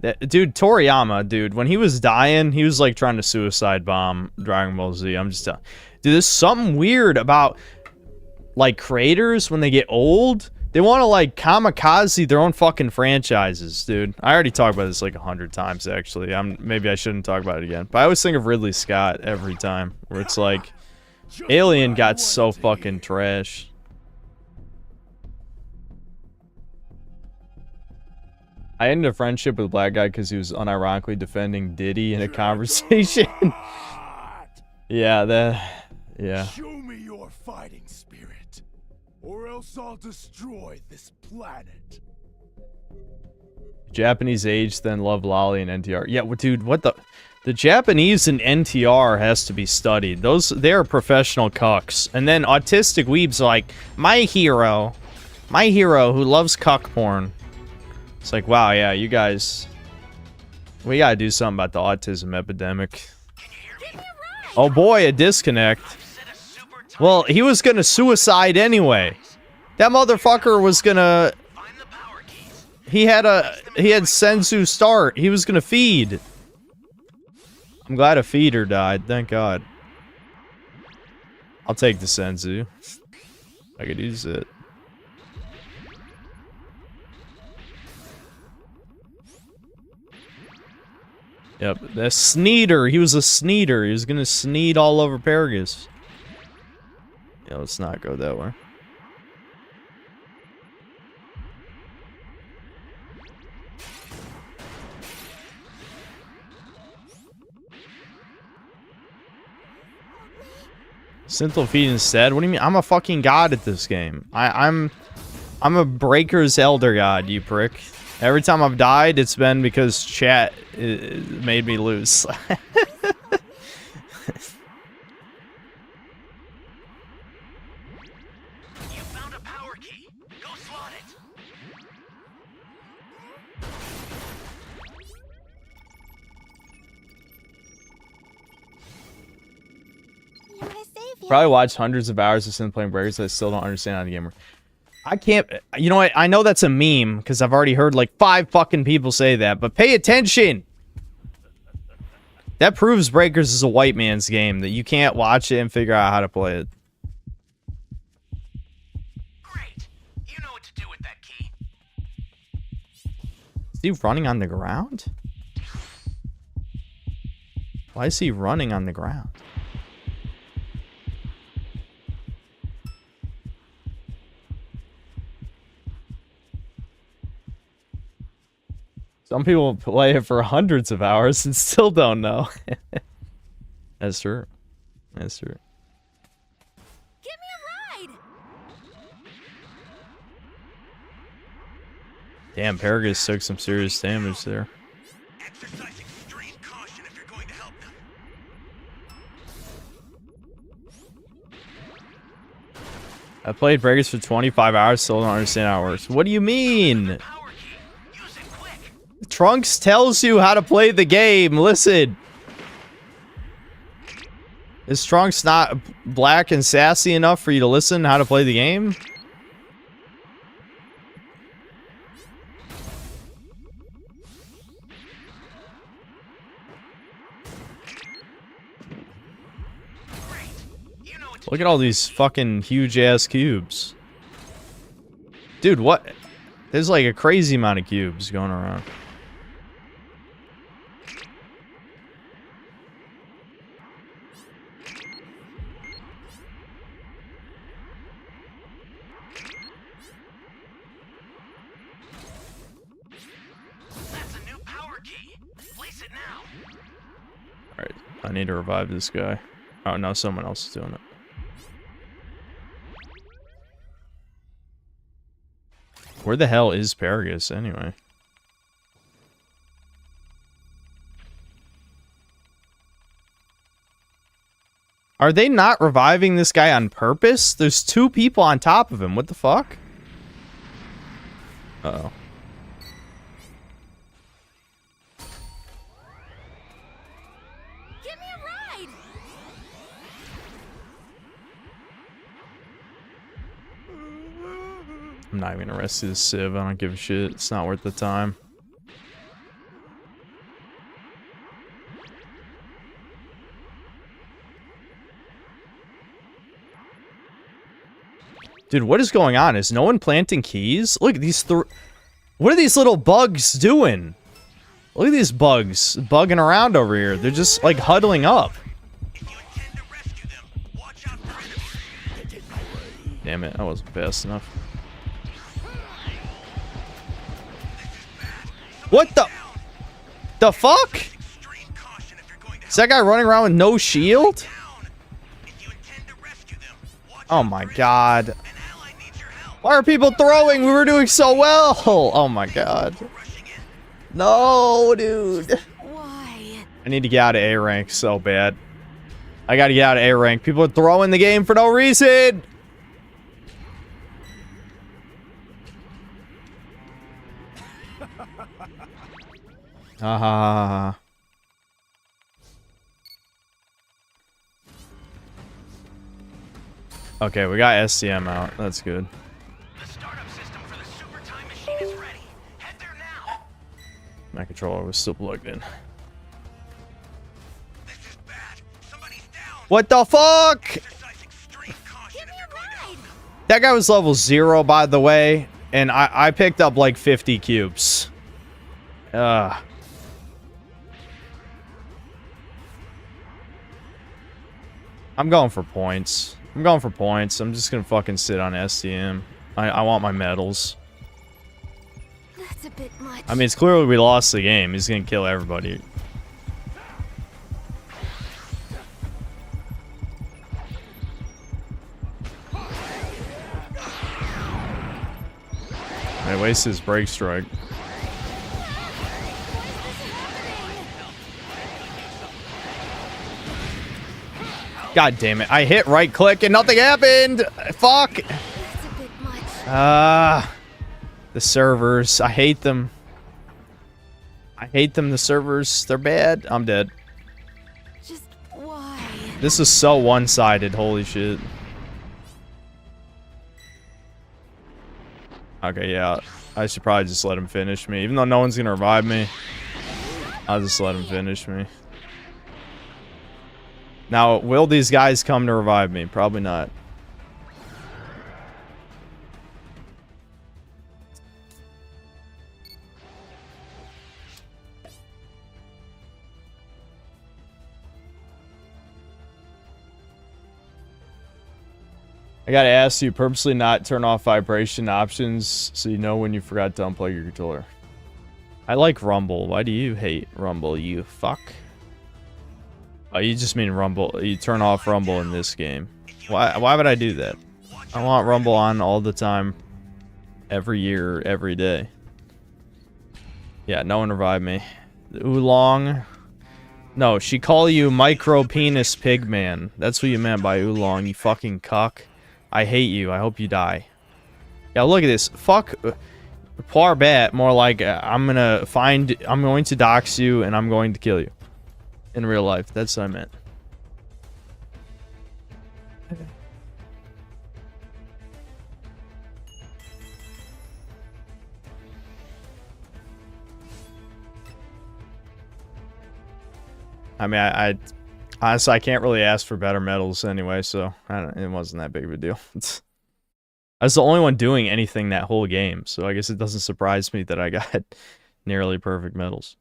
Dude, Toriyama, dude, when he was dying, he was like trying to suicide bomb Dragon Ball Z. I'm just telling. Dude, there's something weird about like creators when they get old. They want to, like, kamikaze their own fucking franchises, dude. I already talked about this, like, 100 times, actually. Maybe I shouldn't talk about it again. But I always think of Ridley Scott every time. Where it's like, Alien got so fucking trash. I ended a friendship with a black guy because he was unironically defending Diddy in a conversation. Yeah. Show me your fighting spirit, or else I'll destroy this planet. Japanese age, then love Lolly and NTR. Yeah, dude, what the Japanese and NTR has to be studied. They're professional cucks. And then autistic weebs are like, my hero who loves cuck porn. It's like, wow, yeah, you guys, we gotta do something about the autism epidemic. Oh boy, a disconnect. Well, he was gonna suicide anyway. That motherfucker was gonna... He had Senzu start. He was gonna feed. I'm glad a feeder died. Thank God. I'll take the Senzu. I could use it. Yep, the Sneeder. He was a Sneeder. He was gonna sneed all over Paragus. Yeah, let's not go that way. Synthal feed instead? What do you mean? I'm a fucking god at this game. I'm a Breaker's Elder God, you prick. Every time I've died, it's been because chat made me lose. Probably watched hundreds of hours of Synth playing Breakers. I still don't understand how the game works. I can't... You know what? I know that's a meme, because I've already heard like 5 fucking people say that, but pay attention! That proves Breakers is a white man's game, that you can't watch it and figure out how to play it. Great. You know what to do with that key. Is he running on the ground? Why is he running on the ground? Some people play it for hundreds of hours and still don't know. That's true. That's true. Give me a ride. Damn, Paragus took some serious damage there. Exercise extreme caution if you're going to help them. I played Breakers for 25 hours, still don't understand how it works. What do you mean? Trunks tells you how to play the game. Listen. Is Trunks not black and sassy enough for you to listen how to play the game? Look at all these fucking huge ass cubes. Dude, what? There's like a crazy amount of cubes going around. That's a new power key. Place it now. Alright, I need to revive this guy. Oh, no, someone else is doing it. Where the hell is Paragus, anyway? Are they not reviving this guy on purpose? There's 2 people on top of him. What the fuck? Uh-oh. Give me a ride. I'm not even gonna rescue this Civ. I don't give a shit. It's not worth the time. Dude, what is going on? Is no one planting keys? Look at these what are these little bugs doing? Look at these bugs bugging around over here. They're just like huddling up. Damn it, that wasn't fast enough. What the fuck? Is that guy running around with no shield? Oh my god. Why are people throwing? We were doing so well. Oh my god. No, dude. Why? I need to get out of A rank so bad. I gotta get out of A rank. People are throwing the game for no reason. Ah. Okay, we got STM out. That's good. The startup system for the super time machine is ready. Head there now. My controller was still plugged in. What the fuck? That guy was level 0, by the way, and I picked up like 50 cubes. I'm going for points. I'm going for points. I'm just gonna fucking sit on STM. I want my medals. That's a bit much. I mean, it's clearly we lost the game. He's gonna kill everybody. I wasted his break strike. God damn it. I hit right click and nothing happened. Fuck. The servers. I hate them. I hate them, the servers. They're bad. I'm dead. Just why? This is so one-sided. Holy shit. Okay, yeah. I should probably just let him finish me. Even though no one's gonna revive me, I'll just let him finish me. Now, will these guys come to revive me? Probably not. I gotta ask you, purposely not turn off vibration options so you know when you forgot to unplug your controller. I like Rumble. Why do you hate Rumble, you fuck? Oh, you just mean Rumble. You turn off Rumble in this game. Why would I do that? I want Rumble on all the time. Every year, every day. Yeah, no one revive me. Oolong. No, she call you micro penis pig man. That's what you meant by Oolong, you fucking cuck. I hate you. I hope you die. Yeah, look at this. Fuck. Poor bat. More like I'm going to dox you and I'm going to kill you. In real life. That's what I meant. I mean, I honestly, I can't really ask for better medals anyway, so it wasn't that big of a deal. I was the only one doing anything that whole game, so I guess it doesn't surprise me that I got nearly perfect medals.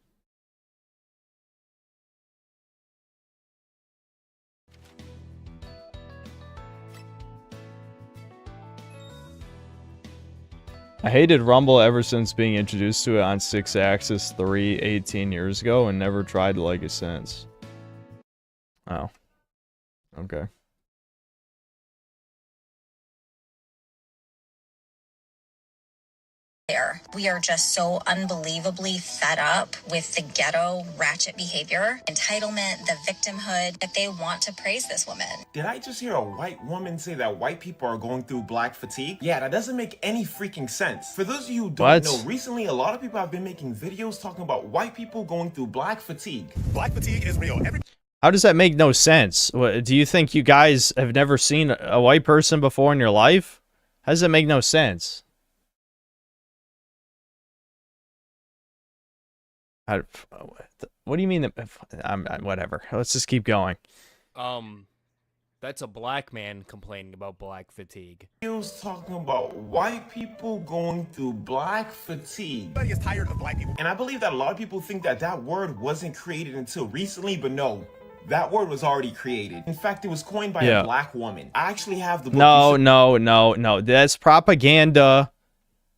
I hated Rumble ever since being introduced to it on 6-Axis 18 years ago and never tried to like it since. Oh. Okay. We are just so unbelievably fed up with the ghetto ratchet behavior, entitlement, the victimhood, that they want to praise this woman. Did I just hear a white woman say that white people are going through black fatigue? Yeah, that doesn't make any freaking sense. For those of you who don't know, recently a lot of people have been making videos talking about white people going through black fatigue. Black fatigue is real. How does that make no sense? What, do you think you guys have never seen a white person before in your life? How does that make no sense? What do you mean? Whatever. Let's just keep going. That's a black man complaining about black fatigue. He was talking about white people going through black fatigue. Everybody is tired of black people. And I believe that a lot of people think that that word wasn't created until recently, but no. That word was already created. In fact, it was coined by a black woman. I actually have the book. No. That's propaganda.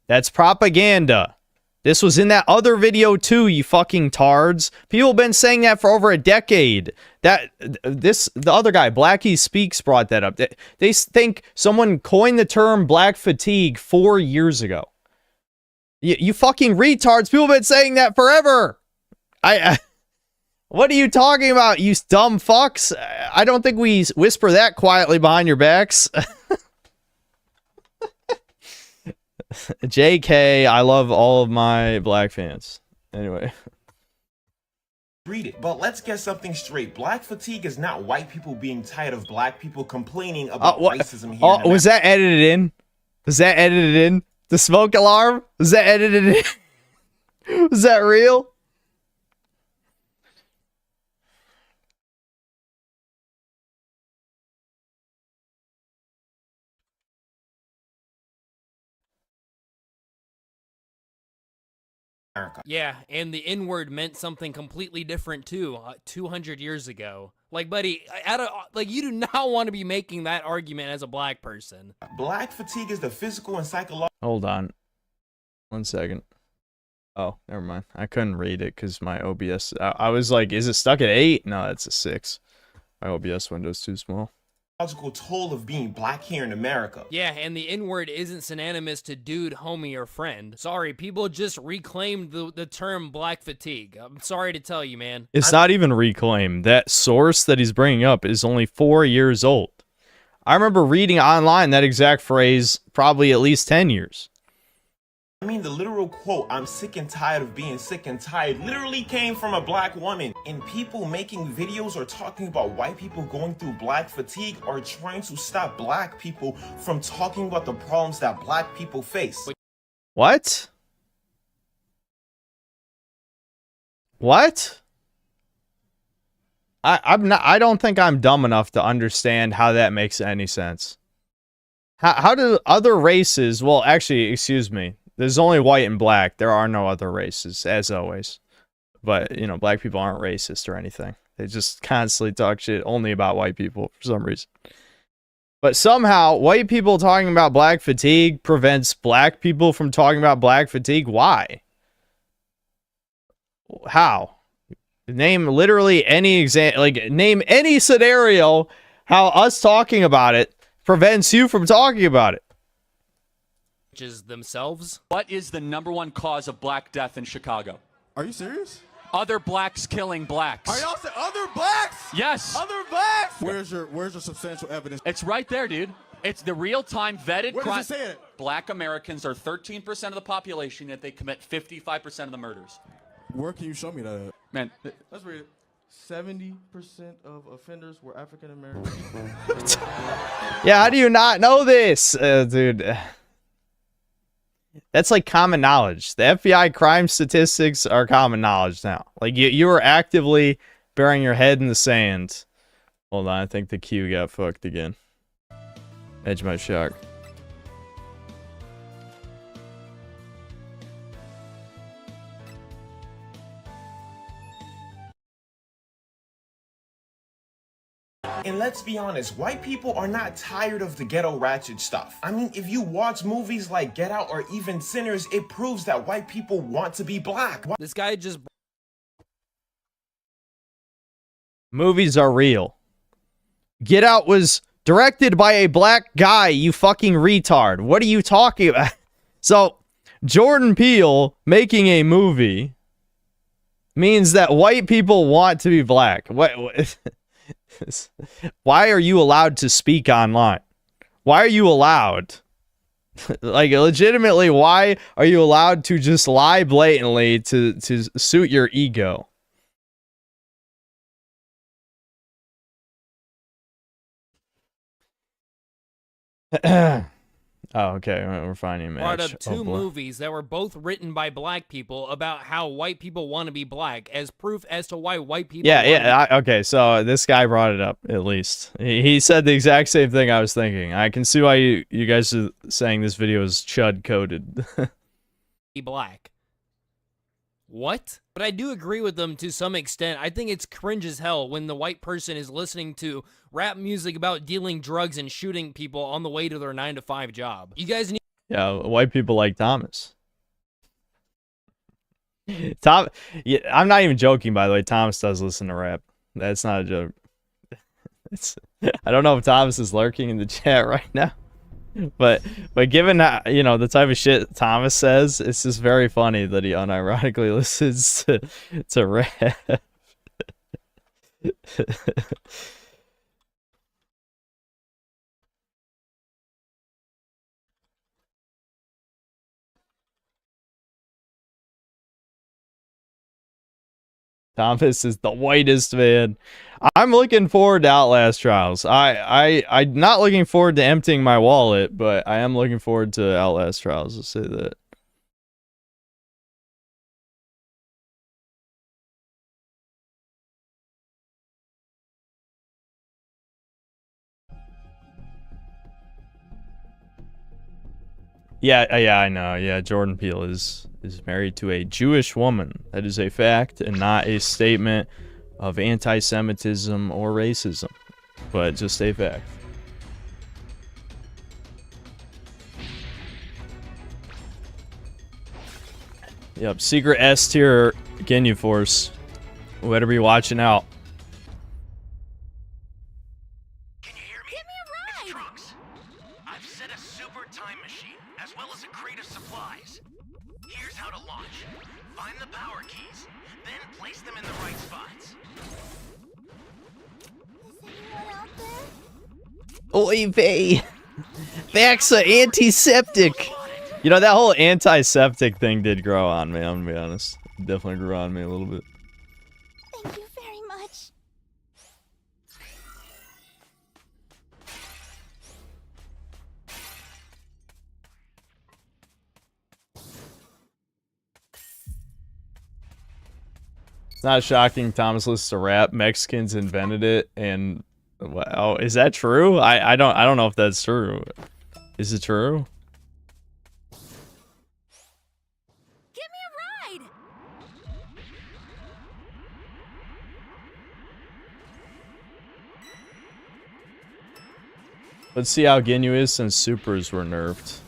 That's propaganda. This was in that other video too, you fucking tards. People have been saying that for over a decade. The other guy, Blackie Speaks, brought that up. They think someone coined the term black fatigue 4 years ago. You fucking retards. People have been saying that forever. What are you talking about, you dumb fucks? I don't think we whisper that quietly behind your backs. JK, I love all of my black fans. Anyway. Read it, but let's get something straight. Black fatigue is not white people being tired of black people complaining about racism here. Oh, was that edited in? Was that edited in? The smoke alarm? Was that edited in? Was that real? Yeah, and the N-word meant something completely different too, 200 years ago. Like, buddy, you do not want to be making that argument as a black person. Black fatigue is the physical and psychological. Hold on. 1 second. Oh, never mind. I couldn't read it because my OBS... I was like, is it stuck at 8? No, it's a 6. My OBS window's too small. Toll of being black here in America. Yeah, and the N-word isn't synonymous to dude, homie, or friend. Sorry, people just reclaimed the term black fatigue. I'm sorry to tell you, man. It's not even reclaimed. That source that he's bringing up is only 4 years old. I remember reading online that exact phrase probably at least 10 years. I mean, the literal quote, "I'm sick and tired of being sick and tired," literally came from a black woman. And people making videos or talking about white people going through black fatigue are trying to stop black people from talking about the problems that black people face. What? What? I don't think I'm dumb enough to understand how that makes any sense. How do other races, well, actually, excuse me, there's only white and black. There are no other races, as always. But, you know, black people aren't racist or anything. They just constantly talk shit only about white people for some reason. But somehow, white people talking about black fatigue prevents black people from talking about black fatigue. Why? How? Name literally any example, like, name any scenario how us talking about it prevents you from talking about it. Themselves. What is the #1 cause of black death in Chicago? Are you serious? Other blacks killing blacks. Are y'all saying other blacks? Yes. Other blacks? Where's your substantial evidence? It's right there, dude. It's the real-time vetted Where crime. does it say it? Black Americans are 13% of the population, yet they commit 55% of the murders. Where can you show me that at? Man, let's read it. 70% of offenders were African American. Yeah, how do you not know this, dude? That's like common knowledge. The FBI crime statistics are common knowledge now. Like, you are actively burying your head in the sand. Hold on, I think the queue got fucked again. Edge my shock. And let's be honest, white people are not tired of the ghetto ratchet stuff. I mean, if you watch movies like Get Out or even Sinners, it proves that white people want to be black. This guy just... Movies are real. Get Out was directed by a black guy, you fucking retard. What are you talking about? So, Jordan Peele making a movie means that white people want to be black. What? Why are you allowed to speak online? Why are you allowed? Like, legitimately, why are you allowed to just lie blatantly to suit your ego? Oh, okay. We're finding a match. Brought up two movies that were both written by black people about how white people want to be black as proof as to why white people Okay, so this guy brought it up, at least. He said the exact same thing I was thinking. I can see why you guys are saying this video is chud-coded. be black. What? But I do agree with them to some extent. I think it's cringe as hell when the white person is listening to rap music about dealing drugs and shooting people on the way to their 9-to-5 job. You guys need... Yeah, white people like Thomas. Yeah, I'm not even joking, by the way. Thomas does listen to rap. That's not a joke. I don't know if Thomas is lurking in the chat right now. But given you know, the type of shit Thomas says, it's just very funny that he unironically listens to rap. Thomas is the whitest man. I'm looking forward to Outlast Trials. I'm not looking forward to emptying my wallet, but I am looking forward to Outlast Trials. Let's say that. Yeah, I know. Yeah, Jordan Peele is married to a Jewish woman. That is a fact and not a statement of anti-Semitism or racism, but just a fact. Yep, secret S tier Ginyu Force. Better be watching out. I've set a super time machine, as well as a crate of supplies. Here's how to launch. Find the power keys, then place them in the right spots. Oy vey. Vaxa antiseptic. You know, that whole antiseptic thing did grow on me, I'm gonna be honest. It definitely grew on me a little bit. Thank you very much. It's not shocking Thomas listens to rap. Mexicans invented it, and wow, is that true? I don't know if that's true. Is it true? Give me a ride. Let's see how Ginyu is since supers were nerfed.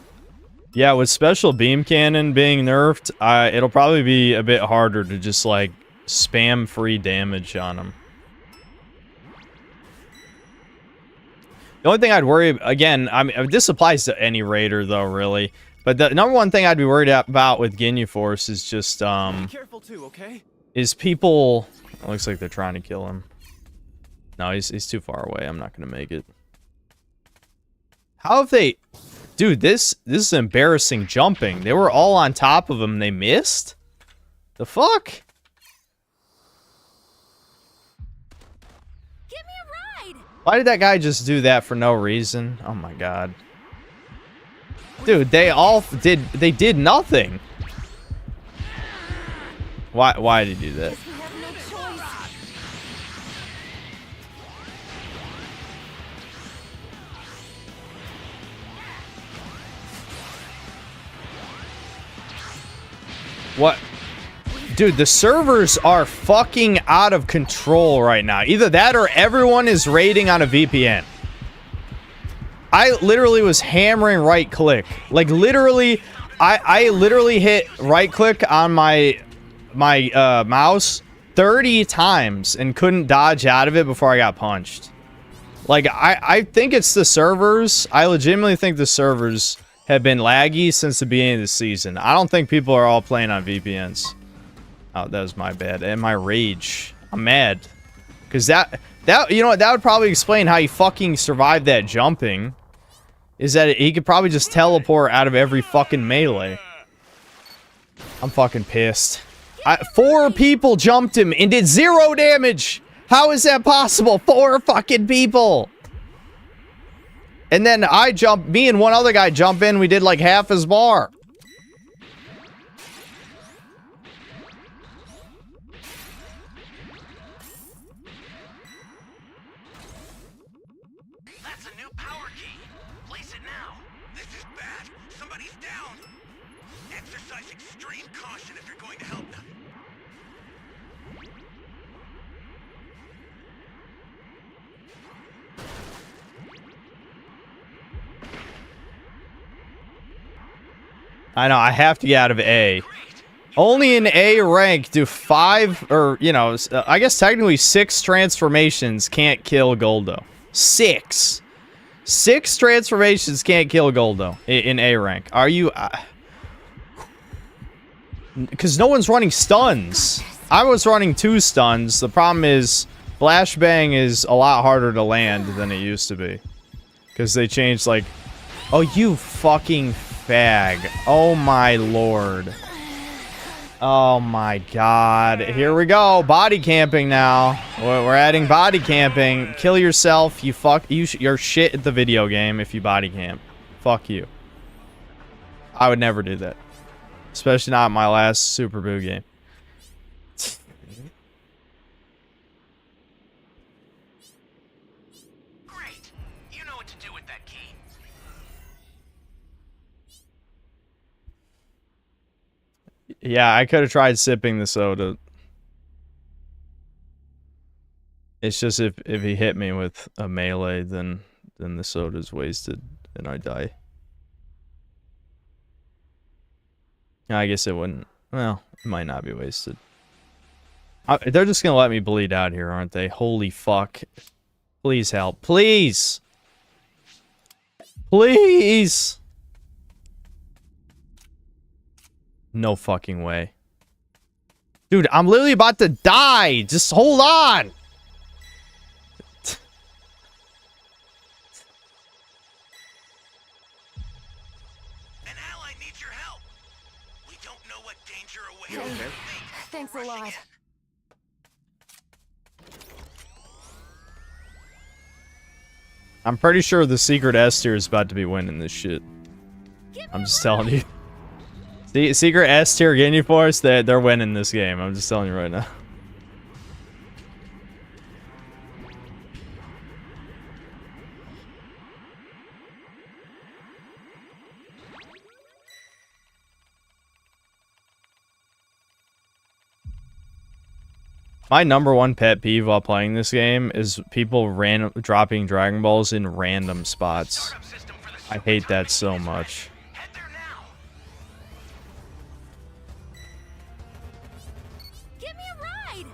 Yeah, with special beam cannon being nerfed, it'll probably be a bit harder to just like spam free damage on him. The only thing I'd worry, again, I mean, this applies to any raider though, really. But the number one thing I'd be worried about with Ginyu Force is just, Be careful too, okay? is people... It looks like they're trying to kill him. No, he's too far away. I'm not gonna make it. How have they... Dude, this is embarrassing jumping. They were all on top of him. They missed? The fuck? Give me a ride. Why did that guy just do that for no reason? Oh my god. Dude, they all did nothing. Why did he do that? What? Dude, the servers are fucking out of control right now. Either that or everyone is raiding on a VPN. I literally was hammering right click. Like literally, I literally hit right click on my mouse 30 times and couldn't dodge out of it before I got punched. Like I think it's the servers. I legitimately think the servers have been laggy since the beginning of the season. I don't think people are all playing on VPNs. Oh, that was my bad. And my rage. I'm mad. Because that, you know what, that would probably explain how he fucking survived that jumping. Is that he could probably just teleport out of every fucking melee. I'm fucking pissed. 4 people jumped him and did 0 damage. How is that possible? 4 fucking people. And then me and one other guy jump in, we did like half his bar. That's a new power key. Place it now. This is bad. Somebody's down. Exercise extreme caution if you're going to help them. I know, I have to get out of A. Only in A rank do 5, or, you know, I guess technically 6 transformations can't kill Goldo. 6. 6 transformations can't kill Goldo in A rank. Are you... Because no one's running stuns. I was running 2 stuns. The problem is, Flashbang is a lot harder to land than it used to be. Because they changed, like... Oh, you fucking fag. Oh my lord. Oh my god. Here we go. Body camping now. We're adding body camping. Kill yourself. You fuck. You're shit at the video game if you body camp. Fuck you. I would never do that. Especially not my last Super Boo game. Great. You know what to do with that key. Yeah, I could have tried sipping the soda. It's just if he hit me with a melee, then the soda's wasted and I die. I guess it wouldn't. Well, it might not be wasted. They're just gonna let me bleed out here, aren't they? Holy fuck. Please help. Please! Please! No fucking way. Dude, I'm literally about to die! Just hold on! Thanks a lot. I'm pretty sure the secret S tier is about to be winning this shit. I'm just telling you. The secret S tier Ginyu Force, they're winning this game. I'm just telling you right now. My #1 pet peeve while playing this game is people dropping Dragon Balls in random spots. I hate that so much. Give me a ride.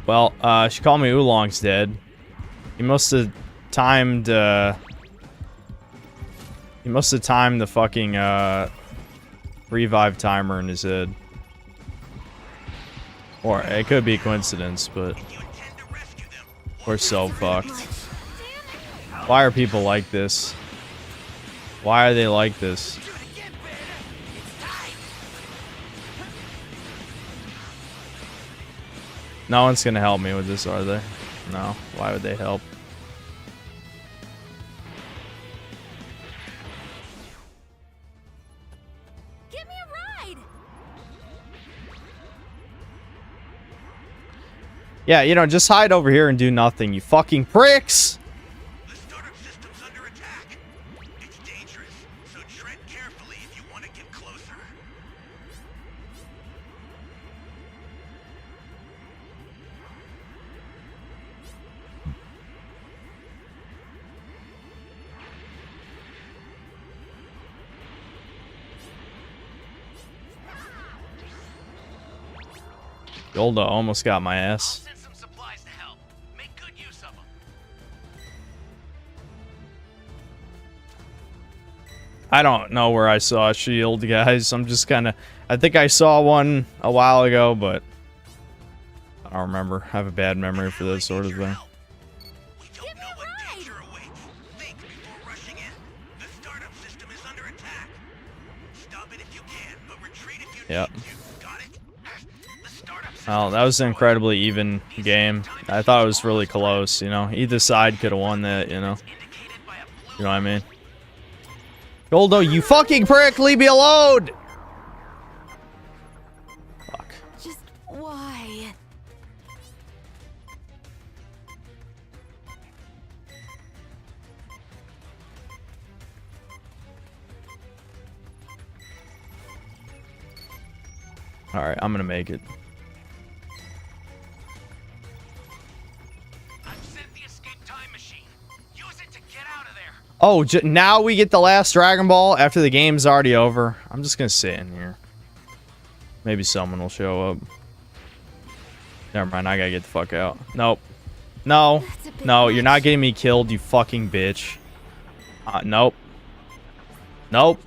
Well, she called me Oolong's dead. He must have timed, the fucking, revive timer in his head. Or it could be a coincidence, but we're so fucked. Why are people like this? Why are they like this? No one's gonna help me with this, are they? No. Why would they help? Give me a ride. Yeah, you know, just hide over here and do nothing, you fucking pricks! Golda almost got my ass. I don't know where I saw a shield, guys. I'm just kind of... I think I saw one a while ago, but... I don't remember. I have a bad memory for this sort of thing. Yep. Well, that was an incredibly even game. I thought it was really close, you know. Either side could have won that, you know. You know what I mean? Goldo, you fucking prick! Leave me alone! Fuck. Just why? Alright, I'm gonna make it. Oh, now we get the last Dragon Ball after the game's already over. I'm just gonna sit in here. Maybe someone will show up. Never mind, I gotta get the fuck out. Nope. No. No, you're not getting me killed, you fucking bitch. Nope. Nope.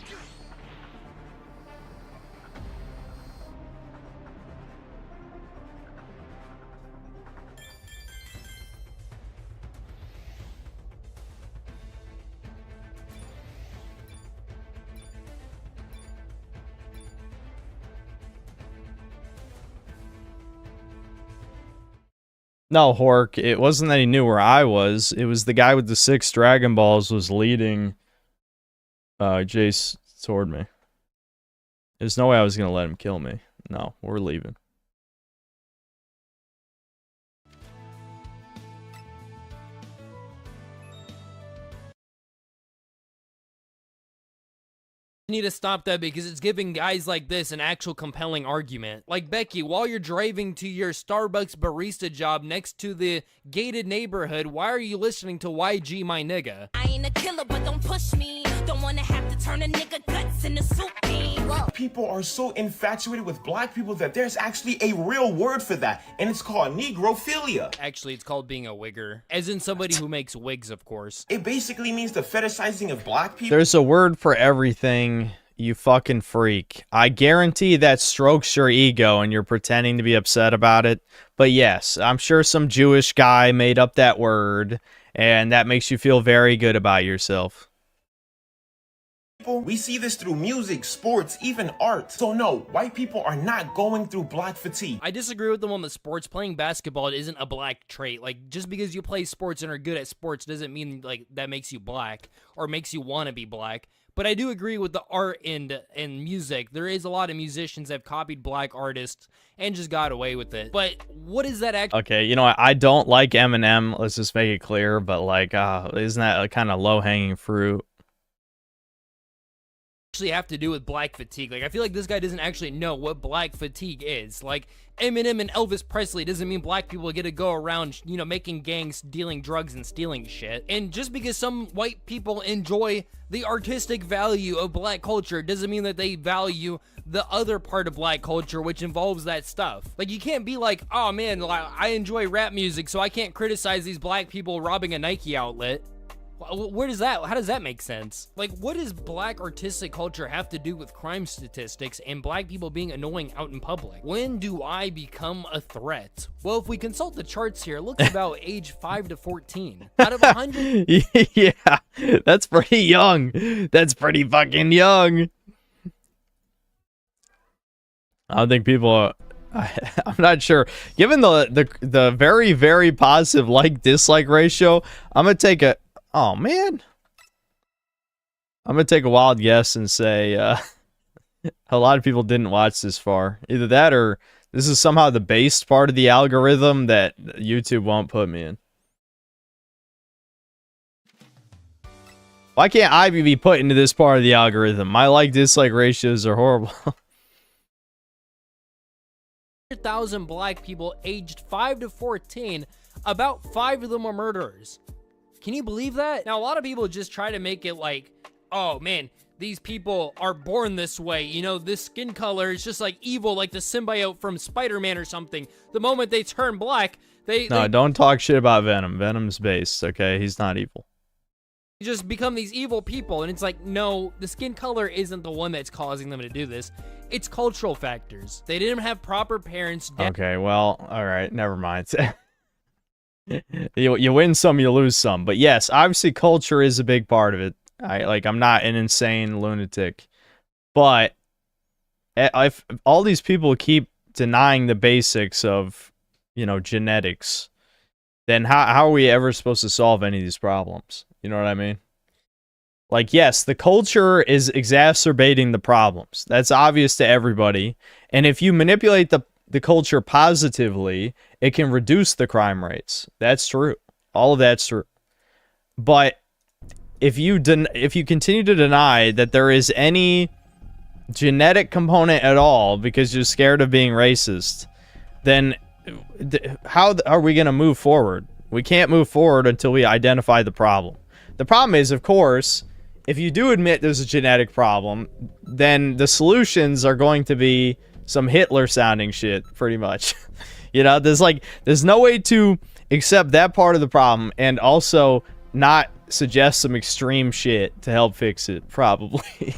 No, Hork, it wasn't that he knew where I was. It was the guy with the 6 Dragon Balls was leading Jace toward me. There's no way I was going to let him kill me. No, we're leaving. Need to stop that because it's giving guys like this an actual compelling argument. Like, Becky, while you're driving to your Starbucks barista job next to the gated neighborhood, why are you listening to YG My Nigga? I ain't a killer, but don't push me. Don't wanna have to turn a nigga guts into soup bean. People are so infatuated with black people that there's actually a real word for that, and it's called negrophilia. Actually, it's called being a wigger. As in somebody who makes wigs, of course. It basically means the fetishizing of black people. There's a word for everything, you fucking freak. I guarantee that strokes your ego and you're pretending to be upset about it. But yes, I'm sure some Jewish guy made up that word, and that makes you feel very good about yourself. We see this through music, sports, even art. So no, white people are not going through black fatigue. I disagree with them on the sports. Playing basketball isn't a black trait. Like, just because you play sports and are good at sports doesn't mean, like, that makes you black or makes you want to be black. But I do agree with the art and music. There is a lot of musicians that have copied black artists and just got away with it. But what is that actually? Okay, you know, I don't like Eminem. Let's just make it clear. But, like, isn't that a kind of low-hanging fruit? actually have to do with black fatigue. Like, I feel like this guy doesn't actually know what black fatigue is. Like, Eminem and Elvis Presley doesn't mean black people get to go around, you know, making gangs, dealing drugs, and stealing shit. And just because some white people enjoy the artistic value of black culture doesn't mean that they value the other part of black culture, which involves that stuff. Like, you can't be like, oh man, I enjoy rap music, so I can't criticize these black people robbing a Nike outlet. Where does that, how does that make sense? Like, what does black artistic culture have to do with crime statistics and black people being annoying out in public? When do I become a threat? Well, if we consult the charts here, it looks about age 5 to 14. Out of 100... Yeah, that's pretty young. That's pretty fucking young. I don't think people are... I'm not sure. Given the very, very positive like-dislike ratio, I'm going to take a... Oh, man. I'm going to take a wild guess and say a lot of people didn't watch this far. Either that or this is somehow the based part of the algorithm that YouTube won't put me in. Why can't I be put into this part of the algorithm? My like-dislike ratios are horrible. 100,000 black people aged 5 to 14, about 5 of them are murderers. Can you believe that? Now, a lot of people just try to make it like, oh man, these people are born this way. You know, this skin color is just like evil, like the symbiote from Spider-Man or something. The moment they turn black, they don't talk shit about Venom. Venom's based, okay? He's not evil. Just become these evil people, and it's like, no, the skin color isn't the one that's causing them to do this. It's cultural factors. They didn't have proper parents. Okay, well, all right, never mind. You win some, you lose some. But yes, obviously culture is a big part of it. I'm not an insane lunatic. But if all these people keep denying the basics of, you know, genetics, then how are we ever supposed to solve any of these problems? You know what I mean? Like, yes, the culture is exacerbating the problems. That's obvious to everybody. And if you manipulate the culture positively, it can reduce the crime rates. That's true. All of that's true. But if you continue to deny that there is any genetic component at all because you're scared of being racist, then how are we going to move forward? We can't move forward until we identify the problem. The problem is, of course, if you do admit there's a genetic problem, then the solutions are going to be some Hitler-sounding shit, pretty much. You know, there's no way to accept that part of the problem and also not suggest some extreme shit to help fix it, probably.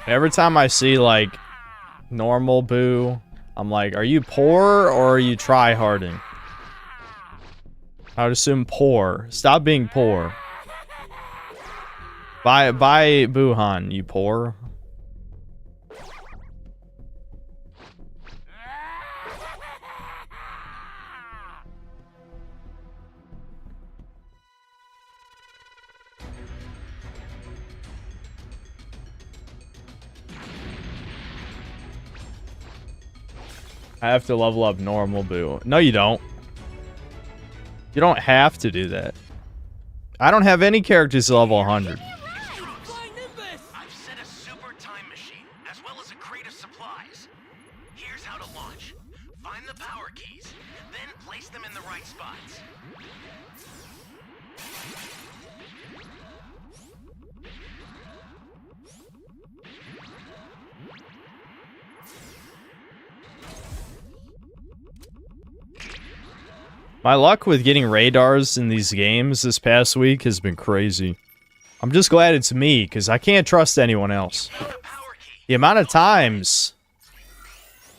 Every time I see, like, normal Boo, I'm like, are you poor or are you try-harding? I would assume poor. Stop being poor. Bye, Boohan, you poor. I have to level up normal Boo. No, you don't. You don't have to do that. I don't have any characters level 100. I've set a super time machine, as well as a crate of supplies. Here's how to launch. Find the power keys, then place them in the right spots. My luck with getting radars in these games this past week has been crazy. I'm just glad it's me, because I can't trust anyone else. The amount of times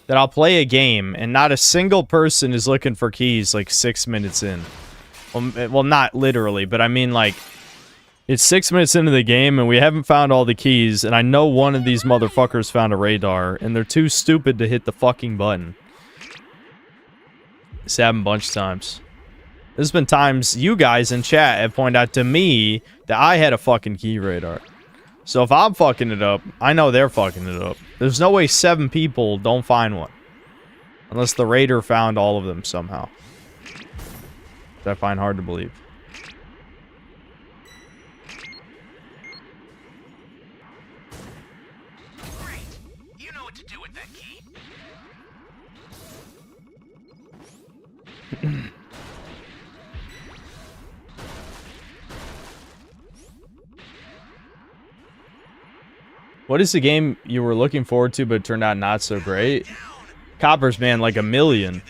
that I'll play a game and not a single person is looking for keys like 6 minutes in. Well, not literally, but I mean like, it's 6 minutes into the game and we haven't found all the keys, and I know one of these motherfuckers found a radar, and they're too stupid to hit the fucking button. It's happened a bunch of times. There's been times you guys in chat have pointed out to me that I had a fucking key radar. So if I'm fucking it up, I know they're fucking it up. There's no way 7 people don't find one. Unless the raider found all of them somehow. Which I find hard to believe. What is the game you were looking forward to but turned out not so great? Coppers, man, like a million.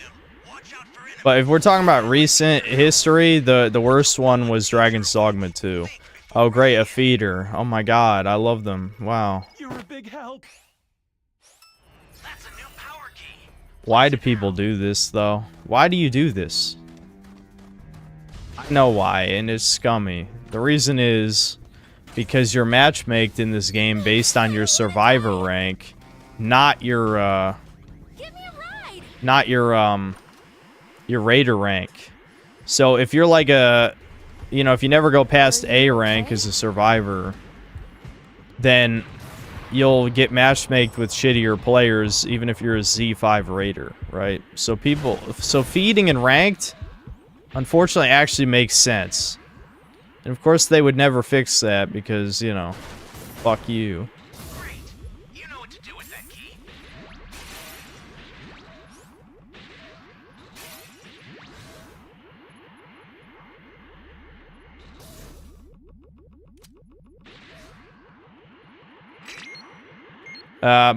But if we're talking about recent history, the worst one was Dragon's Dogma 2. Oh, great, a feeder. Oh my god, I love them. Wow. You're a big help. Why do people do this, though? Why do you do this? I know why, and it's scummy. The reason is because you're matchmaked in this game based on your survivor rank, not your your raider rank. So if you're like a, you know, if you never go past A rank as a survivor, then you'll get matchmaked with shittier players even if you're a Z5 raider, right? So feeding and ranked, unfortunately, actually makes sense. And of course they would never fix that because, you know, fuck you.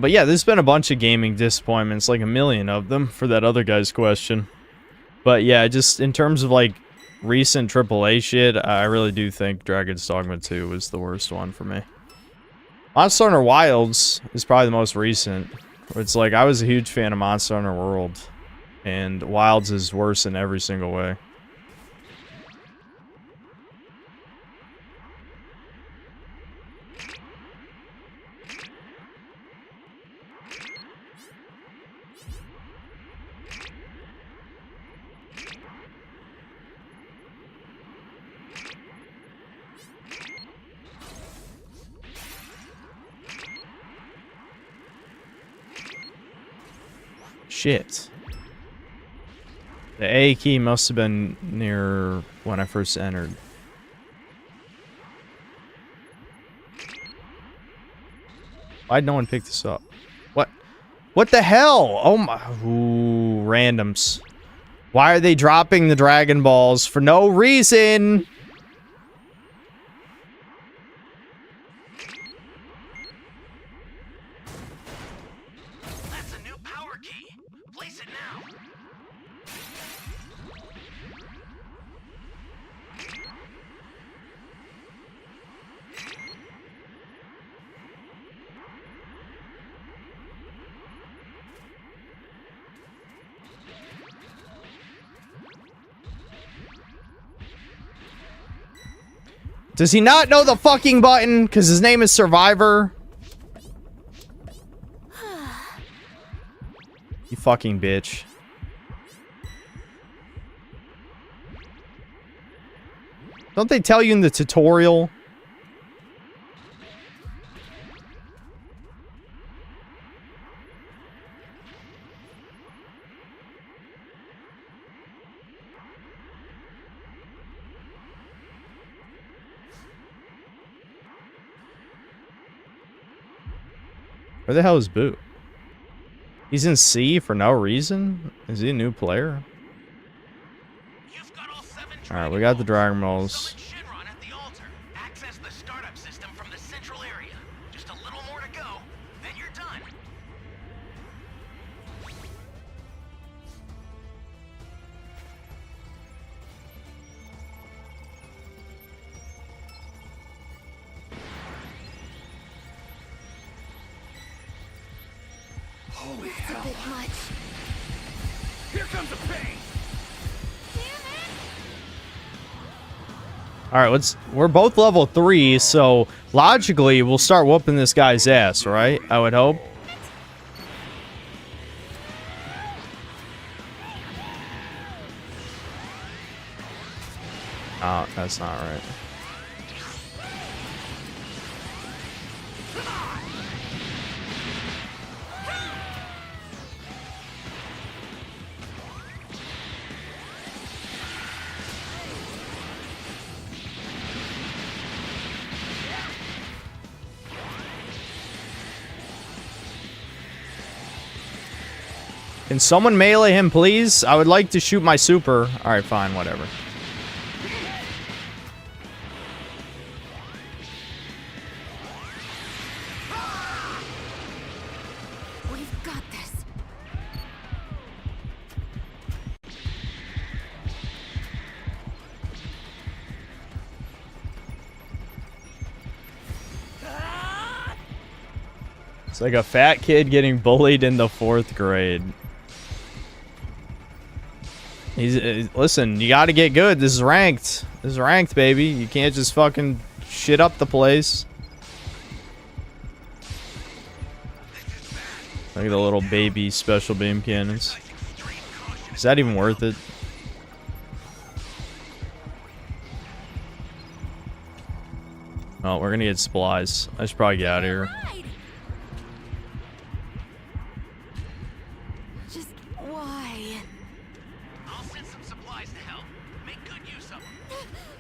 But yeah, there's been a bunch of gaming disappointments, like a million of them, for that other guy's question. But yeah, just in terms of like recent AAA shit, I really do think Dragon's Dogma 2 was the worst one for me. Monster Hunter Wilds is probably the most recent. It's like, I was a huge fan of Monster Hunter World, and Wilds is worse in every single way. Shit. The A key must have been near when I first entered. Why'd no one pick this up? What? What the hell? Oh my... Ooh, randoms. Why are they dropping the Dragon Balls for no reason? Does he not know the fucking button? Because his name is Survivor? You fucking bitch. Don't they tell you in the tutorial? Where the hell is Boo? He's in C for no reason? Is he a new player? Alright, we got the Dragon Balls. Holy hell. A bit much. Here comes the pain. Alright, we're both level 3, so logically we'll start whooping this guy's ass, right? I would hope. Oh, that's not right. Can someone melee him, please? I would like to shoot my super. Alright, fine, whatever. We've got this. It's like a fat kid getting bullied in the 4th grade. Listen, you gotta get good. This is ranked. This is ranked, baby. You can't just fucking shit up the place. Look at the little baby special beam cannons. Is that even worth it? Oh, we're gonna get supplies. I should probably get out of here. Just why? I'll send some supplies to help. Make good use of them.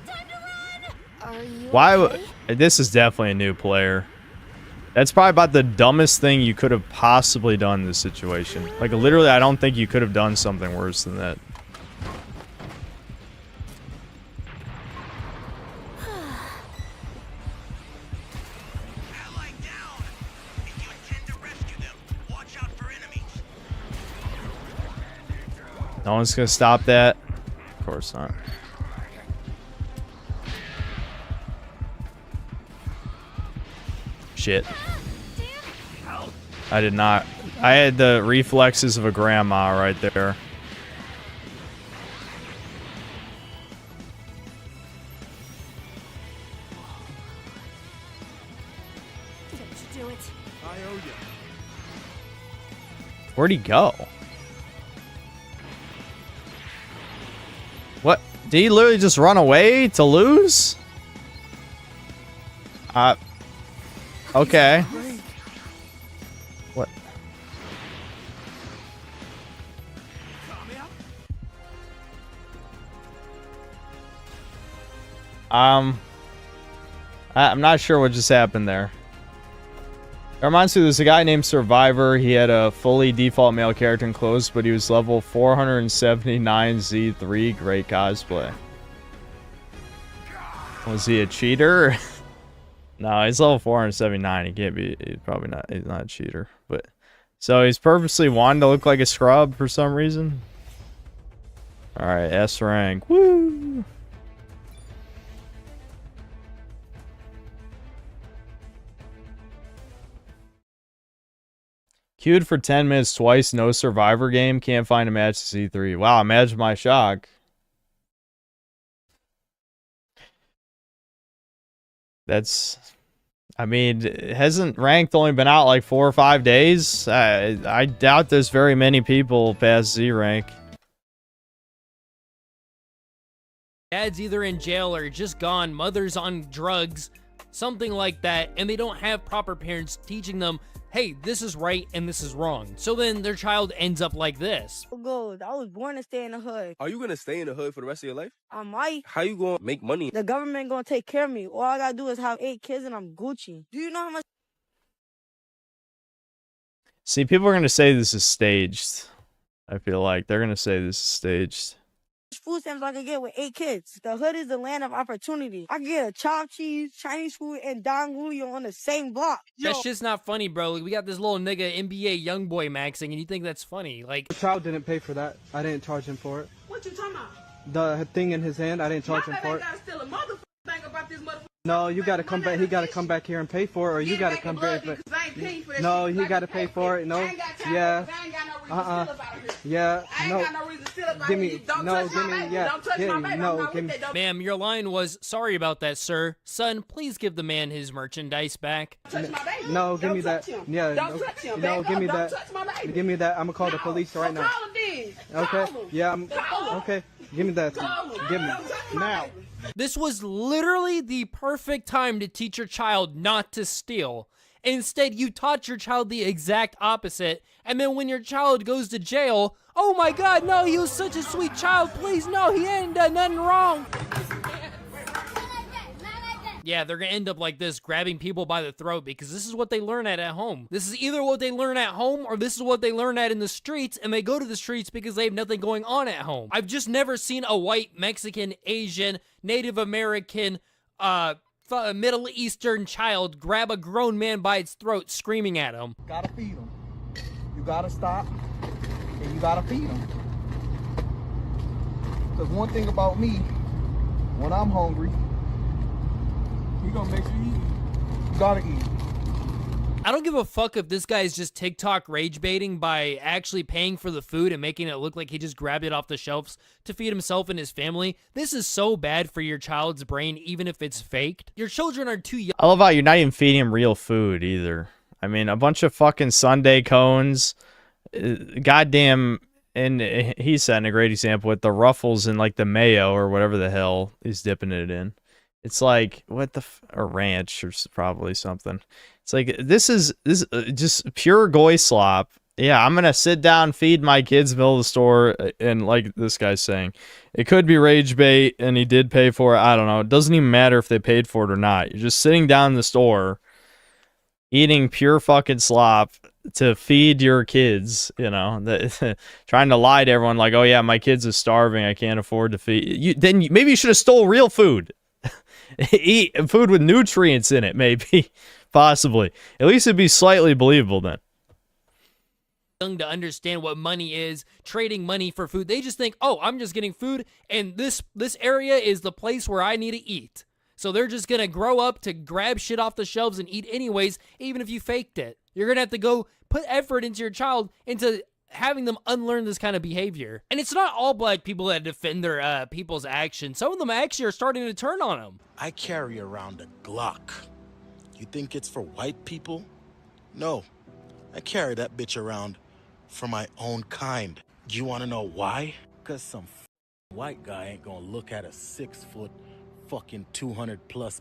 Time to run! Are you Why? okay? This is definitely a new player. That's probably about the dumbest thing you could have possibly done in this situation. Like, literally, I don't think you could have done something worse than that. No one's gonna stop that. Of course not. Shit. I did not. I had the reflexes of a grandma right there. Don't you do it. I owe you. Where'd he go? What? Did he literally just run away to lose? Okay. What? I'm not sure what just happened there. It reminds me, there's a guy named Survivor. He had a fully default male character in clothes, but he was level 479 Z3. Great cosplay. Was he a cheater? No, he's level 479. He can't be. He's probably not. He's not a cheater. But so he's purposely wanting to look like a scrub for some reason. All right, S rank. Woo! Queued for 10 minutes twice, no Survivor game, can't find a match to C3. Wow, imagine my shock. That's, I mean, hasn't ranked only been out like 4 or 5 days? I doubt there's very many people past Z rank. Dad's either in jail or just gone, mother's on drugs, something like that, and they don't have proper parents teaching them, hey, this is right and this is wrong. So then their child ends up like this. Gold. I was born to stay in the hood. Are you gonna stay in the hood for the rest of your life? I might. How you gonna make money? The government gonna take care of me. All I gotta do is have 8 kids and I'm Gucci. Do you know how much See, people are going to say this is staged. I feel like they're going to say this is staged. food stamps I could get with 8 kids? The hood is the land of opportunity. I could get a chopped cheese, Chinese food, and Don Julio on the same block. That's just not funny, bro. Like, we got this little nigga NBA young boy maxing, and you think that's funny? Like, The child didn't pay for that. I didn't charge him for it. What you talking about? The thing in his hand, I didn't charge him for it. Still a motherfucker thing about this motherfucker. No, you gotta come back. He gotta come back here and pay for it, or you gotta come back. No, he gotta pay for it. No, yeah, yeah, no. Give me, no, give me, yeah, no, give me. ma'am, your line was, sorry about that, sir. Son, please give the man his merchandise back. No, give me that. Yeah, no, give me that. Give me that. I'm gonna call the police right now. Okay, yeah, okay. Give me that. Give me now. This was literally the perfect time to teach your child not to steal. Instead, you taught your child the exact opposite, and then when your child goes to jail, oh my god, no, he was such a sweet child, please, no, he hadn't done nothing wrong. Yeah, they're gonna end up like this, grabbing people by the throat, because this is what they learn at home. This is either what they learn at home, or this is what they learn at in the streets, and they go to the streets because they have nothing going on at home. I've just never seen a white, Mexican, Asian, Native American, Middle Eastern child grab a grown man by its throat, screaming at him. Gotta feed them. You gotta stop, and you gotta feed them. Because one thing about me, when I'm hungry, he gonna make sure you eat. You gotta eat. I don't give a fuck if this guy is just TikTok rage baiting by actually paying for the food and making it look like he just grabbed it off the shelves to feed himself and his family. This is so bad for your child's brain, even if it's faked. Your children are too young. I love how you're not even feeding him real food either. I mean, a bunch of fucking sundae cones, goddamn, and he's setting a great example with the Ruffles and like the mayo or whatever the hell he's dipping it in. It's like, what the, or ranch or probably something. It's like, this is just pure goy slop. Yeah, I'm going to sit down, feed my kids middle of the store, and like this guy's saying, it could be rage bait, and he did pay for it. I don't know. It doesn't even matter if they paid for it or not. You're just sitting down in the store, eating pure fucking slop to feed your kids, you know, trying to lie to everyone like, oh yeah, my kids are starving, I can't afford to feed you. Then maybe you should have stole real food. Eat food with nutrients in it, maybe, possibly. At least it'd be slightly believable then. To understand what money is, trading money for food. They just think, oh, I'm just getting food, and this area is the place where I need to eat. So they're just gonna grow up to grab shit off the shelves and eat anyways, even if you faked it. You're gonna have to go put effort into your child, into having them unlearn this kind of behavior. And it's not all black people that defend their people's actions. Some of them actually are starting to turn on them. I carry around a Glock. You think it's for white people? No, I carry that bitch around for my own kind. You wanna know why? Cause some white guy ain't gonna look at a 6 foot fucking 200+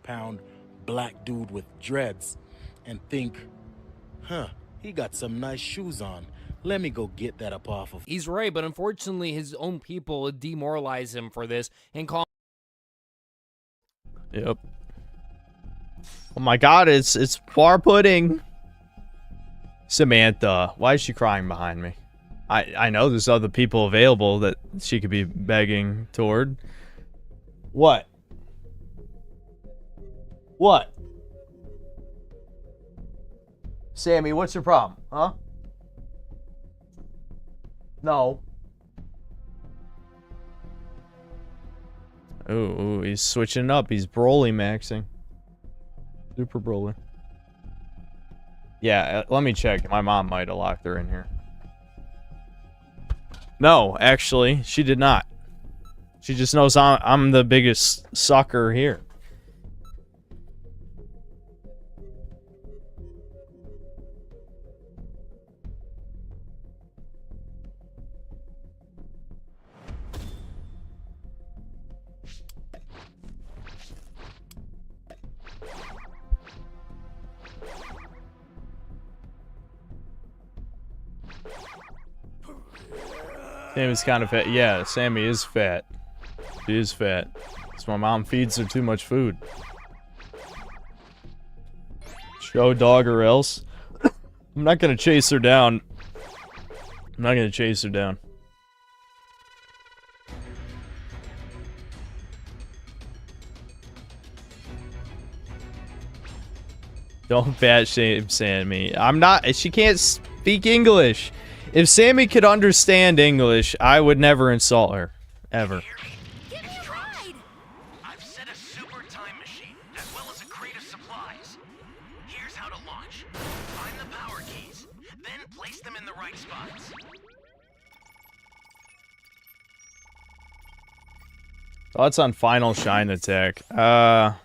pound black dude with dreads and think, huh, he got some nice shoes on. Let me go get that up off of. He's right, but unfortunately his own people demoralize him for this and call. Yep. Oh my god, it's bar pudding. Samantha, why is she crying behind me? I know there's other people available that she could be begging toward. What? What? Sammy, what's your problem? Huh? No. Ooh, he's switching up. He's Broly maxing. Super Broly. Yeah, let me check. My mom might have locked her in here. No, actually, she did not. She just knows I'm the biggest sucker here. Sammy's kind of fat. Yeah, Sammy is fat. She is fat. Because my mom feeds her too much food. Show dog or else. I'm not going to chase her down. I'm not going to chase her down. Don't fat shame Sammy. I'm not. She can't speak English. If Sammy could understand English, I would never insult her. Ever. I've set a super time machine, as well as a crate of supplies. Here's how to launch. Find the power keys, then place them in the right spots. Thoughts on Final Shine Attack? I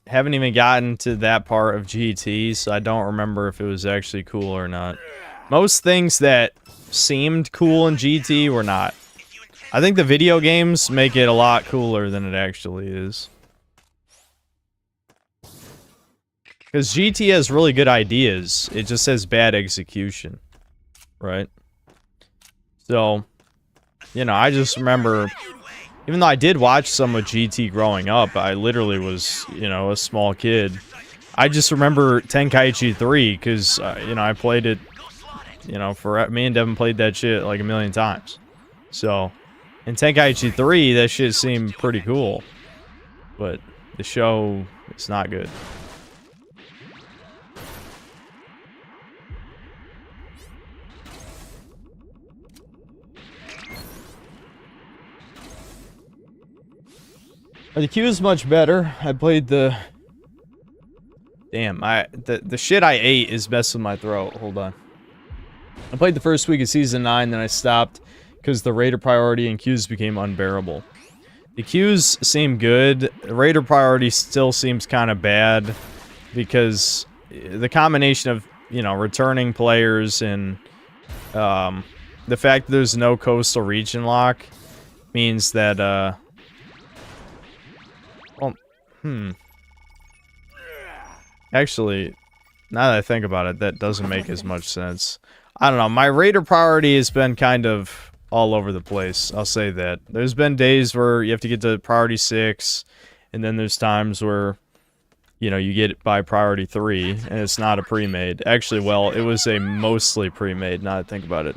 haven't even gotten to that part of GT, so I don't remember if it was actually cool or not. Most things that seemed cool in GT were not. I think the video games make it a lot cooler than it actually is. Because GT has really good ideas, it just has bad execution. Right? So, you know, I just remember Even though I did watch some of GT growing up, I literally was, you know, a small kid. I just remember Tenkaichi 3 because, you know, I played it, you know, me and Devin played that shit like a million times. So, in Tenkaichi 3, that shit seemed pretty cool. But the show is not good. The queue is much better. I played the... Damn, the shit I ate is messing with my throat. Hold on. I played the first week of Season 9, then I stopped because the Raider priority and queues became unbearable. The queues seem good. The Raider priority still seems kind of bad because the combination of, you know, returning players and the fact that there's no coastal region lock means that... Actually, now that I think about it, that doesn't make as much sense. I don't know. My Raider priority has been kind of all over the place. I'll say that. There's been days where you have to get to priority 6, and then there's times where, you know, you get it by priority 3, and it's not a pre-made. Actually, well, it was a mostly pre-made, now that I think about it.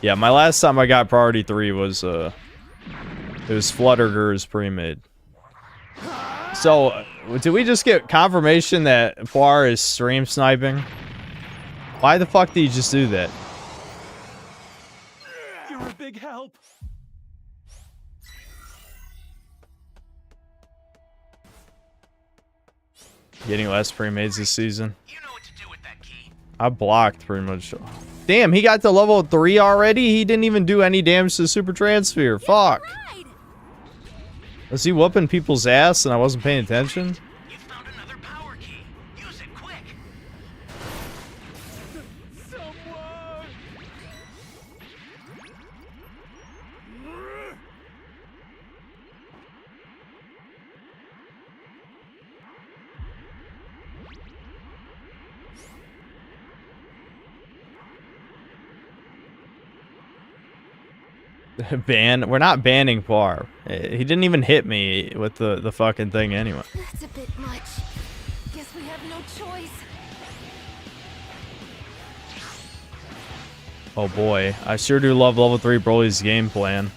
Yeah, my last time I got priority 3 was, it was Flutterger's pre-made. So, did we just get confirmation that Poir is stream sniping? Why the fuck did you just do that? You're a big help. Getting less pre-mades this season. I blocked pretty much. Damn, he got to level 3 already? He didn't even do any damage to the Super Transfer. Fuck. Was he whooping people's ass and I wasn't paying attention? You found another power key. Use it quick. Ban? We're not banning Poir. He didn't even hit me with the fucking thing anyway. That's a bit much. Guess we have no choice. Oh boy, I sure do love level 3 Broly's game plan.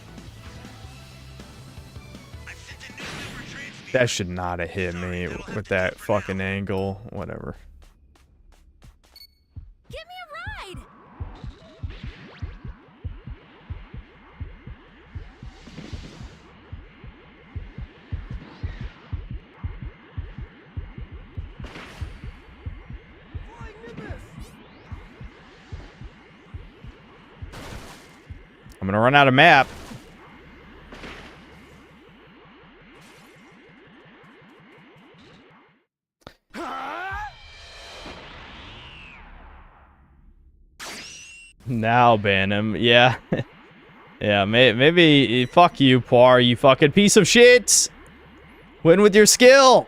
That should not have hit me with that fucking angle. Whatever. Give me a ride. I'm gonna run out of map. Now ban him. Yeah. Yeah, maybe fuck you, Poir, you fucking piece of shit. Win with your skill.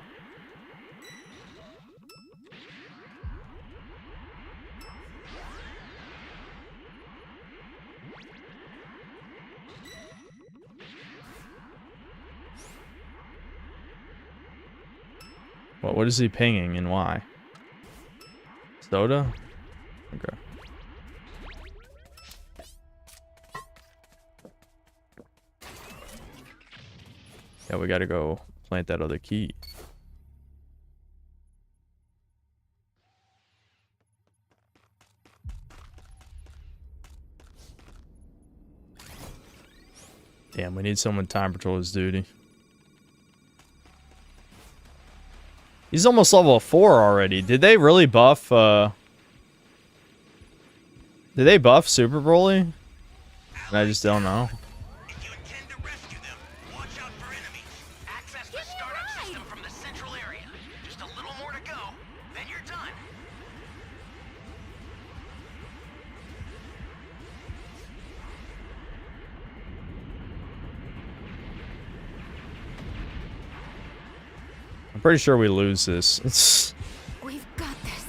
What is he pinging and why? Soda? Okay. Yeah, we gotta go plant that other key. Damn, we need someone to time patrol his duty. He's almost level 4 already. Did they really buff, Did they buff Super Broly? I just don't know. I'm pretty sure we lose this. We've got this.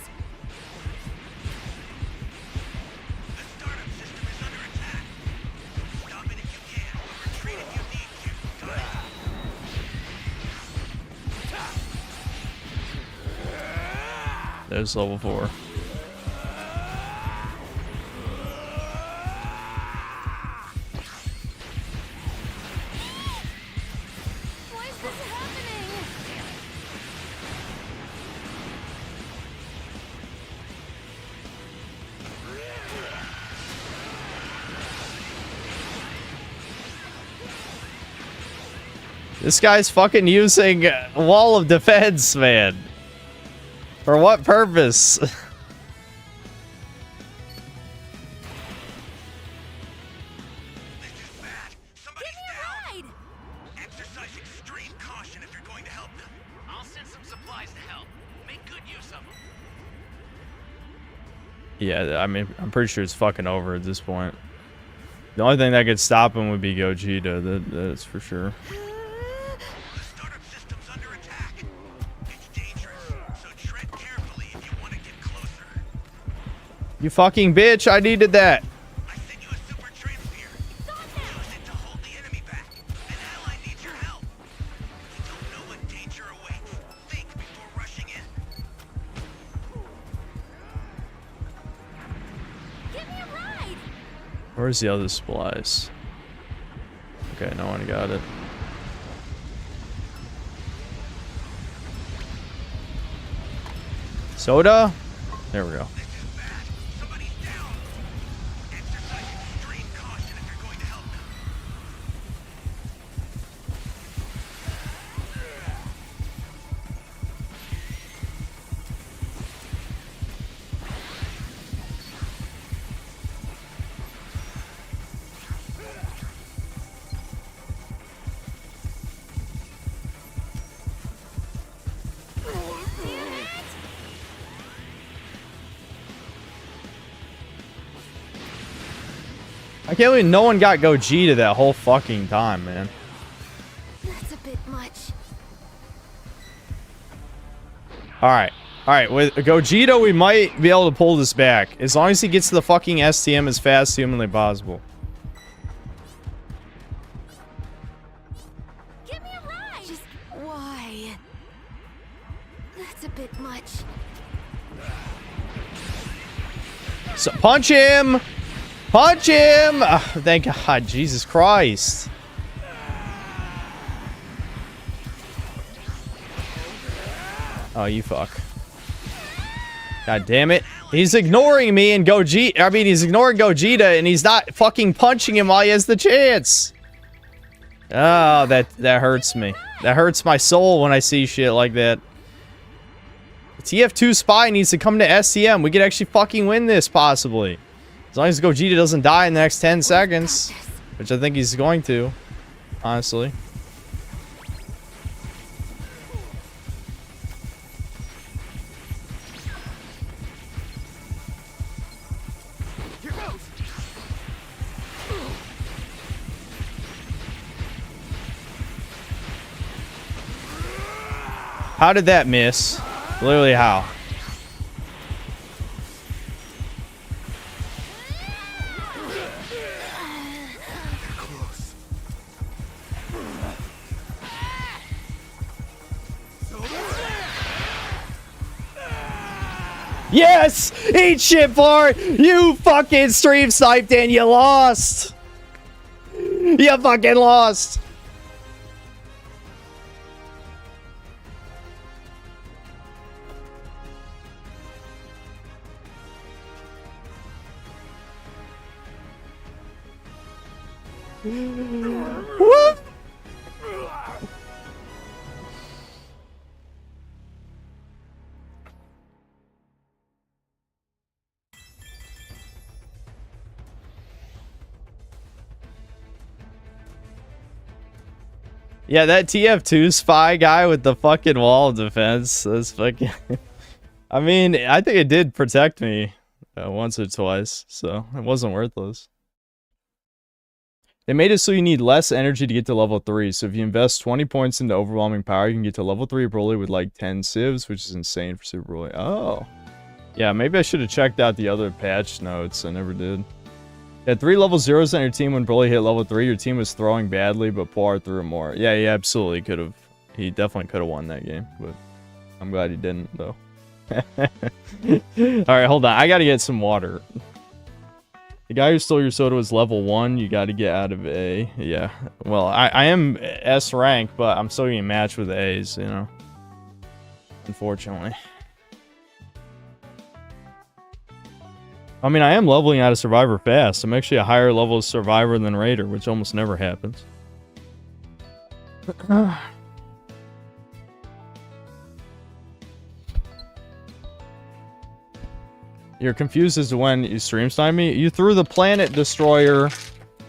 There's level 4. This guy's fucking using wall of defense, man. For what purpose? Yeah, I mean, I'm pretty sure it's fucking over at this point. The only thing that could stop him would be Gogeta, that's for sure. You fucking bitch, I needed that. Where's the other supplies? Okay, no one got it. Soda? There we go. I can't believe no one got Gogeta that whole fucking time, man. That's a bit much. Alright. Alright, with Gogeta, we might be able to pull this back. As long as he gets to the fucking STM as fast as humanly possible. Give me a ride! Just why? That's a bit much. So punch him! Punch him! Oh, thank God, Jesus Christ. Oh, you fuck. God damn it. He's ignoring me and Gogeta. I mean, he's ignoring Gogeta and he's not fucking punching him while he has the chance. Oh, that hurts me. That hurts my soul when I see shit like that. TF2 Spy needs to come to SCM. We could actually fucking win this, possibly. As long as Gogeta doesn't die in the next 10 seconds. Which I think he's going to. Honestly. How did that miss? Literally how? Yes! Eat shit for it! You fucking stream sniped and you lost! You fucking lost! Woo! Yeah, that TF2 Spy guy with the fucking wall of defense. That's fucking... I mean, I think it did protect me once or twice, so it wasn't worthless. They made it so you need less energy to get to level 3, so if you invest 20 points into overwhelming power, you can get to level 3 Broly with like 10 civs, which is insane for Super Broly. Oh. Yeah, maybe I should have checked out the other patch notes. I never did. You had 3 level 0s on your team when Broly hit level 3. Your team was throwing badly, but Poir threw more. Yeah, he absolutely could have. He definitely could have won that game, but I'm glad he didn't, though. Alright, hold on. I gotta get some water. The guy who stole your soda was level 1. You gotta get out of A. Yeah. Well, I am S rank, but I'm still getting matched with A's, you know. Unfortunately. I mean, I am leveling out of Survivor fast. I'm actually a higher level Survivor than Raider, which almost never happens. You're confused as to when you stream sniped me? You threw the planet destroyer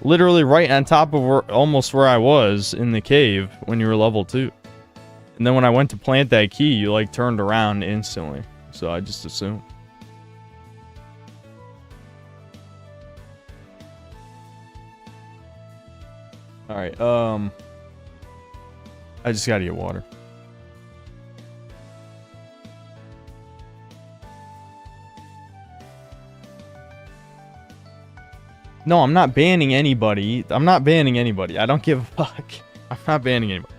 literally right on top of almost where I was in the cave when you were level 2. And then when I went to plant that key, you like turned around instantly. So I just assumed. Alright, I just gotta get water. No, I'm not banning anybody. I'm not banning anybody. I don't give a fuck. I'm not banning anybody.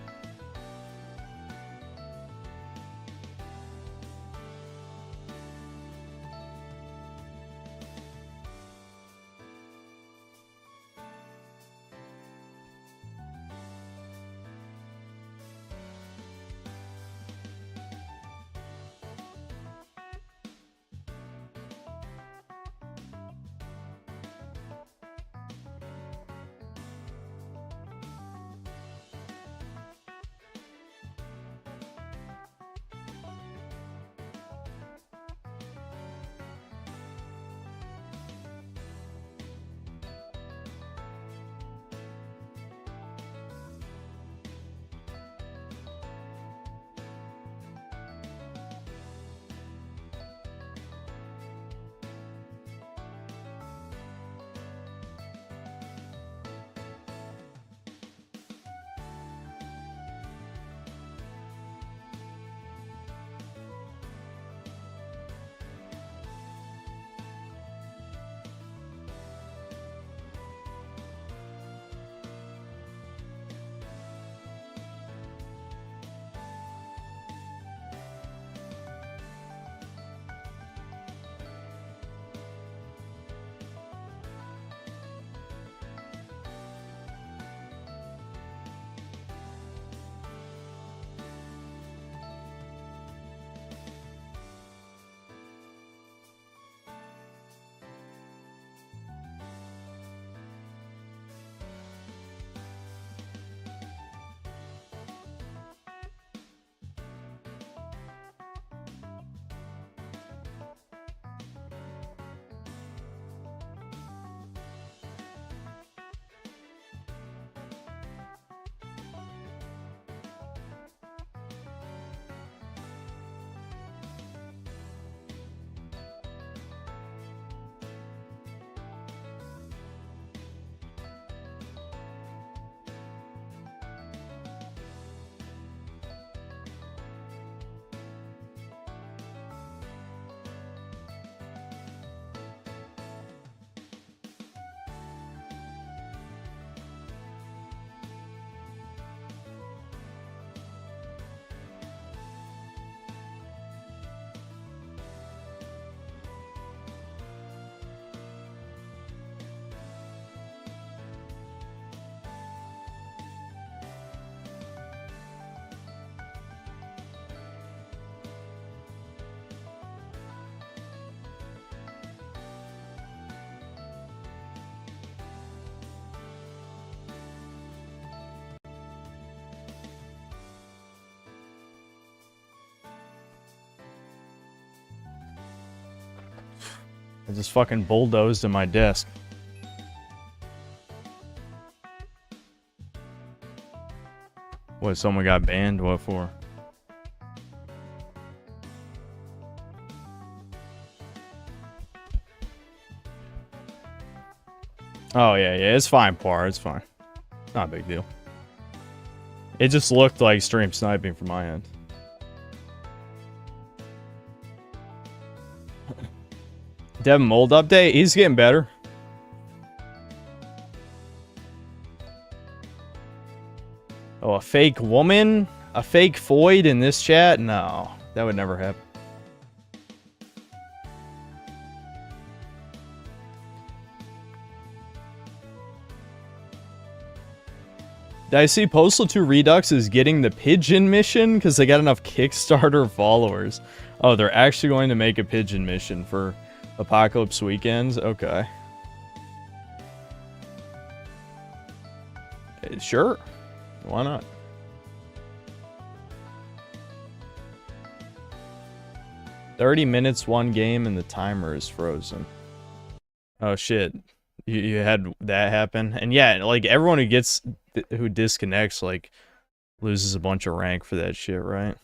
I just fucking bulldozed in my desk. What, someone got banned? What for? Oh, yeah, it's fine, Par. It's fine. Not a big deal. It just looked like stream sniping from my end. Devin Mold update? He's getting better. Oh, a fake woman? A fake Foyd in this chat? No, that would never happen. Did I see Postal 2 Redux is getting the pigeon mission because they got enough Kickstarter followers? Oh, they're actually going to make a pigeon mission for Apocalypse Weekends? Okay. Sure. Why not? $30 one game and the timer is frozen. Oh shit. You had that happen? And yeah, like everyone who disconnects like loses a bunch of rank for that shit, right?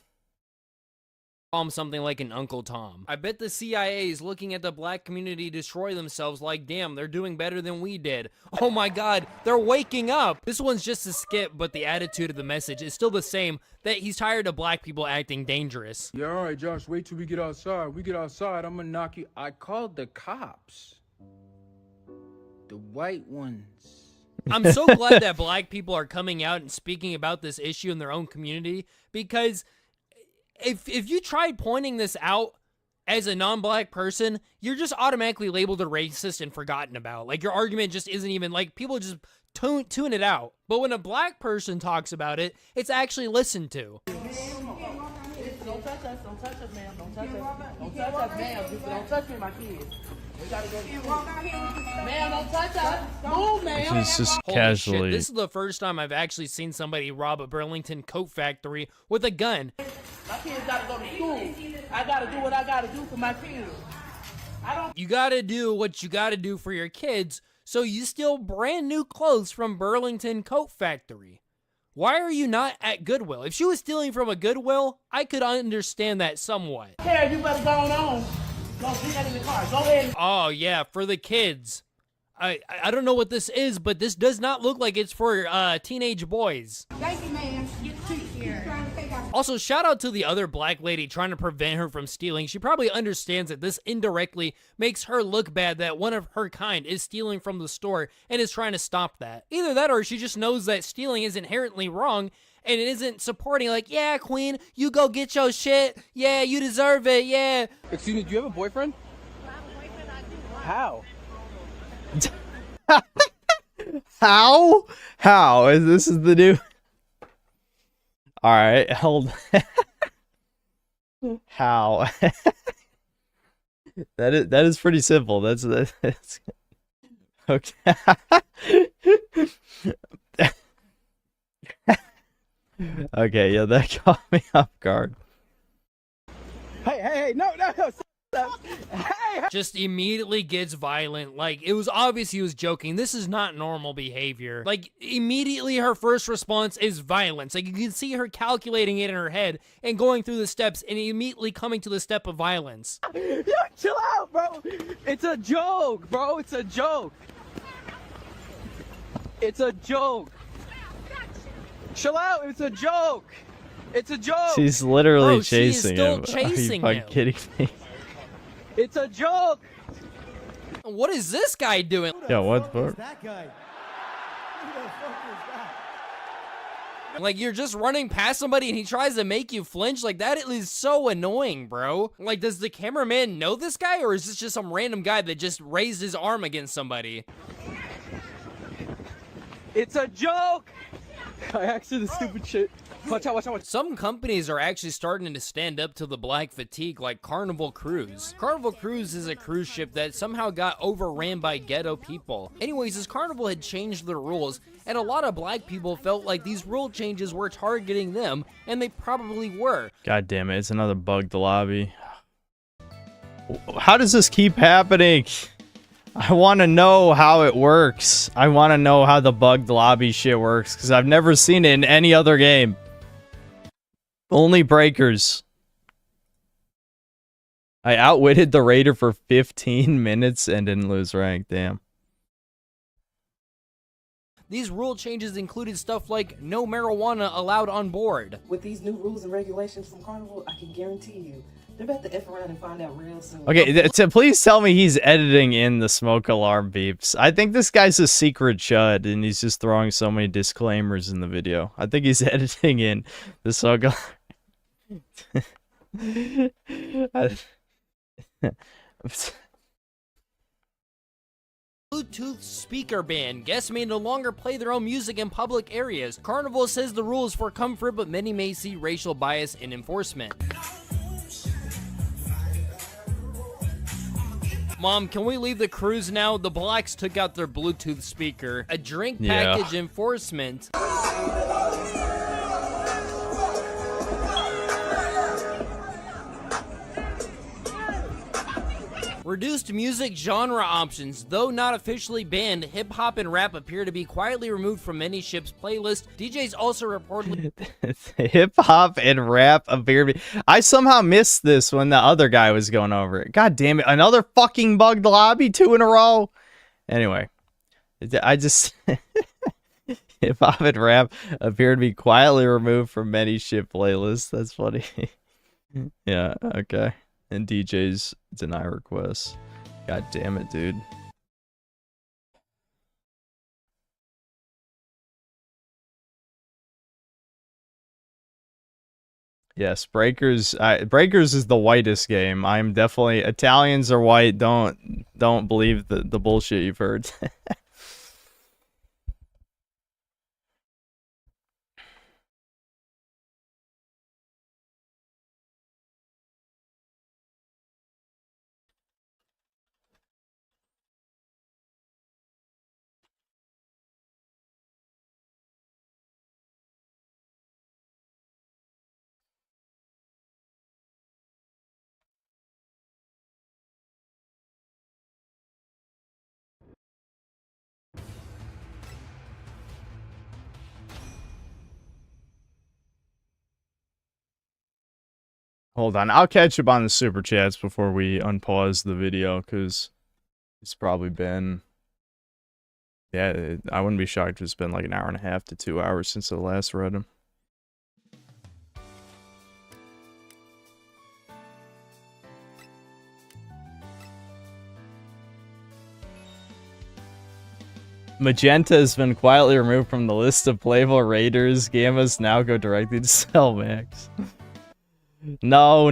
Something like an Uncle Tom. I bet the CIA is looking at the black community destroy themselves like, damn, they're doing better than we did. Oh my god, they're waking up. This one's just a skip, but the attitude of the message is still the same, that he's tired of black people acting dangerous. Yeah, all right, Josh, wait till we get outside. We get outside, I'm gonna knock you. I called the cops. The white ones. I'm so glad that black people are coming out and speaking about this issue in their own community, because if you tried pointing this out as a non-black person, you're just automatically labeled a racist and forgotten about. Like, your argument just isn't even, like, people just tune it out. But when a black person talks about it, it's actually listened to. Don't touch us, ma'am. Don't touch us. Don't touch us, ma'am. Don't touch me, my kids. We gotta go. Ma'am, don't touch us. Move, ma'am. It's just Holy casually. shit, this is the first time I've actually seen somebody rob a Burlington coat factory with a gun. My kids gotta go to school. I gotta do what I gotta do for my kids. You gotta do what you gotta do for your kids, so you steal brand new clothes from Burlington Coat Factory. Why are you not at Goodwill? If she was stealing from a Goodwill, I could understand that somewhat. Hey, you better go on. Go get that in the car. Go ahead. Oh yeah, for the kids. I don't know what this is, but this does not look like it's for teenage boys. Thank you, man. Get the treat here. Also, shout out to the other black lady trying to prevent her from stealing. She probably understands that this indirectly makes her look bad, that one of her kind is stealing from the store and is trying to stop that. Either that or she just knows that stealing is inherently wrong and it isn't supporting, like, yeah, queen, you go get your shit. Yeah, you deserve it. Yeah. Excuse me, do you have a boyfriend? How? How? This is the new. All right, hold. How? that is pretty simple. That's okay. Okay, yeah, that caught me off guard. Hey, no, stop. Hey. Just immediately gets violent. Like, it was obvious he was joking. This is not normal behavior. Like, immediately her first response is violence. Like, you can see her calculating it in her head and going through the steps and immediately coming to the step of violence. Yo, chill out, bro. It's a joke, bro. It's a joke. It's a joke. Chill out. It's a joke. It's a joke. She's literally Bro, chasing she is still him. chasing Are you him. fucking kidding me? It's a joke. What is this guy doing? Yeah, what the fuck? That guy. Who the fuck is that? Like, you're just running past somebody and he tries to make you flinch. Like, that is so annoying, bro. Like, does the cameraman know this guy, or is this just some random guy that just raised his arm against somebody? It's a joke. I asked her the stupid shit. Watch out. Some companies are actually starting to stand up to the black fatigue, like Carnival Cruise. Carnival Cruise is a cruise ship that somehow got overran by ghetto people. Anyways, this Carnival had changed the rules, and a lot of black people felt like these rule changes were targeting them, and they probably were. God damn it, it's another bugged lobby. How does this keep happening? I want to know how it works. I want to know how the bugged lobby shit works, because I've never seen it in any other game. Only Breakers. I outwitted the raider for 15 minutes and didn't lose rank. Damn. These rule changes included stuff like no marijuana allowed on board. With these new rules and regulations from Carnival, I can guarantee you, they're about to F around and find out real soon. Okay, please tell me he's editing in the smoke alarm beeps. I think this guy's a secret chud, and he's just throwing so many disclaimers in the video. I think he's editing in the smoke alarm. Bluetooth speaker ban. Guests may no longer play their own music in public areas. Carnival says the rule is for comfort, but many may see racial bias in enforcement. Mom, can we leave the cruise now? The Blacks took out their Bluetooth speaker. A drink package enforcement. Reduced music genre options. Though not officially banned, hip-hop and rap appear to be quietly removed from many ships' playlists. DJs also reportedly... Hip-hop and rap appear to be... I somehow missed this when the other guy was going over it. God damn it. Another fucking bugged lobby 2 in a row. Anyway. I just... Hip-hop and rap appear to be quietly removed from many ship playlists. That's funny. Yeah, okay. And DJs deny requests. God damn it, dude. Yes, Breakers. Breakers is the whitest game. I'm definitely Italians are white. Don't believe the bullshit you've heard. Hold on, I'll catch up on the super chats before we unpause the video, because it's probably been... Yeah, I wouldn't be shocked if it's been like an hour and a half to 2 hours since I last read them. Magenta has been quietly removed from the list of playable raiders. Gammas now go directly to Cellmax. No.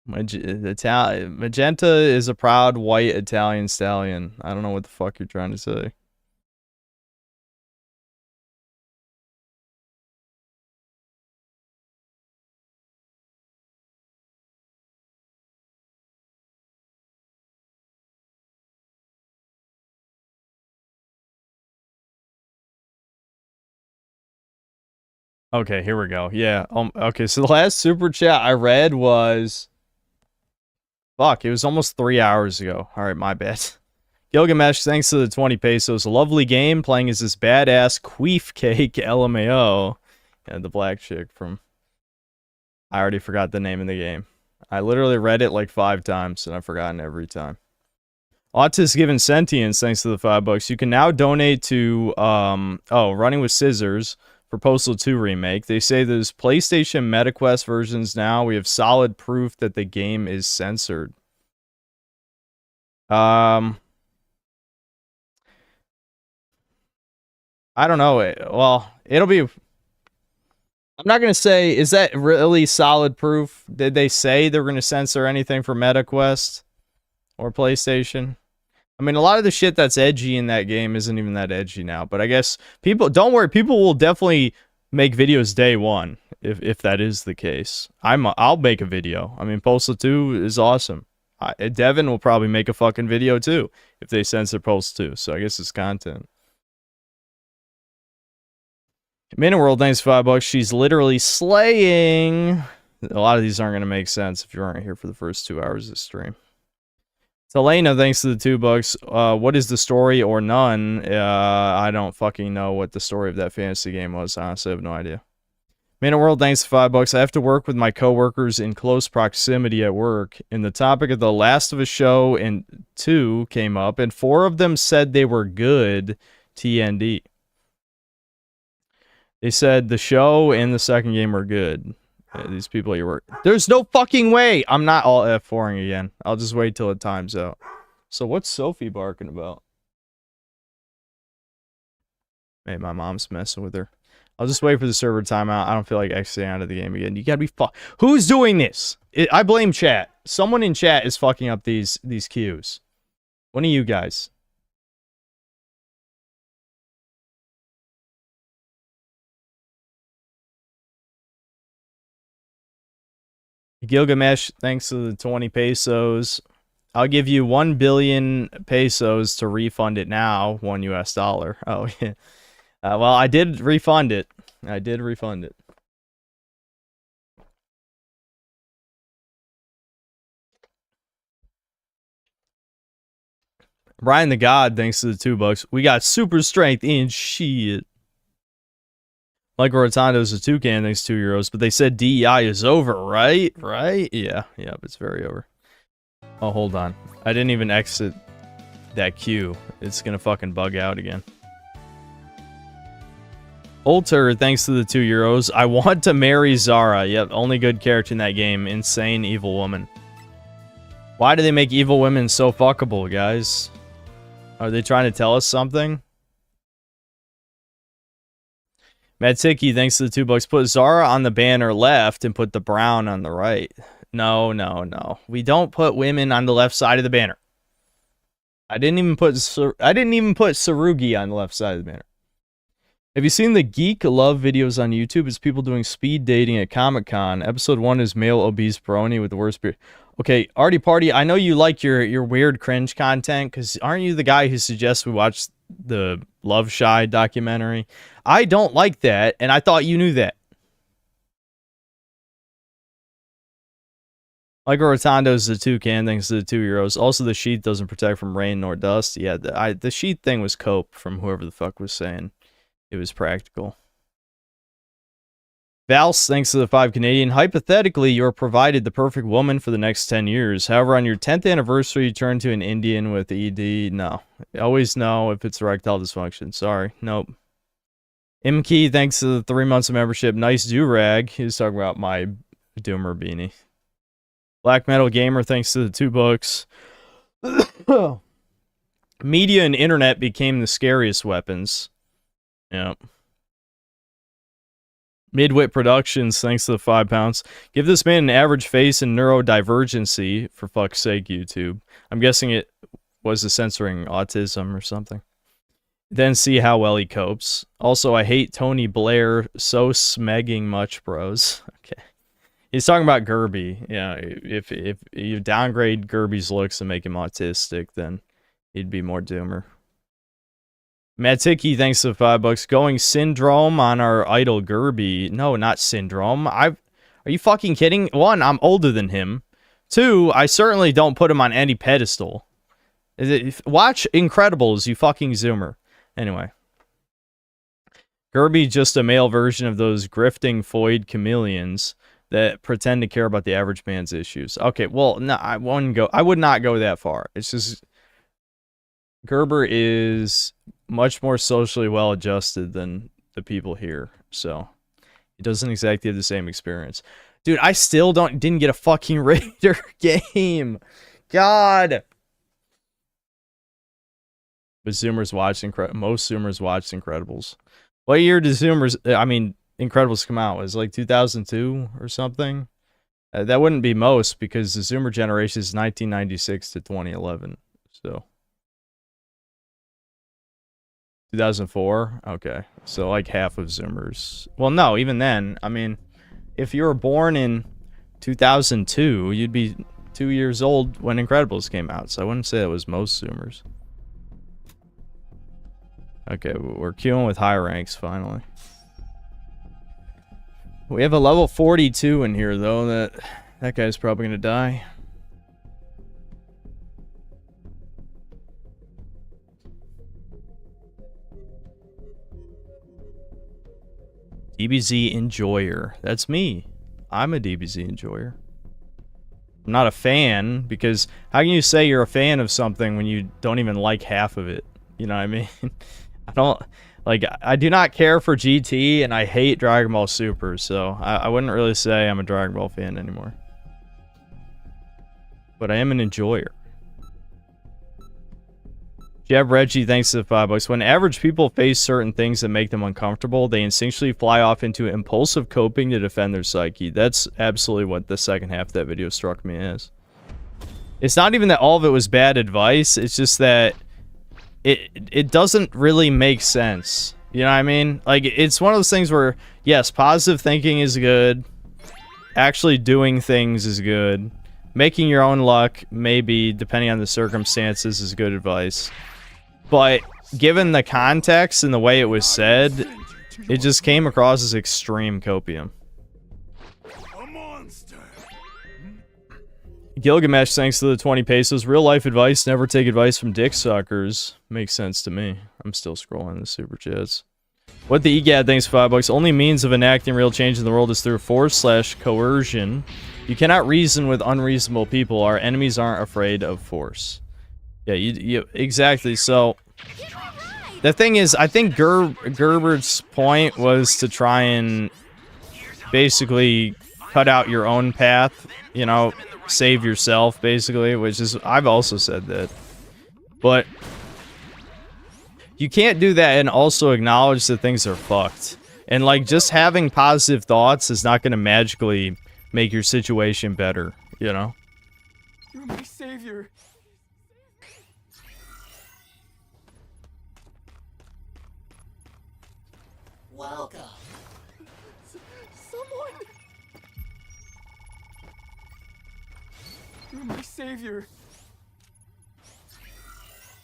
Magenta is a proud white Italian stallion. I don't know what the fuck you're trying to say. Okay, here we go. Yeah. Okay, so the last super chat I read was... Fuck, it was almost 3 hours ago. Alright, my bad. Gilgamesh, thanks to the 20 pesos. A lovely game, playing as this badass queef cake LMAO. Yeah, the black chick from... I already forgot the name of the game. I literally read it like 5 times, and I've forgotten every time. Autis given sentience, thanks to the $5. You can now donate to, Running with Scissors for Postal 2 Remake. They say there's PlayStation MetaQuest versions now. We have solid proof that the game is censored. I don't know. Well, it'll be... I'm not going to say, is that really solid proof? Did they say they were going to censor anything for MetaQuest or PlayStation? I mean, a lot of the shit that's edgy in that game isn't even that edgy now. But I guess people, don't worry, people will definitely make videos day one if that is the case. I'll make a video. I mean, Postal 2 is awesome. Devin will probably make a fucking video too if they censor Postal 2. So I guess it's content. Minute World, thanks for $5. She's literally slaying. A lot of these aren't going to make sense if you aren't here for the first 2 hours of the stream. Selena, thanks to the $2. What is the story or none? I don't fucking know what the story of that fantasy game was. Honestly, I have no idea. Minute World, thanks for $5. I have to work with my coworkers in close proximity at work, and the topic of The Last of Us show and 2 came up, and 4 of them said they were good. TND. They said the show and the second game were good. These people at your work. There's no fucking way. I'm not all F4ing again. I'll just wait till it times out. So what's Sophie barking about? Hey, my mom's messing with her. I'll just wait for the server timeout. I don't feel like exiting out of the game again. You gotta be Who's doing this? I blame chat. Someone in chat is fucking up these queues. One of you guys. Gilgamesh, thanks to the 20 pesos. I'll give you 1 billion pesos to refund it now. $1 US. Oh, yeah. Well, I did refund it. I did refund it. Brian the God, thanks to the $2. We got super strength in shit. Like Rotando's a toucan, thanks €2. But they said DEI is over, right? Right? Yeah. Yep, it's very over. Oh, hold on. I didn't even exit that queue. It's gonna fucking bug out again. Olter, thanks to the €2. I want to marry Zara. Yep, only good character in that game. Insane evil woman. Why do they make evil women so fuckable, guys? Are they trying to tell us something? Matsiki, thanks to the $2. Put Zara on the banner left and put the brown on the right. No. We don't put women on the left side of the banner. I didn't even put Sarugi on the left side of the banner. Have you seen the geek love videos on YouTube? It's people doing speed dating at Comic-Con. Episode 1 is male obese brony with the worst beard. Okay, Artie Party, I know you like your weird cringe content, because aren't you the guy who suggests we watch the Love Shy documentary? I don't like that, and I thought you knew that. Like Rotando's the toucan, thanks to the €2. Also, the sheath doesn't protect from rain nor dust. Yeah, the sheath thing was cope from whoever the fuck was saying it was practical. Vals, thanks to the 5 Canadian. Hypothetically, you're provided the perfect woman for the next 10 years. However, on your 10th anniversary, you turn to an Indian with ED. No. Always no if it's erectile dysfunction. Sorry. Nope. Imkey, thanks to the 3 months of membership. Nice do-rag. He was talking about my Doomer beanie. Black Metal Gamer, thanks to the $2. Media and internet became the scariest weapons. Yep. Midwit Productions, thanks to the £5. Give this man an average face and neurodivergency, for fuck's sake, YouTube. I'm guessing it was the censoring autism or something. Then see how well he copes. Also, I hate Tony Blair so smegging much, bros. Okay. He's talking about Gerby. Yeah, if you downgrade Gerby's looks and make him autistic, then he'd be more doomer. Matiki, thanks to the $5. Going Syndrome on our idol Gerby. No, not Syndrome. Are you fucking kidding? 1, I'm older than him. 2, I certainly don't put him on any pedestal. Watch Incredibles, you fucking zoomer. Anyway. Gerby just a male version of those grifting Foyd chameleons that pretend to care about the average man's issues. Okay, well, no, I would not go that far. It's just Gerber is much more socially well adjusted than the people here, so he doesn't exactly have the same experience. Dude, I still didn't get a fucking Raider game. God. But Zoomers watched most Zoomers watched Incredibles. What year did Incredibles come out? It was like 2002 or something. That wouldn't be most, because the Zoomer generation is 1996 to 2011. So 2004? Okay. So like half of Zoomers. Well, no, even then, I mean, if you were born in 2002, you'd be 2 years old when Incredibles came out. So I wouldn't say it was most Zoomers. Okay, we're queuing with high ranks finally. We have a level 42 in here, though. That guy's probably going to die. DBZ enjoyer. That's me. I'm a DBZ enjoyer. I'm not a fan, because how can you say you're a fan of something when you don't even like half of it? You know what I mean? I do not care for GT, and I hate Dragon Ball Super, so I wouldn't really say I'm a Dragon Ball fan anymore. But I am an enjoyer. Jab Reggie, thanks to the $5. When average people face certain things that make them uncomfortable, they instinctually fly off into impulsive coping to defend their psyche. That's absolutely what the second half of that video struck me as. It's not even that all of it was bad advice, it's just that it doesn't really make sense. You know what I mean? Like, it's one of those things where, yes, positive thinking is good. Actually doing things is good. Making your own luck, maybe, depending on the circumstances, is good advice. But given the context and the way it was said, it just came across as extreme copium. Gilgamesh, thanks to the 20 pesos. Real life advice, never take advice from dick suckers. Makes sense to me. I'm still scrolling the super chats. What the EGAD, thanks for $5. Only means of enacting real change in the world is through force/coercion. You cannot reason with unreasonable people. Our enemies aren't afraid of force. Yeah, you exactly. So the thing is, I think Gerbert's point was to try and basically cut out your own path, you know, save yourself, basically, which is, I've also said that. But you can't do that and also acknowledge that things are fucked. And, like, just having positive thoughts is not going to magically make your situation better, you know? You're my savior. Welcome. Someone. You're my savior.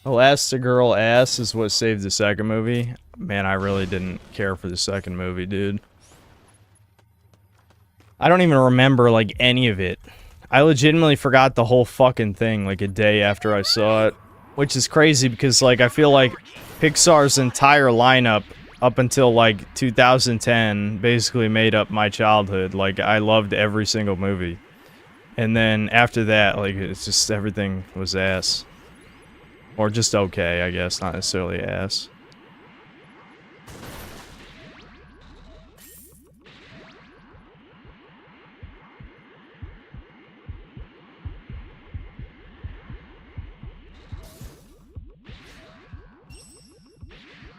Elastigirl ass is what saved the second movie. Man, I really didn't care for the second movie, dude. I don't even remember, like, any of it. I legitimately forgot the whole fucking thing, like, a day after I saw it. Which is crazy because, like, I feel like Pixar's entire lineup up until, like, 2010 basically made up my childhood. Like, I loved every single movie. And then after that, like, it's just everything was ass. Or just okay, I guess, not necessarily ass.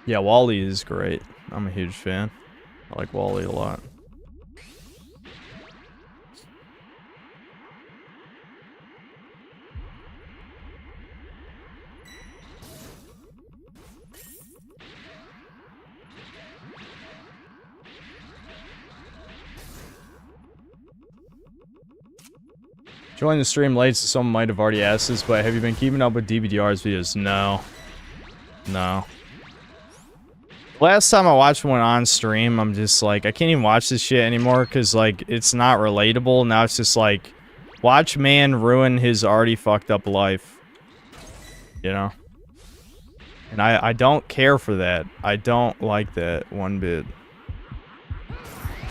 Yeah, WALL-E is great. I'm a huge fan. I like WALL-E a lot. Join the stream late, so someone might have already asked this, but have you been keeping up with DBDR's videos? No. No. Last time I watched one on stream, I'm just like, I can't even watch this shit anymore because, like, it's not relatable. Now it's just like, watch man ruin his already fucked up life. You know? And I don't care for that. I don't like that one bit.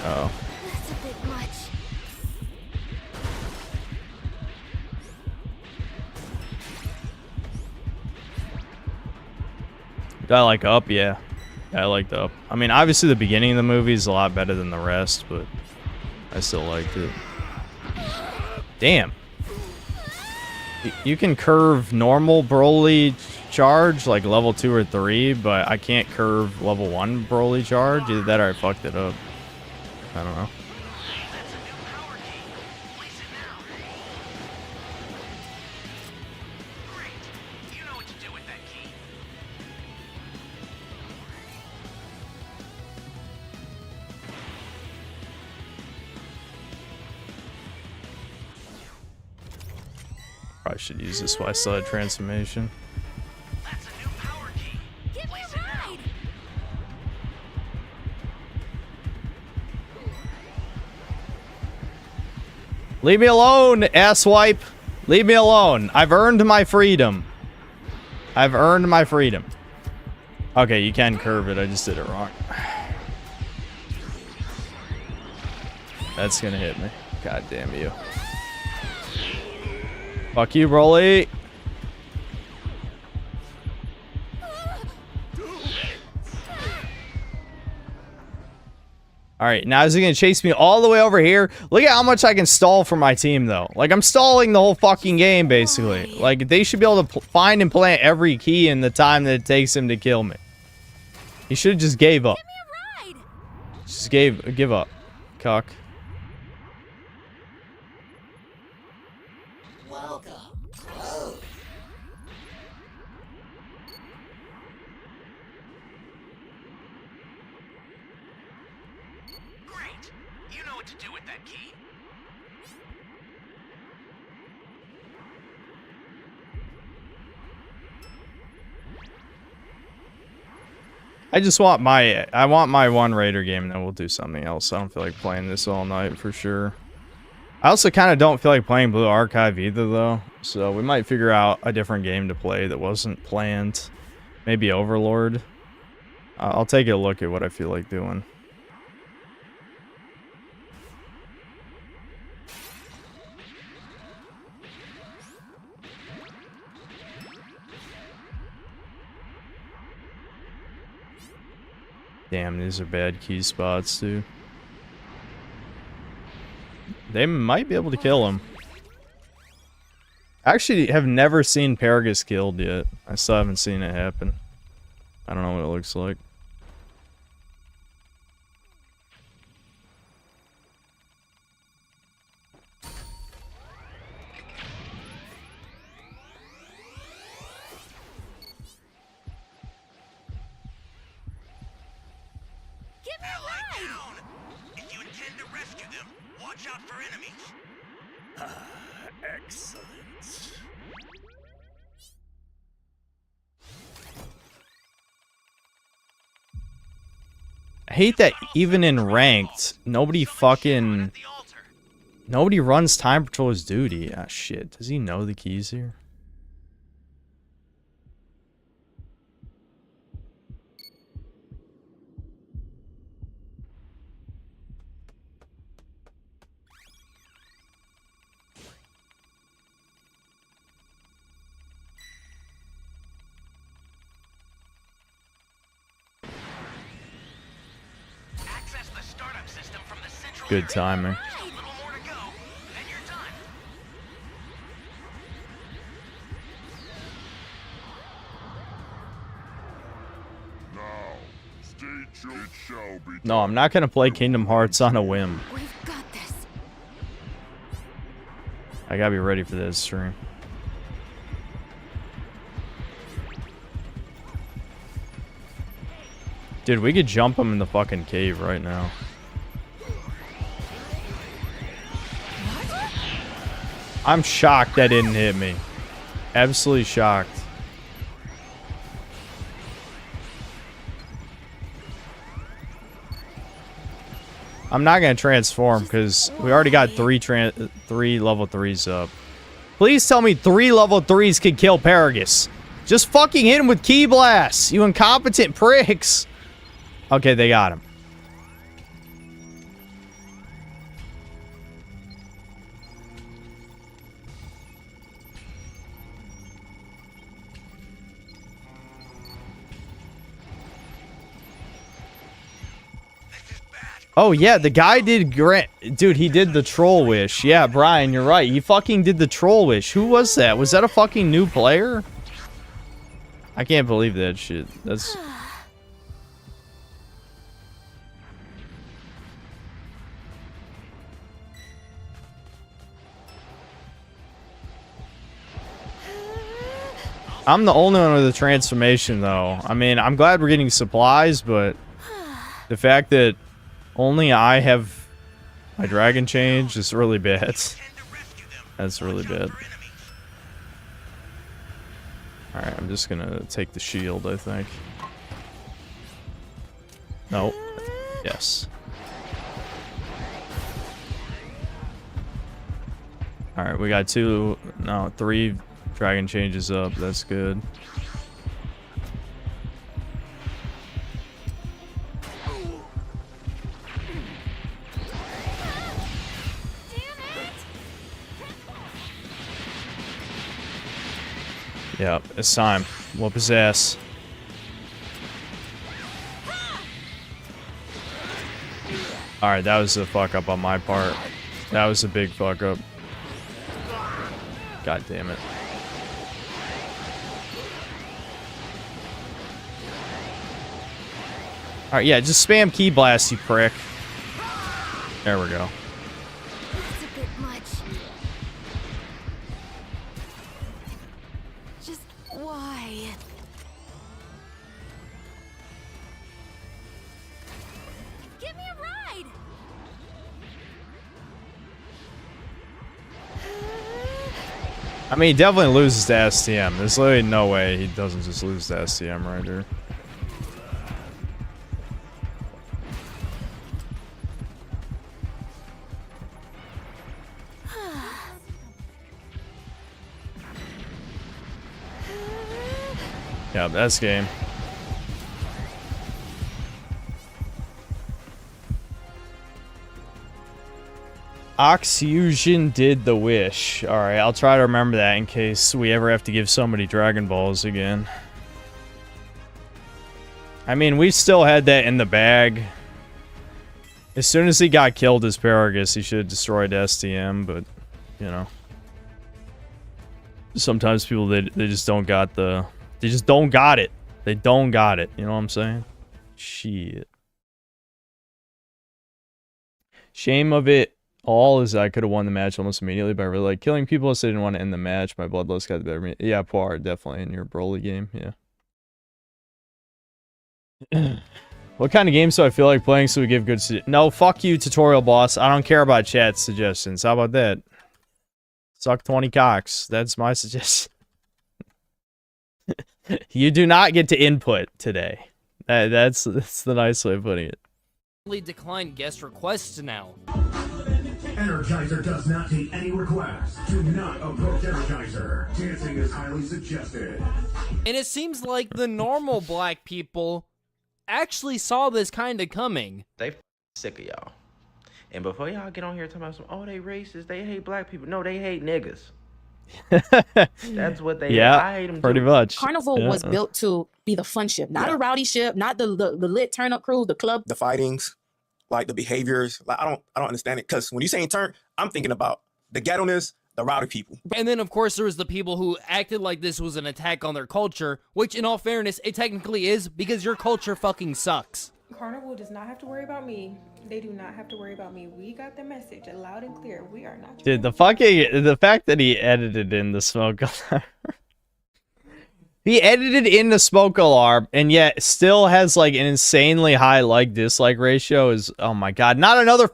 Oh. That's a bit much. Do I like Up? Yeah. I liked Up. I mean, obviously the beginning of the movie is a lot better than the rest, but I still liked it. Damn. You can curve normal Broly charge, like level 2 or 3, but I can't curve level 1 Broly charge. Either that or I fucked it up. I don't know. Probably should use this while I still had transformation. Give me a ride. Leave me alone, asswipe. Leave me alone. I've earned my freedom. I've earned my freedom. Okay, you can curve it. I just did it wrong. That's gonna hit me. God damn you. Fuck you, Broly. All right, now is he going to chase me all the way over here? Look at how much I can stall for my team, though. Like, I'm stalling the whole fucking game, basically. Like, they should be able to find and plant every key in the time that it takes him to kill me. He should have just gave up. Just give up. Cuck. I want my one Raider game, and then we'll do something else. I don't feel like playing this all night for sure. I also kind of don't feel like playing Blue Archive either, though. So we might figure out a different game to play that wasn't planned. Maybe Overlord. I'll take a look at what I feel like doing. Damn, these are bad key spots, too. They might be able to kill him. I actually have never seen Paragus killed yet. I still haven't seen it happen. I don't know what it looks like. Excellent. I hate that even in ranked, nobody runs Time Patrol's duty. Ah, shit. Does he know the keys here? Good timing. No, I'm not gonna play Kingdom Hearts on a whim. We've got this. I gotta be ready for this stream. Dude, we could jump him in the fucking cave right now. I'm shocked that didn't hit me. Absolutely shocked. I'm not gonna transform because we already got three level 3s up. Please tell me 3 level 3s can kill Paragus. Just fucking hit him with Ki Blasts, you incompetent pricks. Okay, they got him. Oh, yeah, the guy did great. Dude, he did the troll wish. Yeah, Brian, you're right. He fucking did the troll wish. Who was that? Was that a fucking new player? I can't believe that shit. That's... I'm the only one with the transformation, though. I mean, I'm glad we're getting supplies, but the fact that only I have my dragon change is really bad. That's really bad. Alright, I'm just gonna take the shield, I think. Nope. Yes. Alright, we got 3 dragon changes up. That's good. Yep, it's time. Whoop his ass. Alright, that was a fuck up on my part. That was a big fuck up. God damn it. Alright, yeah, just spam key blast, you prick. There we go. That's a bit much. Just why? Give me a ride. I mean, he definitely loses to STM. There's literally no way he doesn't just lose to STM right here. Yeah, that's game. Oxfusion did the wish. Alright, I'll try to remember that in case we ever have to give somebody Dragon Balls again. I mean, we still had that in the bag. As soon as he got killed as Paragus, he should have destroyed STM, but, you know. Sometimes people, they just don't got the... They just don't got it. They don't got it. You know what I'm saying? Shit. Shame of it all is I could have won the match almost immediately, but I really like killing people, so I didn't want to end the match. My bloodlust got the better of me. Yeah, Poir, definitely in your Broly game. Yeah. What kind of games do I feel like playing so we give good... No, fuck you, tutorial boss. I don't care about chat suggestions. How about that? Suck 20 cocks. That's my suggestion. You do not get to input today. That's the nice way of putting it. Decline guest requests now. Energizer does not take any requests. Do not approach Energizer. Dancing is highly suggested. And it seems like the normal black people actually saw this kind of coming. They sick of y'all. And before y'all get on here talking about some, oh, they racist, they hate black people. No, they hate niggas. That's what they hate. I hate them pretty too. much. Carnival was built to be the fun ship, not a rowdy ship, not the lit turn up crew, the club. The fightings, like the behaviors, like I don't understand it. Cause when you saying turn, I'm thinking about the ghetto-ness, the rowdy people. And then of course there was the people who acted like this was an attack on their culture, which in all fairness, it technically is because your culture fucking sucks. Carnival does not have to worry about me. They do not have to worry about me. We got the message loud and clear. We are not. Dude, the fact that he edited in the smoke alarm. He edited in the smoke alarm and yet still has like an insanely high like dislike ratio is, oh my god, not another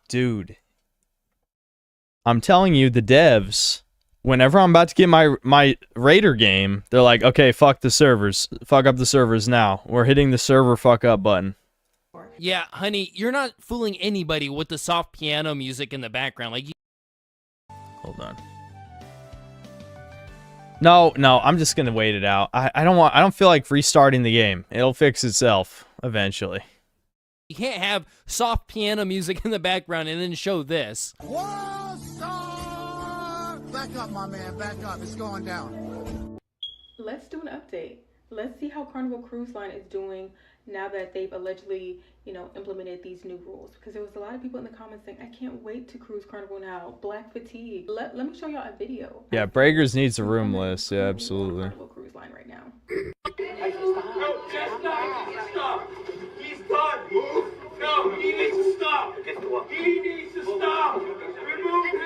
dude. I'm telling you, the devs, whenever I'm about to get my Raider game, they're like, okay, fuck the servers. Fuck up the servers now. We're hitting the server fuck up button. Yeah, honey, you're not fooling anybody with the soft piano music in the background. Like, hold on. No, I'm just gonna wait it out. I don't feel like restarting the game. It'll fix itself eventually. you can't have soft piano music in the background and then show this. Back up, my man, back up. It's going down. Let's do an update. Let's see how Carnival Cruise Line is doing now that they've allegedly, implemented these new rules. Because there was a lot of people in the comments saying, I can't wait to cruise Carnival now. Black fatigue. Let me show y'all a video. Yeah, Braggers needs a room list. Yeah, absolutely. Carnival Cruise Line right now. No, Chestnut, stop. He's done. Move. No, he needs to stop. He needs to stop. Remove him.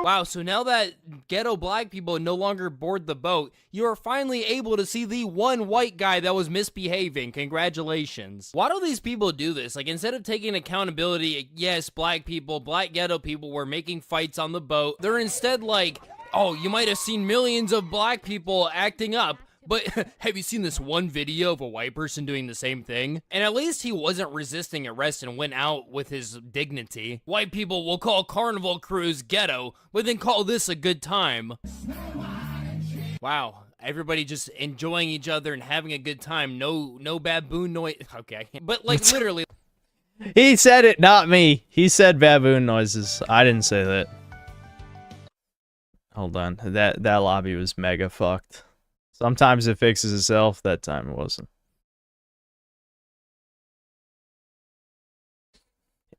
Wow, so now that ghetto black people no longer board the boat, you are finally able to see the one white guy that was misbehaving. Congratulations. Why do these people do this? Like, instead of taking accountability, yes, black people, black ghetto people were making fights on the boat, they're instead like, oh, you might have seen millions of black people acting up, but have you seen this one video of a white person doing the same thing? And at least he wasn't resisting arrest and went out with his dignity. White people will call Carnival Cruise ghetto, but then call this a good time. Wow, everybody just enjoying each other and having a good time. No baboon noise. Okay, but like literally. He said it, not me. He said baboon noises. I didn't say that. Hold on, that lobby was mega fucked. Sometimes it fixes itself. That time it wasn't.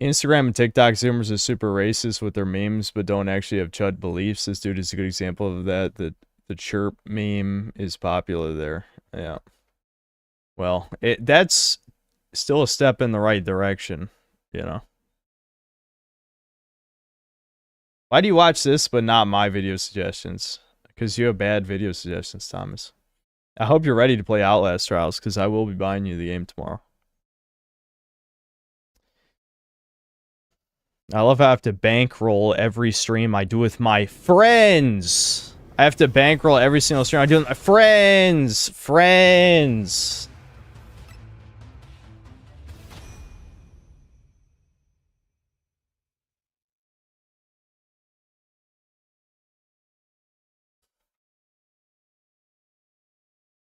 Instagram and TikTok Zoomers are super racist with their memes, but don't actually have chud beliefs. This dude is a good example of that. The chirp meme is popular there. Yeah. Well, that's still a step in the right direction, you know. Why do you watch this but not my video suggestions? Because you have bad video suggestions, Thomas. I hope you're ready to play Outlast Trials, because I will be buying you the game tomorrow. I love how I have to bankroll every stream I do with my friends. I have to bankroll every single stream I do with my friends. Friends.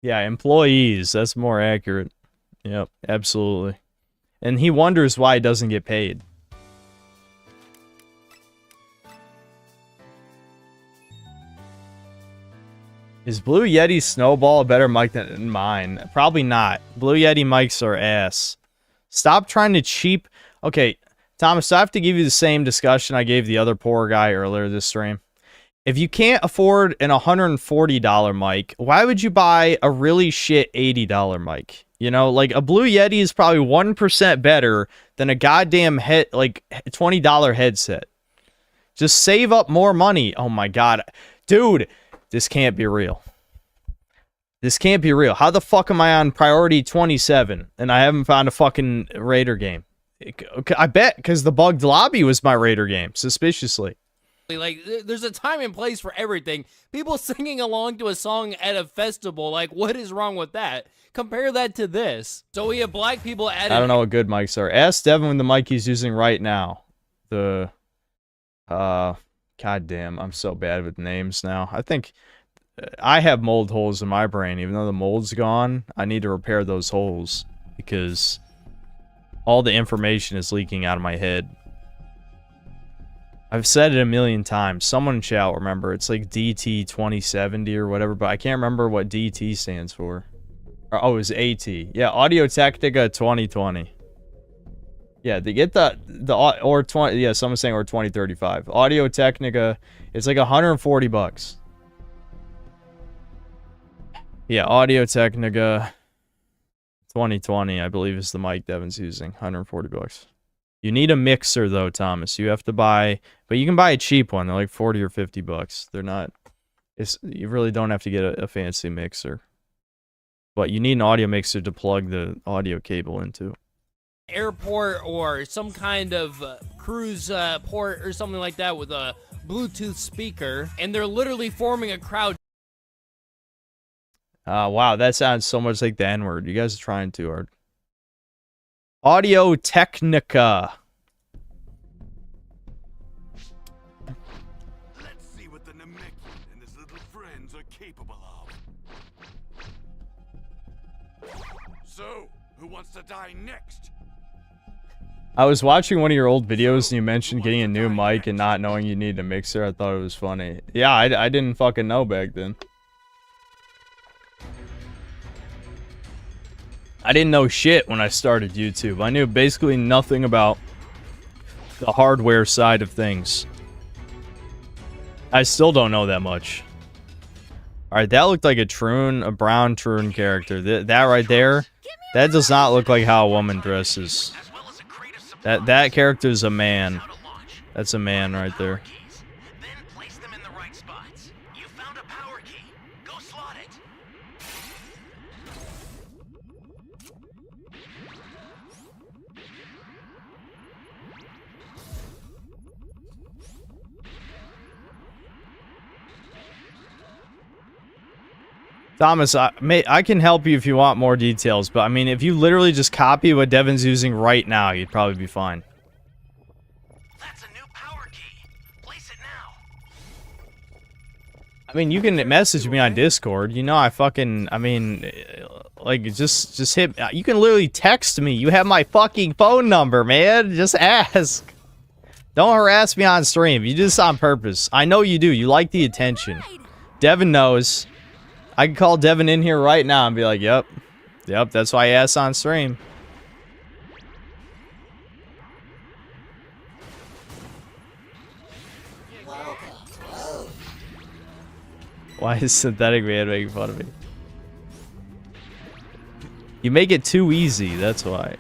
Yeah, employees. That's more accurate. Yep, absolutely. And he wonders why he doesn't get paid. Is Blue Yeti Snowball a better mic than mine? Probably not. Blue Yeti mics are ass. Stop trying to cheap... Okay, Thomas, I have to give you the same discussion I gave the other poor guy earlier this stream. If you can't afford an $140 mic, why would you buy a really shit $80 mic? You know, like a Blue Yeti is probably 1% better than a goddamn $20 headset. Just save up more money. Oh my god. Dude, this can't be real. This can't be real. How the fuck am I on priority 27 and I haven't found a fucking Raider game? I bet because the bugged lobby was my Raider game, suspiciously. Like, there's a time and place for everything. People singing along to a song at a festival, like, what is wrong with that? Compare that to this. So we have black people added... I don't know what good mics are. Ask Devin when the mic he's using right now. The... God damn, I'm so bad with names now. I think I have mold holes in my brain. Even though the mold's gone, I need to repair those holes. Because all the information is leaking out of my head. I've said it a million times. Someone shall remember. It's like DT 2070 or whatever, but I can't remember what DT stands for. Oh, it's AT. Yeah, Audio Technica 2020. Yeah, they get or 20. Yeah, someone's saying or 2035. Audio Technica. It's like $140. Yeah, Audio Technica 2020, I believe, is the mic Devin's using. $140. You need a mixer though, Thomas. You have to buy, but you can buy a cheap one. They're like 40 or 50 bucks. They're not. You really don't have to get a fancy mixer. But you need an audio mixer to plug the audio cable into. Airport or some kind of cruise port or something like that with a Bluetooth speaker, and they're literally forming a crowd. Wow, that sounds so much like the N-word. You guys are trying too hard. Audio Technica. Let's see what the Namekian and his little friends are capable of. So, who wants to die next? I was watching one of your old videos and you mentioned getting a new mic and not knowing you needed a mixer. I thought it was funny. Yeah, I didn't fucking know back then. I didn't know shit when I started YouTube. I knew basically nothing about the hardware side of things. I still don't know that much. Alright, that looked like a brown Troon character. That right there, that does not look like how a woman dresses. That character is a man. That's a man right there. Thomas, I can help you if you want more details, but I mean, if you literally just copy what Devin's using right now, you'd probably be fine. That's a new power key. Place it now. I mean, you can message me on Discord. You know, I mean, like, just hit. You can literally text me. You have my fucking phone number, man. Just ask. Don't harass me on stream. You do this on purpose. I know you do. You like the attention. Devin knows. I can call Devin in here right now and be like, yep, that's why I asked on stream. Why is Synthetic Man making fun of me? You make it too easy, that's why.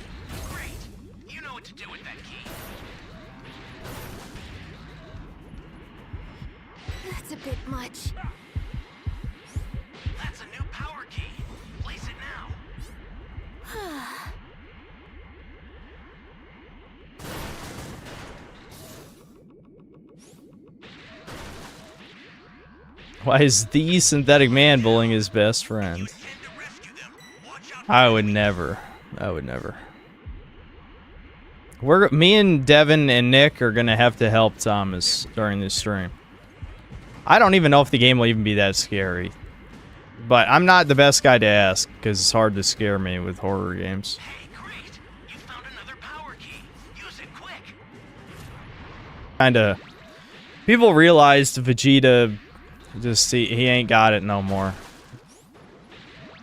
That's a bit much. That's a new power key. Place it now. Why is the Synthetic Man bullying his best friend? I would never. I would never. Me and Devin and Nick are gonna have to help Thomas during this stream. I don't even know if the game will even be that scary. But I'm not the best guy to ask, because it's hard to scare me with horror games. Kinda. People realized Vegeta just he ain't got it no more.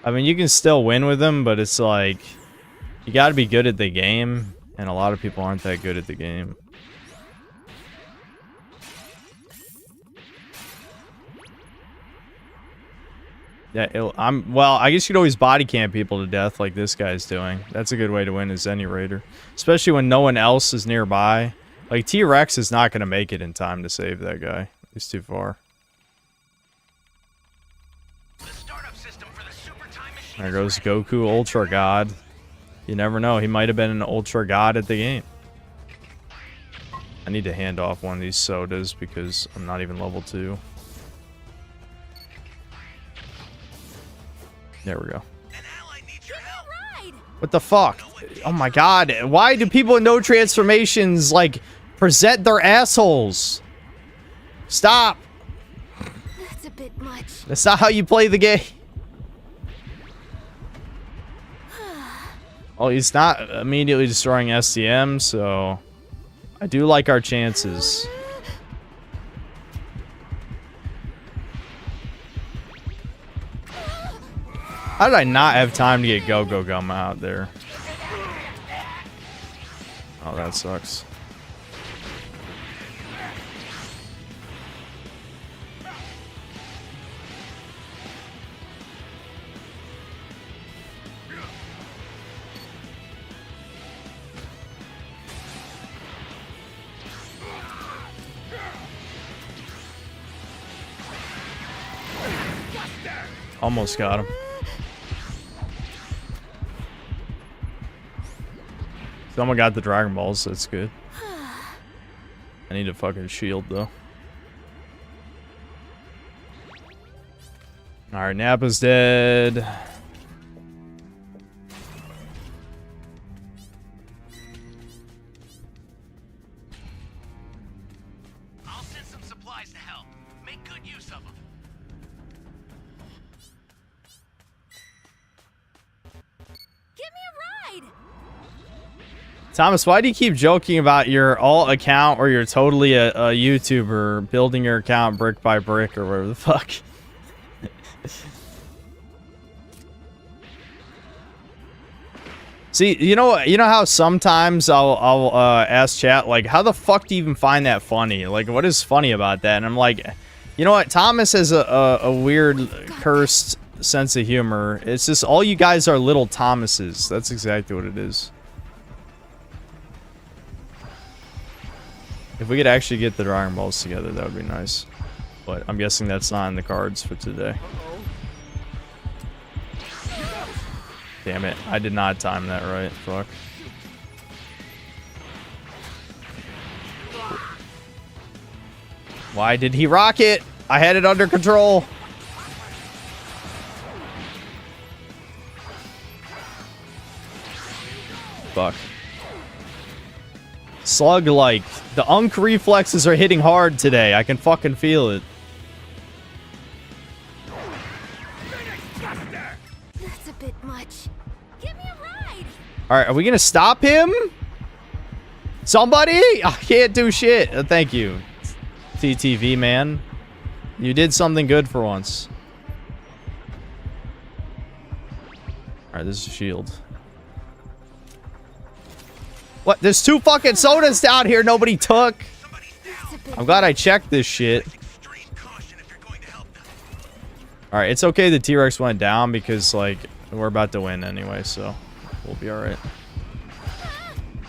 I mean, you can still win with him, but it's like you gotta be good at the game, and a lot of people aren't that good at the game. Yeah, well, I guess you could always body cam people to death like this guy's doing. That's a good way to win as any raider. Especially when no one else is nearby. Like, T-Rex is not going to make it in time to save that guy. He's too far. There goes Goku Ultra God. You never know. He might have been an Ultra God at the game. I need to hand off one of these sodas because I'm not even level 2. There we go. What the fuck? Oh my god. Why do people with no transformations, like, present their assholes? Stop. That's a bit much. That's not how you play the game. Oh, he's not immediately destroying STM, so I do like our chances. How did I not have time to get Go-Go Gum out there? Oh, that sucks. Almost got him. Someone got the Dragon Balls, so that's good. I need a fucking shield, though. Alright, Nappa's dead. I'll send some supplies to help. Make good use of them. Give me a ride. Thomas, why do you keep joking about your alt account or you're totally a YouTuber building your account brick by brick or whatever the fuck? See, you know how sometimes I'll ask chat, like, how the fuck do you even find that funny? Like, what is funny about that? And I'm like, you know what? Thomas has a weird, cursed sense of humor. It's just all you guys are little Thomases. That's exactly what it is. If we could actually get the Dragon Balls together, that would be nice. But I'm guessing that's not in the cards for today. Damn it. I did not time that right. Fuck. Why did he rock it? I had it under control. Fuck. Slug-like. The Unk reflexes are hitting hard today. I can fucking feel it. That's a bit much. Give me a ride. Alright, are we gonna stop him? Somebody? I can't do shit. Thank you, TTV man. You did something good for once. Alright, this is a shield. What? There's 2 fucking sodas down here nobody took. I'm glad I checked this shit. Alright, it's okay the T-Rex went down because, like, we're about to win anyway, so we'll be alright.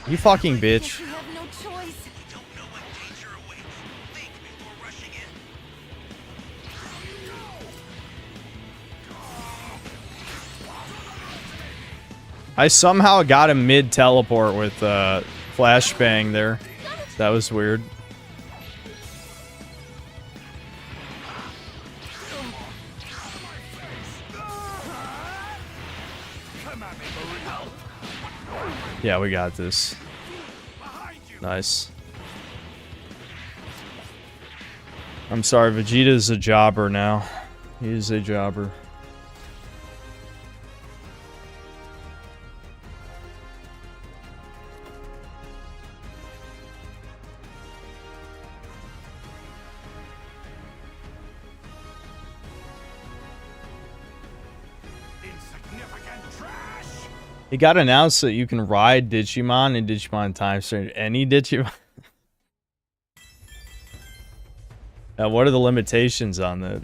You fucking bitch. I somehow got him mid-teleport with flashbang there. That was weird. Yeah, we got this. Nice. I'm sorry, Vegeta's a jobber now. He is a jobber. It got announced that you can ride Digimon in Digimon Time Strange. Any Digimon? What are the limitations on that?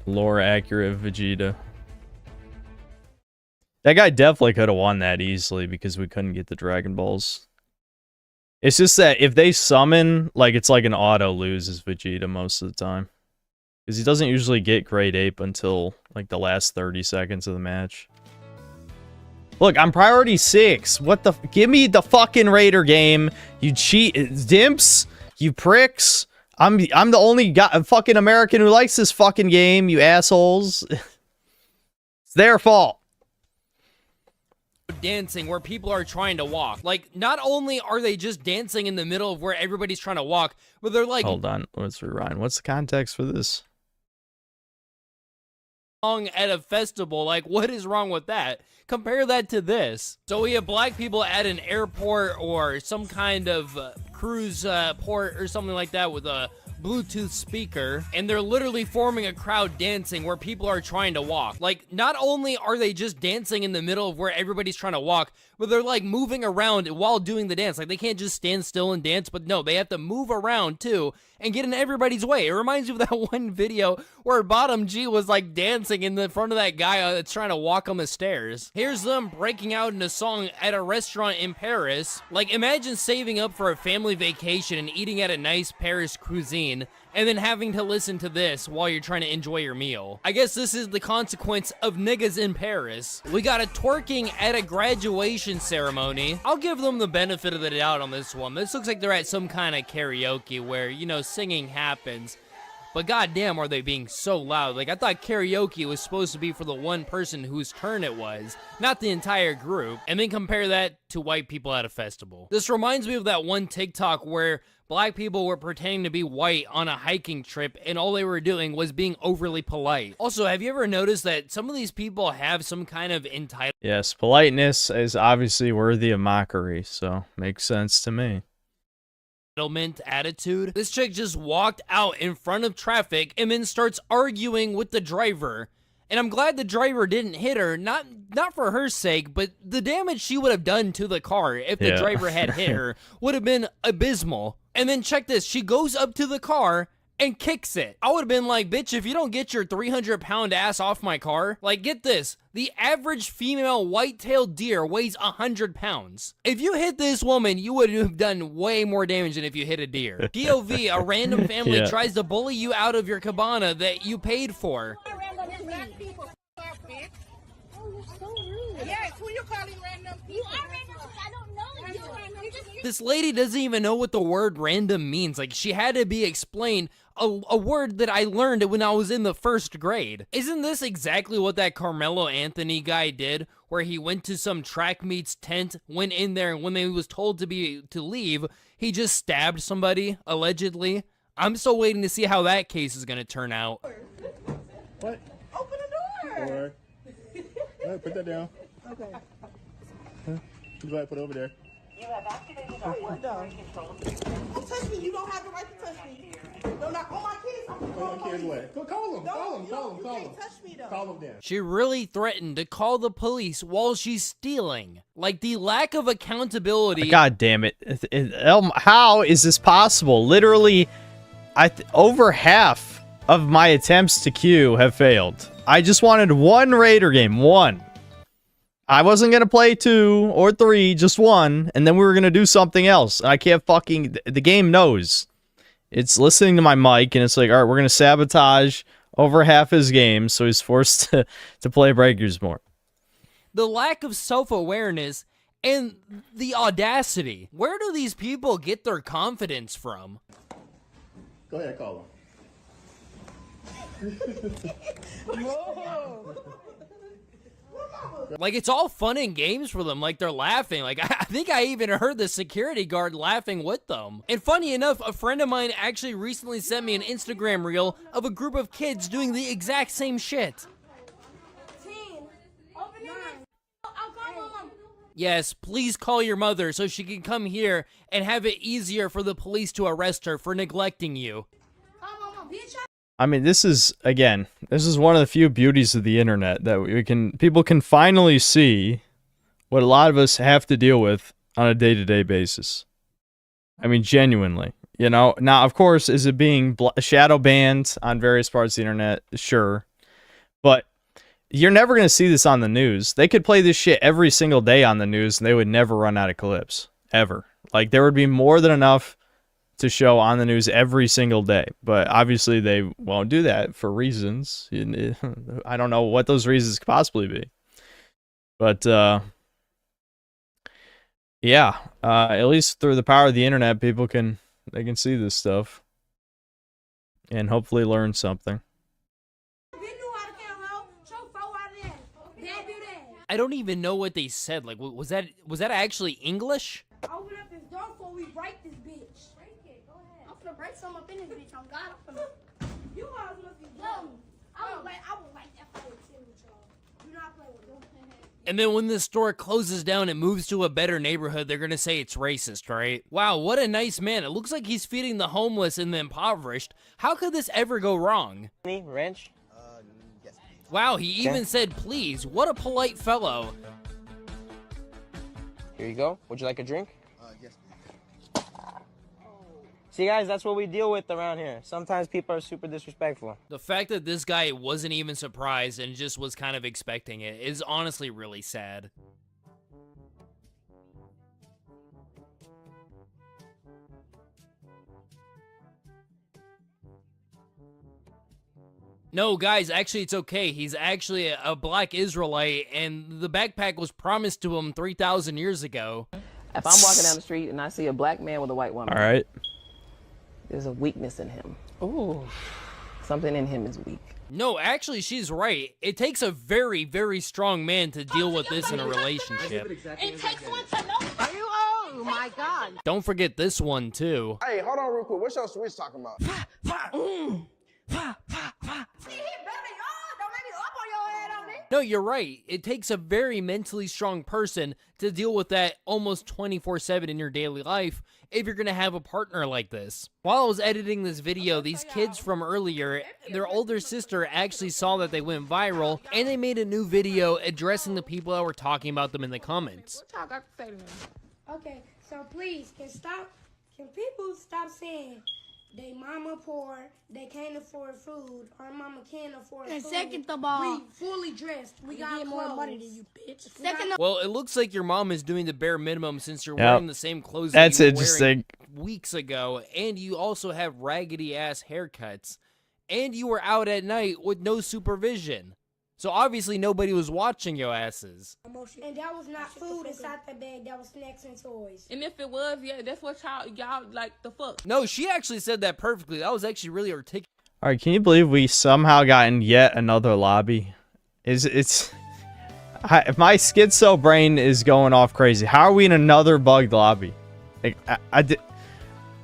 Lore accurate Vegeta. That guy definitely could have won that easily because we couldn't get the Dragon Balls. It's just that if they summon, like, it's like an auto lose as Vegeta most of the time. Because he doesn't usually get Great Ape until, like, the last 30 seconds of the match. Look, I'm priority 6. What the... Give me the fucking Raider game. You cheat... Dimps? You pricks? I'm the only guy, fucking American who likes this fucking game, you assholes. It's their fault. Dancing where people are trying to walk. Like, not only are they just dancing in the middle of where everybody's trying to walk, but they're like... Hold on, let's rewind. What's the context for this? At a festival, like, what is wrong with that? Compare that to this. So we have black people at an airport or some kind of cruise port or something like that with a Bluetooth speaker, and they're literally forming a crowd dancing where people are trying to walk. Like, not only are they just dancing in the middle of where everybody's trying to walk, but they're like moving around while doing the dance. Like, they can't just stand still and dance, but no, they have to move around too and get in everybody's way. It reminds me of that one video where Bottom G was like dancing in the front of that guy that's trying to walk on the stairs. Here's them breaking out in a song at a restaurant in Paris. Like, imagine saving up for a family vacation and eating at a nice Paris cuisine, and then having to listen to this while you're trying to enjoy your meal. I guess this is the consequence of niggas in Paris. We got a twerking at a graduation ceremony. I'll give them the benefit of the doubt on this one. This looks like they're at some kind of karaoke where, you know, singing happens. But goddamn, are they being so loud. Like, I thought karaoke was supposed to be for the one person whose turn it was, not the entire group. And then compare that to white people at a festival. This reminds me of that one TikTok where black people were pretending to be white on a hiking trip, and all they were doing was being overly polite. Also, have you ever noticed that some of these people have some kind of entitlement? Yes, politeness is obviously worthy of mockery, so makes sense to me. Attitude. This chick just walked out in front of traffic and then starts arguing with the driver. And I'm glad the driver didn't hit her, not for her sake, but the damage she would have done to the car if the driver had hit her would have been abysmal. And then check this, she goes up to the car and kicks it. I would have been like, bitch, if you don't get your 300-pound ass off my car, like, get this. The average female white-tailed deer weighs 100 pounds. If you hit this woman, you would have done way more damage than if you hit a deer. POV, a random family tries to bully you out of your cabana that you paid for. Yes, who you calling random people? You are random. I don't know you. This lady doesn't even know what the word random means. Like, she had to be explained a word that I learned when I was in the 1st grade. Isn't this exactly what that Carmelo Anthony guy did? Where he went to some track meets tent, went in there, and when he was told to leave, he just stabbed somebody, allegedly. I'm still waiting to see how that case is gonna turn out. What? Open the door. Or, put that down. Okay. Huh? You go ahead, put it over there. You have activated our what though? Don't touch me. You don't have the right to touch me. No, not on my kids. Call my kids away. Go call them. Call them. Call them. You can't touch me though. Call them then. She really threatened to call the police while she's stealing. Like, the lack of accountability. God damn it. How is this possible? Literally, over half of my attempts to queue have failed. I just wanted one Raider game, one. I wasn't gonna play 2 or 3, just one, and then we were gonna do something else. I can't fucking... The game knows. It's listening to my mic, and it's like, alright, we're gonna sabotage over half his game, so he's forced to play Breakers more. The lack of self-awareness and the audacity. Where do these people get their confidence from? Go ahead, call him. Whoa. Like, it's all fun and games for them. Like, they're laughing. Like, I think I even heard the security guard laughing with them. And funny enough, a friend of mine actually recently sent me an Instagram reel of a group of kids doing the exact same shit. Yes, please call your mother so she can come here and have it easier for the police to arrest her for neglecting you. I mean, this is, again, this is one of the few beauties of the internet that people can finally see what a lot of us have to deal with on a day-to-day basis. I mean, genuinely, you know. Now, of course, is it being shadow banned on various parts of the internet? Sure. But you're never going to see this on the news. They could play this shit every single day on the news and they would never run out of clips. Ever. Like, there would be more than enough to show on the news every single day, but obviously they won't do that for reasons. I don't know what those reasons could possibly be, but yeah, at least through the power of the internet, people can see this stuff and hopefully learn something. I don't even know what they said. Like, was that actually English? Open up this door before we break this bitch. Break it. Go ahead. I'm finna break something up in this bitch. I'm God. I'm finna. You guys must be dumb. I would like that fight with y'all. Do not play with them. And then when this store closes down and moves to a better neighborhood, they're gonna say it's racist, right? Wow, what a nice man. It looks like he's feeding the homeless and the impoverished. How could this ever go wrong? Wrench? Yes. Wow, he even said please. What a polite fellow. Here you go. Would you like a drink? Yes. See, guys, that's what we deal with around here. Sometimes people are super disrespectful. The fact that this guy wasn't even surprised and just was kind of expecting it is honestly really sad. No, guys, actually, it's okay. He's actually a black Israelite, and the backpack was promised to him 3,000 years ago. If I'm walking down the street and I see a black man with a white woman, all right, there's a weakness in him. Ooh, something in him is weak. No, actually, she's right. It takes a very, very strong man to deal with this in a relationship. It takes one to know. Are you? Oh my God! Don't forget this one too. Hey, hold on real quick. What's your switch talking about? No, you're right. It takes a very mentally strong person to deal with that almost 24/7 in your daily life if you're going to have a partner like this. While I was editing this video, these kids from earlier, their older sister actually saw that they went viral, and they made a new video addressing the people that were talking about them in the comments. What y'all got to say to him? Okay, so please, can people stop saying they mama poor, they can't afford food, our mama can't afford food. And second of all, we fully dressed, we got more money than you, bitch. Well, it looks like your mom is doing the bare minimum since you're wearing the same clothes That's that you were interesting. wearing weeks ago, and you also have raggedy-ass haircuts, and you were out at night with no supervision. So obviously nobody was watching your asses. And that was not food inside the bag, that was snacks and toys. And if it was, yeah, that's what y'all like the fuck. No, she actually said that perfectly. That was actually really articulate. All right, can you believe we somehow got in yet another lobby? If my schizo brain is going off crazy, how are we in another bugged lobby? Like,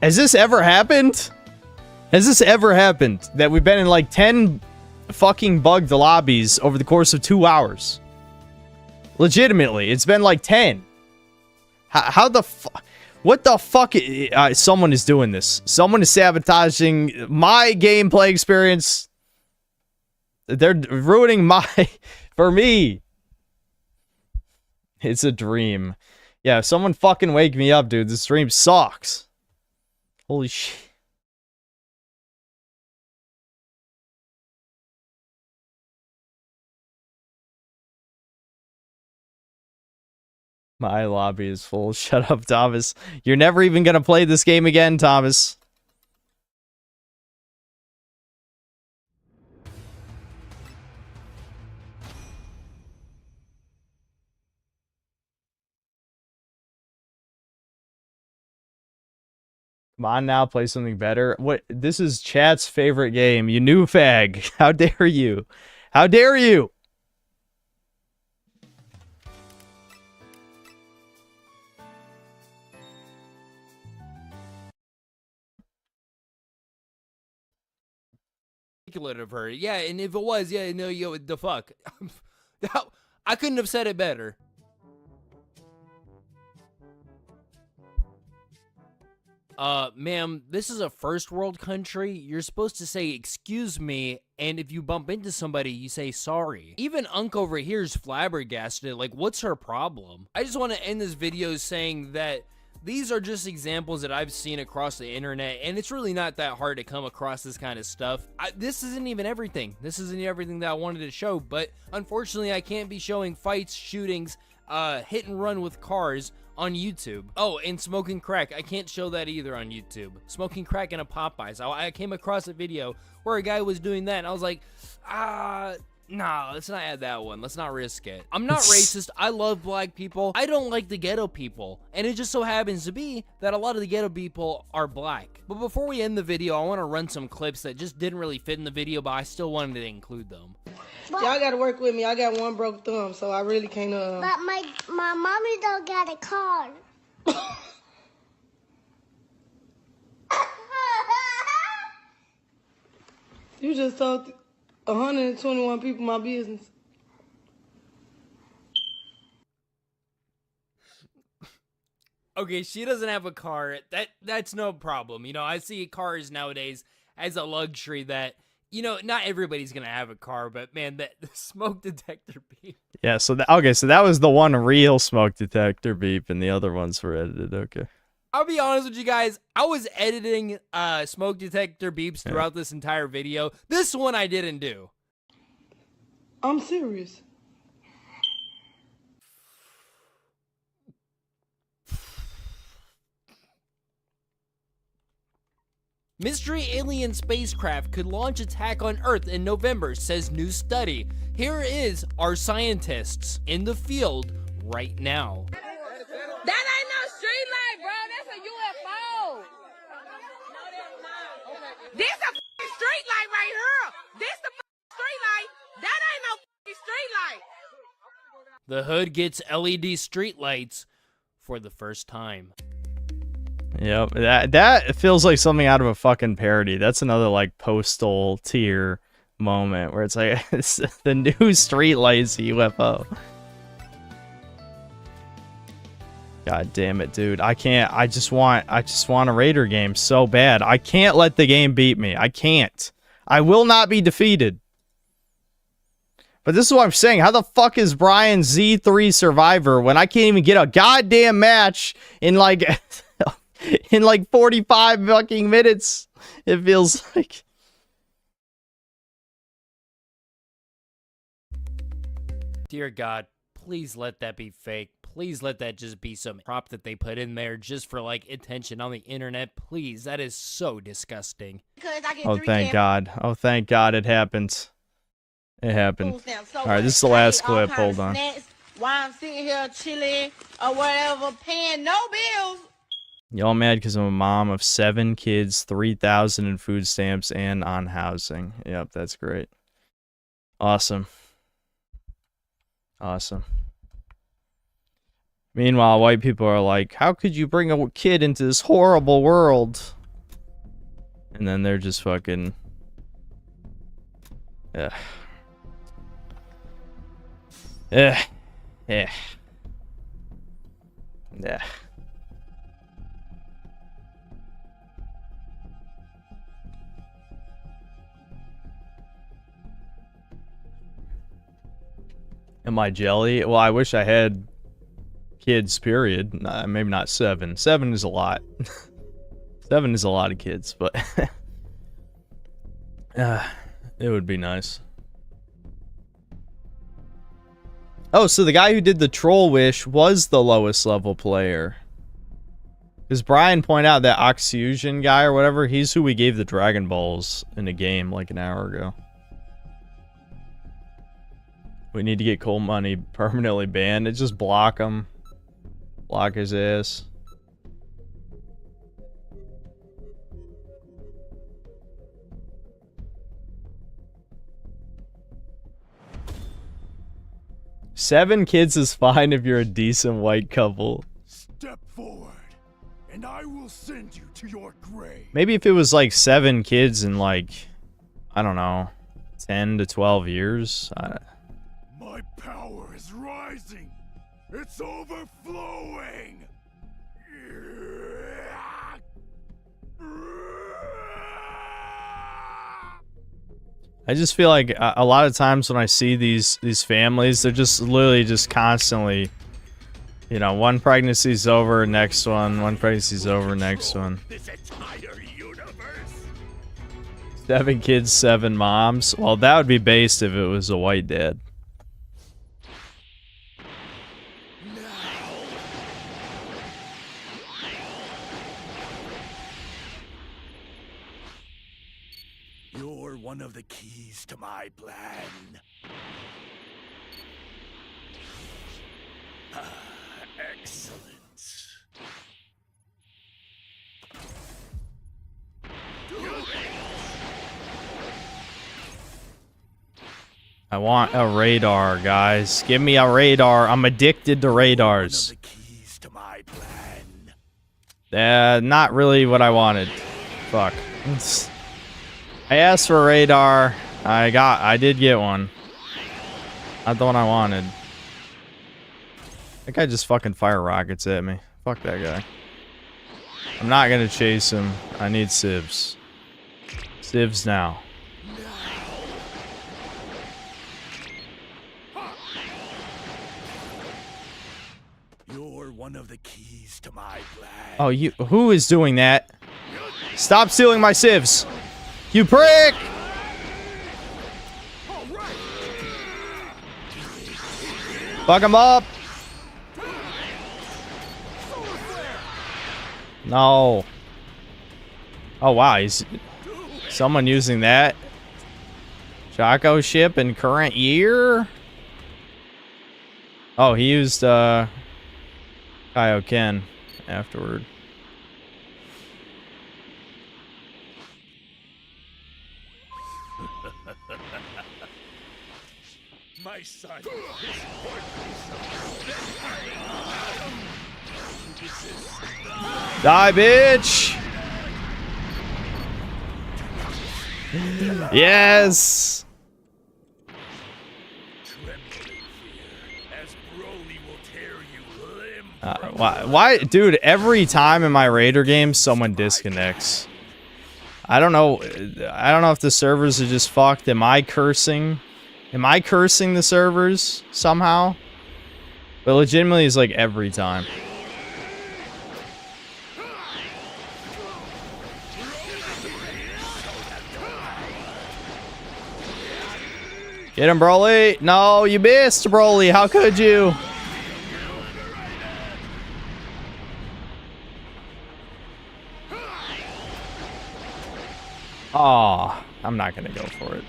has this ever happened? Has this ever happened that we've been in like 10 fucking bugged lobbies over the course of 2 hours? Legitimately, it's been like 10. How the fuck? What the fuck? Someone is doing this. Someone is sabotaging my gameplay experience. They're ruining for me. It's a dream. Yeah, someone fucking wake me up, dude. This stream sucks. Holy shit. My lobby is full. Shut up, Thomas. You're never even gonna play this game again, Thomas. Come on now, play something better. What? This is chat's favorite game. You new fag. How dare you? How dare you? Of her. Yeah, and if it was, yeah, no, yo, the fuck. I couldn't have said it better. Ma'am, this is a first world country. You're supposed to say, excuse me, and if you bump into somebody, you say sorry. Even Unk over here is flabbergasted. Like, what's her problem? I just want to end this video saying that these are just examples that I've seen across the internet, and it's really not that hard to come across this kind of stuff. This isn't even everything. This isn't everything that I wanted to show, but unfortunately, I can't be showing fights, shootings, hit and run with cars on YouTube. Oh, and smoking crack. I can't show that either on YouTube. Smoking crack in a Popeyes. I came across a video where a guy was doing that, and I was like, no, let's not add that one. Let's not risk it. I'm not racist. I love black people. I don't like the ghetto people. And it just so happens to be that a lot of the ghetto people are black. But before we end the video, I want to run some clips that just didn't really fit in the video, but I still wanted to include them. Y'all gotta work with me. I got one broke thumb, so I really can't, But my mommy don't got a car. You just told 121 people my business. Okay, she doesn't have a car. That's no problem. You know, I see cars nowadays as a luxury that, you know, not everybody's gonna have a car, but man, the smoke detector beep. Yeah, so okay, so that was the one real smoke detector beep, and the other ones were edited. Okay. I'll be honest with you guys, I was editing smoke detector beeps throughout this entire video. This one I didn't do. I'm serious. Mystery alien spacecraft could launch attack on Earth in November, says new study. Here is our scientists in the field right now. That ain't no street light, bro. That's a UFO. This a street light right here. This the street light. That ain't no street light. The hood gets LED street lights for the first time. Yep, that feels like something out of a fucking parody. That's another like postal tier moment where it's like it's the new street lights UFO. God damn it, dude. I can't. I just want a Raider game so bad. I can't let the game beat me. I can't. I will not be defeated. But this is what I'm saying. How the fuck is Brian Z3 Survivor when I can't even get a goddamn match in like in like 45 fucking minutes? It feels like. Dear God, please let that be fake. Please let that just be some prop that they put in there just for like attention on the internet. Please, that is so disgusting. Oh, thank God. Oh, thank God it happened. It happened. All right, this is the last clip. Hold on. While I'm sitting here chilling or whatever, paying no bills. Y'all mad because I'm a mom of 7 kids, 3,000 in food stamps, and on housing. Yep, that's great. Awesome. Awesome. Meanwhile, white people are like, how could you bring a kid into this horrible world? And then they're just fucking... Yeah. Yeah. Yeah. Yeah. Am I jelly? Well, I wish I had kids, period. Maybe not 7. 7 is a lot. 7 is a lot of kids, but it would be nice. Oh, so the guy who did the troll wish was the lowest level player. Because Brian pointed out that Oxyusion guy or whatever, he's who we gave the Dragon Balls in a game like an hour ago. We need to get Coal Money permanently banned. It's just block him. Block his ass. Seven kids is fine if you're a decent white couple. Step forward, and I will send you to your grave. Maybe if it was like 7 kids in like, I don't know, 10 to 12 years. My power is rising. It's overflowing. I just feel like a lot of times when I see these families, they're just literally just constantly, you know, one pregnancy's over, next one pregnancy's over, next one. 7 kids, 7 moms. Well, that would be based if it was a white dad. You're one of the keys to my plan. Excellent. I want a radar, guys. Give me a radar. I'm addicted to radars. Not really what I wanted. Fuck. I asked for a radar. I did get one. Not the one I wanted. That guy just fucking fire rockets at me. Fuck that guy. I'm not gonna chase him. I need civs. Civs now. You're one of the keys to my plan. Oh, who is doing that? Stop stealing my civs. You prick! Fuck him up! No. Oh wow, he's someone using that Chaco ship in current year? Oh, he used Kaioken afterward. My son. Die, bitch! Yes! Why, dude, every time in my Raider game, someone disconnects. I don't know if the servers are just fucked. Am I cursing the servers somehow? But legitimately, it's like every time. Get him, Broly! No, you missed, Broly! How could you? Aw, I'm not gonna go for it.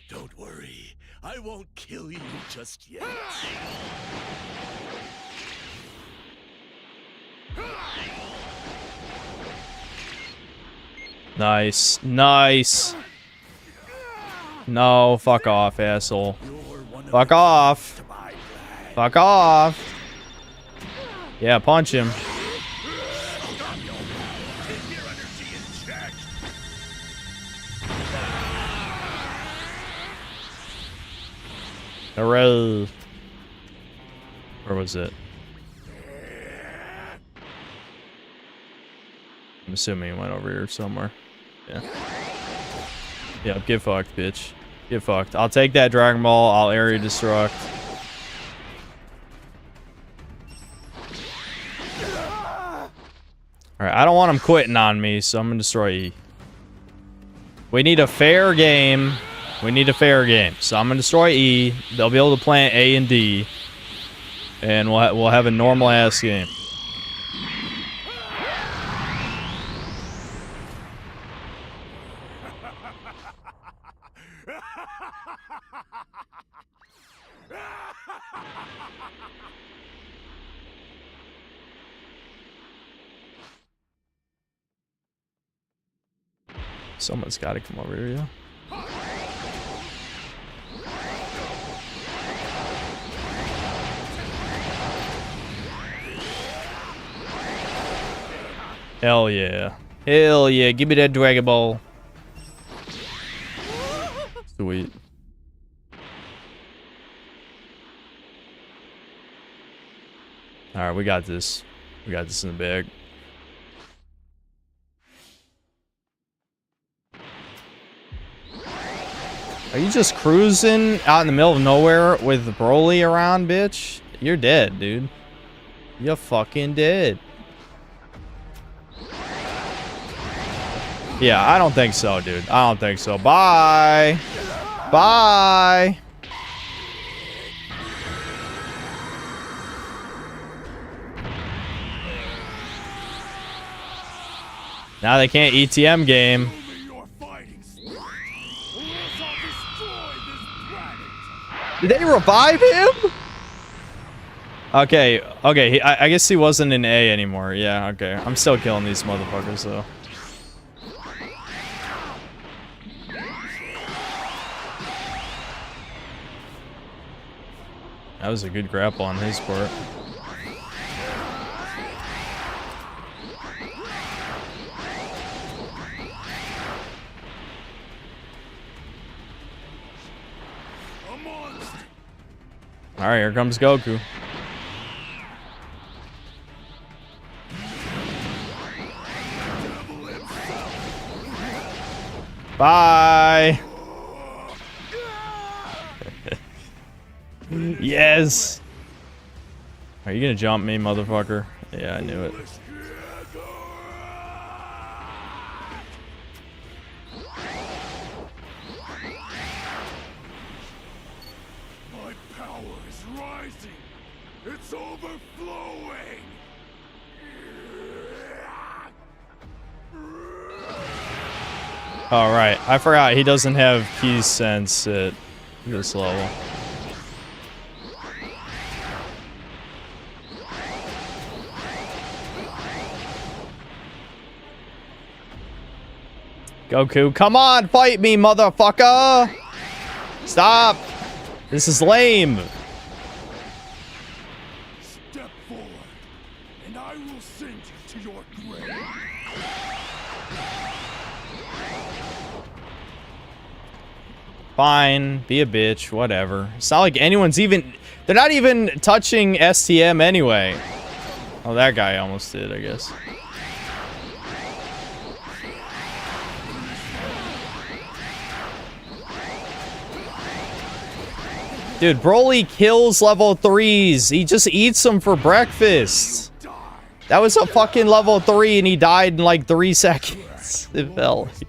Don't worry, I won't kill you just yet. Nice. Nice. No, fuck off, asshole. Fuck off. Fuck off. Yeah, punch him. Hooray. Where was it? I'm assuming it went over here somewhere. Yeah. Yeah, get fucked, bitch. Get fucked. I'll take that Dragon Ball. I'll area destruct. Alright, I don't want him quitting on me, so I'm gonna destroy E. We need a fair game. We need a fair game. So I'm gonna destroy E. They'll be able to plant A and D, and we'll have a normal ass game. Someone's got to come over here, yeah. Hell yeah. Hell yeah. Give me that Dragon Ball. Sweet. Alright, we got this. We got this in the bag. Are you just cruising out in the middle of nowhere with Broly around, bitch? You're dead, dude. You're fucking dead. Yeah, I don't think so, dude. I don't think so. Bye. Bye. Now they can't ETM game. Did they revive him? Okay, okay. I guess he wasn't in A anymore. Yeah, okay. I'm still killing these motherfuckers, though. That was a good grapple on his part. Alright, here comes Goku. Bye! Yes! Are you gonna jump me, motherfucker? Yeah, I knew it. It's overflowing! Alright, I forgot he doesn't have key sense at this level. Goku, come on, fight me, motherfucker! Stop! This is lame. Step forward, and I will send you to your grave. Fine, be a bitch, whatever. It's not like anyone's even... They're not even touching STM anyway. Oh, that guy almost did, I guess. Dude, Broly kills level 3s. He just eats them for breakfast. That was a fucking level 3 and he died in like 3 seconds. It felt like...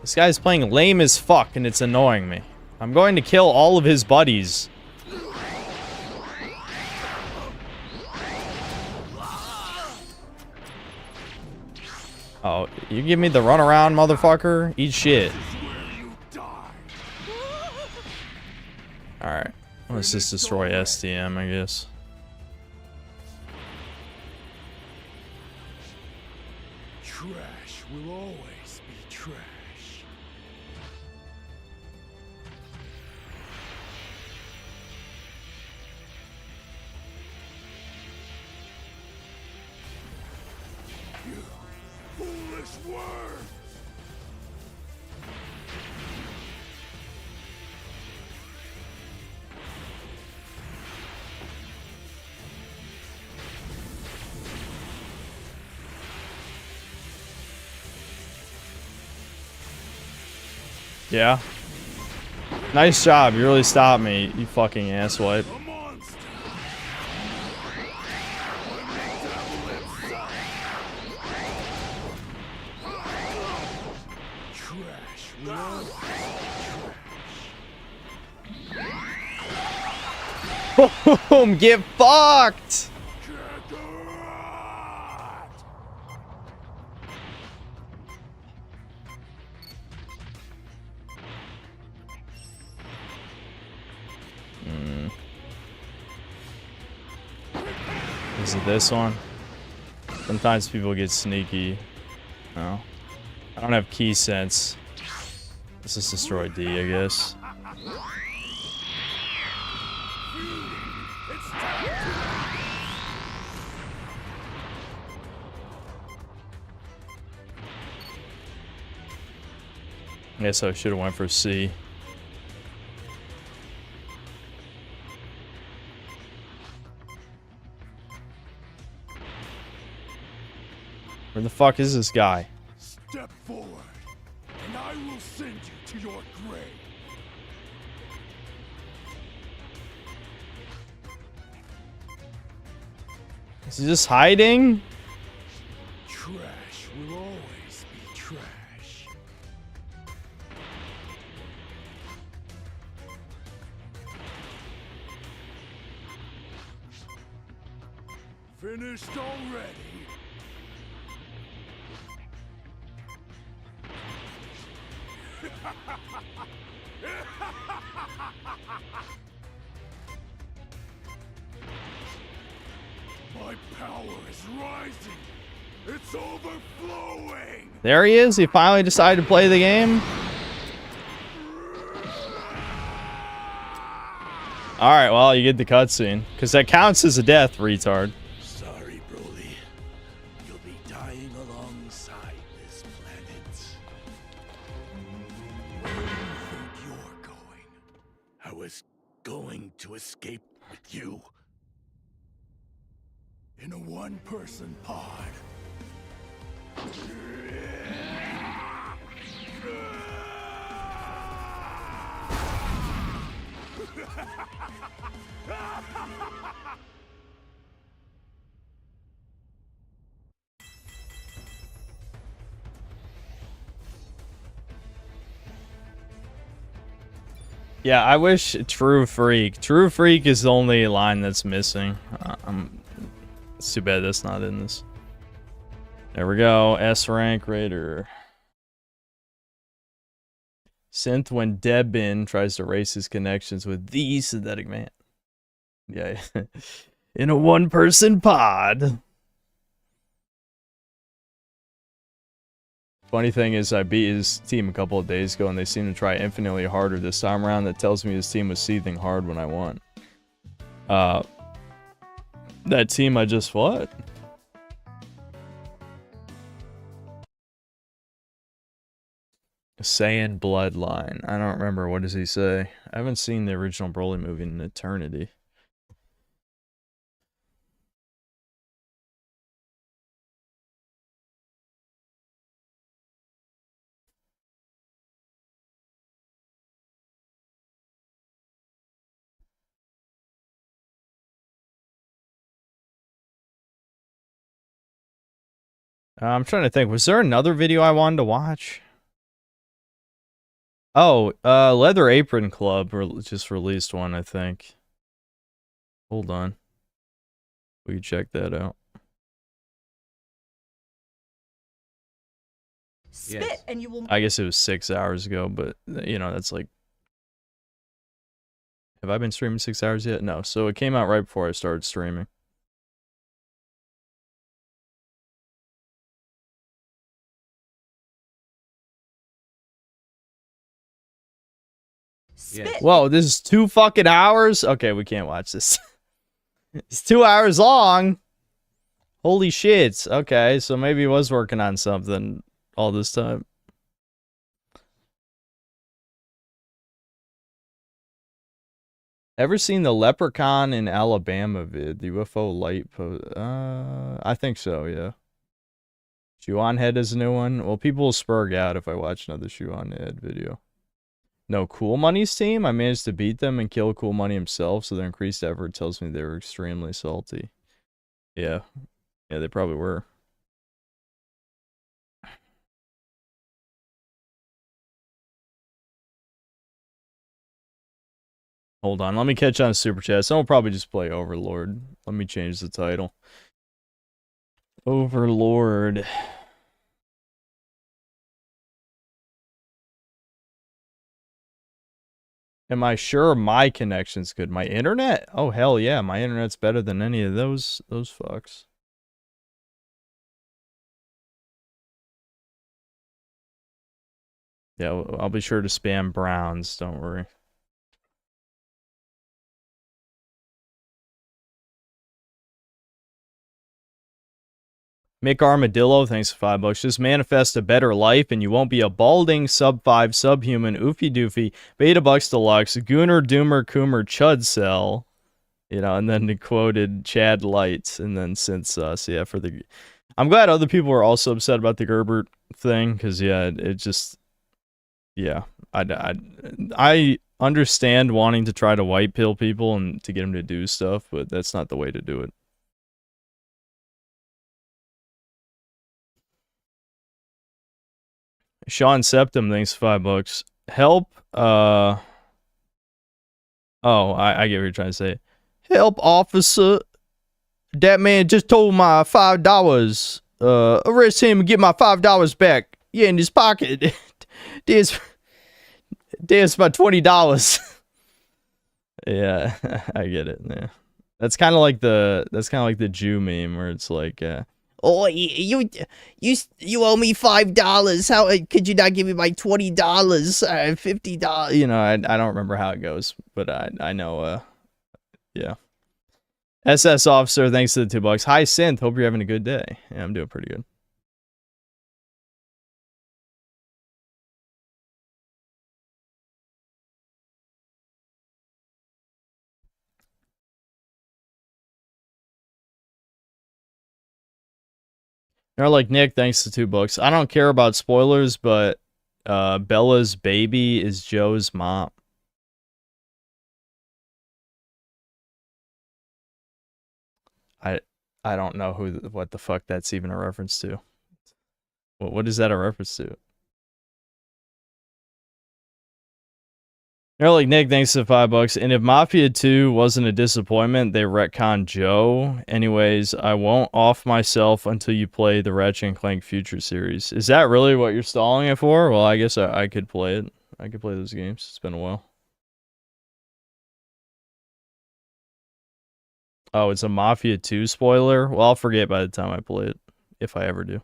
This guy's playing lame as fuck and it's annoying me. I'm going to kill all of his buddies. Oh, you give me the runaround, motherfucker? Eat shit. Alright. Let's just destroy STM, I guess. Trash will always be trash. You foolish worm! Yeah. Nice job. You really stopped me, you fucking asswipe. Boom! Get fucked! Is it this one? Sometimes people get sneaky. No. I don't have key sense. Let's just destroy D, I guess. I guess I should have went for C. Where the fuck is this guy? Step forward, and I will send you to your grave. Is he just hiding? Trash will always be trash. Finished already? My power is rising. It's overflowing. There he is. He finally decided to play the game. Alright, well, you get the cutscene. Because that counts as a death, retard. Sorry, Broly. You'll be dying alongside this planet. Where do you think you're going? I was going to escape with you. In a one-person pod. Yeah, I wish True Freak. True Freak is the only line that's missing. It's too bad that's not in this. There we go. S rank Raider. Synth when Debin tries to erase his connections with the synthetic man. Yeah. In a one-person pod. Funny thing is, I beat his team a couple of days ago, and they seem to try infinitely harder this time around. That tells me his team was seething hard when I won. That team I just what? Saiyan Bloodline. I don't remember. What does he say? I haven't seen the original Broly movie in eternity. I'm trying to think. Was there another video I wanted to watch? Oh, Leather Apron Club just released one, I think. Hold on. We can check that out. Spit and you will. I guess it was 6 hours ago, but you know, that's like. Have I been streaming 6 hours yet? No. So it came out right before I started streaming. Spit. Whoa, this is 2 fucking hours? Okay, we can't watch this. It's 2 hours long. Holy shit. Okay, so maybe he was working on something all this time. Ever seen the Leprechaun in Alabama vid? The UFO light I think so, yeah. Shuon Head is a new one. Well, people will spurg out if I watch another Shuon Head video. No, Cool Money's team? I managed to beat them and kill Cool Money himself, so their increased effort tells me they were extremely salty. Yeah. Yeah, they probably were. Hold on, let me catch on Super Chat. Someone will probably just play Overlord. Let me change the title. Overlord. Am I sure my connection's good? My internet? Oh, hell yeah. My internet's better than any of those fucks. Yeah, I'll be sure to spam Browns. Don't worry. Mick Armadillo, thanks for $5. Just manifest a better life and you won't be a balding, sub-5, subhuman, oofy doofy, beta bucks deluxe, gooner, doomer, coomer, chud cell. You know, and then the quoted Chad Lights, and then since us, yeah, for the... I'm glad other people were also upset about the Gerbert thing, because, yeah, it just... Yeah, I understand wanting to try to white pill people and to get them to do stuff, but that's not the way to do it. Sean Septum, thanks for $5. Help, oh, I get what you're trying to say. Help, officer. That man just told my $5. Arrest him and get my $5 back. Yeah, in his pocket. There's about $20. Yeah, I get it. Yeah. That's kind of like the Jew meme where it's like, oh, you owe me $5. How could you not give me my $20? $50. You know, I don't remember how it goes, but I know. Yeah. SS Officer, thanks to the $2. Hi Synth, hope you're having a good day. Yeah, I'm doing pretty good. They're like, Nick, thanks to $2. I don't care about spoilers, but Bella's baby is Joe's mom. I don't know what the fuck that's even a reference to. What is that a reference to? They're like, Nick, thanks to $5. And if Mafia 2 wasn't a disappointment, they retconned Joe. Anyways, I won't off myself until you play the Ratchet & Clank Future series. Is that really what you're stalling it for? Well, I guess I could play it. I could play those games. It's been a while. Oh, it's a Mafia 2 spoiler? Well, I'll forget by the time I play it, if I ever do.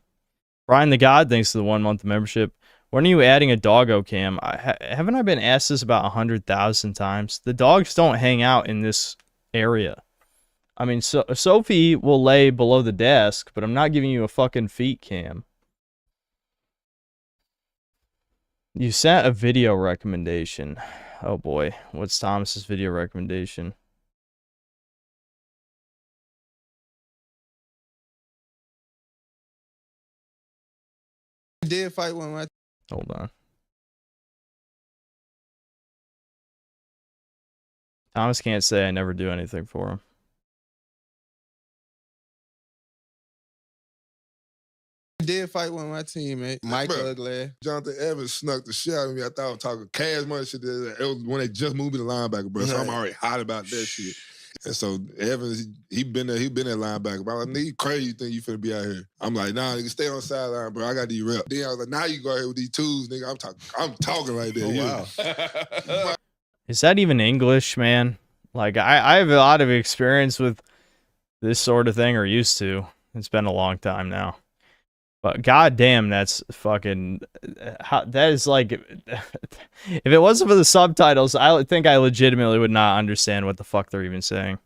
Brian the God, thanks to the 1 month membership. When are you adding a doggo cam? Haven't I been asked this about 100,000 times? The dogs don't hang out in this area. I mean, Sophie will lay below the desk, but I'm not giving you a fucking feet cam. You sent a video recommendation. Oh boy, what's Thomas's video recommendation? Did fight one my Hold on. Thomas can't say I never do anything for him. Did fight one of my teammates, Mike Ugly. Jonathan Evans snuck the shit out of me. I thought I was talking cash money shit. It was when they just moved me to linebacker, bro. So I'm already hot about that shit. And so Evans, he been there linebacker. But I'm like, nigga, crazy, you think you finna be out here? I'm like, nah, nigga, stay on the sideline, bro. I got these reps. Then I was like, now you go out here with these twos, nigga. I'm talking right there. Oh, wow. Is that even English, man? Like, I have a lot of experience with this sort of thing, or used to. It's been a long time now. But goddamn, that's fucking... that is like... if it wasn't for the subtitles, I think I legitimately would not understand what the fuck they're even saying.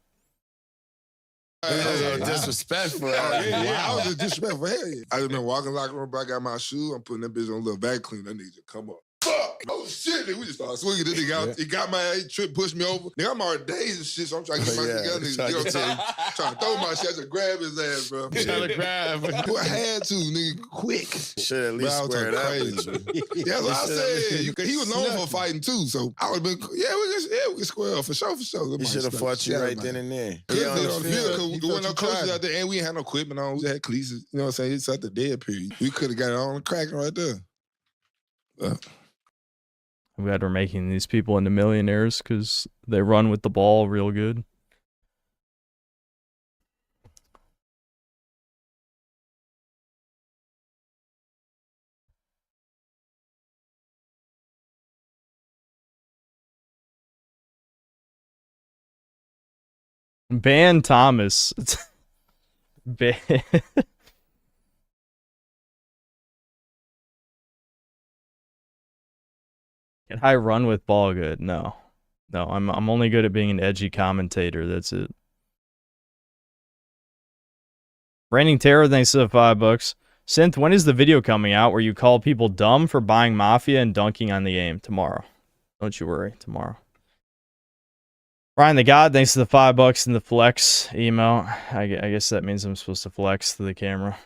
Disrespectful. Yeah, I was just disrespectful. Hell yeah. I just been walking locker room, bro. I got my shoe. I'm putting that bitch on a little vacuum cleaner. That nigga just come up. Fuck! Oh shit, nigga, we just started swinging. This nigga out, he got my ass, trip, pushed me over. Nigga, I'm already dazed and shit, so I'm trying to get my together. You know what I'm saying? Trying to throw my shit, I just grab his ass, bro. Trying to grab. I had to, nigga, quick. Should at least square that. Yeah, that's what I said. Cause he was known for fighting too, so I would have been, we can square up for sure. He should have fought you right then and there. Cause we went no coaches out there and we ain't had no equipment on. We just had cleats, you know what I'm saying? It's at the dead period. We could have got it on cracking right there. I'm glad we're making these people into millionaires because they run with the ball real good. Ban Thomas. Ban. Can I run with ball good? No. No, I'm only good at being an edgy commentator. That's it. Reigning Terror, thanks to the $5. Synth, when is the video coming out where you call people dumb for buying Mafia and dunking on the game? Tomorrow. Don't you worry. Tomorrow. Ryan the God, thanks to the $5 and the flex email. I guess that means I'm supposed to flex to the camera.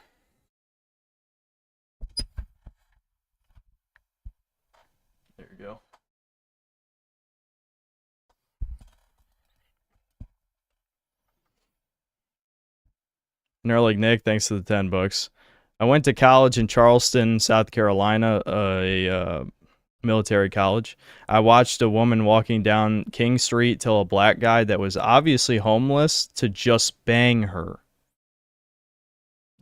There you go. Nerlig Nick, thanks to the $10. I went to college in Charleston, South Carolina, a military college. I watched a woman walking down King Street tell a black guy that was obviously homeless to just bang her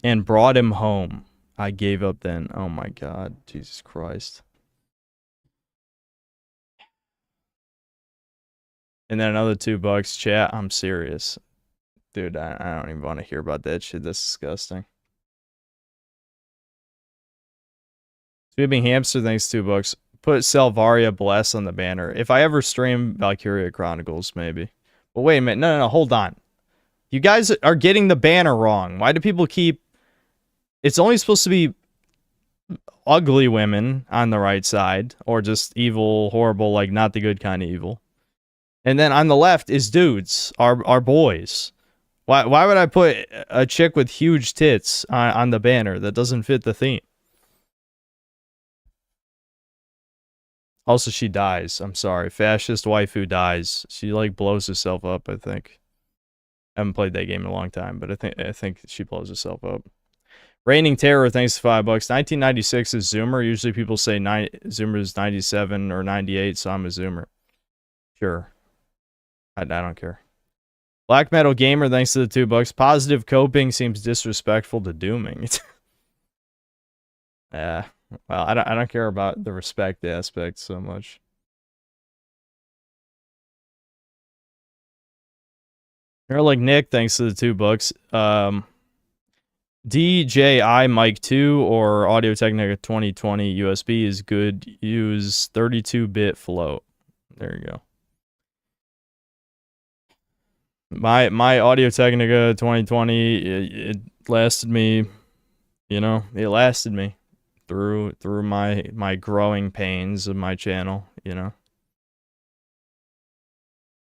and brought him home. I gave up then. Oh my God, Jesus Christ. And then another $2, chat. I'm serious. Dude, I don't even want to hear about that shit. That's disgusting. Sweeping Hamster, thanks $2. Put Selvaria Bless on the banner. If I ever stream Valkyria Chronicles, maybe. But wait a minute. No, hold on. You guys are getting the banner wrong. Why do people keep... It's only supposed to be ugly women on the right side. Or just evil, horrible, like not the good kind of evil. And then on the left is dudes. Our boys. Why would I put a chick with huge tits on the banner? That doesn't fit the theme. Also, she dies. I'm sorry. Fascist waifu dies. She, like, blows herself up, I think. I haven't played that game in a long time, but I think she blows herself up. Reigning Terror, thanks to $5. 1996 is Zoomer. Usually people say Zoomer is 97 or 98, so I'm a Zoomer. Sure. I don't care. Black Metal Gamer, thanks to the $2. Positive coping seems disrespectful to dooming. Yeah. Well, I don't care about the respect aspect so much. You're like Nick, thanks to the $2. DJI Mic 2 or Audio-Technica 2020 USB is good. Use 32-bit float. There you go. My Audio-Technica 2020, it lasted me, it lasted me through my growing pains of my channel,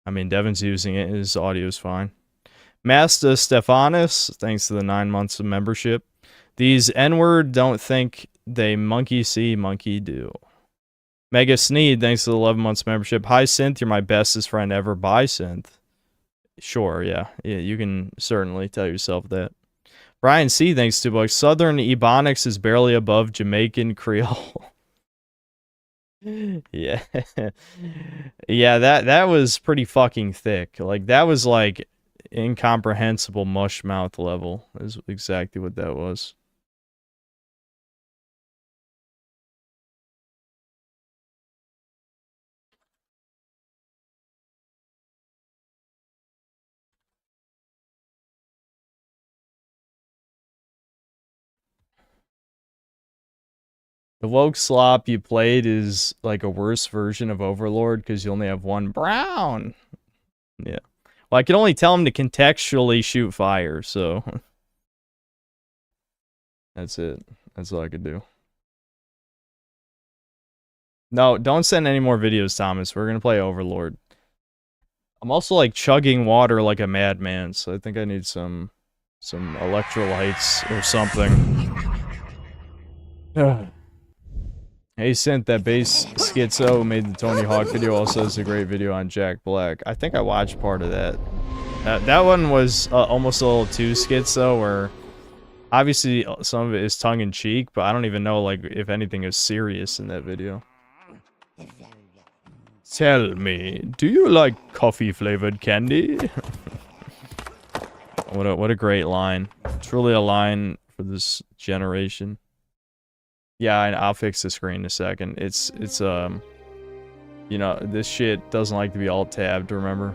I mean, Devin's using it, his audio's fine. Master Stephanus, thanks to the 9 months of membership. These N-word don't think they monkey see, monkey do. Mega Sneed, thanks to the 11 months membership. Hi, Synth, you're my bestest friend ever. Bye, Synth. Sure, yeah, you can certainly tell yourself that. Brian C, thanks to $2. Southern Ebonics is barely above Jamaican Creole. Yeah. Yeah, that was pretty fucking thick. Like, that was like incomprehensible mushmouth level is exactly what that was. The woke slop you played is like a worse version of Overlord because you only have one brown. Yeah. Well, I can only tell him to contextually shoot fire, so that's it. That's all I could do. No, don't send any more videos, Thomas. We're gonna play Overlord. I'm also like chugging water like a madman, so I think I need some electrolytes or something. Hey, Synth, that bass schizo made the Tony Hawk video, also has a great video on Jack Black. I think I watched part of that. That one was almost a little too schizo, where obviously some of it is tongue-in-cheek, but I don't even know like if anything is serious in that video. Tell me, do you like coffee-flavored candy? What a great line. It's really a line for this generation. Yeah, I'll fix the screen in a second. It's you know, this shit doesn't like to be alt-tabbed, remember?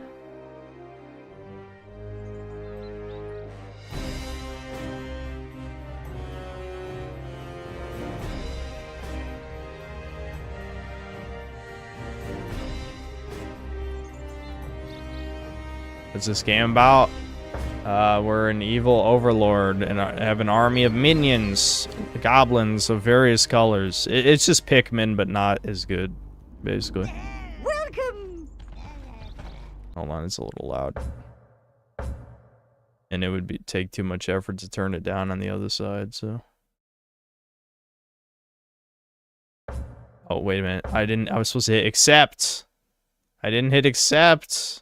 What's this game about? We're an evil overlord and have an army of minions, goblins of various colors. It's just Pikmin, but not as good, basically. Welcome. Hold on, it's a little loud, and it would take too much effort to turn it down on the other side. So, oh wait a minute, I was supposed to hit accept. I didn't hit accept.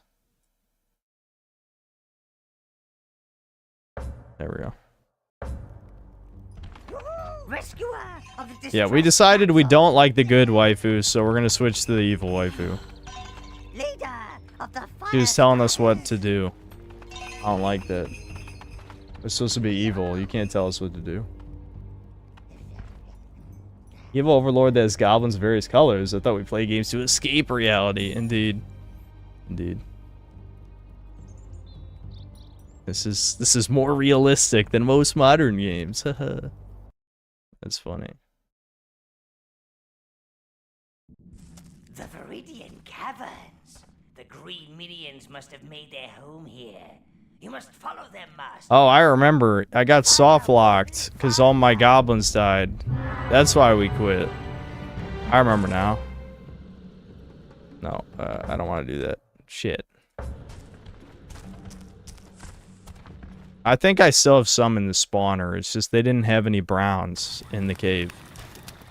There we go. Yeah, we decided we don't like the good waifu, so we're gonna switch to the evil waifu. She was telling us what to do. I don't like that. It's supposed to be evil. You can't tell us what to do. Evil overlord that has goblins of various colors. I thought we played games to escape reality. Indeed. Indeed. This is more realistic than most modern games. That's funny. The Viridian Caverns. The green minions must have made their home here. You must follow them, master. Oh, I remember. I got soft locked because all my goblins died. That's why we quit. I remember now. No, I don't want to do that. Shit. I think I still have some in the spawner. It's just they didn't have any browns in the cave.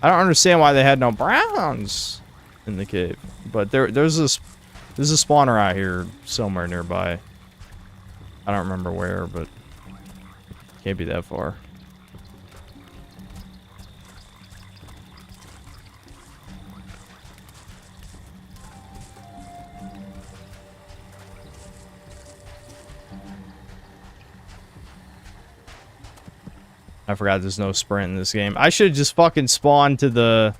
I don't understand why they had no browns in the cave. But there's a spawner out here somewhere nearby. I don't remember where, but can't be that far. I forgot there's no sprint in this game. I should just fucking spawn to the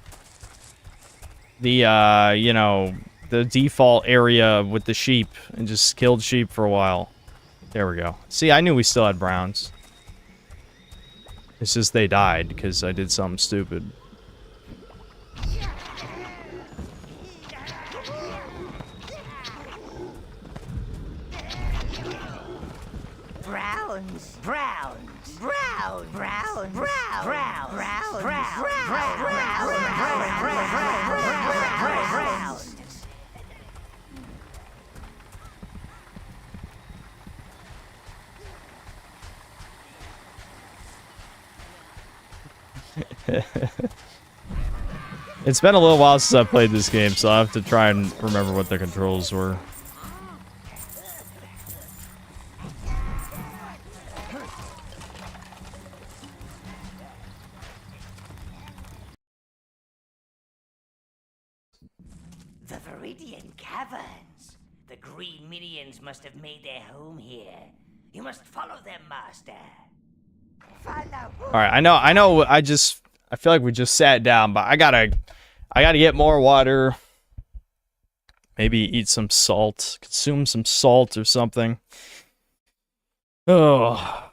you know, the default area with the sheep and just killed sheep for a while. There we go. See, I knew we still had browns. It's just they died because I did something stupid. Browns, browns, brown, brown, brown, brown, brown, brown, brown, brown. It's been a little while since I played this game, so I have to try and remember what the controls were. The Viridian Caverns. The green minions must have made their home here. You must follow them, master. Follow. All right, I know. I feel like we just sat down, but I gotta get more water. Maybe eat some salt, consume some salt or something. Oh.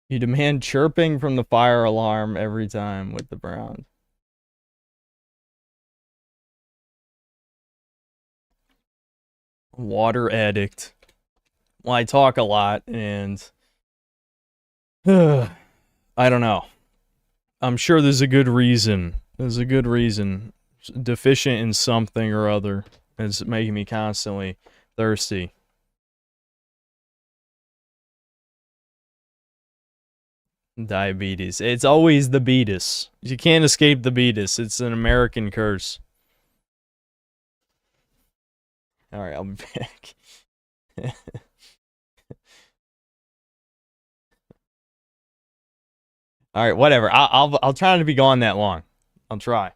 You demand chirping from the fire alarm every time with the Browns. Water addict. Well, I talk a lot, and I don't know. I'm sure there's a good reason. There's a good reason. Deficient in something or other. It's making me constantly thirsty. Diabetes. It's always the beatus. You can't escape the beatus. It's an American curse. Alright, I'll be back. Alright, whatever. I'll try not to be gone that long. I'll try.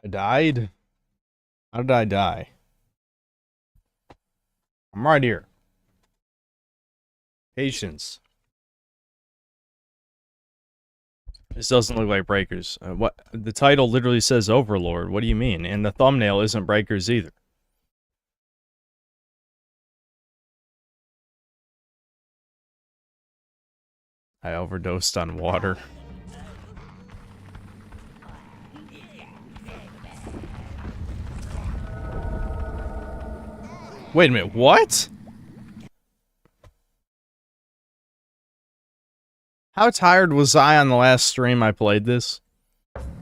I died? How did I die? I'm right here. Patience. This doesn't look like Breakers. What? The title literally says Overlord. What do you mean? And the thumbnail isn't Breakers either. I overdosed on water. Wait a minute, what? How tired was I on the last stream I played this?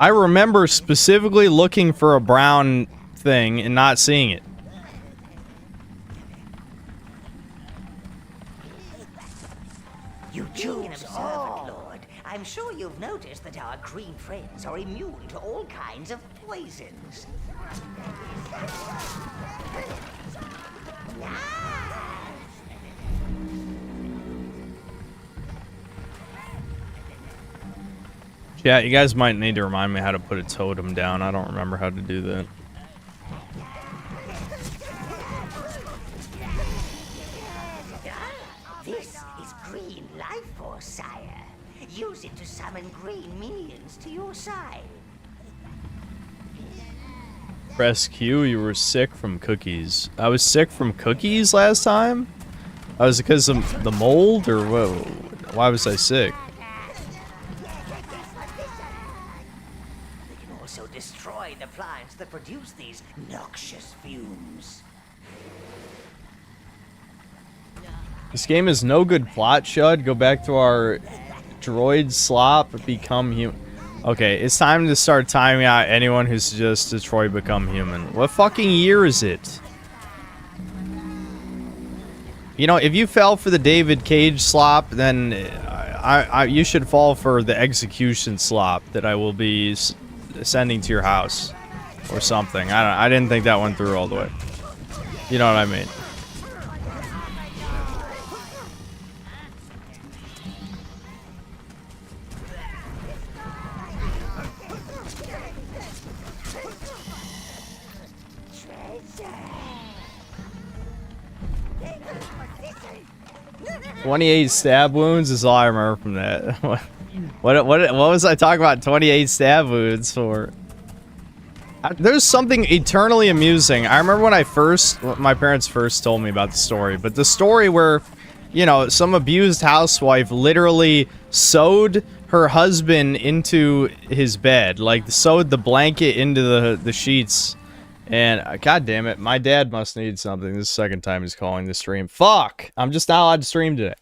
I remember specifically looking for a brown thing and not seeing it. You choose all, Lord. I'm sure you've noticed that our green friends are immune to all kinds of poisons. Yeah, you guys might need to remind me how to put a totem down. I don't remember how to do that. This is green life force, sire. Use it to summon green minions to your side. Press Q, you were sick from cookies. I was sick from cookies last time? Was it because of the mold, or whoa? Why was I sick? They can also destroy the plants that produce these noxious fumes. This game is no good plot, Shud. Go back to our droid slop, become human. Okay, it's time to start timing out anyone who suggests Detroit become human. What fucking year is it? You know, if you fell for the David Cage slop, then you should fall for the execution slop that I will be sending to your house. Or something. I didn't think that went through all the way. You know what I mean? "28 stab wounds" is all I remember from that. What was I talking about 28 stab wounds for? There's something eternally amusing. I remember when my parents first told me about the story, but the story where, you know, some abused housewife literally sewed her husband into his bed, like sewed the blanket into the sheets. And god damn it, my dad must need something. This is the second time he's calling the stream. Fuck! I'm just not allowed to stream today.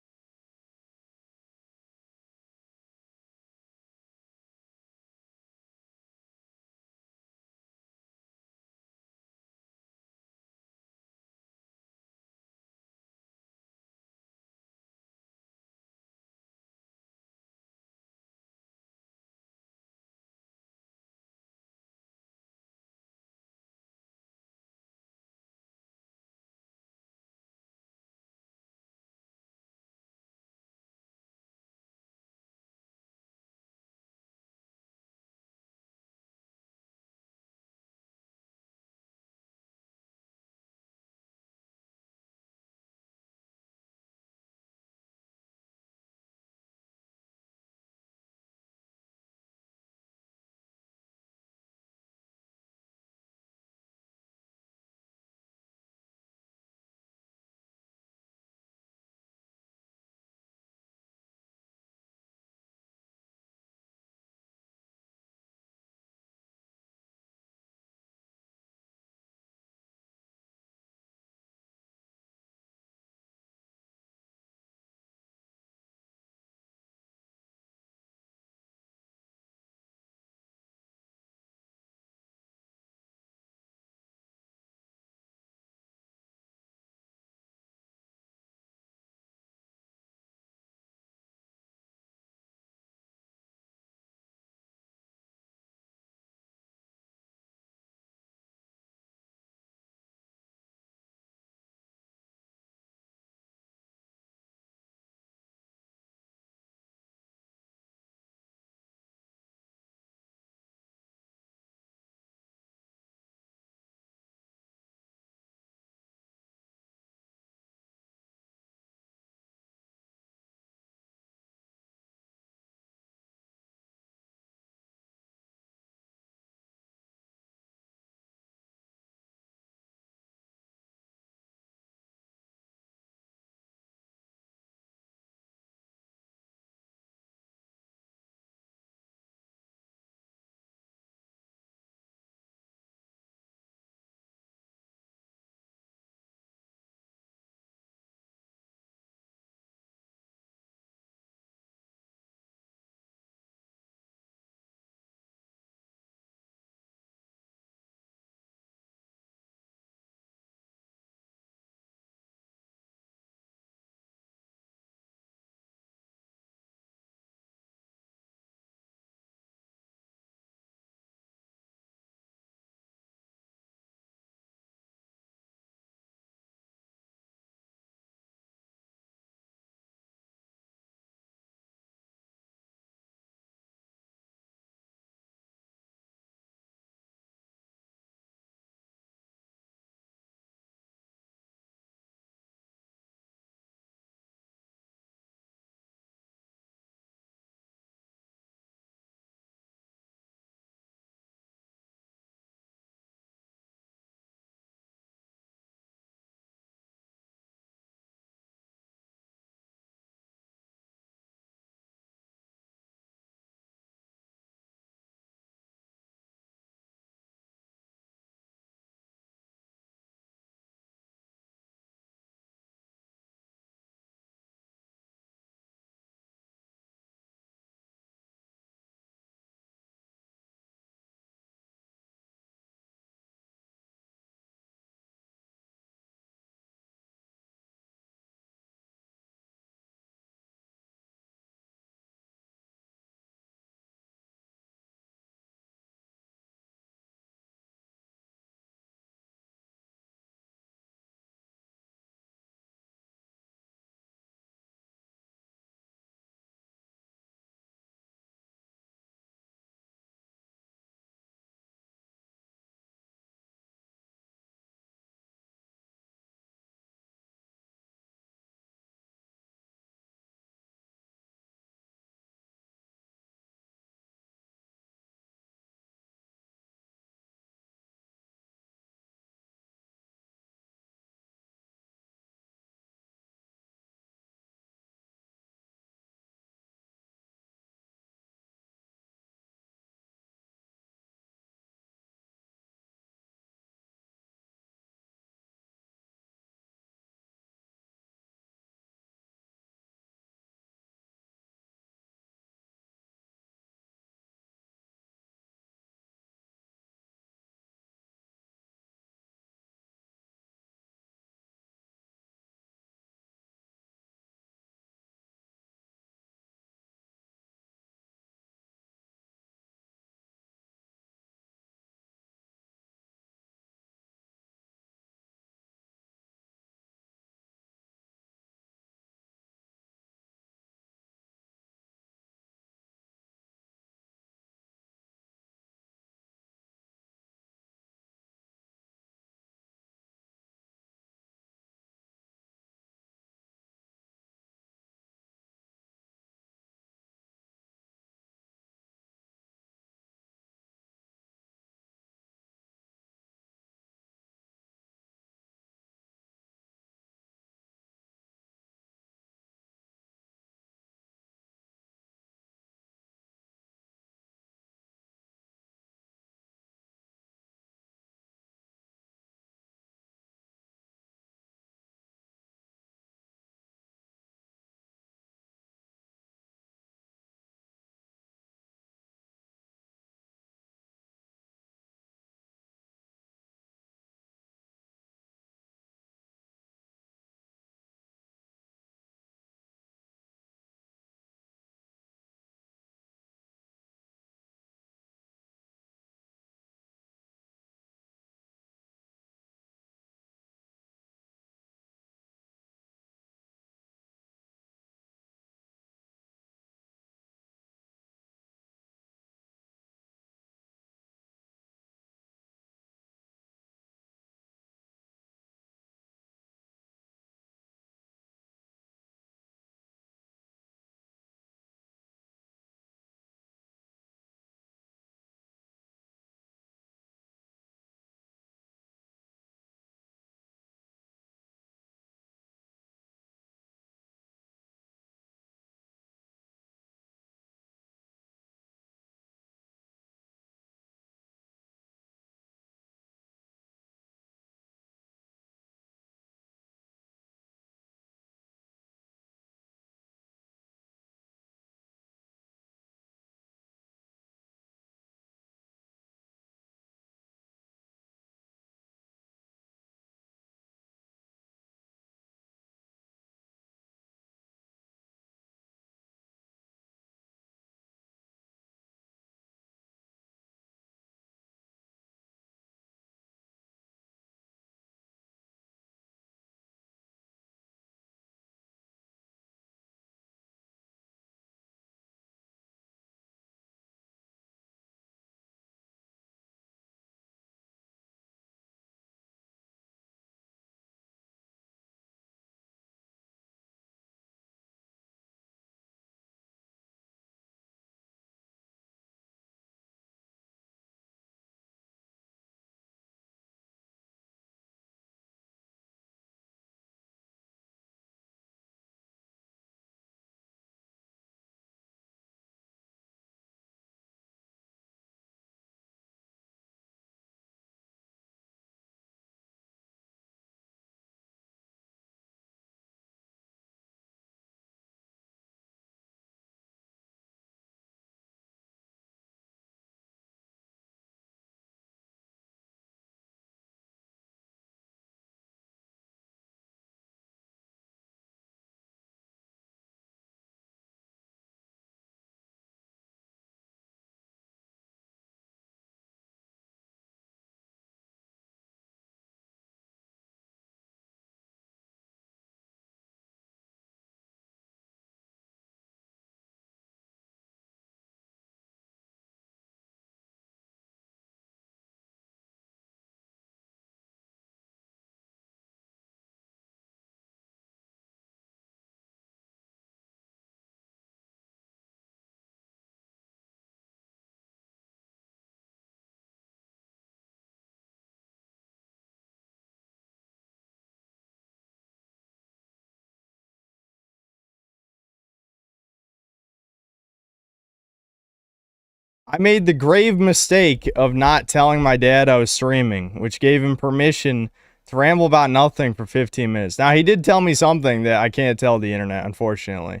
I made the grave mistake of not telling my dad I was streaming, which gave him permission to ramble about nothing for 15 minutes. Now, he did tell me something that I can't tell the internet, unfortunately.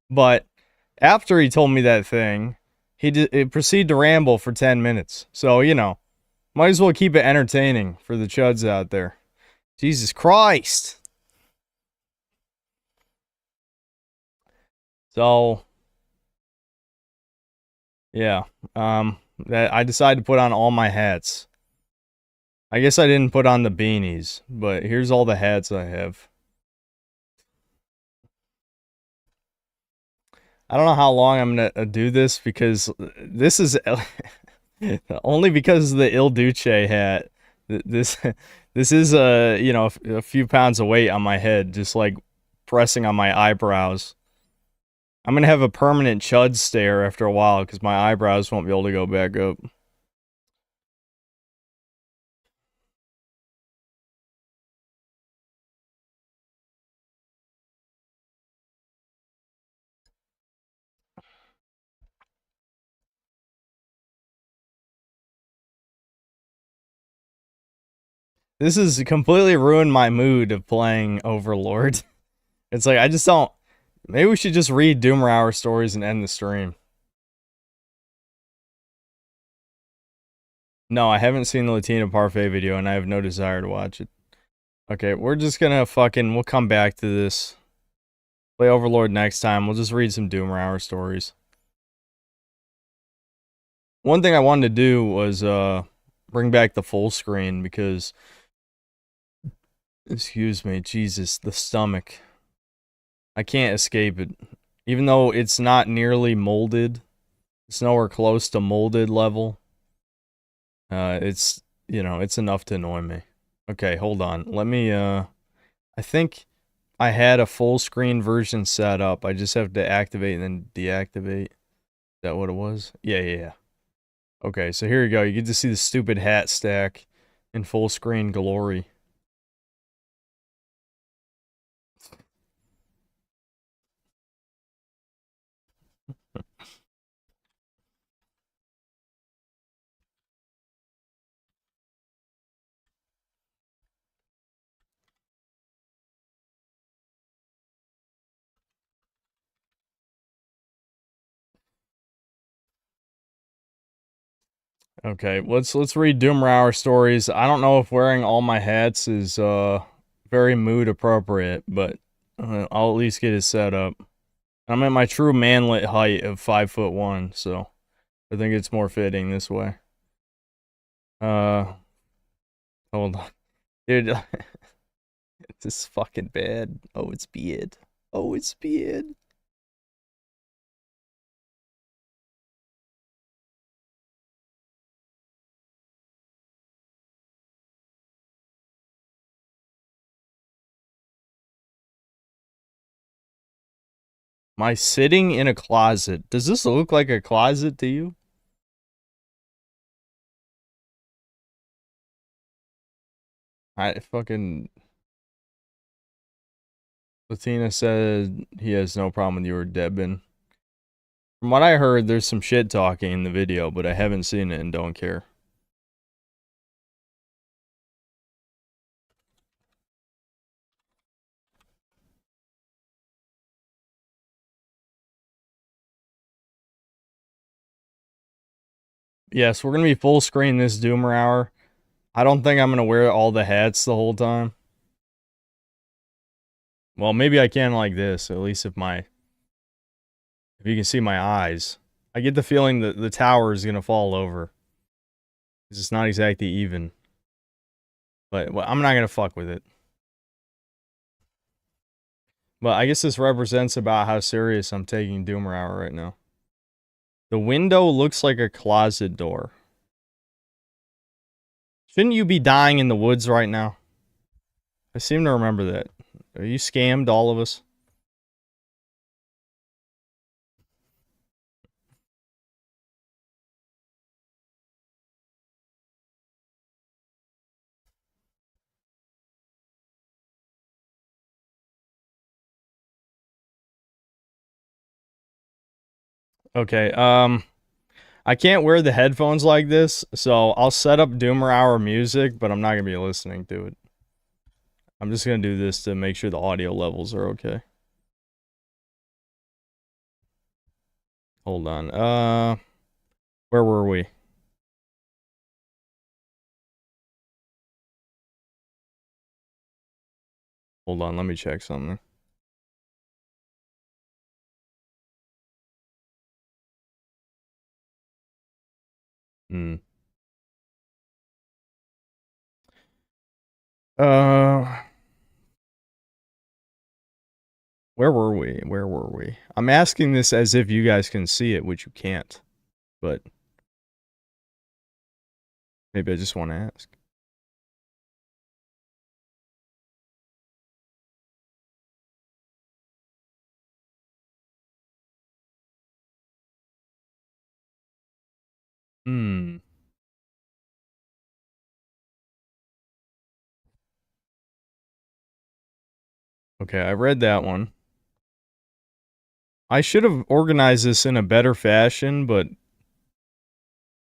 But after he told me that thing, he proceeded to ramble for 10 minutes. So, you know, might as well keep it entertaining for the chuds out there. Jesus Christ. So, yeah, I decided to put on all my hats. I guess I didn't put on the beanies, but here's all the hats I have. I don't know how long I'm gonna do this, because this is only because of the Il Duce hat. This is you know, a few pounds of weight on my head, just like pressing on my eyebrows. I'm gonna have a permanent chud stare after a while because my eyebrows won't be able to go back up. This has completely ruined my mood of playing Overlord. It's like, I just don't... Maybe we should just read Doomer Hour stories and end the stream. No, I haven't seen the Latina Parfait video, and I have no desire to watch it. Okay, we're just gonna we'll come back to this. Play Overlord next time. We'll just read some Doomer Hour stories. One thing I wanted to do was, bring back the full screen, because... Excuse me, Jesus, the stomach. I can't escape it. Even though it's not nearly molded, it's nowhere close to molded level. It's, you know, it's enough to annoy me. Okay, hold on. Let me, I think I had a full screen version set up. I just have to activate and then deactivate. Is that what it was? Yeah. Okay, so here you go. You get to see the stupid hat stack in full screen glory. Okay, let's read Doomer Hour stories. I don't know if wearing all my hats is very mood appropriate, but I'll at least get it set up. I'm at my true manlet height of 5'1", so I think it's more fitting this way. Hold on. Dude, this is fucking bad. Oh, it's beard. Oh, it's beard. Am I sitting in a closet? Does this look like a closet to you? Latina said he has no problem with you or Debin. From what I heard, there's some shit talking in the video, but I haven't seen it and don't care. Yes, we're going to be full screen this Doomer Hour. I don't think I'm going to wear all the hats the whole time. Well, maybe I can like this, at least if you can see my eyes. I get the feeling that the tower is going to fall over. It's not exactly even. But well, I'm not going to fuck with it. But I guess this represents about how serious I'm taking Doomer Hour right now. The window looks like a closet door. Shouldn't you be dying in the woods right now? I seem to remember that. Are you scammed, all of us? Okay, I can't wear the headphones like this, so I'll set up Doomer Hour music, but I'm not going to be listening to it. I'm just going to do this to make sure the audio levels are okay. Hold on. Where were we? Hold on, let me check something. Where were we? Where were we? I'm asking this as if you guys can see it, which you can't. But maybe I just want to ask. Okay, I read that one. I should have organized this in a better fashion, but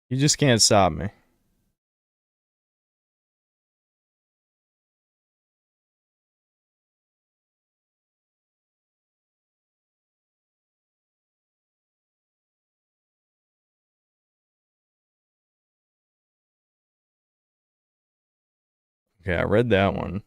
you just can't stop me. Okay, I read that one.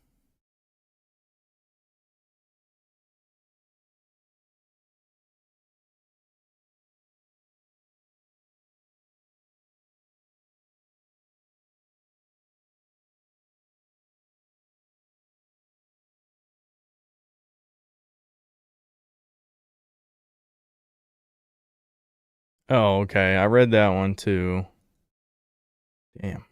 Oh, okay. I read that one too. Damn.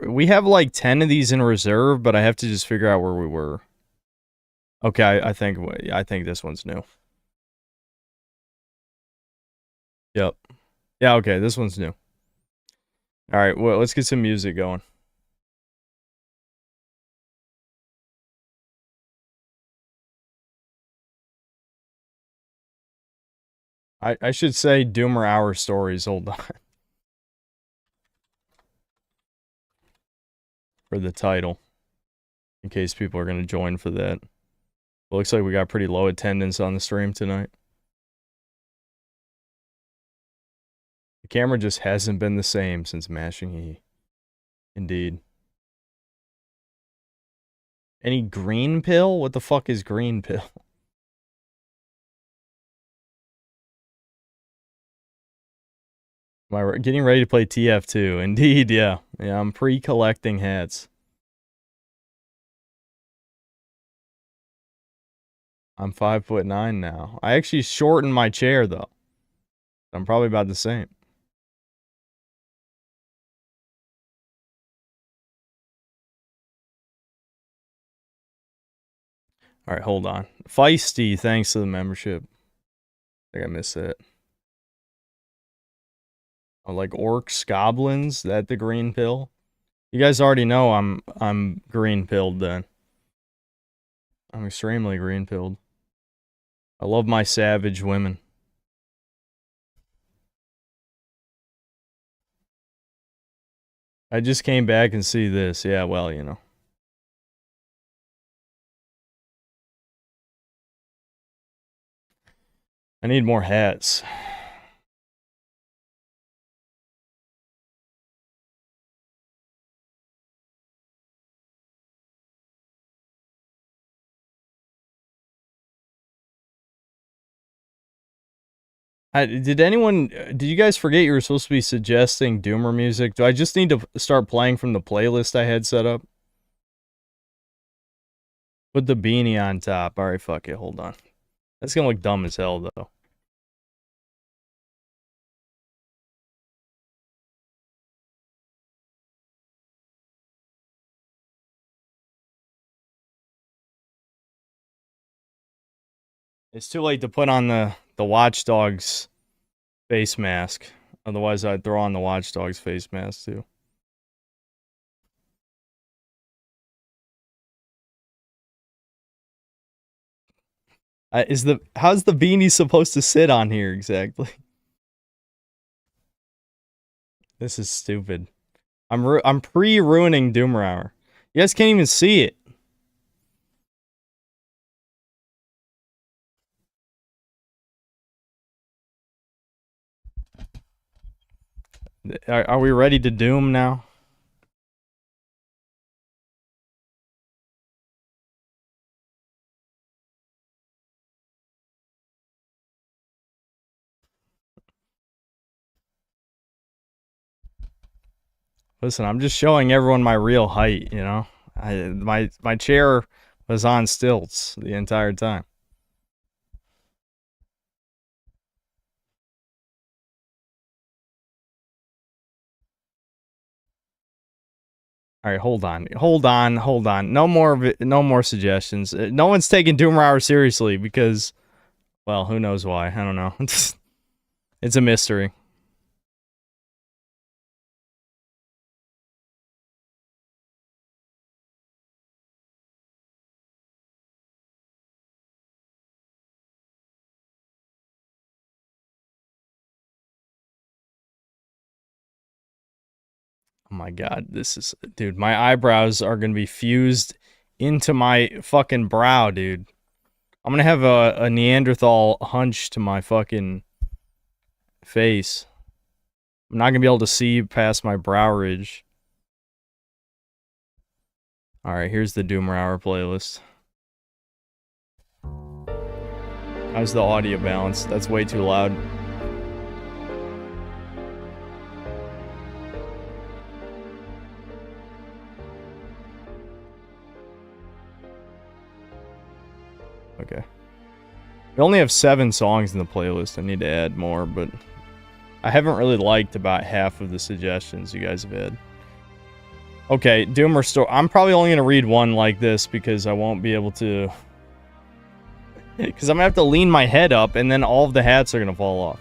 We have like 10 of these in reserve, but I have to just figure out where we were. Okay, I think this one's new. Yep. Yeah, okay, this one's new. All right, well, let's get some music going. I should say Doomer Hour Stories. Hold on. For the title. In case people are going to join for that. It looks like we got pretty low attendance on the stream tonight. The camera just hasn't been the same since mashing E. Indeed. Any green pill? What the fuck is green pill? Am I getting ready to play TF2? Indeed, yeah. Yeah, I'm pre-collecting hats. I'm 5'9" now. I actually shortened my chair, though. I'm probably about the same. Alright, hold on. Feisty, thanks to the membership. I think I missed that. Oh, like orcs, goblins, that the green pill? You guys already know I'm green pilled then. I'm extremely green pilled. I love my savage women. I just came back and see this. Yeah, well, you know. I need more hats. Did you guys forget you were supposed to be suggesting Doomer music? Do I just need to start playing from the playlist I had set up? Put the beanie on top. Alright, fuck it, hold on. That's gonna look dumb as hell, though. It's too late to put on the Watch Dogs face mask. Otherwise, I'd throw on the Watch Dogs face mask, too. How's the beanie supposed to sit on here exactly? This is stupid. I'm pre-ruining Doomer Hour. You guys can't even see it. Are we ready to doom now? Listen, I'm just showing everyone my real height, you know? My chair was on stilts the entire time. All right, hold on. No more suggestions. No one's taking Doomer Hour seriously because, well, who knows why? I don't know. It's a mystery. Oh my god, dude, my eyebrows are gonna be fused into my fucking brow, dude. I'm gonna have a Neanderthal hunch to my fucking face. I'm not gonna be able to see past my brow ridge. Alright, here's the Doomer Hour playlist. How's the audio balance? That's way too loud. Okay. We only have 7 songs in the playlist. I need to add more, but I haven't really liked about half of the suggestions you guys have had. Okay, Doomer Story. I'm probably only going to read one like this because I won't be able to... Because I'm going to have to lean my head up and then all of the hats are going to fall off.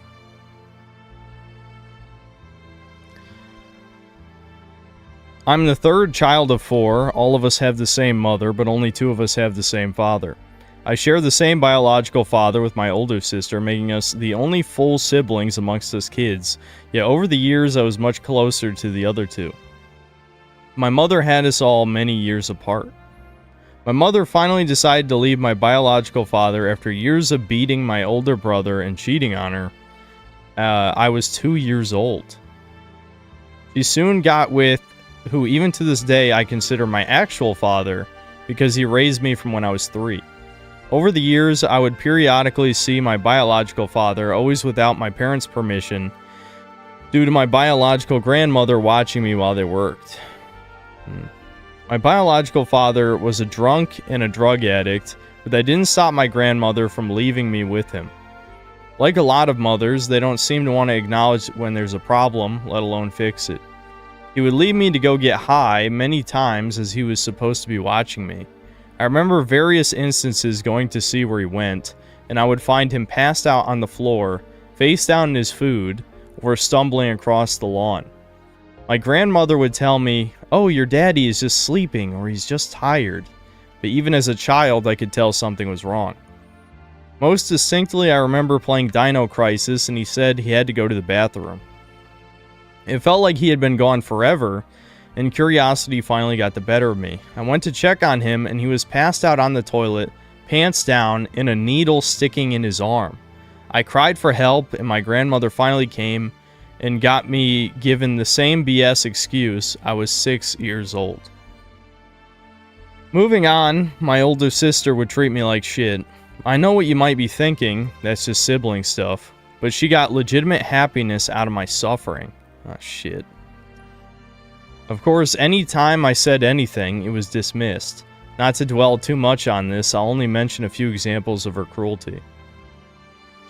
I'm the 3rd child of 4. All of us have the same mother, but only 2 of us have the same father. I share the same biological father with my older sister, making us the only full siblings amongst us kids, yet over the years I was much closer to the other 2. My mother had us all many years apart. My mother finally decided to leave my biological father after years of beating my older brother and cheating on her. I was 2 years old. She soon got with who even to this day I consider my actual father because he raised me from when I was 3. Over the years, I would periodically see my biological father, always without my parents' permission, due to my biological grandmother watching me while they worked. My biological father was a drunk and a drug addict, but that didn't stop my grandmother from leaving me with him. Like a lot of mothers, they don't seem to want to acknowledge when there's a problem, let alone fix it. He would leave me to go get high many times as he was supposed to be watching me. I remember various instances going to see where he went, and I would find him passed out on the floor, face down in his food, or stumbling across the lawn. My grandmother would tell me, "Oh, your daddy is just sleeping, or he's just tired." But even as a child, I could tell something was wrong. Most distinctly, I remember playing Dino Crisis, and he said he had to go to the bathroom. It felt like he had been gone forever, and curiosity finally got the better of me. I went to check on him, and he was passed out on the toilet, pants down, and a needle sticking in his arm. I cried for help, and my grandmother finally came and got me given the same BS excuse. I was 6 years old. Moving on, my older sister would treat me like shit. I know what you might be thinking, that's just sibling stuff, but she got legitimate happiness out of my suffering. Oh shit. Of course, any time I said anything, it was dismissed. Not to dwell too much on this, I'll only mention a few examples of her cruelty.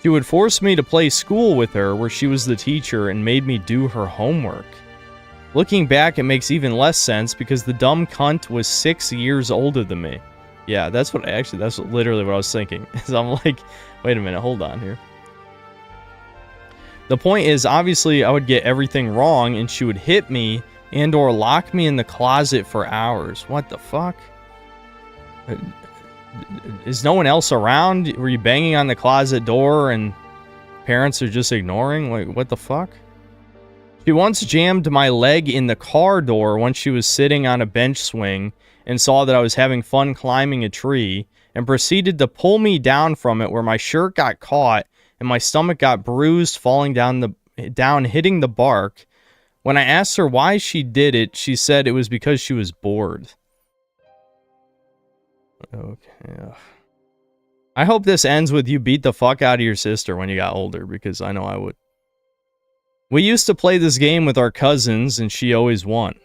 She would force me to play school with her where she was the teacher and made me do her homework. Looking back, it makes even less sense because the dumb cunt was 6 years older than me. Yeah, that's literally what I was thinking. So I'm like, wait a minute, hold on here. The point is, obviously, I would get everything wrong and she would hit me and or lock me in the closet for hours. What the fuck? Is no one else around? Were you banging on the closet door and parents are just ignoring? Like, what the fuck? She once jammed my leg in the car door when she was sitting on a bench swing and saw that I was having fun climbing a tree and proceeded to pull me down from it where my shirt got caught and my stomach got bruised falling down hitting the bark. When I asked her why she did it, she said it was because she was bored. Okay. I hope this ends with you beat the fuck out of your sister when you got older, because I know I would. We used to play this game with our cousins, and she always won.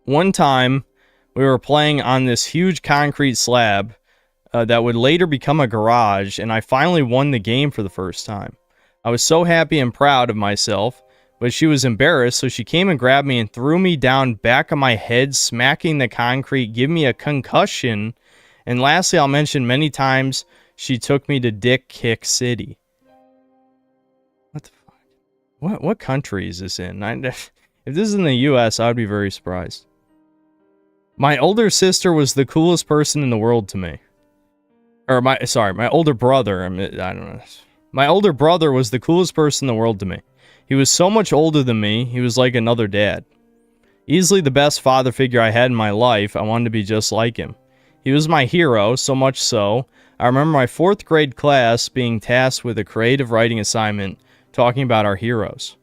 One time, we were playing on this huge concrete slab that would later become a garage, and I finally won the game for the first time. I was so happy and proud of myself, but she was embarrassed, so she came and grabbed me and threw me down back of my head, smacking the concrete, giving me a concussion. And lastly, I'll mention many times she took me to Dick Kick City. What the fuck? What country is this in? If this is in the US, I would be very surprised. My older sister was the coolest person in the world to me. Or my older brother. I don't know. My older brother was the coolest person in the world to me. He was so much older than me, he was like another dad. Easily the best father figure I had in my life. I wanted to be just like him. He was my hero, so much so, I remember my 4th grade class being tasked with a creative writing assignment talking about our heroes.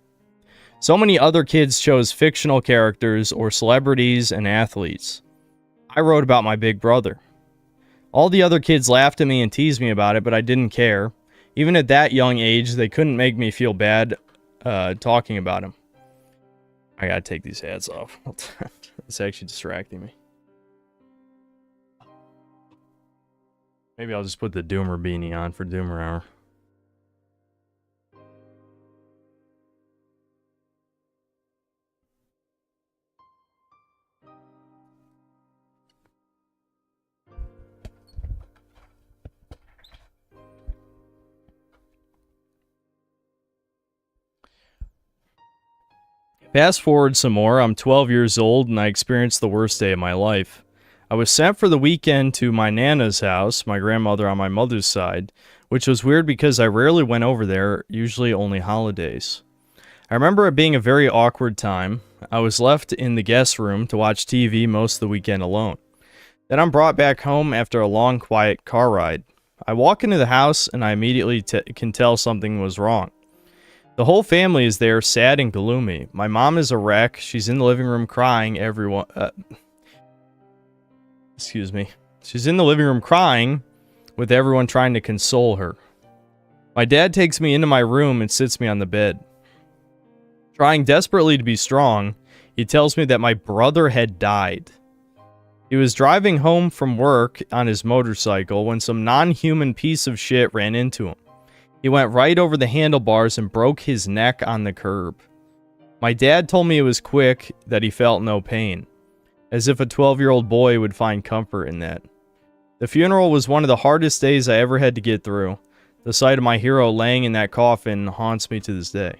So many other kids chose fictional characters or celebrities and athletes. I wrote about my big brother. All the other kids laughed at me and teased me about it, but I didn't care. Even at that young age, they couldn't make me feel bad talking about him. I gotta take these hats off. It's actually distracting me. Maybe I'll just put the Doomer beanie on for Doomer Hour. Fast forward some more, I'm 12 years old and I experienced the worst day of my life. I was sent for the weekend to my Nana's house, my grandmother on my mother's side, which was weird because I rarely went over there, usually only holidays. I remember it being a very awkward time. I was left in the guest room to watch TV most of the weekend alone. Then I'm brought back home after a long, quiet car ride. I walk into the house and I immediately can tell something was wrong. The whole family is there, sad and gloomy. My mom is a wreck. She's in the living room crying. Excuse me. She's in the living room crying, with everyone trying to console her. My dad takes me into my room and sits me on the bed. Trying desperately to be strong, he tells me that my brother had died. He was driving home from work on his motorcycle when some non-human piece of shit ran into him. He went right over the handlebars and broke his neck on the curb. My dad told me it was quick, that he felt no pain. As if a 12-year-old boy would find comfort in that. The funeral was one of the hardest days I ever had to get through. The sight of my hero laying in that coffin haunts me to this day.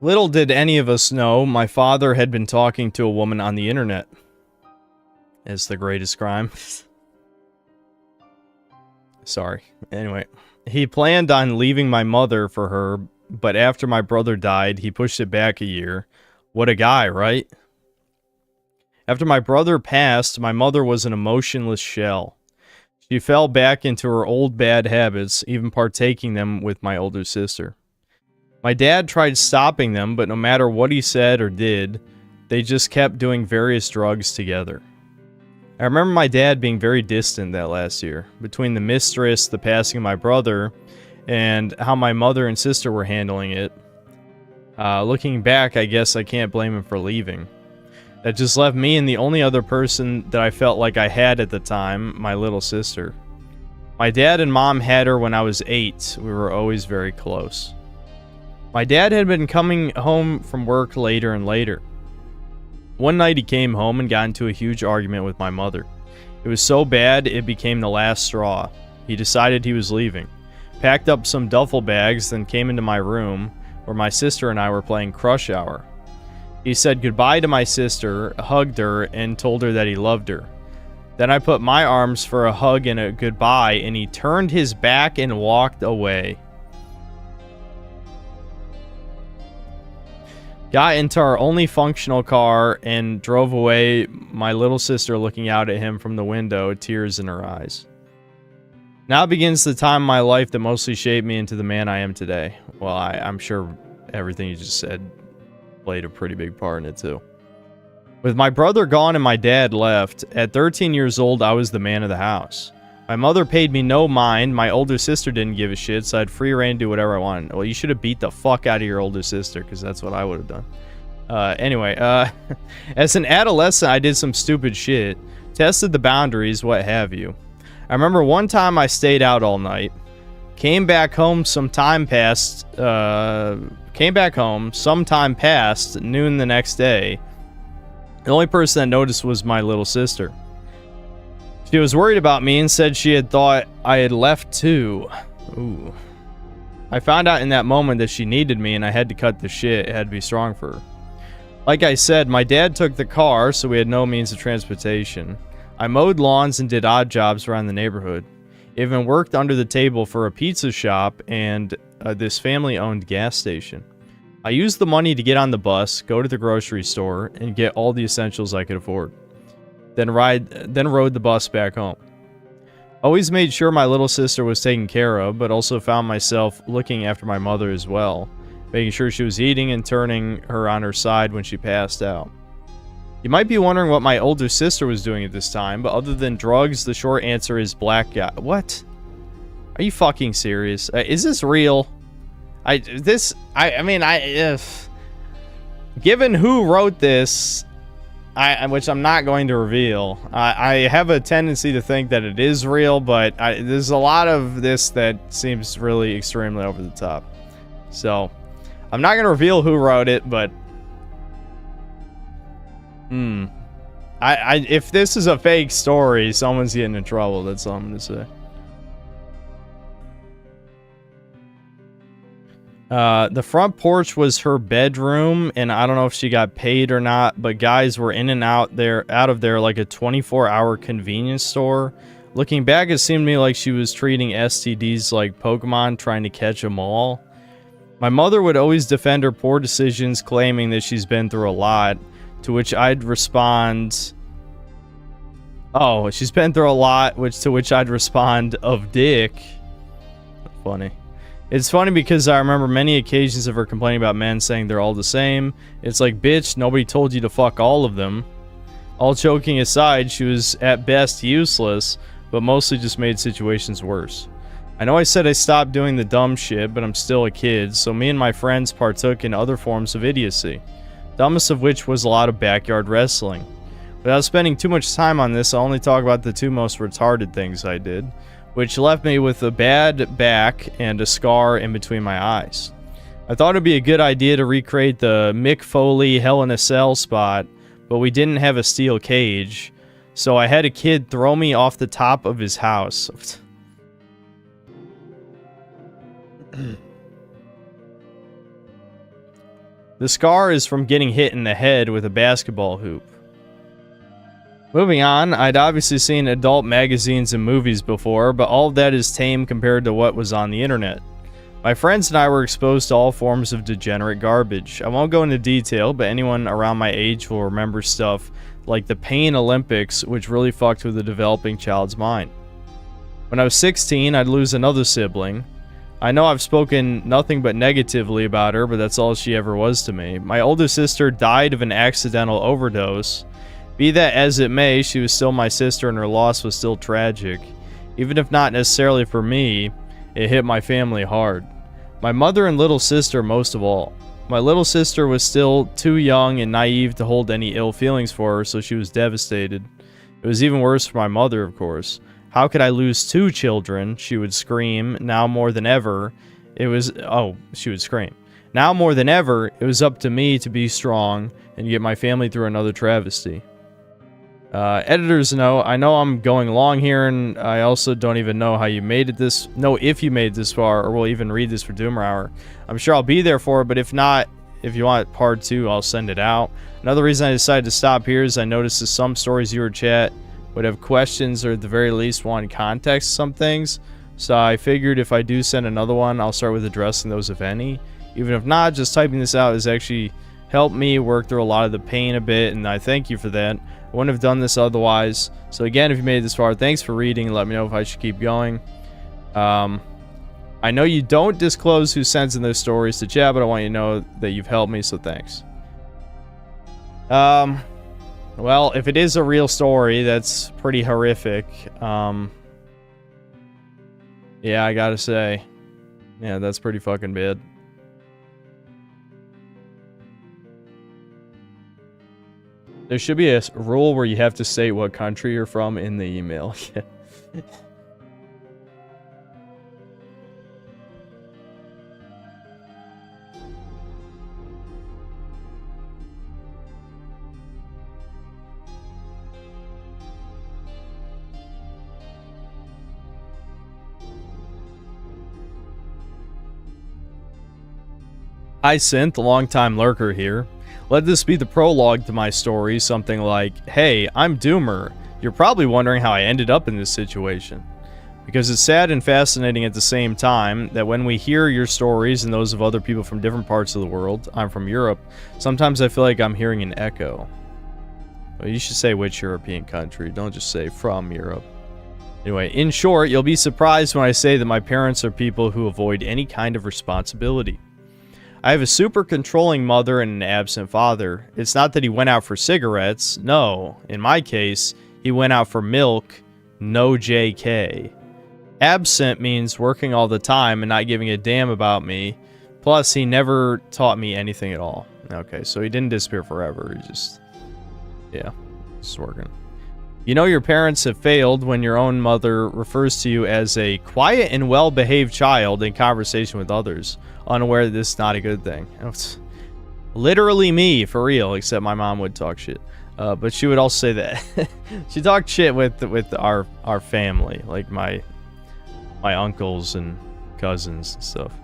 Little did any of us know, my father had been talking to a woman on the internet. It's the greatest crime. Sorry. Anyway, he planned on leaving my mother for her, but after my brother died, he pushed it back a year. What a guy, right? After my brother passed, my mother was an emotionless shell. She fell back into her old bad habits, even partaking them with my older sister. My dad tried stopping them, but no matter what he said or did, they just kept doing various drugs together. I remember my dad being very distant that last year, between the mistress, the passing of my brother, and how my mother and sister were handling it. Looking back, I guess I can't blame him for leaving. That just left me and the only other person that I felt like I had at the time, my little sister. My dad and mom had her when I was 8. We were always very close. My dad had been coming home from work later and later. One night he came home and got into a huge argument with my mother. It was so bad it became the last straw. He decided he was leaving. Packed up some duffel bags, then came into my room, where my sister and I were playing Crush Hour. He said goodbye to my sister, hugged her, and told her that he loved her. Then I put my arms for a hug and a goodbye, and he turned his back and walked away. Got into our only functional car and drove away, my little sister looking out at him from the window, tears in her eyes. Now begins the time in my life that mostly shaped me into the man I am today. Well, I'm sure everything you just said played a pretty big part in it too. With my brother gone and my dad left, at 13 years old, I was the man of the house. My mother paid me no mind, my older sister didn't give a shit, so I had free reign to do whatever I wanted. Well, you should have beat the fuck out of your older sister, because that's what I would have done. Anyway, as an adolescent, I did some stupid shit, tested the boundaries, what have you. I remember one time I stayed out all night, came back home, some time passed, noon the next day. The only person that noticed was my little sister. She was worried about me and said she had thought I had left too. Ooh. I found out in that moment that she needed me and I had to cut the shit. It had to be strong for her. Like I said, my dad took the car, so we had no means of transportation. I mowed lawns and did odd jobs around the neighborhood. Even worked under the table for a pizza shop and this family-owned gas station. I used the money to get on the bus, go to the grocery store, and get all the essentials I could afford. Then rode the bus back home. Always made sure my little sister was taken care of, but also found myself looking after my mother as well, making sure she was eating and turning her on her side when she passed out. You might be wondering what my older sister was doing at this time, but other than drugs, the short answer is black guy. What? Are you fucking serious? Is this real? Given who wrote this, which I'm not going to reveal, I have a tendency to think that it is real, but there's a lot of this that seems really extremely over the top. So, I'm not going to reveal who wrote it, but if this is a fake story, someone's getting in trouble. That's all I'm going to say. The front porch was her bedroom, and I don't know if she got paid or not, but guys were in and out of there like a 24-hour convenience store. Looking back, it seemed to me like she was treating STDs like Pokemon, trying to catch them all. My mother would always defend her poor decisions, claiming that she's been through a lot, to which I'd respond, oh, she's been through a lot, to which I'd respond, of dick. Funny. It's funny because I remember many occasions of her complaining about men, saying they're all the same. It's like, bitch, nobody told you to fuck all of them. All joking aside, she was at best useless, but mostly just made situations worse. I know I said I stopped doing the dumb shit, but I'm still a kid, so me and my friends partook in other forms of idiocy. Dumbest of which was a lot of backyard wrestling. Without spending too much time on this, I'll only talk about the two most retarded things I did, which left me with a bad back and a scar in between my eyes. I thought it'd be a good idea to recreate the Mick Foley Hell in a Cell spot, but we didn't have a steel cage, so I had a kid throw me off the top of his house. The scar is from getting hit in the head with a basketball hoop. Moving on, I'd obviously seen adult magazines and movies before, but all of that is tame compared to what was on the internet. My friends and I were exposed to all forms of degenerate garbage. I won't go into detail, but anyone around my age will remember stuff like the Pain Olympics, which really fucked with a developing child's mind. When I was 16, I'd lose another sibling. I know I've spoken nothing but negatively about her, but that's all she ever was to me. My older sister died of an accidental overdose. Be that as it may, she was still my sister and her loss was still tragic. Even if not necessarily for me, it hit my family hard. My mother and little sister most of all. My little sister was still too young and naive to hold any ill feelings for her, so she was devastated. It was even worse for my mother, of course. How could I lose two children? She would scream. Now more than ever, she would scream. Now more than ever, it was up to me to be strong and get my family through another travesty. Editor's note, I know I'm going long here, and I also don't even know how you made it if you made it this far, or will even read this for Doomer Hour. I'm sure I'll be there for it, but if not, if you want part 2, I'll send it out. Another reason I decided to stop here is I noticed that some stories you or chat would have questions, or at the very least want context to some things. So I figured if I do send another one, I'll start with addressing those, if any. Even if not, just typing this out has actually helped me work through a lot of the pain a bit, and I thank you for that. I wouldn't have done this otherwise. So again, if you made it this far, thanks for reading. Let me know if I should keep going. I know you don't disclose who sends in those stories to chat, but I want you to know that you've helped me, so thanks. Well, if it is a real story, that's pretty horrific. Yeah, I gotta say. Yeah, that's pretty fucking bad. There should be a rule where you have to state what country you're from in the email. Hi Synth, the longtime lurker here. Let this be the prologue to my story, something like, hey, I'm Doomer. You're probably wondering how I ended up in this situation. Because it's sad and fascinating at the same time that when we hear your stories and those of other people from different parts of the world, I'm from Europe, sometimes I feel like I'm hearing an echo. Well, you should say which European country, don't just say from Europe. Anyway, in short, you'll be surprised when I say that my parents are people who avoid any kind of responsibility. I have a super controlling mother and an absent father. It's not that he went out for cigarettes. No, in my case, he went out for milk. No JK. Absent means working all the time and not giving a damn about me. Plus, he never taught me anything at all. Okay, so he didn't disappear forever. He just... yeah, just working. You know your parents have failed when your own mother refers to you as a quiet and well-behaved child in conversation with others, unaware that this is not a good thing. It's literally me, for real, except my mom would talk shit. But she would also say that. She talked shit with our family, like my uncles and cousins and stuff.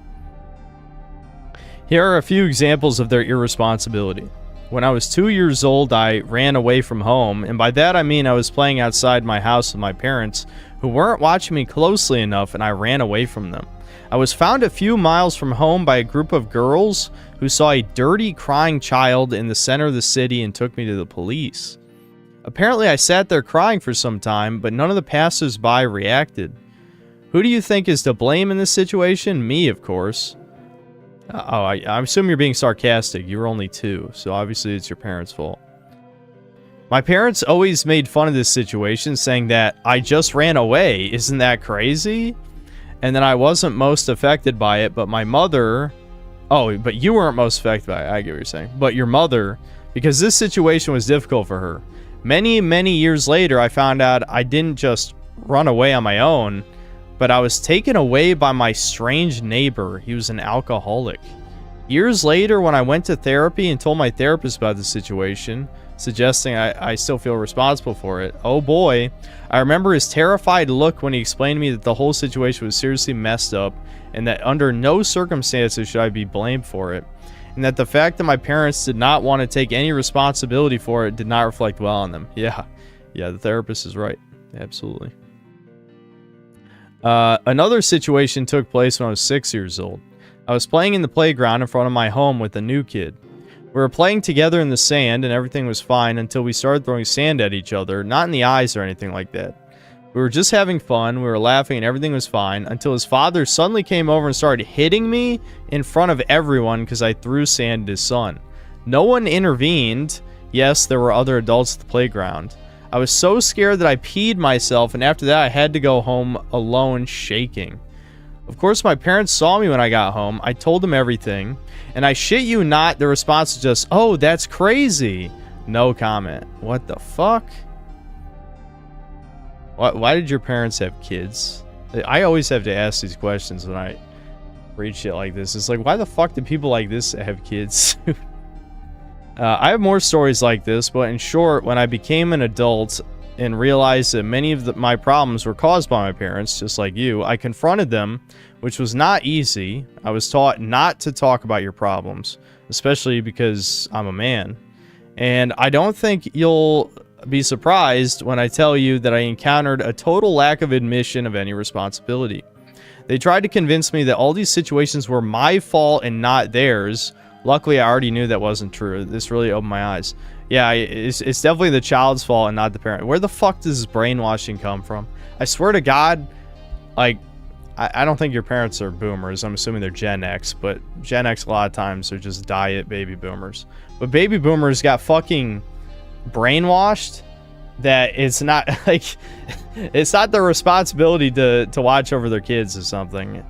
Here are a few examples of their irresponsibility. When I was 2 years old, I ran away from home, and by that I mean I was playing outside my house with my parents, who weren't watching me closely enough, and I ran away from them. I was found a few miles from home by a group of girls who saw a dirty, crying child in the center of the city and took me to the police. Apparently, I sat there crying for some time, but none of the passers-by reacted. Who do you think is to blame in this situation? Me, of course. I assume you're being sarcastic. You were only 2, so obviously it's your parents' fault. My parents always made fun of this situation, saying that I just ran away. Isn't that crazy? And then I wasn't most affected by it, but my mother... Oh, but you weren't most affected by it. I get what you're saying. But your mother, because this situation was difficult for her. Many, many years later, I found out I didn't just run away on my own, but I was taken away by my strange neighbor. He was an alcoholic. Years later, when I went to therapy and told my therapist about the situation, suggesting I still feel responsible for it, oh boy, I remember his terrified look when he explained to me that the whole situation was seriously messed up and that under no circumstances should I be blamed for it, and that the fact that my parents did not want to take any responsibility for it did not reflect well on them. Yeah, the therapist is right. Absolutely. Another situation took place when I was 6 years old. I was playing in the playground in front of my home with a new kid. We were playing together in the sand and everything was fine until we started throwing sand at each other, not in the eyes or anything like that. We were just having fun, we were laughing and everything was fine until his father suddenly came over and started hitting me in front of everyone because I threw sand at his son. No one intervened. Yes, there were other adults at the playground. I was so scared that I peed myself, and after that I had to go home alone shaking. Of course, my parents saw me when I got home. I told them everything, and I shit you not, the response was just, oh, that's crazy. No comment. What the fuck? Why did your parents have kids? I always have to ask these questions when I read shit like this. It's like, why the fuck do people like this have kids? I have more stories like this, but in short, when I became an adult and realized that many of my problems were caused by my parents, just like you, I confronted them, which was not easy. I was taught not to talk about your problems, especially because I'm a man. And I don't think you'll be surprised when I tell you that I encountered a total lack of admission of any responsibility. They tried to convince me that all these situations were my fault and not theirs. Luckily, I already knew that wasn't true. This really opened my eyes. Yeah, it's definitely the child's fault and not the parent. Where the fuck does this brainwashing come from? I swear to God, like, I don't think your parents are boomers. I'm assuming they're Gen X, but Gen X a lot of times are just diet baby boomers. But baby boomers got fucking brainwashed that it's not, like, it's not their responsibility to watch over their kids or something.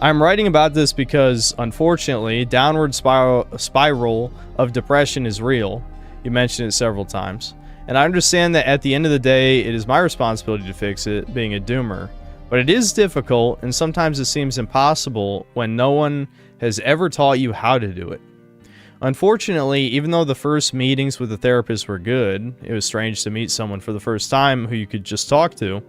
I'm writing about this because, unfortunately, downward spiral of depression is real. You mentioned it several times. And I understand that at the end of the day, it is my responsibility to fix it, being a doomer. But it is difficult, and sometimes it seems impossible when no one has ever taught you how to do it. Unfortunately, even though the first meetings with the therapist were good, it was strange to meet someone for the first time who you could just talk to.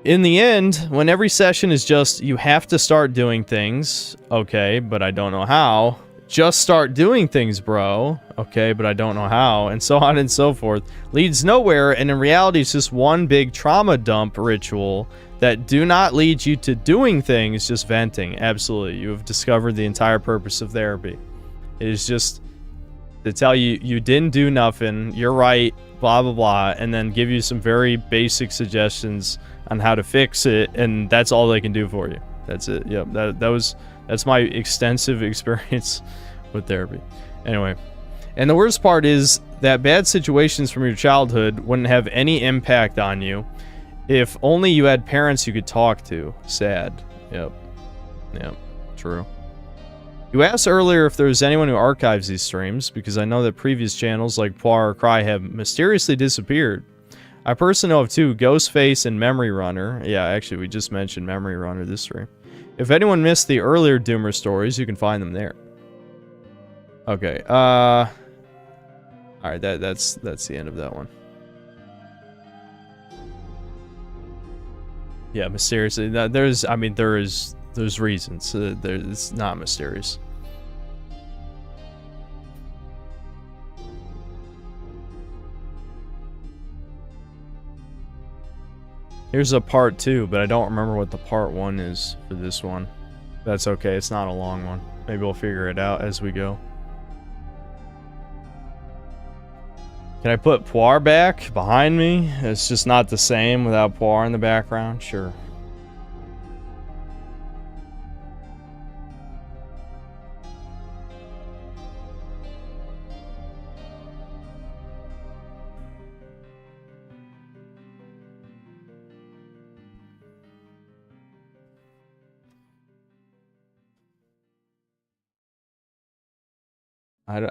In the end, when every session is just, you have to start doing things, okay, but I don't know how. Just start doing things, bro. Okay, but I don't know how, and so on and so forth, leads nowhere, and in reality it's just one big trauma dump ritual that do not lead you to doing things, just venting. Absolutely, you have discovered the entire purpose of therapy. It is just to tell you you didn't do nothing, you're right, blah blah blah, and then give you some very basic suggestions on how to fix it, and that's all they can do for you. That's it. Yep, that's my extensive experience with therapy. Anyway, and the worst part is that bad situations from your childhood wouldn't have any impact on you if only you had parents you could talk to. Sad. Yep, true. You asked earlier if there's anyone who archives these streams, because I know that previous channels like Poir or Cry have mysteriously disappeared. I personally know of two, Ghostface and Memory Runner. Yeah, actually, we just mentioned Memory Runner this stream. If anyone missed the earlier Doomer stories, you can find them there. Okay, alright, that's the end of that one. Yeah, mysteriously, there's reasons. It's not mysterious. Here's a part 2, but I don't remember what the part 1 is for this one. That's okay, it's not a long one. Maybe we'll figure it out as we go. Can I put Poir back behind me? It's just not the same without Poir in the background? Sure.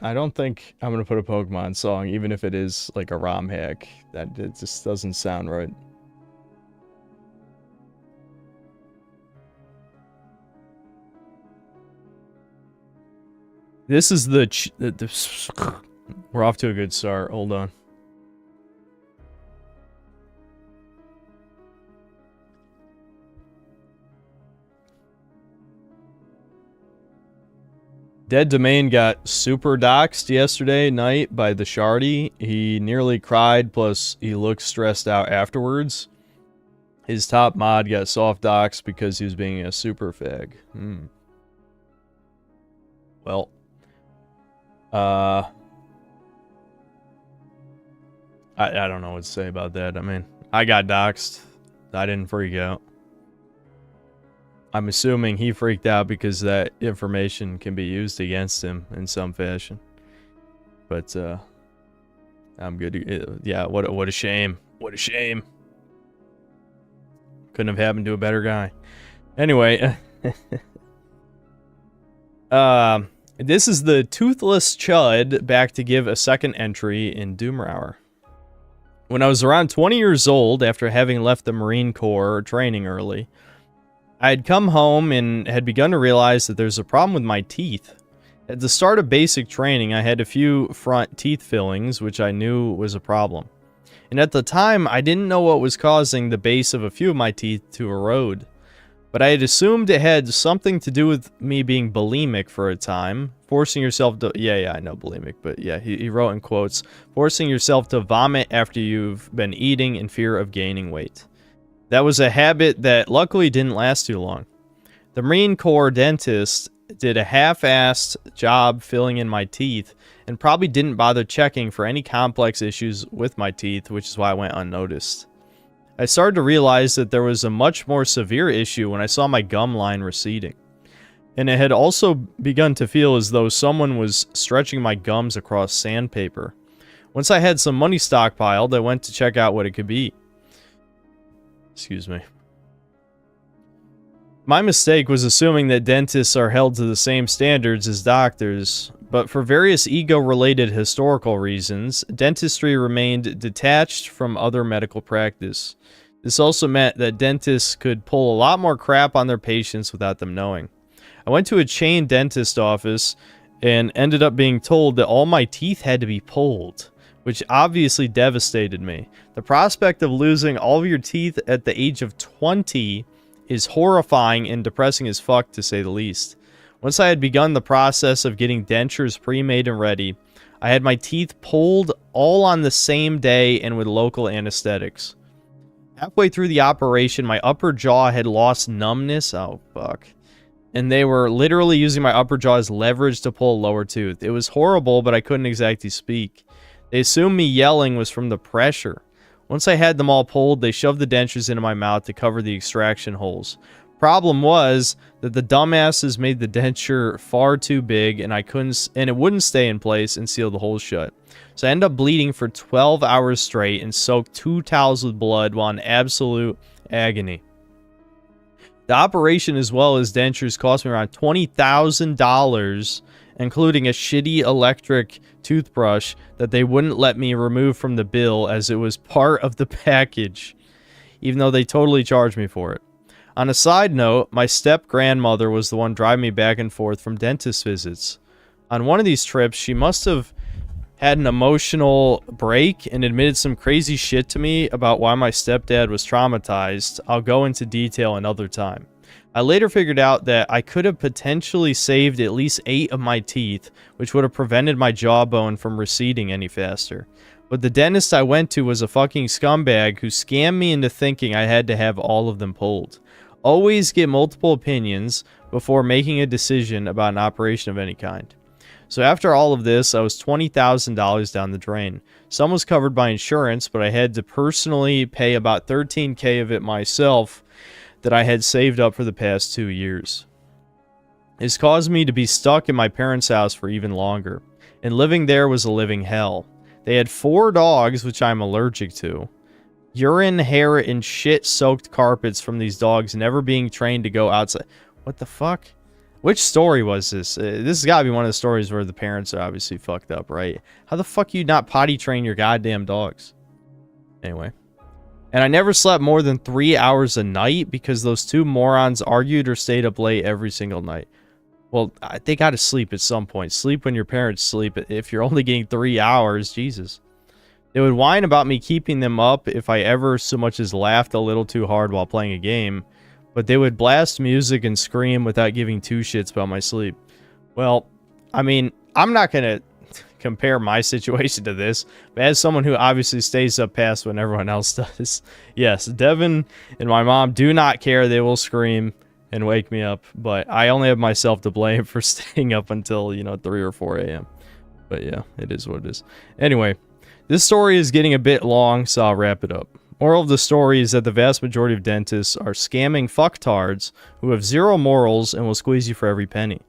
I don't think I'm gonna put a Pokemon song, even if it is like a ROM hack. It just doesn't sound right. This is the we're off to a good start. Hold on. Dead Domain got super doxxed yesterday night by the Shardy. He nearly cried, plus he looked stressed out afterwards. His top mod got soft doxxed because he was being a super fag. Well. I don't know what to say about that. I mean, I got doxxed. I didn't freak out. I'm assuming he freaked out because that information can be used against him in some fashion. But, I'm good. Yeah, what a shame. What a shame. Couldn't have happened to a better guy. Anyway. This is the Toothless Chud back to give a second entry in Doomer Hour. When I was around 20 years old, after having left the Marine Corps training early, I had come home and had begun to realize that there's a problem with my teeth. At the start of basic training, I had a few front teeth fillings, which I knew was a problem. And at the time, I didn't know what was causing the base of a few of my teeth to erode. But I had assumed it had something to do with me being bulimic for a time. Forcing yourself to... Yeah, I know bulimic, but yeah, he wrote in quotes, forcing yourself to vomit after you've been eating in fear of gaining weight. That was a habit that luckily didn't last too long. The Marine Corps dentist did a half-assed job filling in my teeth and probably didn't bother checking for any complex issues with my teeth, which is why I went unnoticed. I started to realize that there was a much more severe issue when I saw my gum line receding. And it had also begun to feel as though someone was stretching my gums across sandpaper. Once I had some money stockpiled, I went to check out what it could be. Excuse me. My mistake was assuming that dentists are held to the same standards as doctors, but for various ego-related historical reasons, dentistry remained detached from other medical practice. This also meant that dentists could pull a lot more crap on their patients without them knowing. I went to a chain dentist office and ended up being told that all my teeth had to be pulled, which obviously devastated me. The prospect of losing all of your teeth at the age of 20 is horrifying and depressing as fuck, to say the least. Once I had begun the process of getting dentures pre-made and ready, I had my teeth pulled all on the same day and with local anesthetics. Halfway through the operation, my upper jaw had lost numbness. Oh, fuck. And they were literally using my upper jaw as leverage to pull a lower tooth. It was horrible, but I couldn't exactly speak. They assumed me yelling was from the pressure. Once I had them all pulled, they shoved the dentures into my mouth to cover the extraction holes. Problem was that the dumbasses made the denture far too big, and it wouldn't stay in place and seal the holes shut. So I ended up bleeding for 12 hours straight and soaked 2 towels with blood while in absolute agony. The operation as well as dentures cost me around $20,000, including a shitty electric toothbrush that they wouldn't let me remove from the bill as it was part of the package, even though they totally charged me for it. On a side note, my step-grandmother was the one driving me back and forth from dentist visits. On one of these trips, she must have had an emotional break and admitted some crazy shit to me about why my stepdad was traumatized. I'll go into detail another time. I later figured out that I could have potentially saved at least 8 of my teeth, which would have prevented my jawbone from receding any faster. But the dentist I went to was a fucking scumbag who scammed me into thinking I had to have all of them pulled. Always get multiple opinions before making a decision about an operation of any kind. So after all of this, I was $20,000 down the drain. Some was covered by insurance, but I had to personally pay about $13,000 of it myself that I had saved up for the past 2 years. It's caused me to be stuck in my parents' house for even longer, and living there was a living hell. They had 4 dogs, which I'm allergic to. Urine, hair, and shit-soaked carpets from these dogs never being trained to go outside. What the fuck? Which story was this? This has got to be one of the stories where the parents are obviously fucked up, right? How the fuck you not potty train your goddamn dogs? Anyway. And I never slept more than 3 hours a night because those 2 morons argued or stayed up late every single night. Well, they got to sleep at some point. Sleep when your parents sleep. If you're only getting 3 hours, Jesus. They would whine about me keeping them up if I ever so much as laughed a little too hard while playing a game. But they would blast music and scream without giving 2 shits about my sleep. Well, I mean, I'm not going to compare my situation to this, but as someone who obviously stays up past when everyone else does, yes, Devin and my mom do not care. They will scream and wake me up, but I only have myself to blame for staying up until, 3 or 4 a.m. But yeah, it is what it is. Anyway, this story is getting a bit long, so I'll wrap it up. Moral of the story is that the vast majority of dentists are scamming fucktards who have zero morals and will squeeze you for every penny.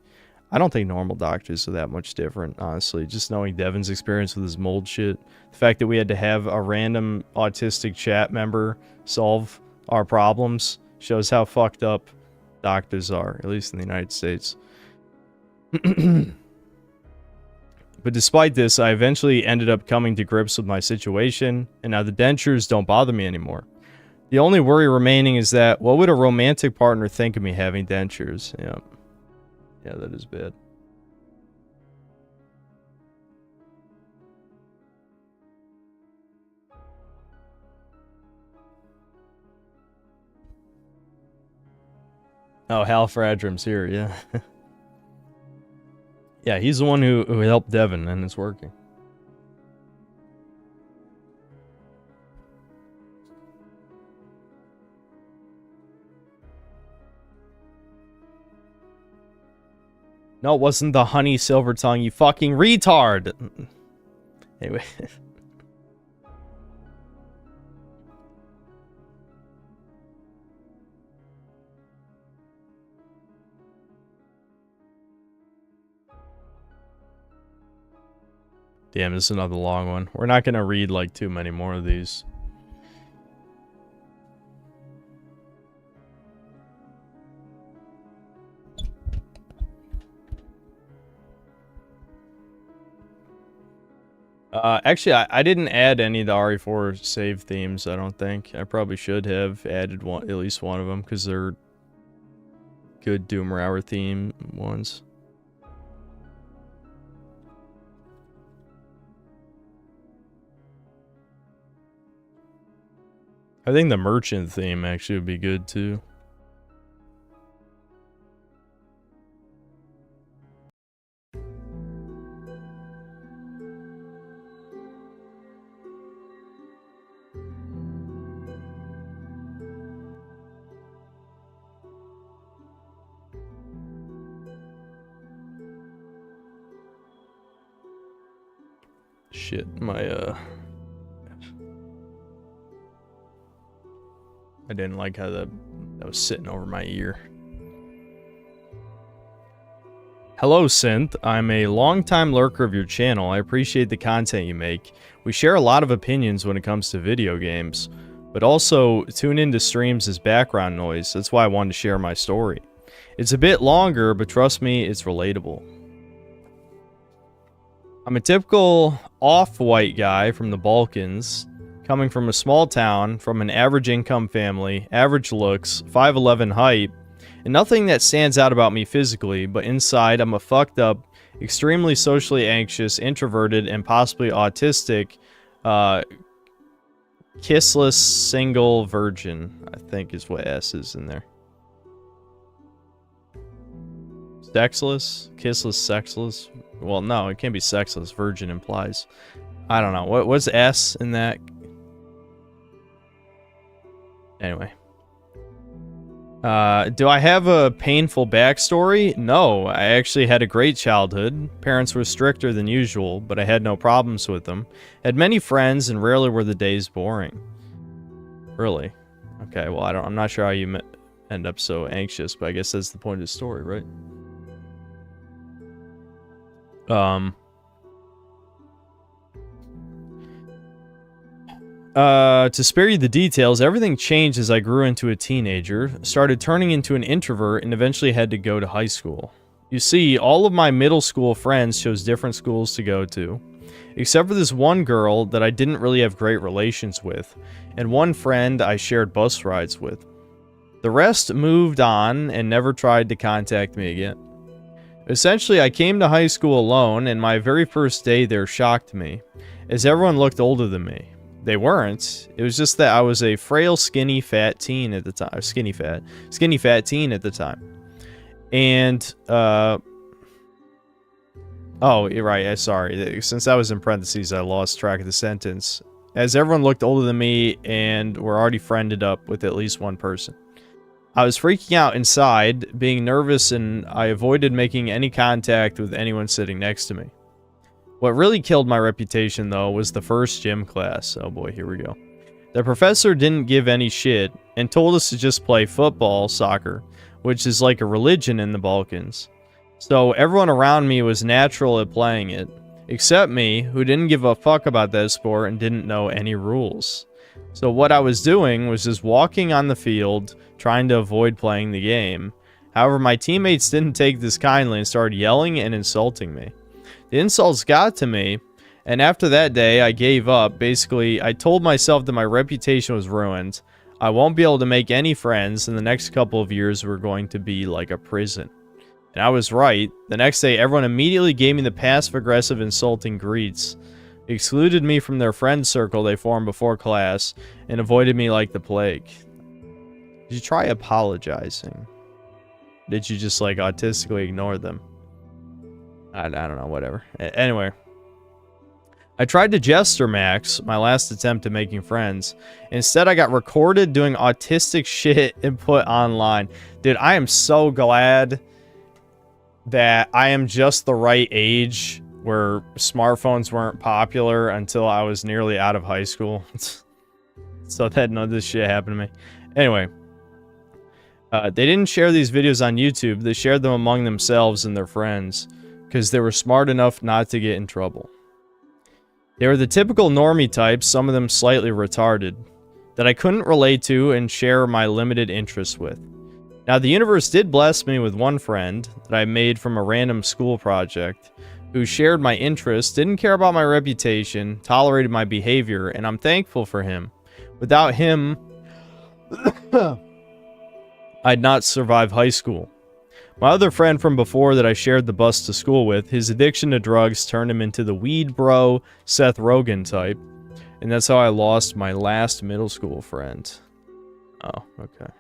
I don't think normal doctors are that much different, honestly. Just knowing Devin's experience with his mold shit. The fact that we had to have a random autistic chat member solve our problems shows how fucked up doctors are, at least in the United States. But despite this, I eventually ended up coming to grips with my situation, and now the dentures don't bother me anymore. The only worry remaining is that, what would a romantic partner think of me having dentures? Yeah, that is bad. Oh, Hal Fradram's here, yeah. Yeah, he's the one who helped Devin, and it's working. No, it wasn't the honey silver tongue, you fucking retard! Anyway. Damn, this is another long one. We're not gonna read like too many more of these. Actually, I didn't add any of the RE4 save themes, I don't think. I probably should have added at least one of them, because they're good Doom Hour theme ones. I think the merchant theme actually would be good too. Shit, I didn't like how that was sitting over my ear. Hello, Synth. I'm a longtime lurker of your channel. I appreciate the content you make. We share a lot of opinions when it comes to video games, but also tune into streams as background noise. That's why I wanted to share my story. It's a bit longer, but trust me, it's relatable. I'm a typical off-white guy from the Balkans, coming from a small town, from an average income family, average looks, 5'11" height, and nothing that stands out about me physically, but inside I'm a fucked up, extremely socially anxious, introverted, and possibly autistic, kissless single virgin, I think is what S is in there. Sexless? Kissless, sexless? Well, no, it can't be sexless. Virgin implies. I don't know. What's S in that? Anyway. Do I have a painful backstory? No, I actually had a great childhood. Parents were stricter than usual, but I had no problems with them. Had many friends, and rarely were the days boring. Really? Okay, well, I'm not sure how you end up so anxious, but I guess that's the point of the story, right? To spare you the details, everything changed as I grew into a teenager, started turning into an introvert, and eventually had to go to high school. You see, all of my middle school friends chose different schools to go to, except for this one girl that I didn't really have great relations with, and one friend I shared bus rides with. The rest moved on and never tried to contact me again. Essentially, I came to high school alone, and my very first day there shocked me, as everyone looked older than me. They weren't. It was just that I was a frail, skinny, fat teen at the time. Skinny, fat teen at the time. And, oh, you're right. Sorry. Since that was in parentheses, I lost track of the sentence. As everyone looked older than me and were already friended up with at least one person. I was freaking out inside, being nervous, and I avoided making any contact with anyone sitting next to me. What really killed my reputation, though, was the first gym class. Oh boy, here we go. The professor didn't give any shit and told us to just play football, soccer, which is like a religion in the Balkans. So everyone around me was natural at playing it, except me, who didn't give a fuck about that sport and didn't know any rules. So what I was doing was just walking on the field, trying to avoid playing the game. However, my teammates didn't take this kindly and started yelling and insulting me. The insults got to me, and after that day, I gave up. Basically, I told myself that my reputation was ruined. I won't be able to make any friends, and the next couple of years were going to be like a prison. And I was right. The next day, everyone immediately gave me the passive-aggressive insulting greets, excluded me from their friend circle they formed before class, and avoided me like the plague. Did you try apologizing? did you just like autistically ignore them? I don't know, whatever. Anyway. I tried to Jester Max, my last attempt at making friends. Instead, I got recorded doing autistic shit and put online. Dude, I am so glad that I am just the right age where smartphones weren't popular until I was nearly out of high school. So that none of this shit happened to me. Anyway. They didn't share these videos on YouTube. They shared them among themselves and their friends because they were smart enough not to get in trouble. They were the typical normie types, some of them slightly retarded, that I couldn't relate to and share my limited interests with. Now, the universe did bless me with one friend that I made from a random school project, who shared my interests, didn't care about my reputation, tolerated my behavior, and I'm thankful for him. Without him, I'd not survive high school. My other friend from before that I shared the bus to school with, his addiction to drugs turned him into the weed bro, Seth Rogen type. And that's how I lost my last middle school friend. Oh, okay.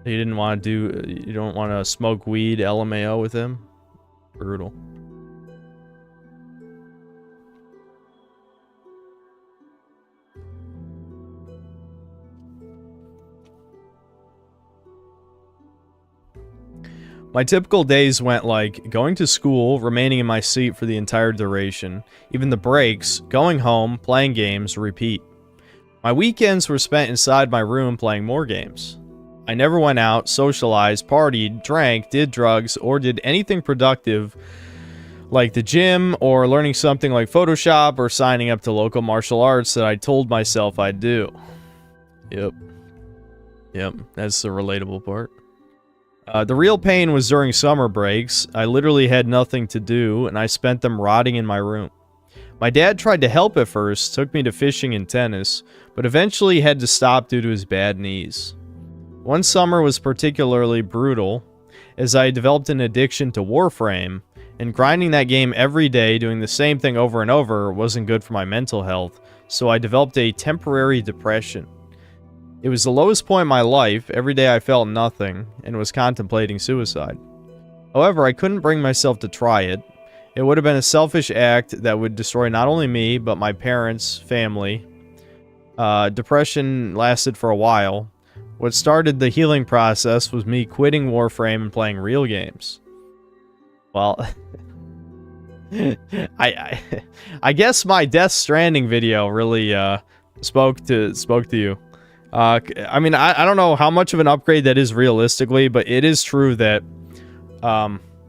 You didn't want to do, you don't want to smoke weed LMAO with him? Brutal. My typical days went like going to school, remaining in my seat for the entire duration, even the breaks, going home, playing games, repeat. My weekends were spent inside my room playing more games. I never went out, socialized, partied, drank, did drugs, or did anything productive like the gym or learning something like Photoshop or signing up to local martial arts that I told myself I'd do. Yep, that's the relatable part. The real pain was during summer breaks. I literally had nothing to do, and I spent them rotting in my room. My dad tried to help at first, took me to fishing and tennis, but eventually had to stop due to his bad knees. One summer was particularly brutal, as I developed an addiction to Warframe, and grinding that game every day, doing the same thing over and over, wasn't good for my mental health, so I developed a temporary depression. It was the lowest point in my life. Every day I felt nothing and was contemplating suicide. However, I couldn't bring myself to try it. It would have been a selfish act that would destroy not only me, but my parents, family. Depression lasted for a while. What started the healing process was me quitting Warframe and playing real games. Well, I guess my Death Stranding video really spoke to you. I mean, I don't know how much of an upgrade that is realistically, but it is true that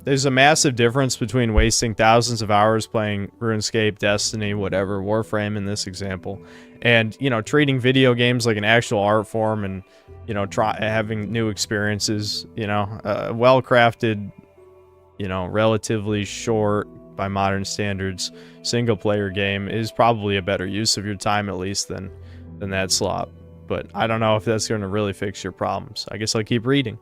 there's a massive difference between wasting thousands of hours playing RuneScape, Destiny, whatever, Warframe in this example, and, you know, treating video games like an actual art form and, you know, having new experiences, you know, well-crafted, you know, relatively short by modern standards single-player game is probably a better use of your time, at least, than that slop. But I don't know if that's going to really fix your problems. I guess I'll keep reading.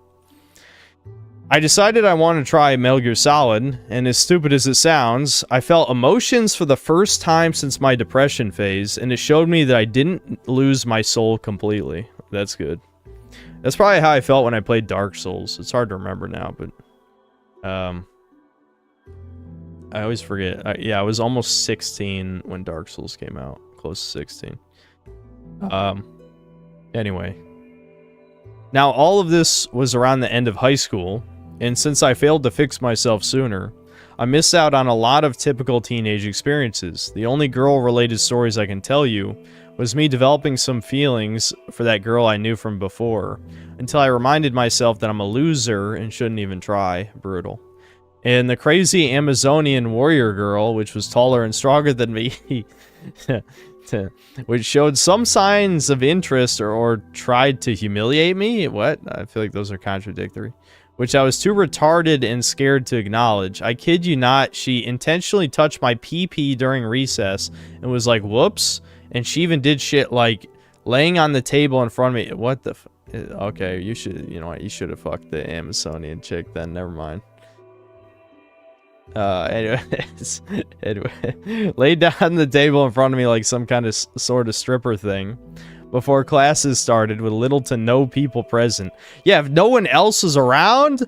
I decided I wanted to try Metal Gear Solid, and as stupid as it sounds, I felt emotions for the first time since my depression phase, and it showed me that I didn't lose my soul completely. That's good. That's probably how I felt when I played Dark Souls. It's hard to remember now, but I always forget. Yeah, I was almost 16 when Dark Souls came out. Close to 16. Anyway. Now, all of this was around the end of high school, and since I failed to fix myself sooner, I missed out on a lot of typical teenage experiences. The only girl-related stories I can tell you was me developing some feelings for that girl I knew from before, until I reminded myself that I'm a loser and shouldn't even try. Brutal. And the crazy Amazonian warrior girl, which was taller and stronger than me, which showed some signs of interest or tried to humiliate me. What? I feel like those are contradictory. Which I was too retarded and scared to acknowledge. I kid you not, she intentionally touched my PP during recess and was like, whoops. And she even did shit like laying on the table in front of me. What the okay, you know what, you should have fucked the Amazonian chick then, never mind. Anyway, laid down on the table in front of me like some kind of sort of stripper thing. before classes started with little to no people present. Yeah, if no one else was around,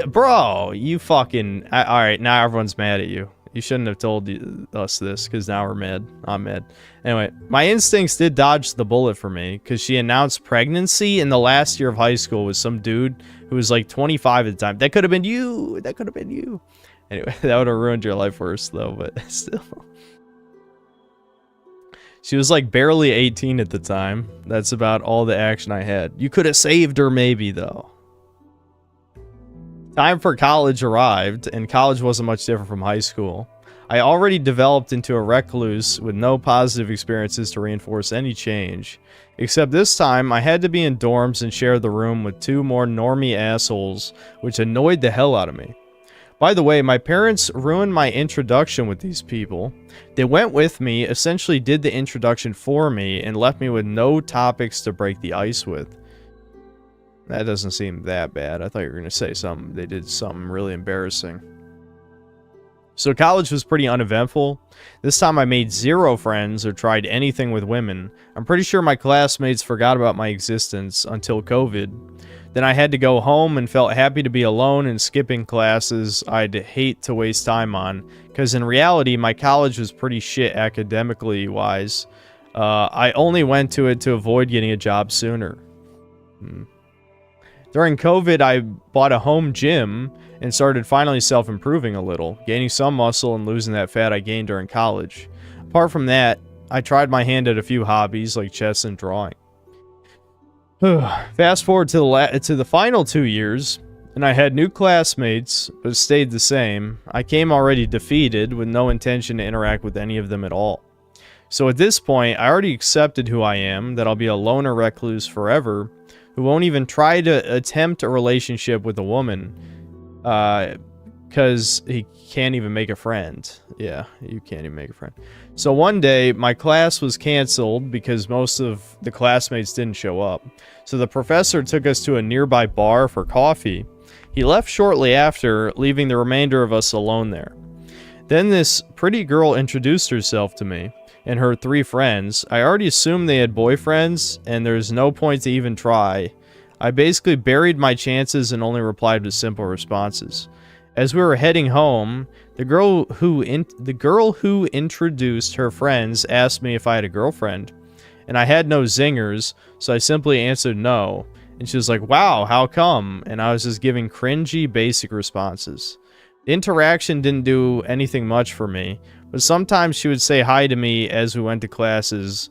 bro, you fucking... all right, now everyone's mad at you. You shouldn't have told us this, because now we're mad. I'm mad. Anyway, my instincts did dodge the bullet for me, because she announced pregnancy in the last year of high school with some dude who was like 25 at the time. That could have been you. That could have been you. Anyway, that would have ruined your life worse, though, but still. She was like barely 18 at the time. That's about all the action I had. You could have saved her maybe, though. Time for college arrived, and college wasn't much different from high school. I already developed into a recluse with no positive experiences to reinforce any change. Except this time, I had to be in dorms and share the room with 2 more normie assholes, which annoyed the hell out of me. By the way, my parents ruined my introduction with these people. They went with me, essentially did the introduction for me, and left me with no topics to break the ice with. That doesn't seem that bad. I thought you were going to say something. They did something really embarrassing. So college was pretty uneventful. This time I made 0 friends or tried anything with women. I'm pretty sure my classmates forgot about my existence until COVID. Then I had to go home and felt happy to be alone and skipping classes I'd hate to waste time on. Because in reality, my college was pretty shit academically wise. I only went to it to avoid getting a job sooner. During COVID, I bought a home gym and started finally self-improving a little, gaining some muscle and losing that fat I gained during college. Apart from that, I tried my hand at a few hobbies like chess and drawing. Fast forward to the final 2 years, and I had new classmates, but stayed the same. I came already defeated with no intention to interact with any of them at all. So at this point, I already accepted who I am, that I'll be a loner recluse forever, who won't even try to attempt a relationship with a woman, because he can't even make a friend. Yeah, you can't even make a friend. So one day, my class was canceled because most of the classmates didn't show up. So the professor took us to a nearby bar for coffee. He left shortly after, leaving the remainder of us alone there. Then this pretty girl introduced herself to me and her 3 friends. I already assumed they had boyfriends, and there's no point to even try. I basically buried my chances and only replied with simple responses. As we were heading home, the girl who introduced her friends asked me if I had a girlfriend, and I had no zingers, so I simply answered no. And she was like, "Wow, how come?" And I was just giving cringy, basic responses. The interaction didn't do anything much for me, but sometimes she would say hi to me as we went to classes.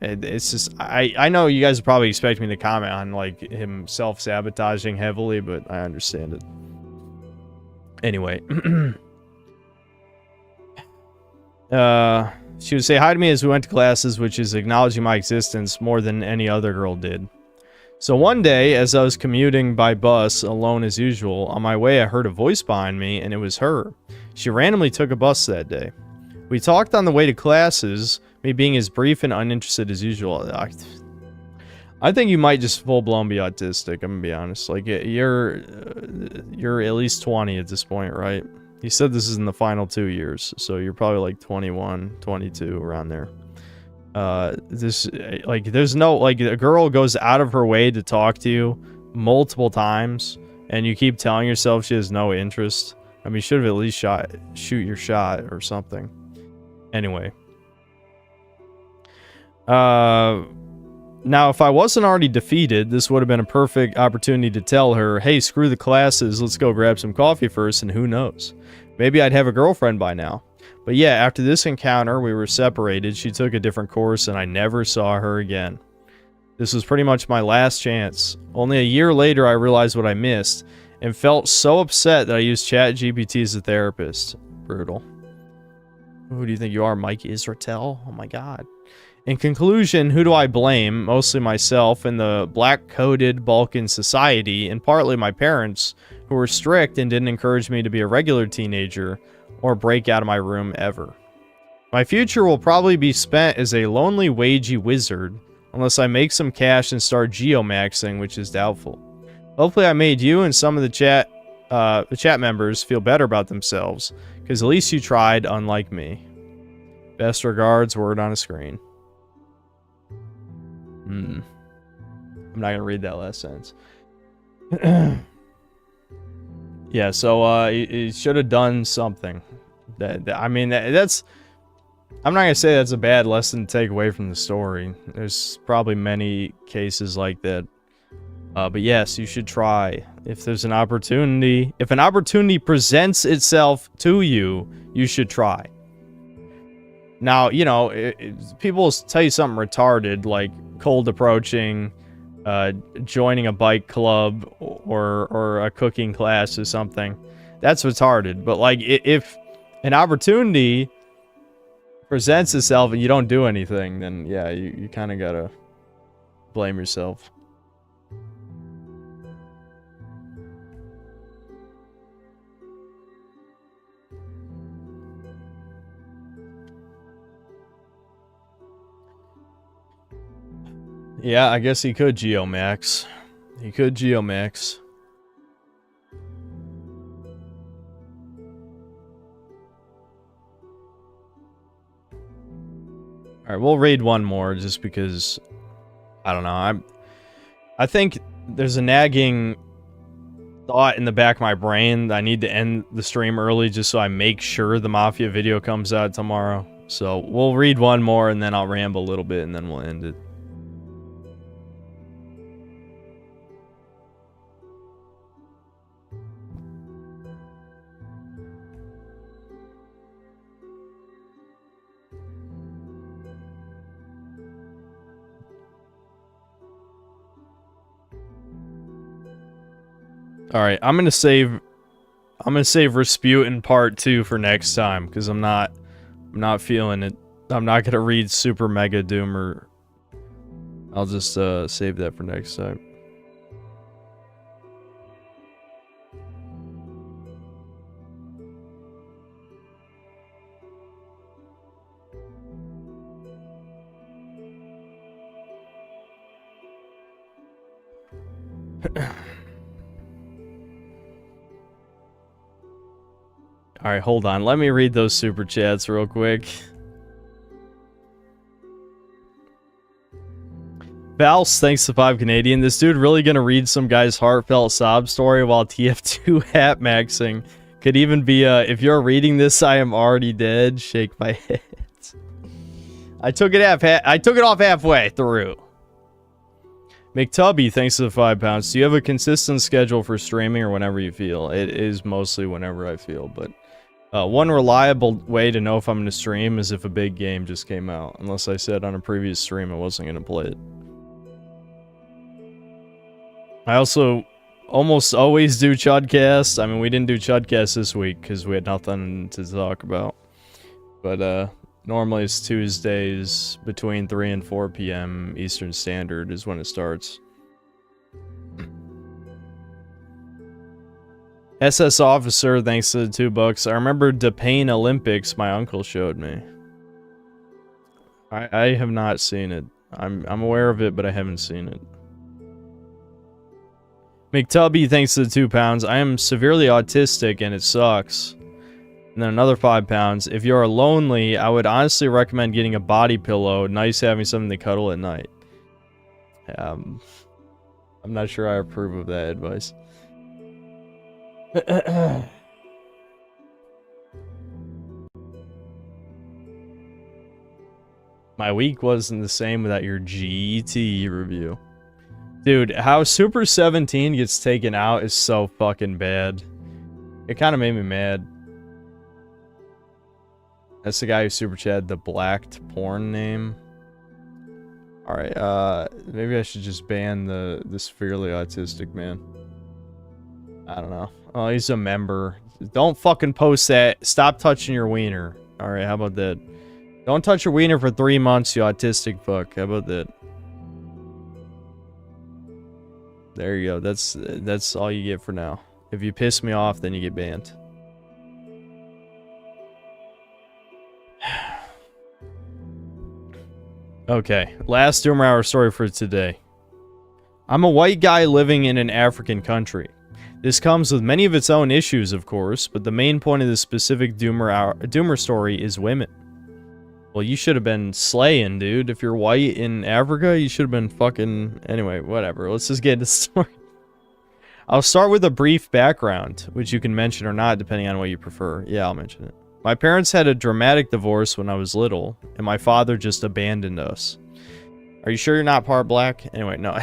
It's just, I know you guys probably expect me to comment on like him self-sabotaging heavily, but I understand it. Anyway. She would say hi to me as we went to classes, which is acknowledging my existence more than any other girl did. So one day, as I was commuting by bus, alone as usual, on my way I heard a voice behind me, and it was her. She randomly took a bus that day. We talked on the way to classes, me being as brief and uninterested as usual. I think you might just full-blown be autistic, I'm gonna be honest. Like, you're at least 20 at this point, right? You said this is in the final 2 years, so you're probably like 21, 22, around there. There's no, like, a girl goes out of her way to talk to you multiple times, and you keep telling yourself she has no interest. I mean, you should have at least shoot your shot or something. Anyway. Now, if I wasn't already defeated, this would have been a perfect opportunity to tell her, hey, screw the classes, let's go grab some coffee first, and who knows? Maybe I'd have a girlfriend by now. But yeah, after this encounter, we were separated, she took a different course, and I never saw her again. This was pretty much my last chance. Only a year later, I realized what I missed, and felt so upset that I used ChatGPT as a therapist. Brutal. Who do you think you are, Mike Israetel? Oh my god. In conclusion, who do I blame? Mostly myself and the black-coded Balkan society, and partly my parents, who were strict and didn't encourage me to be a regular teenager or break out of my room ever. My future will probably be spent as a lonely, wagey wizard, unless I make some cash and start geomaxing, which is doubtful. Hopefully I made you and some of the chat members feel better about themselves, because at least you tried, unlike me. Best regards, word on a screen. I'm not gonna read that last sentence. Yeah, so he should have done something. I mean, that's. I'm not gonna say that's a bad lesson to take away from the story. There's probably many cases like that. But yes, you should try. If there's an opportunity, if an opportunity presents itself to you, you should try. Now, you know, people will tell you something retarded, like cold approaching, joining a bike club, or a cooking class or something. That's retarded. But like, if an opportunity presents itself and you don't do anything, then yeah, you kind of gotta blame yourself. Yeah, I guess he could Geomax. He could Geomax. Alright, we'll read one more just because, I don't know, I think there's a nagging thought in the back of my brain that I need to end the stream early just so I make sure the Mafia video comes out tomorrow. So we'll read one more and then I'll ramble a little bit and then we'll end it. Alright, I'm gonna save Rasputin Part 2 for next time, because I'm not feeling it. I'm not gonna read Super Mega Doomer. I'll just save that for next time. Alright, hold on. Let me read those super chats real quick. Vals, thanks to 5 Canadian. This dude really gonna read some guy's heartfelt sob story while TF2 hat maxing. Could even be if you're reading this, I am already dead. Shake my head. I took it off halfway through. McTubby, thanks to the 5 pounds. Do you have a consistent schedule for streaming or whenever you feel? It is mostly whenever I feel, but one reliable way to know if I'm going to stream is if a big game just came out. Unless I said on a previous stream I wasn't going to play it. I also almost always do Chudcast. I mean, we didn't do Chudcast this week because we had nothing to talk about. But normally it's Tuesdays between 3 and 4 p.m. Eastern Standard is when it starts. SS Officer, thanks to the $2. I remember DePain Olympics my uncle showed me. I have not seen it. I'm aware of it, but I haven't seen it. McTubby, thanks to the 2 pounds. I am severely autistic and it sucks. And then another 5 pounds. If you're lonely, I would honestly recommend getting a body pillow. Nice having something to cuddle at night. I'm not sure I approve of that advice. My week wasn't the same without your GT review. Dude, how Super 17 gets taken out is so fucking bad. It kind of made me mad. That's the guy who super chatted the blacked porn name. Alright, maybe I should just ban the severely autistic man. I don't know. Oh, he's a member. Don't fucking post that. Stop touching your wiener. Alright, how about that? Don't touch your wiener for 3 months, you autistic fuck. How about that? There you go. That's all you get for now. If you piss me off, then you get banned. Okay, last Doomer Hour story for today. I'm a white guy living in an African country. This comes with many of its own issues, of course, but the main point of this specific Doomer story is women. Well, you should have been slaying, dude. If you're white in Africa, you should have been fucking... Anyway, whatever. Let's just get into the story. I'll start with a brief background, which you can mention or not, depending on what you prefer. Yeah, I'll mention it. My parents had a dramatic divorce when I was little, and my father just abandoned us. Are you sure you're not part black? Anyway, no.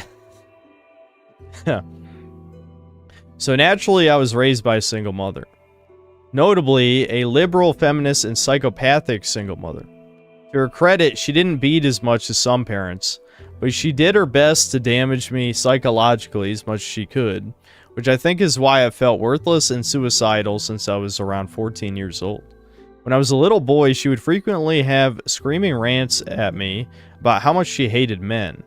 So naturally, I was raised by a single mother. Notably, a liberal, feminist, and psychopathic single mother. To her credit, she didn't beat as much as some parents, but she did her best to damage me psychologically as much as she could, which I think is why I felt worthless and suicidal since I was around 14 years old. When I was a little boy, she would frequently have screaming rants at me about how much she hated men,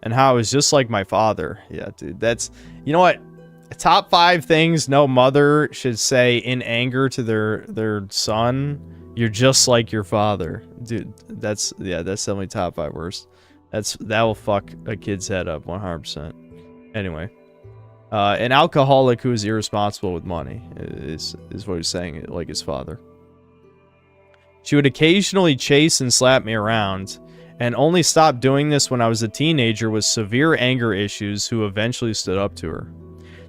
and how I was just like my father. Yeah, dude, that's... You know what? Top 5 things no mother should say in anger to their son. You're just like your father. Dude, that's definitely top 5 worst. That will fuck a kid's head up 100%. Anyway. An alcoholic who is irresponsible with money is what he's saying, like his father. She would occasionally chase and slap me around, and only stopped doing this when I was a teenager with severe anger issues who eventually stood up to her.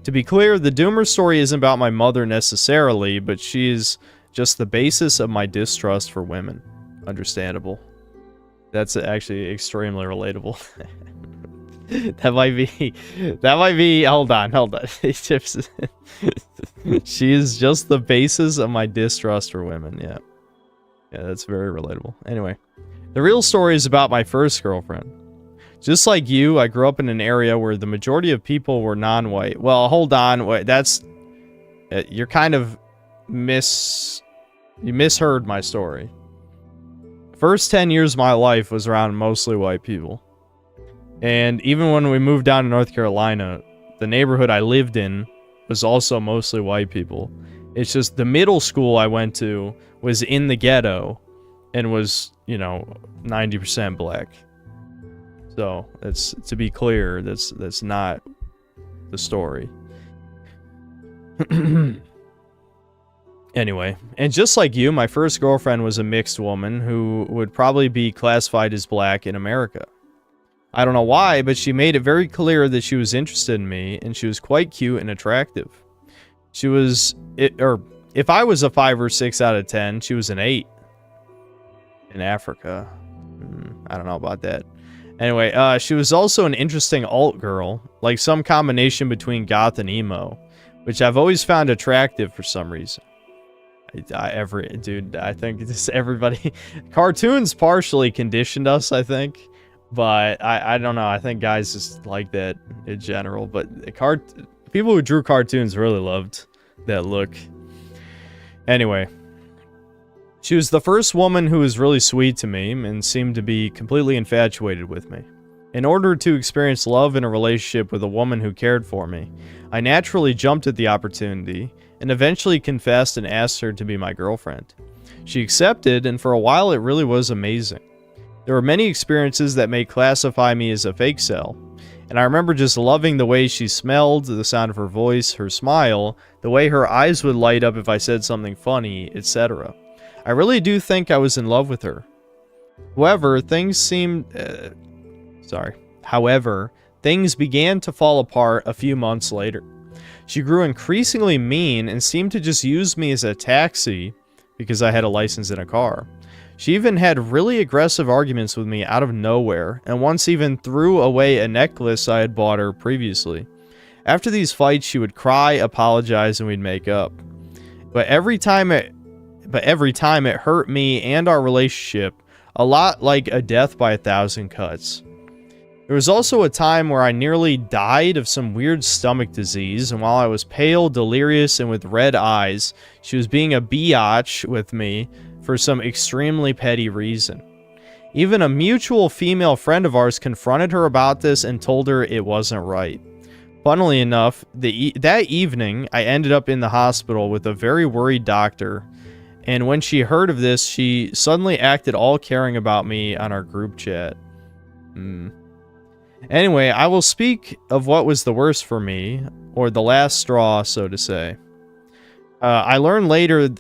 To be clear, the Doomer story isn't about my mother necessarily, but she is just the basis of my distrust for women. Understandable. That's actually extremely relatable. That might be, hold on. She is just the basis of my distrust for women, yeah. Yeah, that's very relatable. Anyway, the real story is about my first girlfriend. Just like you, I grew up in an area where the majority of people were non-white. Well, hold on. Wait, that's... you're kind of You misheard my story. First 10 years of my life was around mostly white people. And even when we moved down to North Carolina, the neighborhood I lived in was also mostly white people. It's just the middle school I went to was in the ghetto and was, 90% black. So, that's, to be clear, that's not the story. Anyway, and just like you, my first girlfriend was a mixed woman who would probably be classified as black in America. I don't know why, but she made it very clear that she was interested in me, and she was quite cute and attractive. She was, if I was a 5 or 6 out of 10, she was an 8. In Africa. I don't know about that. Anyway, she was also an interesting alt girl, like some combination between goth and emo, which I've always found attractive for some reason. Dude, I think just everybody... Cartoons partially conditioned us, I think. But I don't know. I think guys just like that in general. But people who drew cartoons really loved that look. Anyway. She was the first woman who was really sweet to me and seemed to be completely infatuated with me. In order to experience love in a relationship with a woman who cared for me, I naturally jumped at the opportunity and eventually confessed and asked her to be my girlfriend. She accepted, and for a while it really was amazing. There were many experiences that may classify me as a fake cell, and I remember just loving the way she smelled, the sound of her voice, her smile, the way her eyes would light up if I said something funny, etc. I really do think I was in love with her. However, things began to fall apart a few months later. She grew increasingly mean and seemed to just use me as a taxi because I had a license in a car. She even had really aggressive arguments with me out of nowhere, and once even threw away a necklace I had bought her previously. After these fights, she would cry, apologize, and we'd make up. But every time it hurt me and our relationship, a lot like a death by 1,000 cuts. There was also a time where I nearly died of some weird stomach disease, and while I was pale, delirious, and with red eyes, she was being a biatch with me for some extremely petty reason. Even a mutual female friend of ours confronted her about this and told her it wasn't right. Funnily enough, that evening, I ended up in the hospital with a very worried doctor, and when she heard of this, she suddenly acted all caring about me on our group chat. Anyway, I will speak of what was the worst for me, or the last straw, so to say. I learned later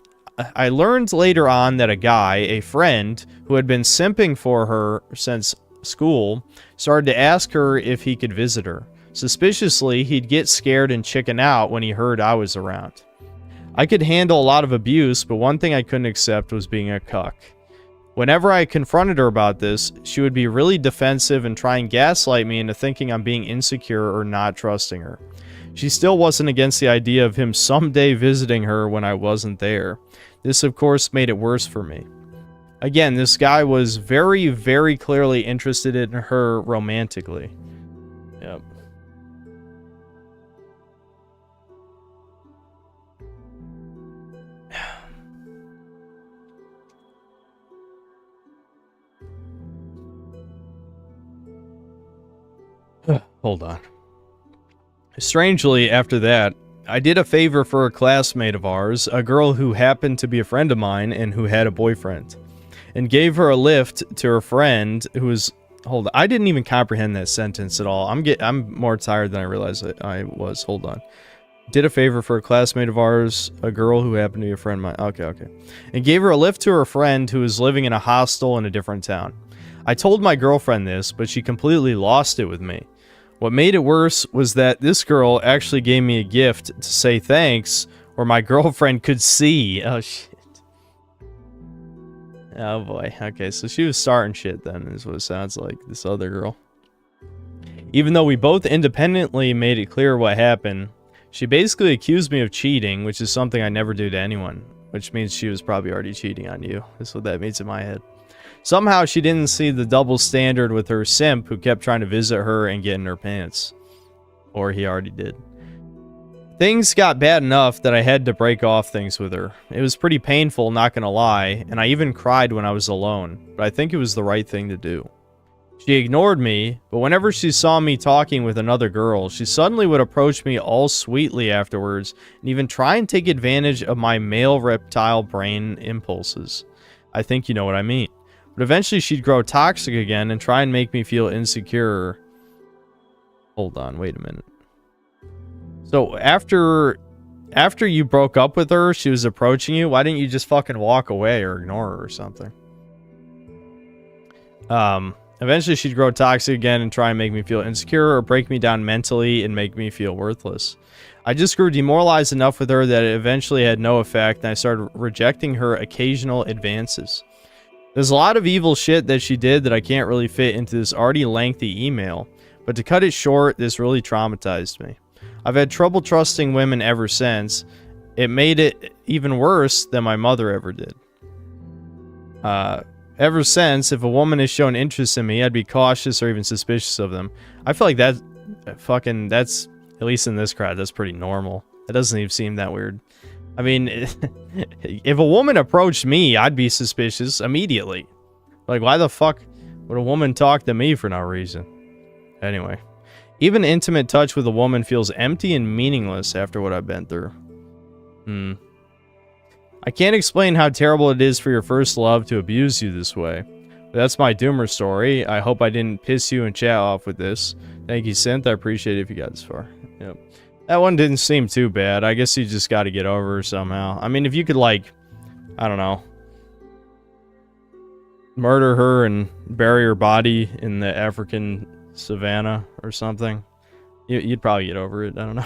I learned later on that a guy, a friend, who had been simping for her since school, started to ask her if he could visit her. Suspiciously, he'd get scared and chicken out when he heard I was around. I could handle a lot of abuse, but one thing I couldn't accept was being a cuck. Whenever I confronted her about this, she would be really defensive and try and gaslight me into thinking I'm being insecure or not trusting her. She still wasn't against the idea of him someday visiting her when I wasn't there. This, of course, made it worse for me. Again, this guy was very, very clearly interested in her romantically. Yep. Hold on. Strangely, after that, I did a favor for a classmate of ours, a girl who happened to be a friend of mine and who had a boyfriend, and gave her a lift to her friend who was... Hold on. I didn't even comprehend that sentence at all. I'm more tired than I realized I was. Hold on. Did a favor for a classmate of ours, a girl who happened to be a friend of mine. Okay. And gave her a lift to her friend who was living in a hostel in a different town. I told my girlfriend this, but she completely lost it with me. What made it worse was that this girl actually gave me a gift to say thanks, or my girlfriend could see. Oh, shit. Oh, boy. Okay, so she was starting shit then, is what it sounds like, this other girl. Even though we both independently made it clear what happened, she basically accused me of cheating, which is something I never do to anyone, which means she was probably already cheating on you. That's what that means in my head. Somehow she didn't see the double standard with her simp who kept trying to visit her and get in her pants. Or he already did. Things got bad enough that I had to break off things with her. It was pretty painful, not gonna lie, and I even cried when I was alone, but I think it was the right thing to do. She ignored me, but whenever she saw me talking with another girl, she suddenly would approach me all sweetly afterwards and even try and take advantage of my male reptile brain impulses. I think you know what I mean. But eventually she'd grow toxic again and try and make me feel insecure. Hold on, wait a minute. So after you broke up with her, she was approaching you, why didn't you just fucking walk away or ignore her or something? Eventually she'd grow toxic again and try and make me feel insecure or break me down mentally and make me feel worthless. I just grew demoralized enough with her that it eventually had no effect and I started rejecting her occasional advances. There's a lot of evil shit that she did that I can't really fit into this already lengthy email, but to cut it short, this really traumatized me. I've had trouble trusting women ever since. It made it even worse than my mother ever did. Ever since, if a woman has shown interest in me, I'd be cautious or even suspicious of them. I feel like that's, at least in this crowd, that's pretty normal. It doesn't even seem that weird. I mean, if a woman approached me, I'd be suspicious immediately. Like, why the fuck would a woman talk to me for no reason? Anyway, even intimate touch with a woman feels empty and meaningless after what I've been through. I can't explain how terrible it is for your first love to abuse you this way. But that's my doomer story. I hope I didn't piss you and chat off with this. Thank you, Synth. I appreciate it if you got this far. Yep. That one didn't seem too bad. I guess you just got to get over her somehow. I mean, if you could, like, I don't know, murder her and bury her body in the African savannah or something, you'd probably get over it. I don't know.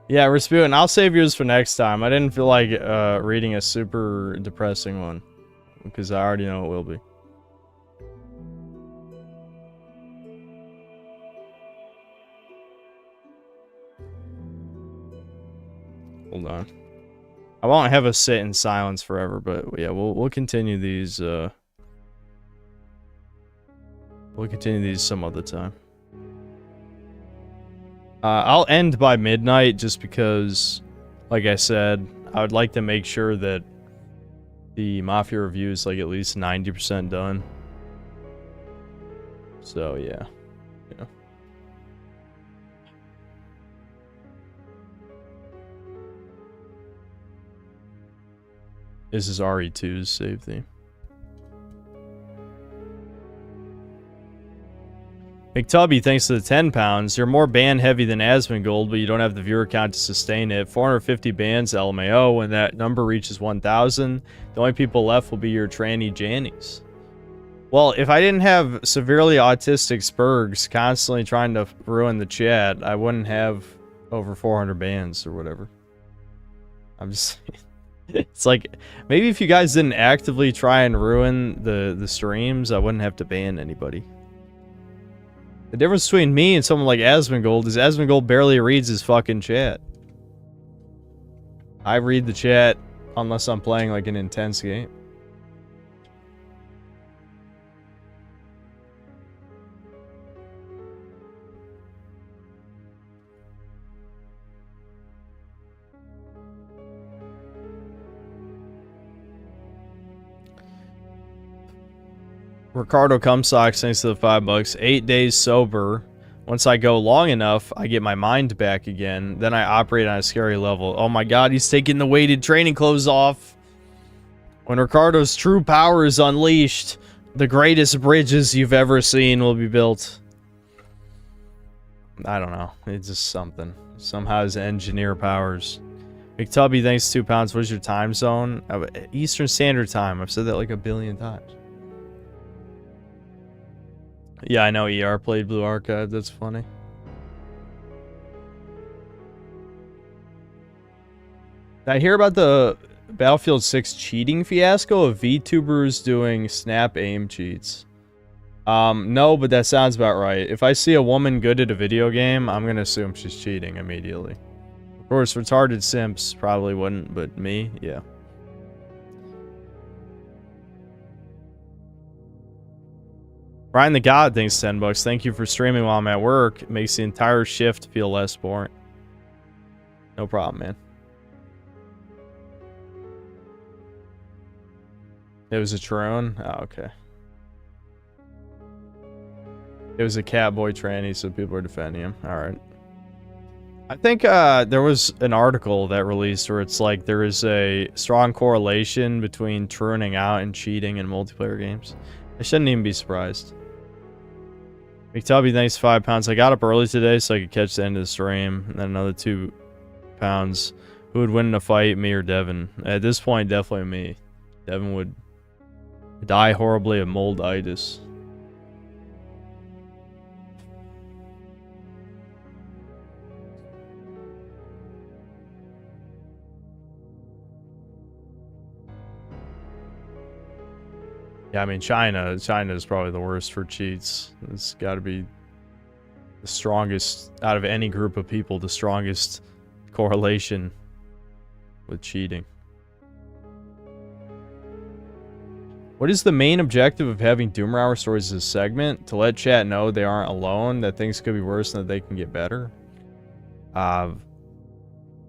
Yeah, Rasputin, I'll save yours for next time. I didn't feel like reading a super depressing one, because I already know it will be. Hold on. I won't have us sit in silence forever, but yeah, we'll continue these. We'll continue these some other time. I'll end by midnight just because, like I said, I would like to make sure that the Mafia review is like at least 90% done. So yeah. This is RE2's safety. McTubby, thanks to the 10 pounds. You're more band heavy than Asmongold, but you don't have the viewer count to sustain it. 450 bands, LMAO. When that number reaches 1,000, the only people left will be your tranny Jannies. Well, if I didn't have severely autistic Spurgs constantly trying to ruin the chat, I wouldn't have over 400 bands or whatever. I'm just... It's like, maybe if you guys didn't actively try and ruin the streams, I wouldn't have to ban anybody. The difference between me and someone like Asmongold is Asmongold barely reads his fucking chat. I read the chat unless I'm playing like an intense game. Ricardo Cumsocks, thanks to the $5. 8 days sober. Once I go long enough, I get my mind back again. Then I operate on a scary level. Oh my god, he's taking the weighted training clothes off. When Ricardo's true power is unleashed, the greatest bridges you've ever seen will be built. I don't know. It's just something. Somehow his engineer powers. McTubby, thanks 2 pounds. What is your time zone? Eastern Standard Time. I've said that like a billion times. Yeah, I know ER played Blue Archive. That's funny. Did I hear about the Battlefield 6 cheating fiasco of VTubers doing snap aim cheats? No, but that sounds about right. If I see a woman good at a video game, I'm gonna assume she's cheating immediately. Of course, retarded simps probably wouldn't, but me, yeah. Brian the God, thanks $10. Thank you for streaming while I'm at work. It makes the entire shift feel less boring. No problem, man. It was a Tyrone? Oh, okay. It was a Catboy tranny, so people are defending him. Alright. I think there was an article that released where it's like there is a strong correlation between turning out and cheating in multiplayer games. I shouldn't even be surprised. McTubby, thanks 5 pounds. I got up early today so I could catch the end of the stream. And then another 2 pounds. Who would win in a fight, me or Devin? At this point, definitely me. Devin would die horribly of molditis. Yeah, I mean, China is probably the worst for cheats. It's got to be the strongest, out of any group of people, the strongest correlation with cheating. What is the main objective of having Doomer Hour Stories as a segment? To let chat know they aren't alone, that things could be worse and that they can get better.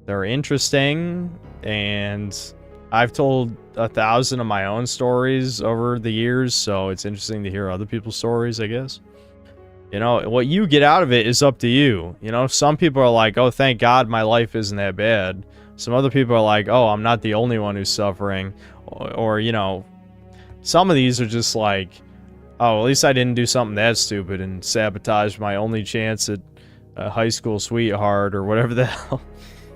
They're interesting, and I've told 1,000 of my own stories over the years, so it's interesting to hear other people's stories, I guess. You know, what you get out of it is up to you. You know, some people are like, oh, thank God my life isn't that bad. Some other people are like, oh, I'm not the only one who's suffering. Or you know, some of these are just like, oh, at least I didn't do something that stupid and sabotage my only chance at a high school sweetheart or whatever the hell.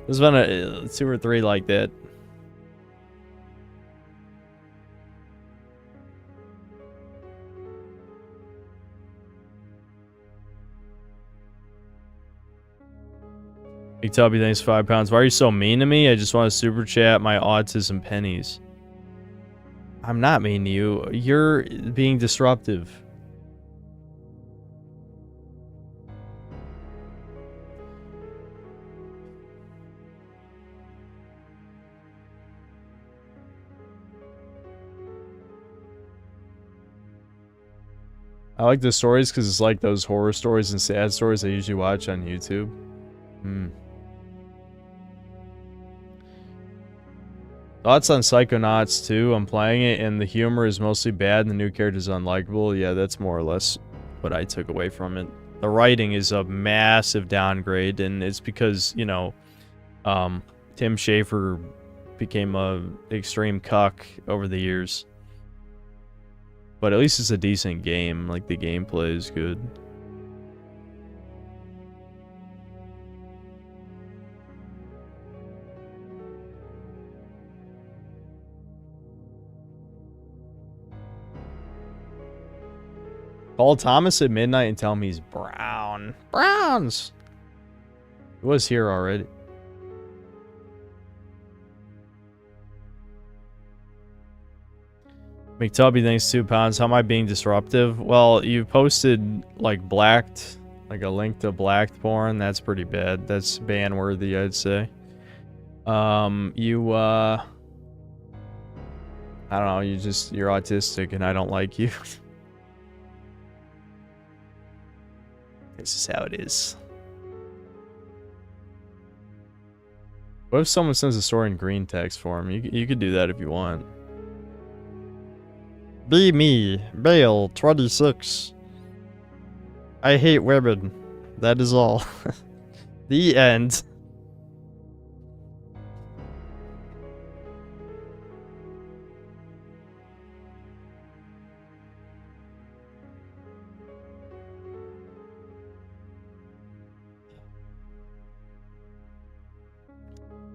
There's been 2 or 3 like that. McTubby, thanks 5 pounds. Why are you so mean to me? I just want to super chat my autism pennies. I'm not mean to you. You're being disruptive. I like the stories because it's like those horror stories and sad stories I usually watch on YouTube. Thoughts on Psychonauts 2? I'm playing it and the humor is mostly bad and the new character is unlikable. Yeah, that's more or less what I took away from it. The writing is a massive downgrade, and it's because, you know, Tim Schafer became a extreme cuck over the years. But at least it's a decent game. Like, the gameplay is good. Call Thomas at midnight and tell him he's brown. Browns! He was here already. McTubby thanks 2 pounds. How am I being disruptive? Well, you posted like blacked, like a link to blacked porn. That's pretty bad. That's ban worthy, I'd say. I don't know, you're autistic and I don't like you. This is how it is. What if someone sends a story in green text form? You could do that if you want. Be me, Bale, 26. I hate women. That is all. The end.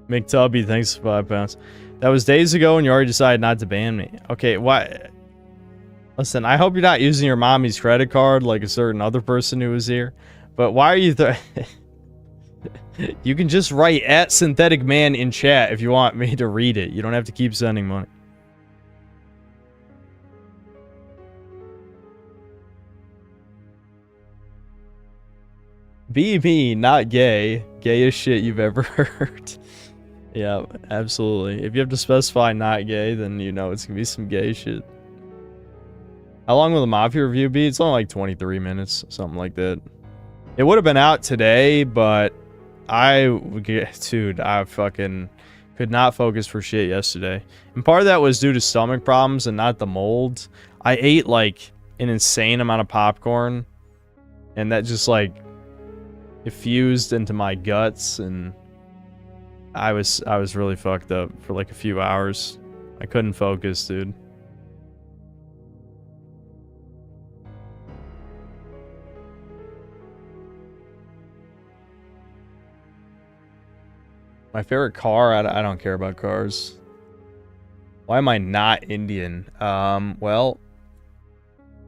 McTubby, thanks for 5 pounds. That was days ago and you already decided not to ban me. Okay, why? Listen, I hope you're not using your mommy's credit card like a certain other person who was here. But why are you... You can just write at Synthetic Man in chat if you want me to read it. You don't have to keep sending money. Be me, not gay. Gayest shit you've ever heard. Yeah, absolutely. If you have to specify not gay, then you know it's gonna be some gay shit. How long will the Mafia review be? It's only like 23 minutes, something like that. It would have been out today, but dude, I fucking could not focus for shit yesterday. And part of that was due to stomach problems and not the mold. I ate like an insane amount of popcorn, and that just like effused into my guts, and I was really fucked up for like a few hours. I couldn't focus, dude. My favorite car? I don't care about cars. Why am I not Indian? Well,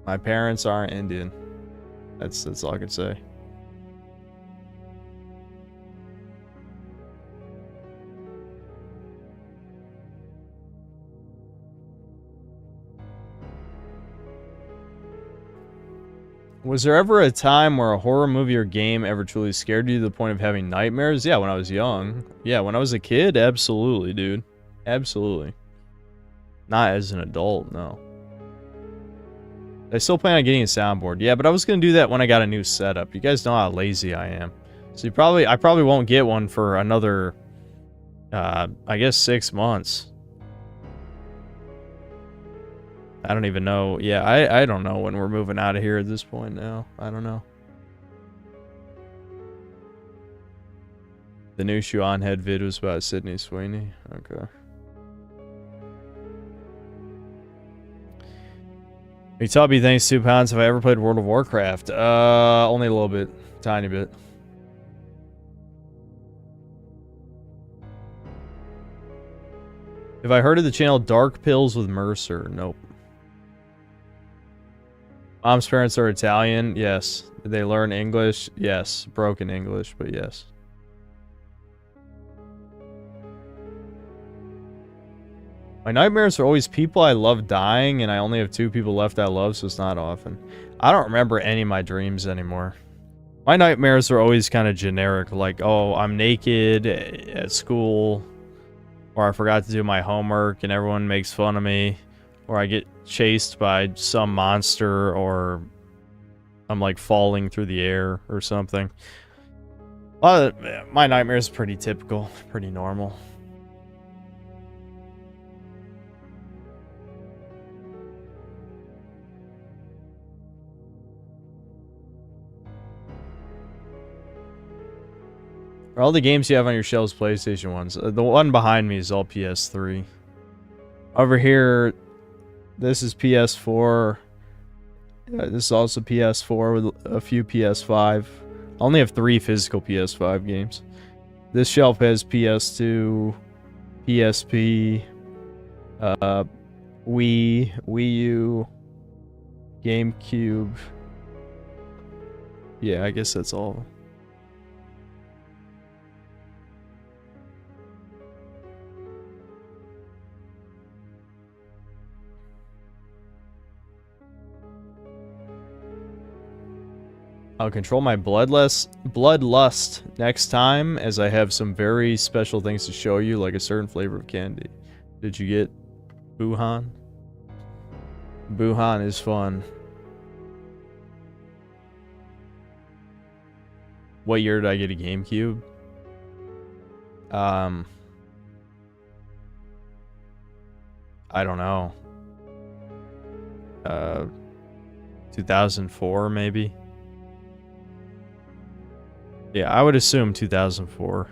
my parents aren't Indian. That's all I can say. Was there ever a time where a horror movie or game ever truly scared you to the point of having nightmares? Yeah, when I was young. Yeah, when I was a kid, absolutely, dude. Absolutely. Not as an adult, no. I still plan on getting a soundboard. Yeah, but I was going to do that when I got a new setup. You guys know how lazy I am. So I probably won't get one for another, I guess 6 months. I don't even know. Yeah, I don't know when we're moving out of here at this point now. I don't know. The new Shuan Head vid was about Sydney Sweeney. Okay. McTubby, thanks 2 pounds. Have I ever played World of Warcraft? Only a little bit. Tiny bit. Have I heard of the channel Dark Pills with Mercer? Nope. Mom's parents are Italian. Yes. Did they learn English? Yes. Broken English, but yes. My nightmares are always people I love dying, and I only have 2 people left I love, so it's not often. I don't remember any of my dreams anymore. My nightmares are always kind of generic, like, oh, I'm naked at school, or I forgot to do my homework and everyone makes fun of me, or I get chased by some monster, or I'm like falling through the air or something. My nightmares are pretty typical, pretty normal. Are all the games you have on your shelves PlayStation ones? The one behind me is all PS3. Over here, this is PS4. This is also PS4 with a few PS5. I only have 3 physical PS5 games. This shelf has PS2, PSP, Wii U, GameCube. Yeah, I guess that's all. I'll control my bloodlust next time, as I have some very special things to show you, like a certain flavor of candy. Did you get Buhan? Buhan is fun. What year did I get a GameCube? I don't know. 2004 maybe? Yeah, I would assume 2004.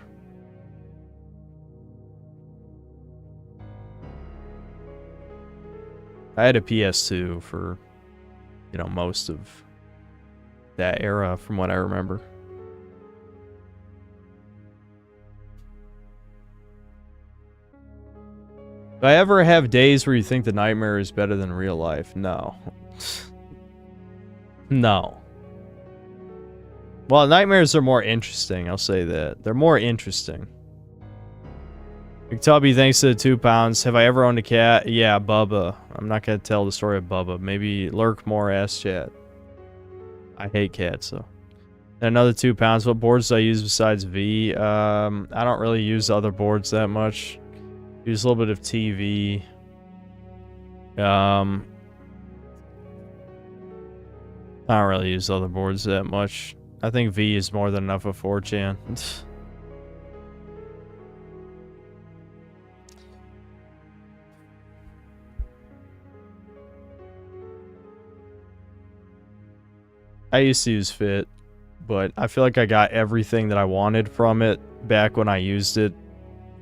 I had a PS2 for, you know, most of that era from what I remember. Do I ever have days where you think the nightmare is better than real life? No. No. Well, nightmares are more interesting, I'll say that. They're more interesting. McTubby, thanks to the 2 pounds. Have I ever owned a cat? Yeah, Bubba. I'm not going to tell the story of Bubba. Maybe lurk more, ask chat. I hate cats, so. Another 2 pounds. What boards do I use besides V? I don't really use other boards that much. Use a little bit of TV. I don't really use other boards that much. I think V is more than enough of 4chan. I used to use Fit, but I feel like I got everything that I wanted from it back when I used it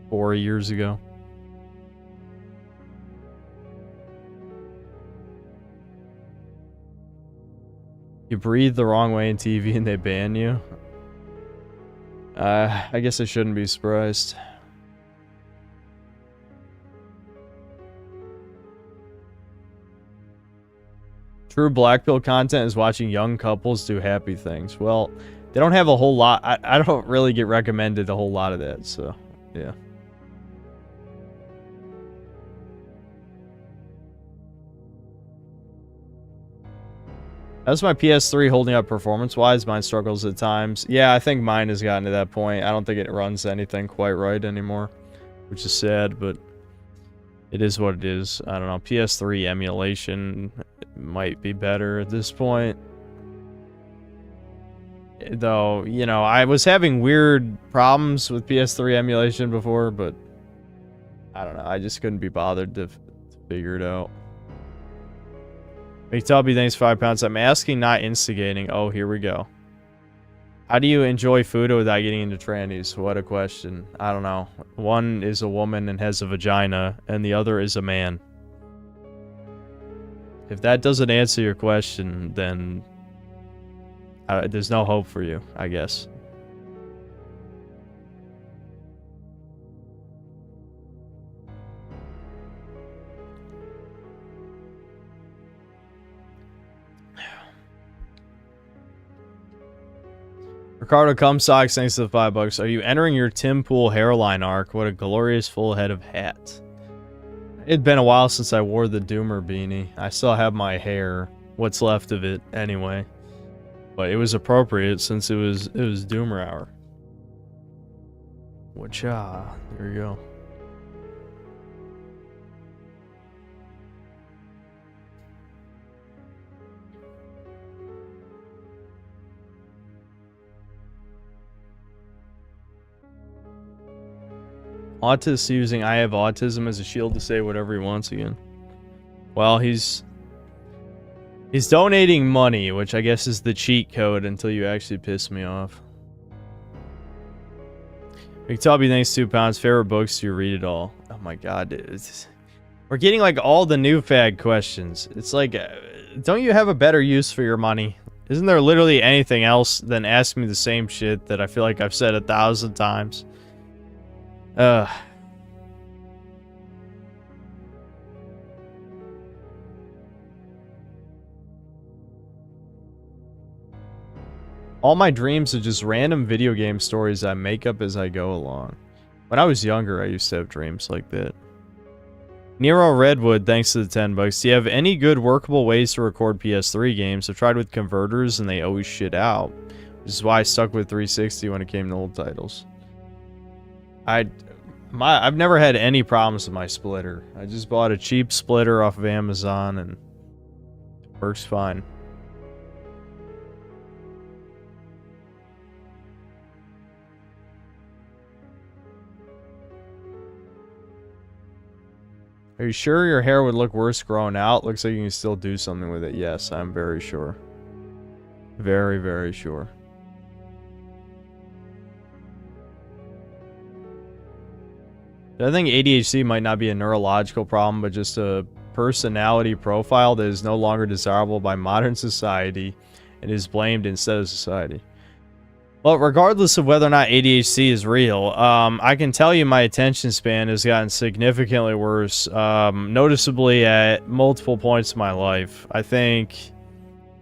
4 years ago. You breathe the wrong way in TV and they ban you? I guess I shouldn't be surprised. True black pill content is watching young couples do happy things. Well, they don't have a whole lot. I don't really get recommended a whole lot of that, so yeah. How's my PS3 holding up performance-wise? Mine struggles at times. Yeah, I think mine has gotten to that point. I don't think it runs anything quite right anymore, which is sad, but it is what it is. I don't know. PS3 emulation might be better at this point. Though, you know, I was having weird problems with PS3 emulation before, but I don't know. I just couldn't be bothered to figure it out. McTubby, thanks 5 pounds. I'm asking, not instigating. Oh, here we go. How do you enjoy food without getting into trannies? What a question. I don't know. One is a woman and has a vagina, and the other is a man. If that doesn't answer your question, then there's no hope for you, I guess. Ricardo Cumsocks, thanks to the $5. Are you entering your Tim Pool hairline arc? What a glorious full head of hat. It'd been a while since I wore the Doomer beanie. I still have my hair, what's left of it, anyway. But it was appropriate since it was Doomer hour. Wacha, there you go. Autist using I have autism as a shield to say whatever he wants again. Well, he's donating money, which I guess is the cheat code until you actually piss me off. McTubby, thanks 2 pounds. Favorite books, you read it all. Oh my god, dude. We're getting like all the new fad questions. It's like, don't you have a better use for your money? Isn't there literally anything else than ask me the same shit that I feel like I've said 1,000 times? All my dreams are just random video game stories I make up as I go along. When I was younger, I used to have dreams like that. Nero Redwood, thanks to the 10 bucks. Do you have any good workable ways to record PS3 games? I've tried with converters and they always shit out. Which is why I stuck with 360 when it came to old titles. I've never had any problems with my splitter. I just bought a cheap splitter off of Amazon and it works fine. Are you sure your hair would look worse growing out? Looks like you can still do something with it. Yes, I'm very sure. Very, very sure. I think ADHD might not be a neurological problem, but just a personality profile that is no longer desirable by modern society and is blamed instead of society. Well, regardless of whether or not ADHD is real, I can tell you my attention span has gotten significantly worse, noticeably at multiple points in my life. I think,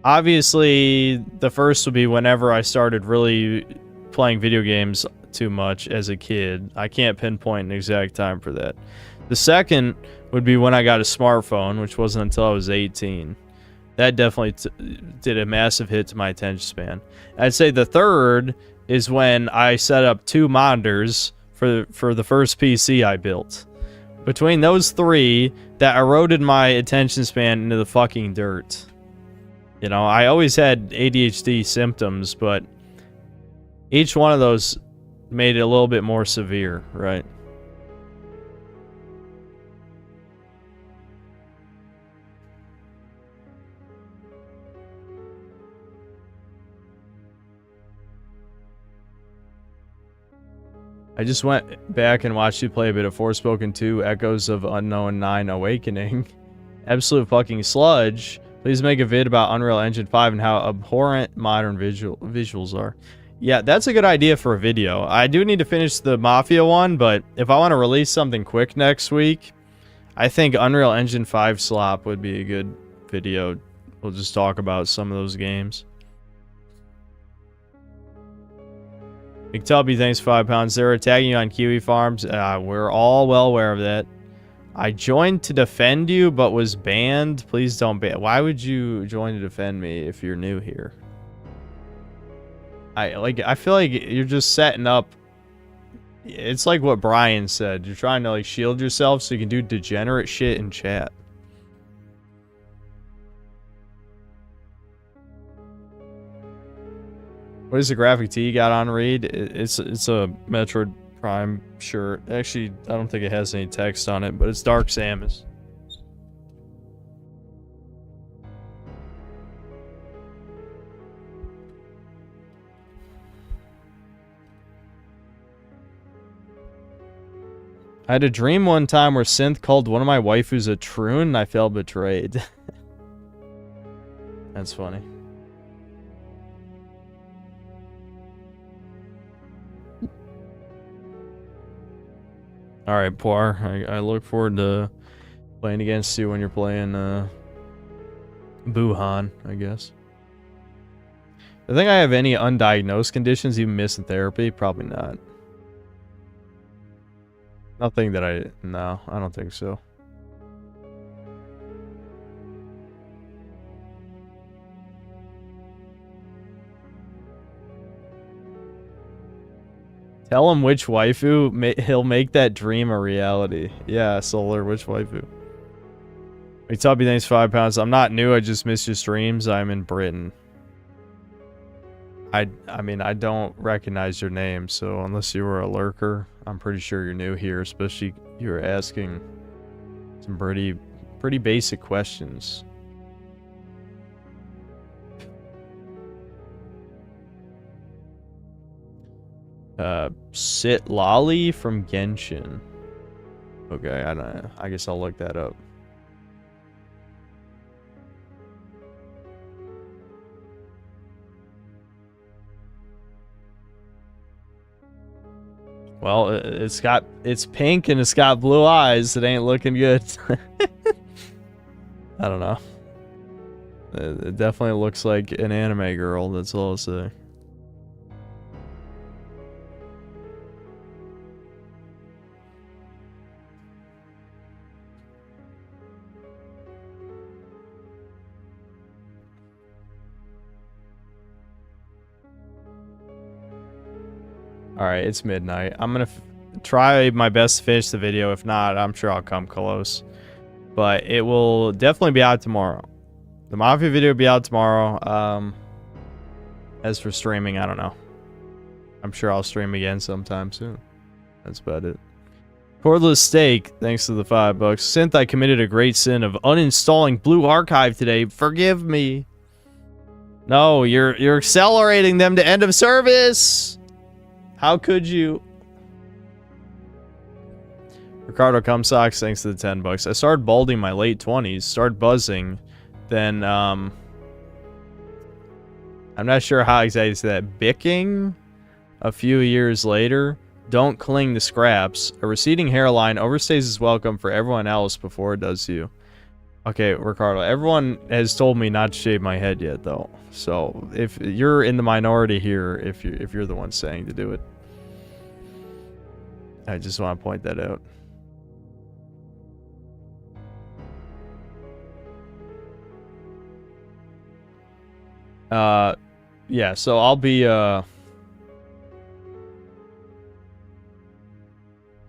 obviously, the first would be whenever I started really playing video games too much as a kid. I can't pinpoint an exact time for that. The second would be when I got a smartphone, which wasn't until I was 18. That definitely did a massive hit to my attention span. I'd say the third is when I set up 2 monitors for the first PC I built. Between those 3, that eroded my attention span into the fucking dirt. You know, I always had ADHD symptoms, but each one of those made it a little bit more severe, right? I just went back and watched you play a bit of Forspoken 2, Echoes of Unknown 9 Awakening. Absolute fucking sludge. Please make a vid about Unreal Engine 5 and how abhorrent modern visuals are. Yeah, that's a good idea for a video. I do need to finish the Mafia one, but if I want to release something quick next week, I think Unreal Engine 5 slop would be a good video. We'll just talk about some of those games. McTubby, thanks 5 pounds. They're attacking you on Kiwi Farms. We're all well aware of that. I joined to defend you, but was banned. Please don't ban. Why would you join to defend me if you're new here? I feel like you're just setting up. It's like what Brian said. You're trying to like shield yourself so you can do degenerate shit in chat. What is the graphic tee you got on, Reed? It's a Metroid Prime shirt. Actually, I don't think it has any text on it, but it's Dark Samus. I had a dream one time where Synth called one of my waifus a troon and I felt betrayed. That's funny. Alright, Poir. I look forward to playing against you when you're playing Buhan, I guess. I think I have any undiagnosed conditions, even missing therapy? Probably not. Nothing that no, I don't think so. Tell him which waifu, he'll make that dream a reality. Yeah, Solar, which waifu? Hey, Tubby, thanks 5 pounds. I'm not new, I just missed your streams. I'm in Britain. I mean, I don't recognize your name, so unless you were a lurker, I'm pretty sure you're new here, especially you were asking some pretty basic questions. Sit Lolly from Genshin. Okay, I don't know. I guess I'll look that up. Well, it's pink and it's got blue eyes. It ain't looking good. I don't know. It definitely looks like an anime girl. That's all I'll say. Alright, it's midnight. I'm gonna try my best to finish the video. If not, I'm sure I'll come close. But it will definitely be out tomorrow. The Mafia video will be out tomorrow. As for streaming, I don't know. I'm sure I'll stream again sometime soon. That's about it. Cordless Steak, thanks to the $5. Synth, I committed a great sin of uninstalling Blue Archive today. Forgive me. No, you're accelerating them to end of service. How could you? Ricardo Cumsocks, thanks to the $10. I started balding in my late 20s, started buzzing, then I'm not sure how exactly to say that. Bicking a few years later. Don't cling to scraps. A receding hairline overstays its welcome for everyone else before it does you. Okay, Ricardo, everyone has told me not to shave my head yet, though. So if you're in the minority here, if you're the one saying to do it, I just want to point that out. Yeah, so I'll be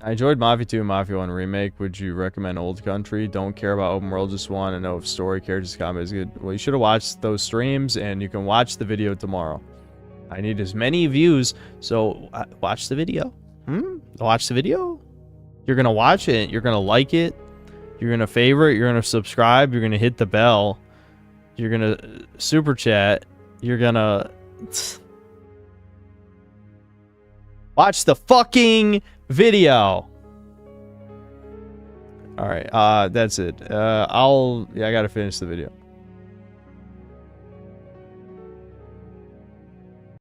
I enjoyed Mafia 2 and Mafia 1 Remake. Would you recommend Old Country? Don't care about open world, just want to know if story, characters, combat is good. Well, you should have watched those streams, and you can watch the video tomorrow. I need as many views, so watch the video. Watch the video? You're going to watch it, you're going to like it, you're going to favorite, you're going to subscribe, you're going to hit the bell, you're going to super chat, you're going to watch the fucking video. All right, that's it. I gotta finish the video.